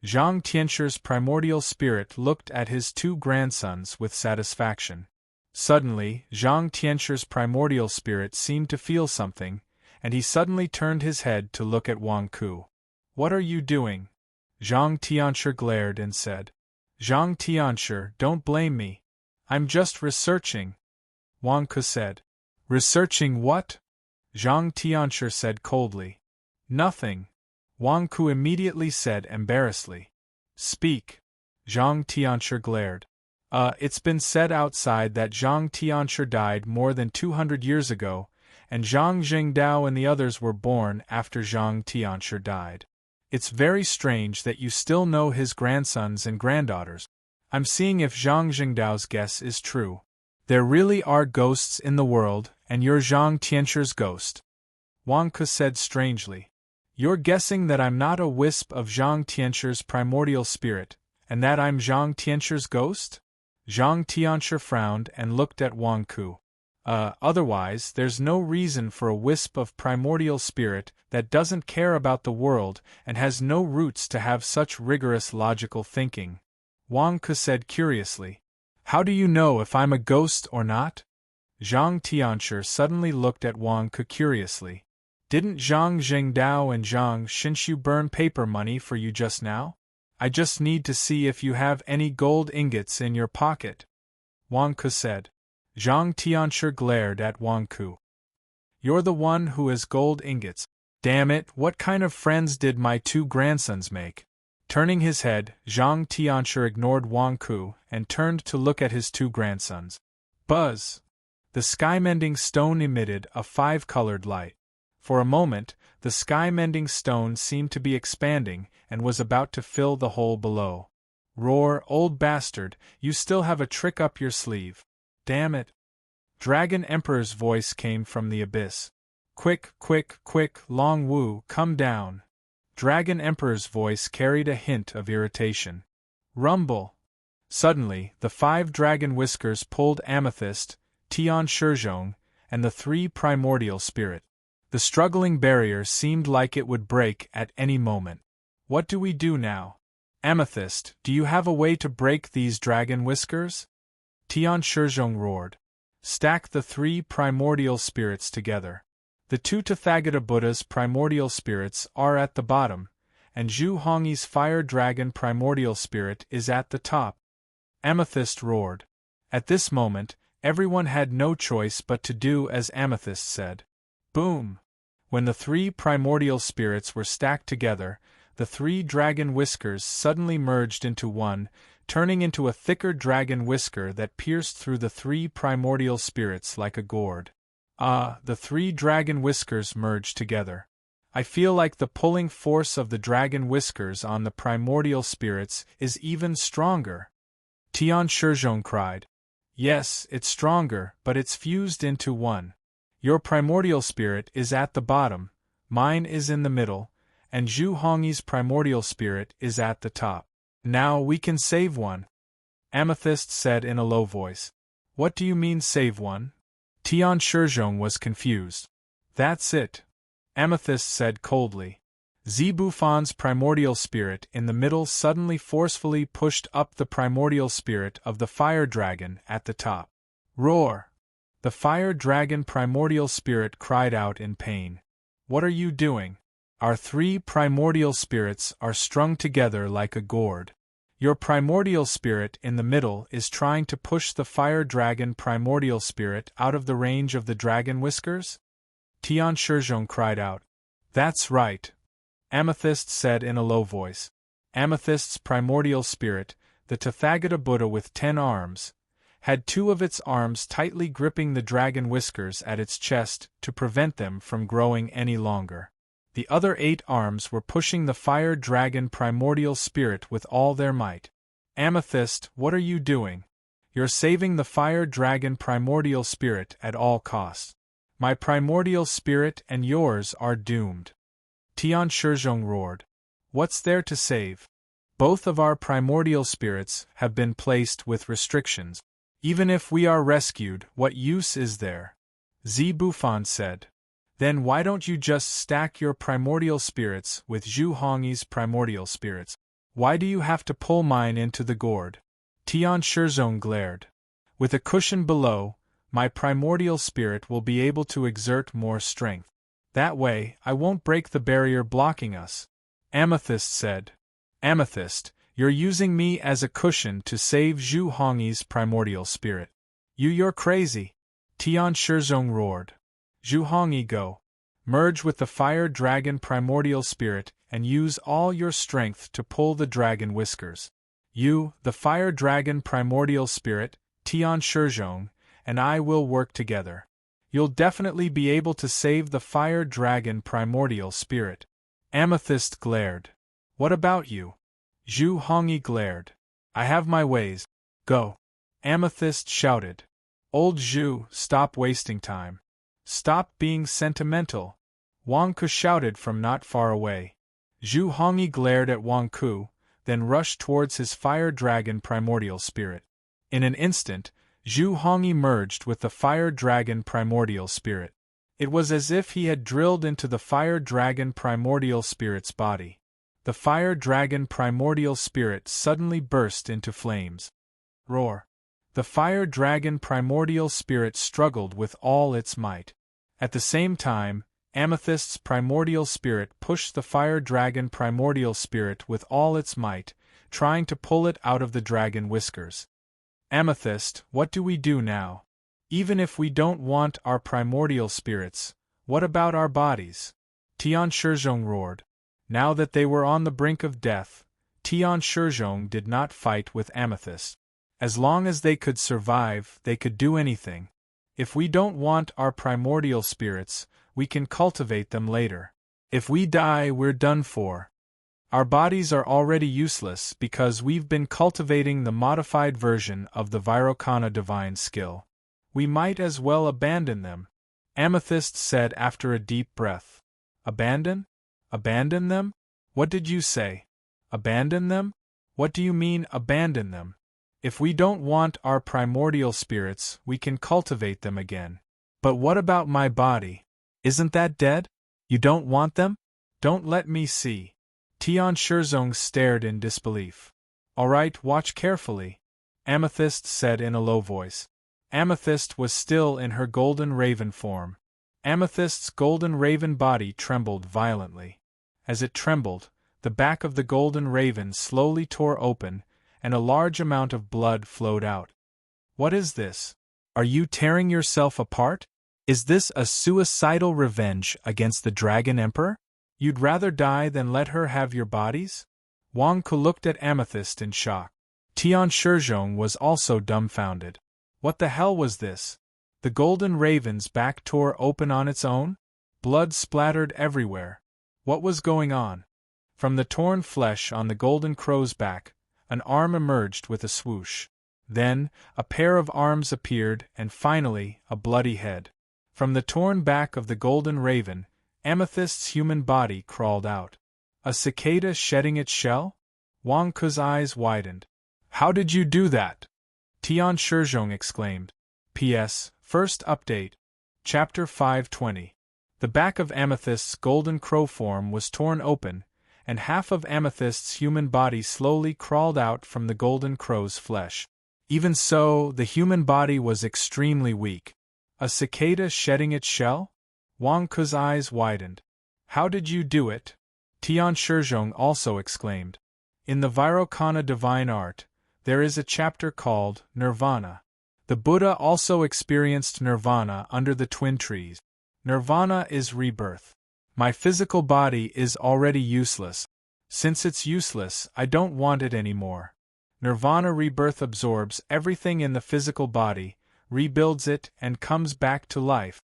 Zhang Tianshi's primordial spirit looked at his two grandsons with satisfaction. Suddenly, Zhang Tianshi's primordial spirit seemed to feel something, and he suddenly turned his head to look at Wang Ku. What are you doing? Zhang Tianshi glared and said. Zhang Tianshi, don't blame me. I'm just researching. Wang Ku said. Researching what? Zhang Tianshi said coldly. Nothing. Wang Ku immediately said embarrassedly. Speak. Zhang Tianshi glared. It's been said outside that Zhang Tianshi died more than 200 years ago, and Zhang Jingdao and the others were born after Zhang Tianshi died. It's very strange that you still know his grandsons and granddaughters. I'm seeing if Zhang Jingdao's guess is true. There really are ghosts in the world, and you're Zhang Tianshi's ghost. Wang Ku said strangely. You're guessing that I'm not a wisp of Zhang Tianshi's primordial spirit, and that I'm Zhang Tianshi's ghost? Zhang Tianshi frowned and looked at Wang Ku. Otherwise, there's no reason for a wisp of primordial spirit that doesn't care about the world and has no roots to have such rigorous logical thinking. Wang Ku said curiously. How do you know if I'm a ghost or not? Zhang Tianshi suddenly looked at Wang Ku curiously. Didn't Zhang Jingdao and Zhang Xinshu burn paper money for you just now? I just need to see if you have any gold ingots in your pocket. Wang Ku said. Zhang Tianshi glared at Wang Ku. You're the one who has gold ingots. Damn it, what kind of friends did my two grandsons make? Turning his head, Zhang Tianshi ignored Wang Ku and turned to look at his two grandsons. Buzz! The sky-mending stone emitted a 5-colored light. For a moment, The sky-mending stone seemed to be expanding and was about to fill the hole below. Roar, old bastard, you still have a trick up your sleeve. Damn it. Dragon Emperor's voice came from the abyss. Quick, quick, quick, Long Wu, come down. Dragon Emperor's voice carried a hint of irritation. Rumble. Suddenly, the 5 dragon whiskers pulled Amethyst, Tian Shizhong, and the 3 primordial spirit. The struggling barrier seemed like it would break at any moment. What do we do now? Amethyst, do you have a way to break these dragon whiskers? Tian Shizhong roared. Stack the 3 primordial spirits together. The 2 Tathagata Buddha's primordial spirits are at the bottom, and Zhu Hongyi's fire dragon primordial spirit is at the top. Amethyst roared. At this moment, everyone had no choice but to do as Amethyst said. Boom! When the 3 primordial spirits were stacked together, the 3 dragon whiskers suddenly merged into one, turning into a thicker dragon whisker that pierced through the 3 primordial spirits like a gourd. The 3 dragon whiskers merged together. I feel like the pulling force of the dragon whiskers on the primordial spirits is even stronger. Tian Shizhong cried. Yes, it's stronger, but it's fused into one. Your primordial spirit is at the bottom, mine is in the middle, and Zhu Hongyi's primordial spirit is at the top. Now we can save one. Amethyst said in a low voice. What do you mean save one? Tian Shizhong was confused. That's it. Amethyst said coldly. Zibufan's primordial spirit in the middle suddenly forcefully pushed up the primordial spirit of the fire dragon at the top. Roar! The fire dragon primordial spirit cried out in pain. What are you doing? Our 3 primordial spirits are strung together like a gourd. Your primordial spirit in the middle is trying to push the fire dragon primordial spirit out of the range of the dragon whiskers? Tian Shizhong cried out. That's right. Amethyst said in a low voice. Amethyst's primordial spirit, the Tathagata Buddha with 10 arms, had 2 of its arms tightly gripping the dragon whiskers at its chest to prevent them from growing any longer. The other 8 arms were pushing the fire dragon primordial spirit with all their might. Amethyst, what are you doing? You're saving the fire dragon primordial spirit at all costs. My primordial spirit and yours are doomed. Tian Shizhong roared. What's there to save? Both of our primordial spirits have been placed with restrictions. Even if we are rescued, what use is there? Zibufan said. Then why don't you just stack your primordial spirits with Zhu Hongyi's primordial spirits? Why do you have to pull mine into the gourd? Tian Shizhong glared. With a cushion below, my primordial spirit will be able to exert more strength. That way, I won't break the barrier blocking us. Amethyst said. Amethyst, you're using me as a cushion to save Zhu Hongyi's primordial spirit. You're crazy. Tian Shizhong roared. Zhu Hongyi, go. Merge with the fire dragon primordial spirit and use all your strength to pull the dragon whiskers. You, the fire dragon primordial spirit, Tian Shizhong, and I will work together. You'll definitely be able to save the fire dragon primordial spirit. Amethyst glared. What about you? Zhu Hongyi glared. I have my ways. Go. Amethyst shouted. Old Zhu, stop wasting time. Stop being sentimental. Wang Ku shouted from not far away. Zhu Hongyi glared at Wang Ku, then rushed towards his fire dragon primordial spirit. In an instant, Zhu Hongyi merged with the fire dragon primordial spirit. It was as if he had drilled into the fire dragon primordial spirit's body. The fire dragon primordial spirit suddenly burst into flames. Roar! The fire dragon primordial spirit struggled with all its might. At the same time, Amethyst's primordial spirit pushed the fire dragon primordial spirit with all its might, trying to pull it out of the dragon whiskers. Amethyst, what do we do now? Even if we don't want our primordial spirits, what about our bodies? Tian Shizhong roared. Now that they were on the brink of death, Tian Shizhong did not fight with Amethyst. As long as they could survive, they could do anything. If we don't want our primordial spirits, we can cultivate them later. If we die, we're done for. Our bodies are already useless because we've been cultivating the modified version of the Vairocana divine skill. We might as well abandon them, Amethyst said after a deep breath. Abandon? Abandon them? What did you say? Abandon them? What do you mean, abandon them? If we don't want our primordial spirits, we can cultivate them again. But what about my body? Isn't that dead? You don't want them? Don't let me see. Tian Shizong stared in disbelief. All right, watch carefully, Amethyst said in a low voice. Amethyst was still in her golden raven form. Amethyst's golden raven body trembled violently. As it trembled, the back of the golden raven slowly tore open, and a large amount of blood flowed out. What is this? Are you tearing yourself apart? Is this a suicidal revenge against the Dragon Emperor? You'd rather die than let her have your bodies? Wang Ke looked at Amethyst in shock. Tian Shizong was also dumbfounded. What the hell was this? The golden raven's back tore open on its own? Blood splattered everywhere. What was going on? From the torn flesh on the golden crow's back, an arm emerged with a swoosh. Then, a pair of arms appeared and finally, a bloody head. From the torn back of the golden raven, Amethyst's human body crawled out. A cicada shedding its shell? Wang Ke's eyes widened. How did you do that? Tian Shizong exclaimed. P.S. First update. Chapter 520. The back of Amethyst's golden crow form was torn open, and half of Amethyst's human body slowly crawled out from the golden crow's flesh. Even so, the human body was extremely weak. A cicada shedding its shell? Wang Ke's eyes widened. How did you do it? Tian Shizong also exclaimed. In the Vairocana divine art, there is a chapter called Nirvana. The Buddha also experienced nirvana under the twin trees. Nirvana is rebirth. My physical body is already useless. Since it's useless, I don't want it anymore. Nirvana rebirth absorbs everything in the physical body, rebuilds it, and comes back to life.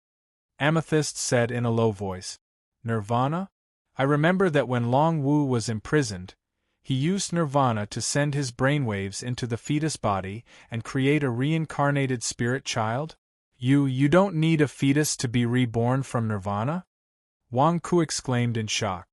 Amethyst said in a low voice. Nirvana? I remember that when Long Wu was imprisoned, he used nirvana to send his brainwaves into the fetus body and create a reincarnated spirit child? You don't need a fetus to be reborn from nirvana? Wang Ke exclaimed in shock.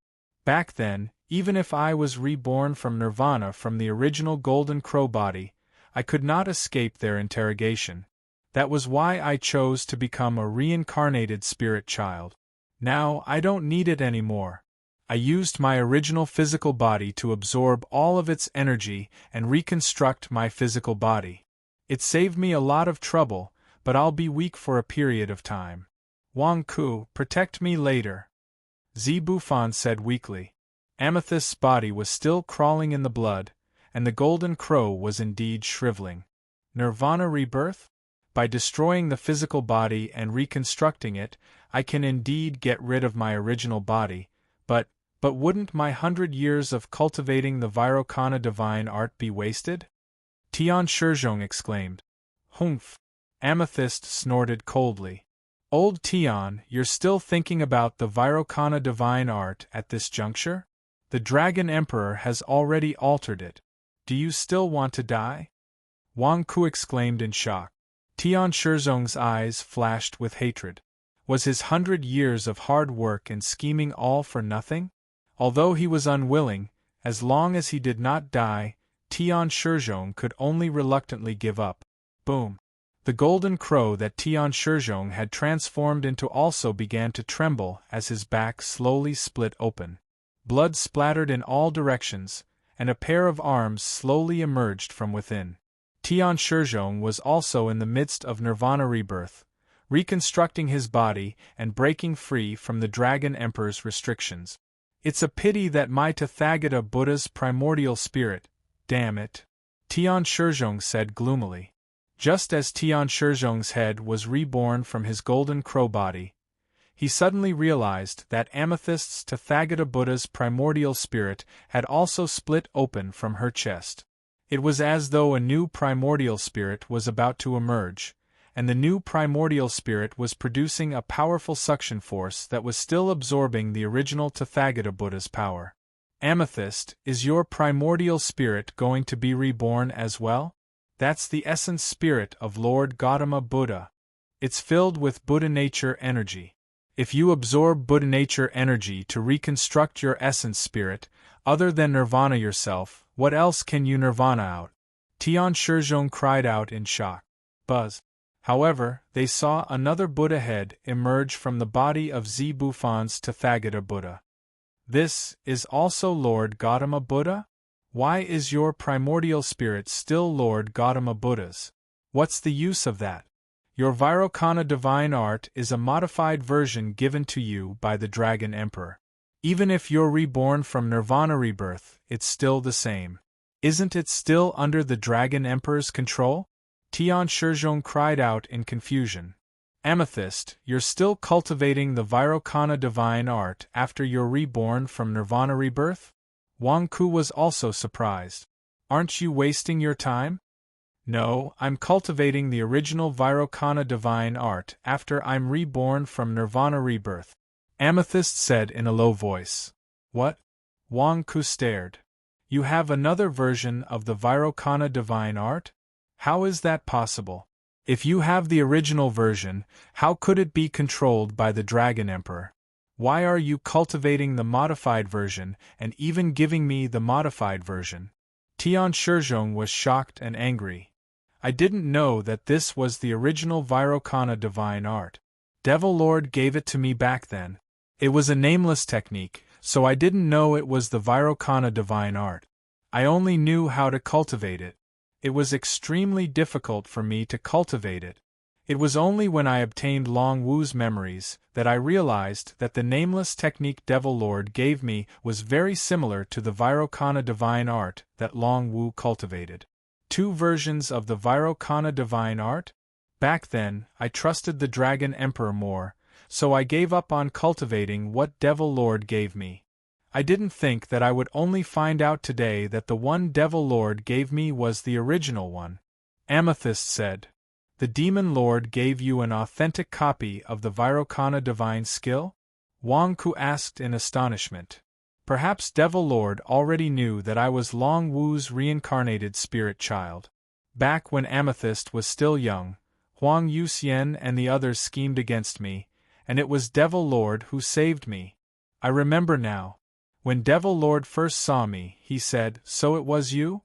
Back then, even if I was reborn from nirvana from the original golden crow body, I could not escape their interrogation. That was why I chose to become a reincarnated spirit child. Now I don't need it anymore. I used my original physical body to absorb all of its energy and reconstruct my physical body. It saved me a lot of trouble, but I'll be weak for a period of time. Wang Ke, protect me later. Zi Bufan said weakly. Amethyst's body was still crawling in the blood, and the golden crow was indeed shriveling. Nirvana rebirth? By destroying the physical body and reconstructing it, I can indeed get rid of my original body, but wouldn't my 100 years of cultivating the Vairocana divine art be wasted? Tian Shizong exclaimed. Humph! Amethyst snorted coldly. Old Tian, you're still thinking about the Vairocana divine art at this juncture? The Dragon Emperor has already altered it. Do you still want to die? Wang Ke exclaimed in shock. Tian Shizong's eyes flashed with hatred. Was his 100 years of hard work and scheming all for nothing? Although he was unwilling, as long as he did not die, Tian Shizong could only reluctantly give up. Boom! The golden crow that Tian Shizong had transformed into also began to tremble as his back slowly split open. Blood splattered in all directions, and a pair of arms slowly emerged from within. Tian Shizong was also in the midst of nirvana rebirth, reconstructing his body and breaking free from the Dragon Emperor's restrictions. It's a pity that my Tathagata Buddha's primordial spirit, damn it, Tian Shizong said gloomily. Just as Tian Shizong's head was reborn from his golden crow body, he suddenly realized that Amethyst's Tathagata Buddha's primordial spirit had also split open from her chest. It was as though a new primordial spirit was about to emerge, and the new primordial spirit was producing a powerful suction force that was still absorbing the original Tathagata Buddha's power. Amethyst, is your primordial spirit going to be reborn as well? That's the essence spirit of Lord Gautama Buddha. It's filled with Buddha nature energy. If you absorb Buddha nature energy to reconstruct your essence spirit, other than nirvana yourself, what else can you nirvana out? Tian Shizhong cried out in shock. Buzz. However, they saw another Buddha head emerge from the body of Zibufan's Tathagata Buddha. This is also Lord Gautama Buddha? Why is your primordial spirit still Lord Gautama Buddha's? What's the use of that? Your Vairocana divine art is a modified version given to you by the Dragon Emperor. Even if you're reborn from Nirvana rebirth, it's still the same. Isn't it still under the Dragon Emperor's control? Tian Shizhong cried out in confusion. Amethyst, you're still cultivating the Vairocana divine art after you're reborn from Nirvana rebirth? Wang Ku was also surprised. Aren't you wasting your time? No, I'm cultivating the original Vairocana divine art after I'm reborn from Nirvana rebirth, Amethyst said in a low voice. What? Wang Ku stared. You have another version of the Vairocana divine art? How is that possible? If you have the original version, how could it be controlled by the Dragon Emperor? Why are you cultivating the modified version and even giving me the modified version? Tian Shizhong was shocked and angry. I didn't know that this was the original Vairocana divine art. Devil Lord gave it to me back then. It was a nameless technique, so I didn't know it was the Vairocana divine art. I only knew how to cultivate it. It was extremely difficult for me to cultivate it. It was only when I obtained Long Wu's memories that I realized that the nameless technique Devil Lord gave me was very similar to the Vairocana divine art that Long Wu cultivated. Two versions of the Vairocana divine art? Back then, I trusted the Dragon Emperor more, so I gave up on cultivating what Devil Lord gave me. I didn't think that I would only find out today that the one Devil Lord gave me was the original one. Amethyst said. The Demon Lord gave you an authentic copy of the Vairocana divine skill? Wang Ku asked in astonishment. Perhaps Devil Lord already knew that I was Long Wu's reincarnated spirit child. Back when Amethyst was still young, Huang Yuxian and the others schemed against me, and it was Devil Lord who saved me. I remember now. When Devil Lord first saw me, he said, "So it was you?"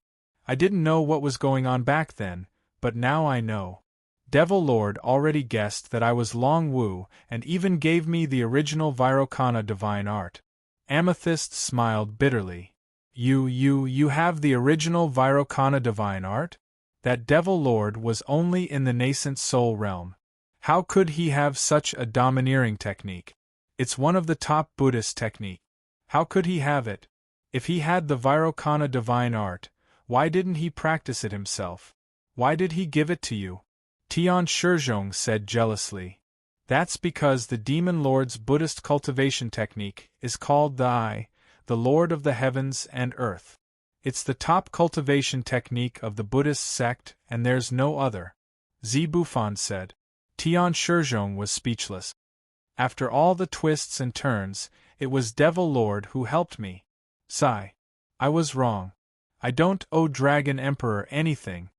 I didn't know what was going on back then, but now I know. Devil Lord already guessed that I was Long Wu and even gave me the original Vairocana divine art. Amethyst smiled bitterly. You have the original Vairocana divine art? That Devil Lord was only in the nascent soul realm. How could he have such a domineering technique? It's one of the top Buddhist techniques. How could he have it? If he had the Vairocana divine art, why didn't he practice it himself? Why did he give it to you? Tian Shizhong said jealously. That's because the Demon Lord's Buddhist cultivation technique is called the I, the Lord of the Heavens and Earth. It's the top cultivation technique of the Buddhist sect and there's no other. Zibufan said. Tian Shizhong was speechless. After all the twists and turns, it was Devil Lord who helped me. Sigh. I was wrong. I don't owe Dragon Emperor anything.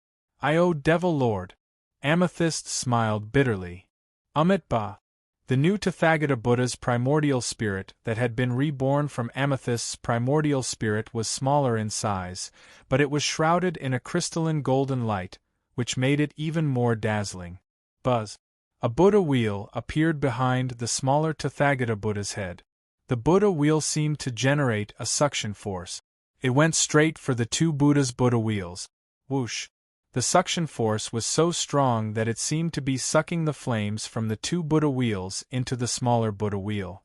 I owe Devil Lord. Amethyst smiled bitterly. Ba. The new Tathagata Buddha's primordial spirit that had been reborn from Amethyst's primordial spirit was smaller in size, but it was shrouded in a crystalline golden light, which made it even more dazzling. Buzz. A Buddha wheel appeared behind the smaller Tathagata Buddha's head. The Buddha wheel seemed to generate a suction force. It went straight for the two Buddha's Buddha wheels. Whoosh! The suction force was so strong that it seemed to be sucking the flames from the two Buddha wheels into the smaller Buddha wheel.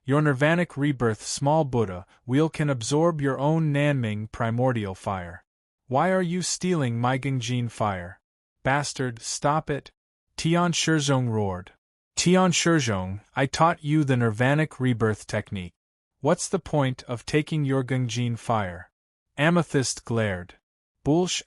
Your Nirvanic Rebirth small Buddha wheel can absorb your own Nanming primordial fire. Why are you stealing my Gengjin fire? Bastard, stop it! Tian Shizhong roared. Tian Shizhong, I taught you the Nirvanic Rebirth technique. What's the point of taking your Gengjin fire? Amethyst glared. Bullsh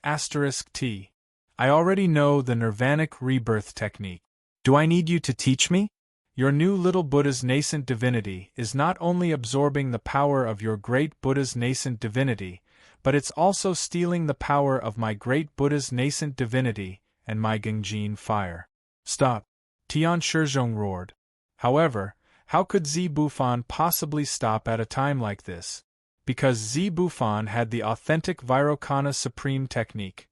*T. I already know the nirvanic rebirth technique. Do I need you to teach me? Your new little Buddha's nascent divinity is not only absorbing the power of your great Buddha's nascent divinity, but it's also stealing the power of my great Buddha's nascent divinity and my Genjin fire. Stop! Tian Shizhong roared. However, how could Zi Bufan possibly stop at a time like this? Because Zi Bufan had the authentic Vairocana Supreme technique.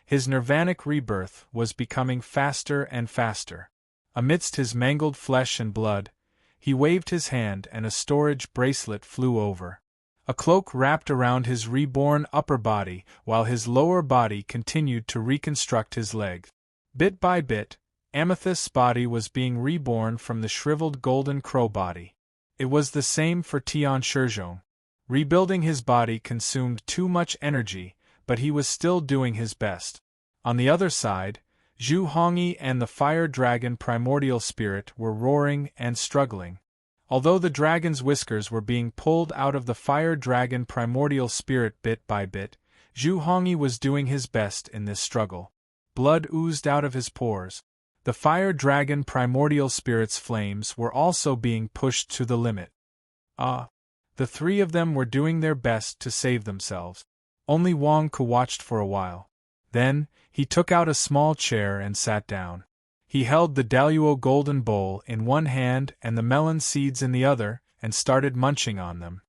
His nirvanic rebirth was becoming faster and faster. Amidst his mangled flesh and blood, he waved his hand and a storage bracelet flew over. A cloak wrapped around his reborn upper body while his lower body continued to reconstruct his legs. Bit by bit, Amethyst's body was being reborn from the shriveled golden crow body. It was the same for Tian Shizhong. Rebuilding his body consumed too much energy, but he was still doing his best. On the other side, Zhu Hongyi and the fire dragon primordial spirit were roaring and struggling. Although the dragon's whiskers were being pulled out of the fire dragon primordial spirit bit by bit, Zhu Hongyi was doing his best in this struggle. Blood oozed out of his pores. The fire dragon primordial spirit's flames were also being pushed to the limit. The three of them were doing their best to save themselves. Only Wang Ku watched for a while. Then, he took out a small chair and sat down. He held the Daluo golden bowl in one hand and the melon seeds in the other, and started munching on them.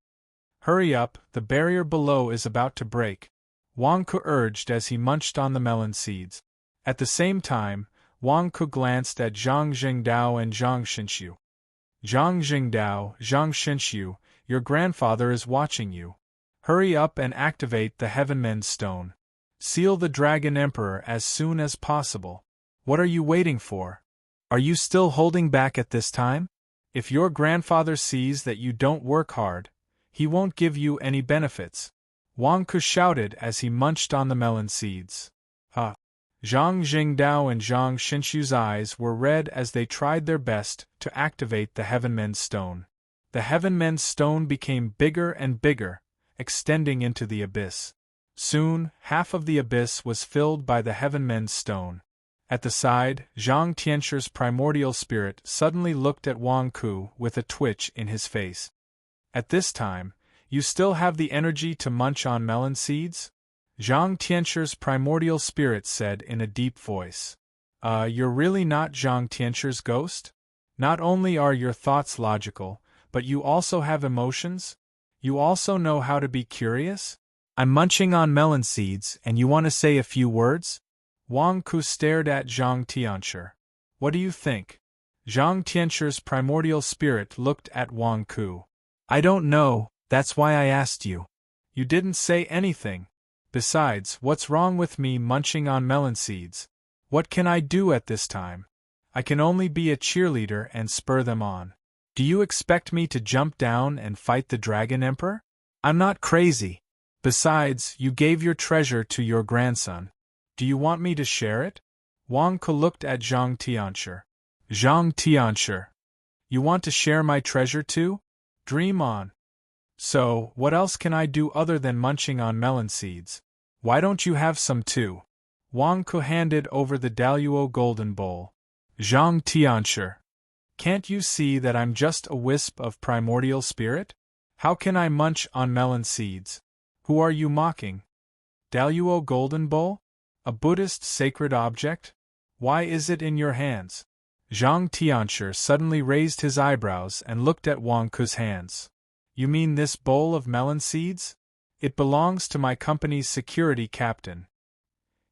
Hurry up, the barrier below is about to break, Wang Ku urged as he munched on the melon seeds. At the same time, Wang Ku glanced at Zhang Jingdao and Zhang Xinxiu. Zhang Jingdao, Zhang Xinxiu, your grandfather is watching you. Hurry up and activate the Heavenmen's Stone. Seal the Dragon Emperor as soon as possible. What are you waiting for? Are you still holding back at this time? If your grandfather sees that you don't work hard, he won't give you any benefits. Wang Ku shouted as he munched on the melon seeds. Zhang Jingdao and Zhang Xinxiu's eyes were red as they tried their best to activate the Heavenmen's Stone. The Heavenmen's Stone became bigger and bigger, extending into the abyss. Soon, half of the abyss was filled by the Heavenmen's Stone. At the side, Zhang Tianxu's primordial spirit suddenly looked at Wang Ku with a twitch in his face. At this time, you still have the energy to munch on melon seeds? Zhang Tianxu's primordial spirit said in a deep voice. You're really not Zhang Tianxu's ghost? Not only are your thoughts logical, but you also have emotions? You also know how to be curious? I'm munching on melon seeds and you want to say a few words? Wang Ku stared at Zhang Tianxu. What do you think? Zhang Tianxu's primordial spirit looked at Wang Ku. I don't know, that's why I asked you. You didn't say anything. Besides, what's wrong with me munching on melon seeds? What can I do at this time? I can only be a cheerleader and spur them on. Do you expect me to jump down and fight the Dragon Emperor? I'm not crazy. Besides, you gave your treasure to your grandson. Do you want me to share it? Wang Ku looked at Zhang Tianxu. Zhang Tianxu. You want to share my treasure too? Dream on. So, what else can I do other than munching on melon seeds? Why don't you have some too? Wang Ku handed over the Daluo golden bowl. Zhang Tianxu. Can't you see that I'm just a wisp of primordial spirit? How can I munch on melon seeds? Who are you mocking? Daluo golden bowl? A Buddhist sacred object? Why is it in your hands? Zhang Tianxu suddenly raised his eyebrows and looked at Wang Ku's hands. You mean this bowl of melon seeds? It belongs to my company's security captain.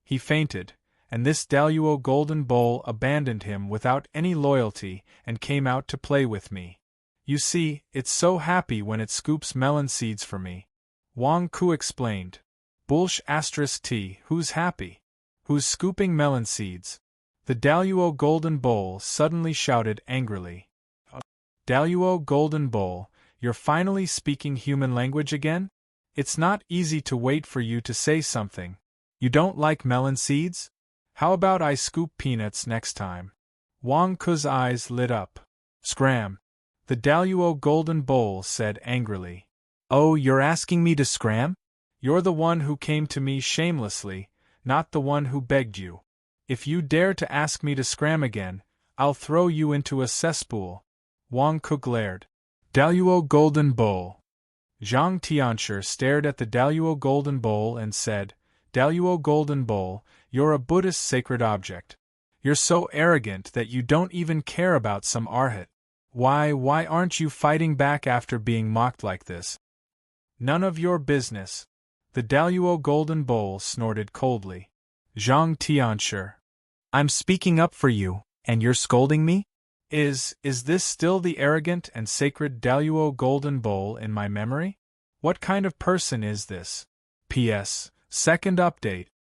He fainted, and this Daluo golden bowl abandoned him without any loyalty and came out to play with me. You see, it's so happy when it scoops melon seeds for me. Wang Ku explained. Bullsh *T, who's happy? Who's scooping melon seeds? The Daluo golden bowl suddenly shouted angrily. Daluo golden bowl, you're finally speaking human language again? It's not easy to wait for you to say something. You don't like melon seeds? How about I scoop peanuts next time? Wang Ku's eyes lit up. Scram! The Daluo golden bowl said angrily. Oh, you're asking me to scram? You're the one who came to me shamelessly, not the one who begged you. If you dare to ask me to scram again, I'll throw you into a cesspool. Wang Ku glared. Daluo Golden Bowl. Zhang Tianshi stared at the Daluo Golden Bowl and said, Daluo Golden Bowl, you're a Buddhist sacred object. You're so arrogant that you don't even care about some arhat. Why aren't you fighting back after being mocked like this? None of your business. The Daluo Golden Bowl snorted coldly. Zhang Tianshi. I'm speaking up for you, and you're scolding me? Is this still the arrogant and sacred Daluo Golden Bowl in my memory? What kind of person is this? P.S. Second update,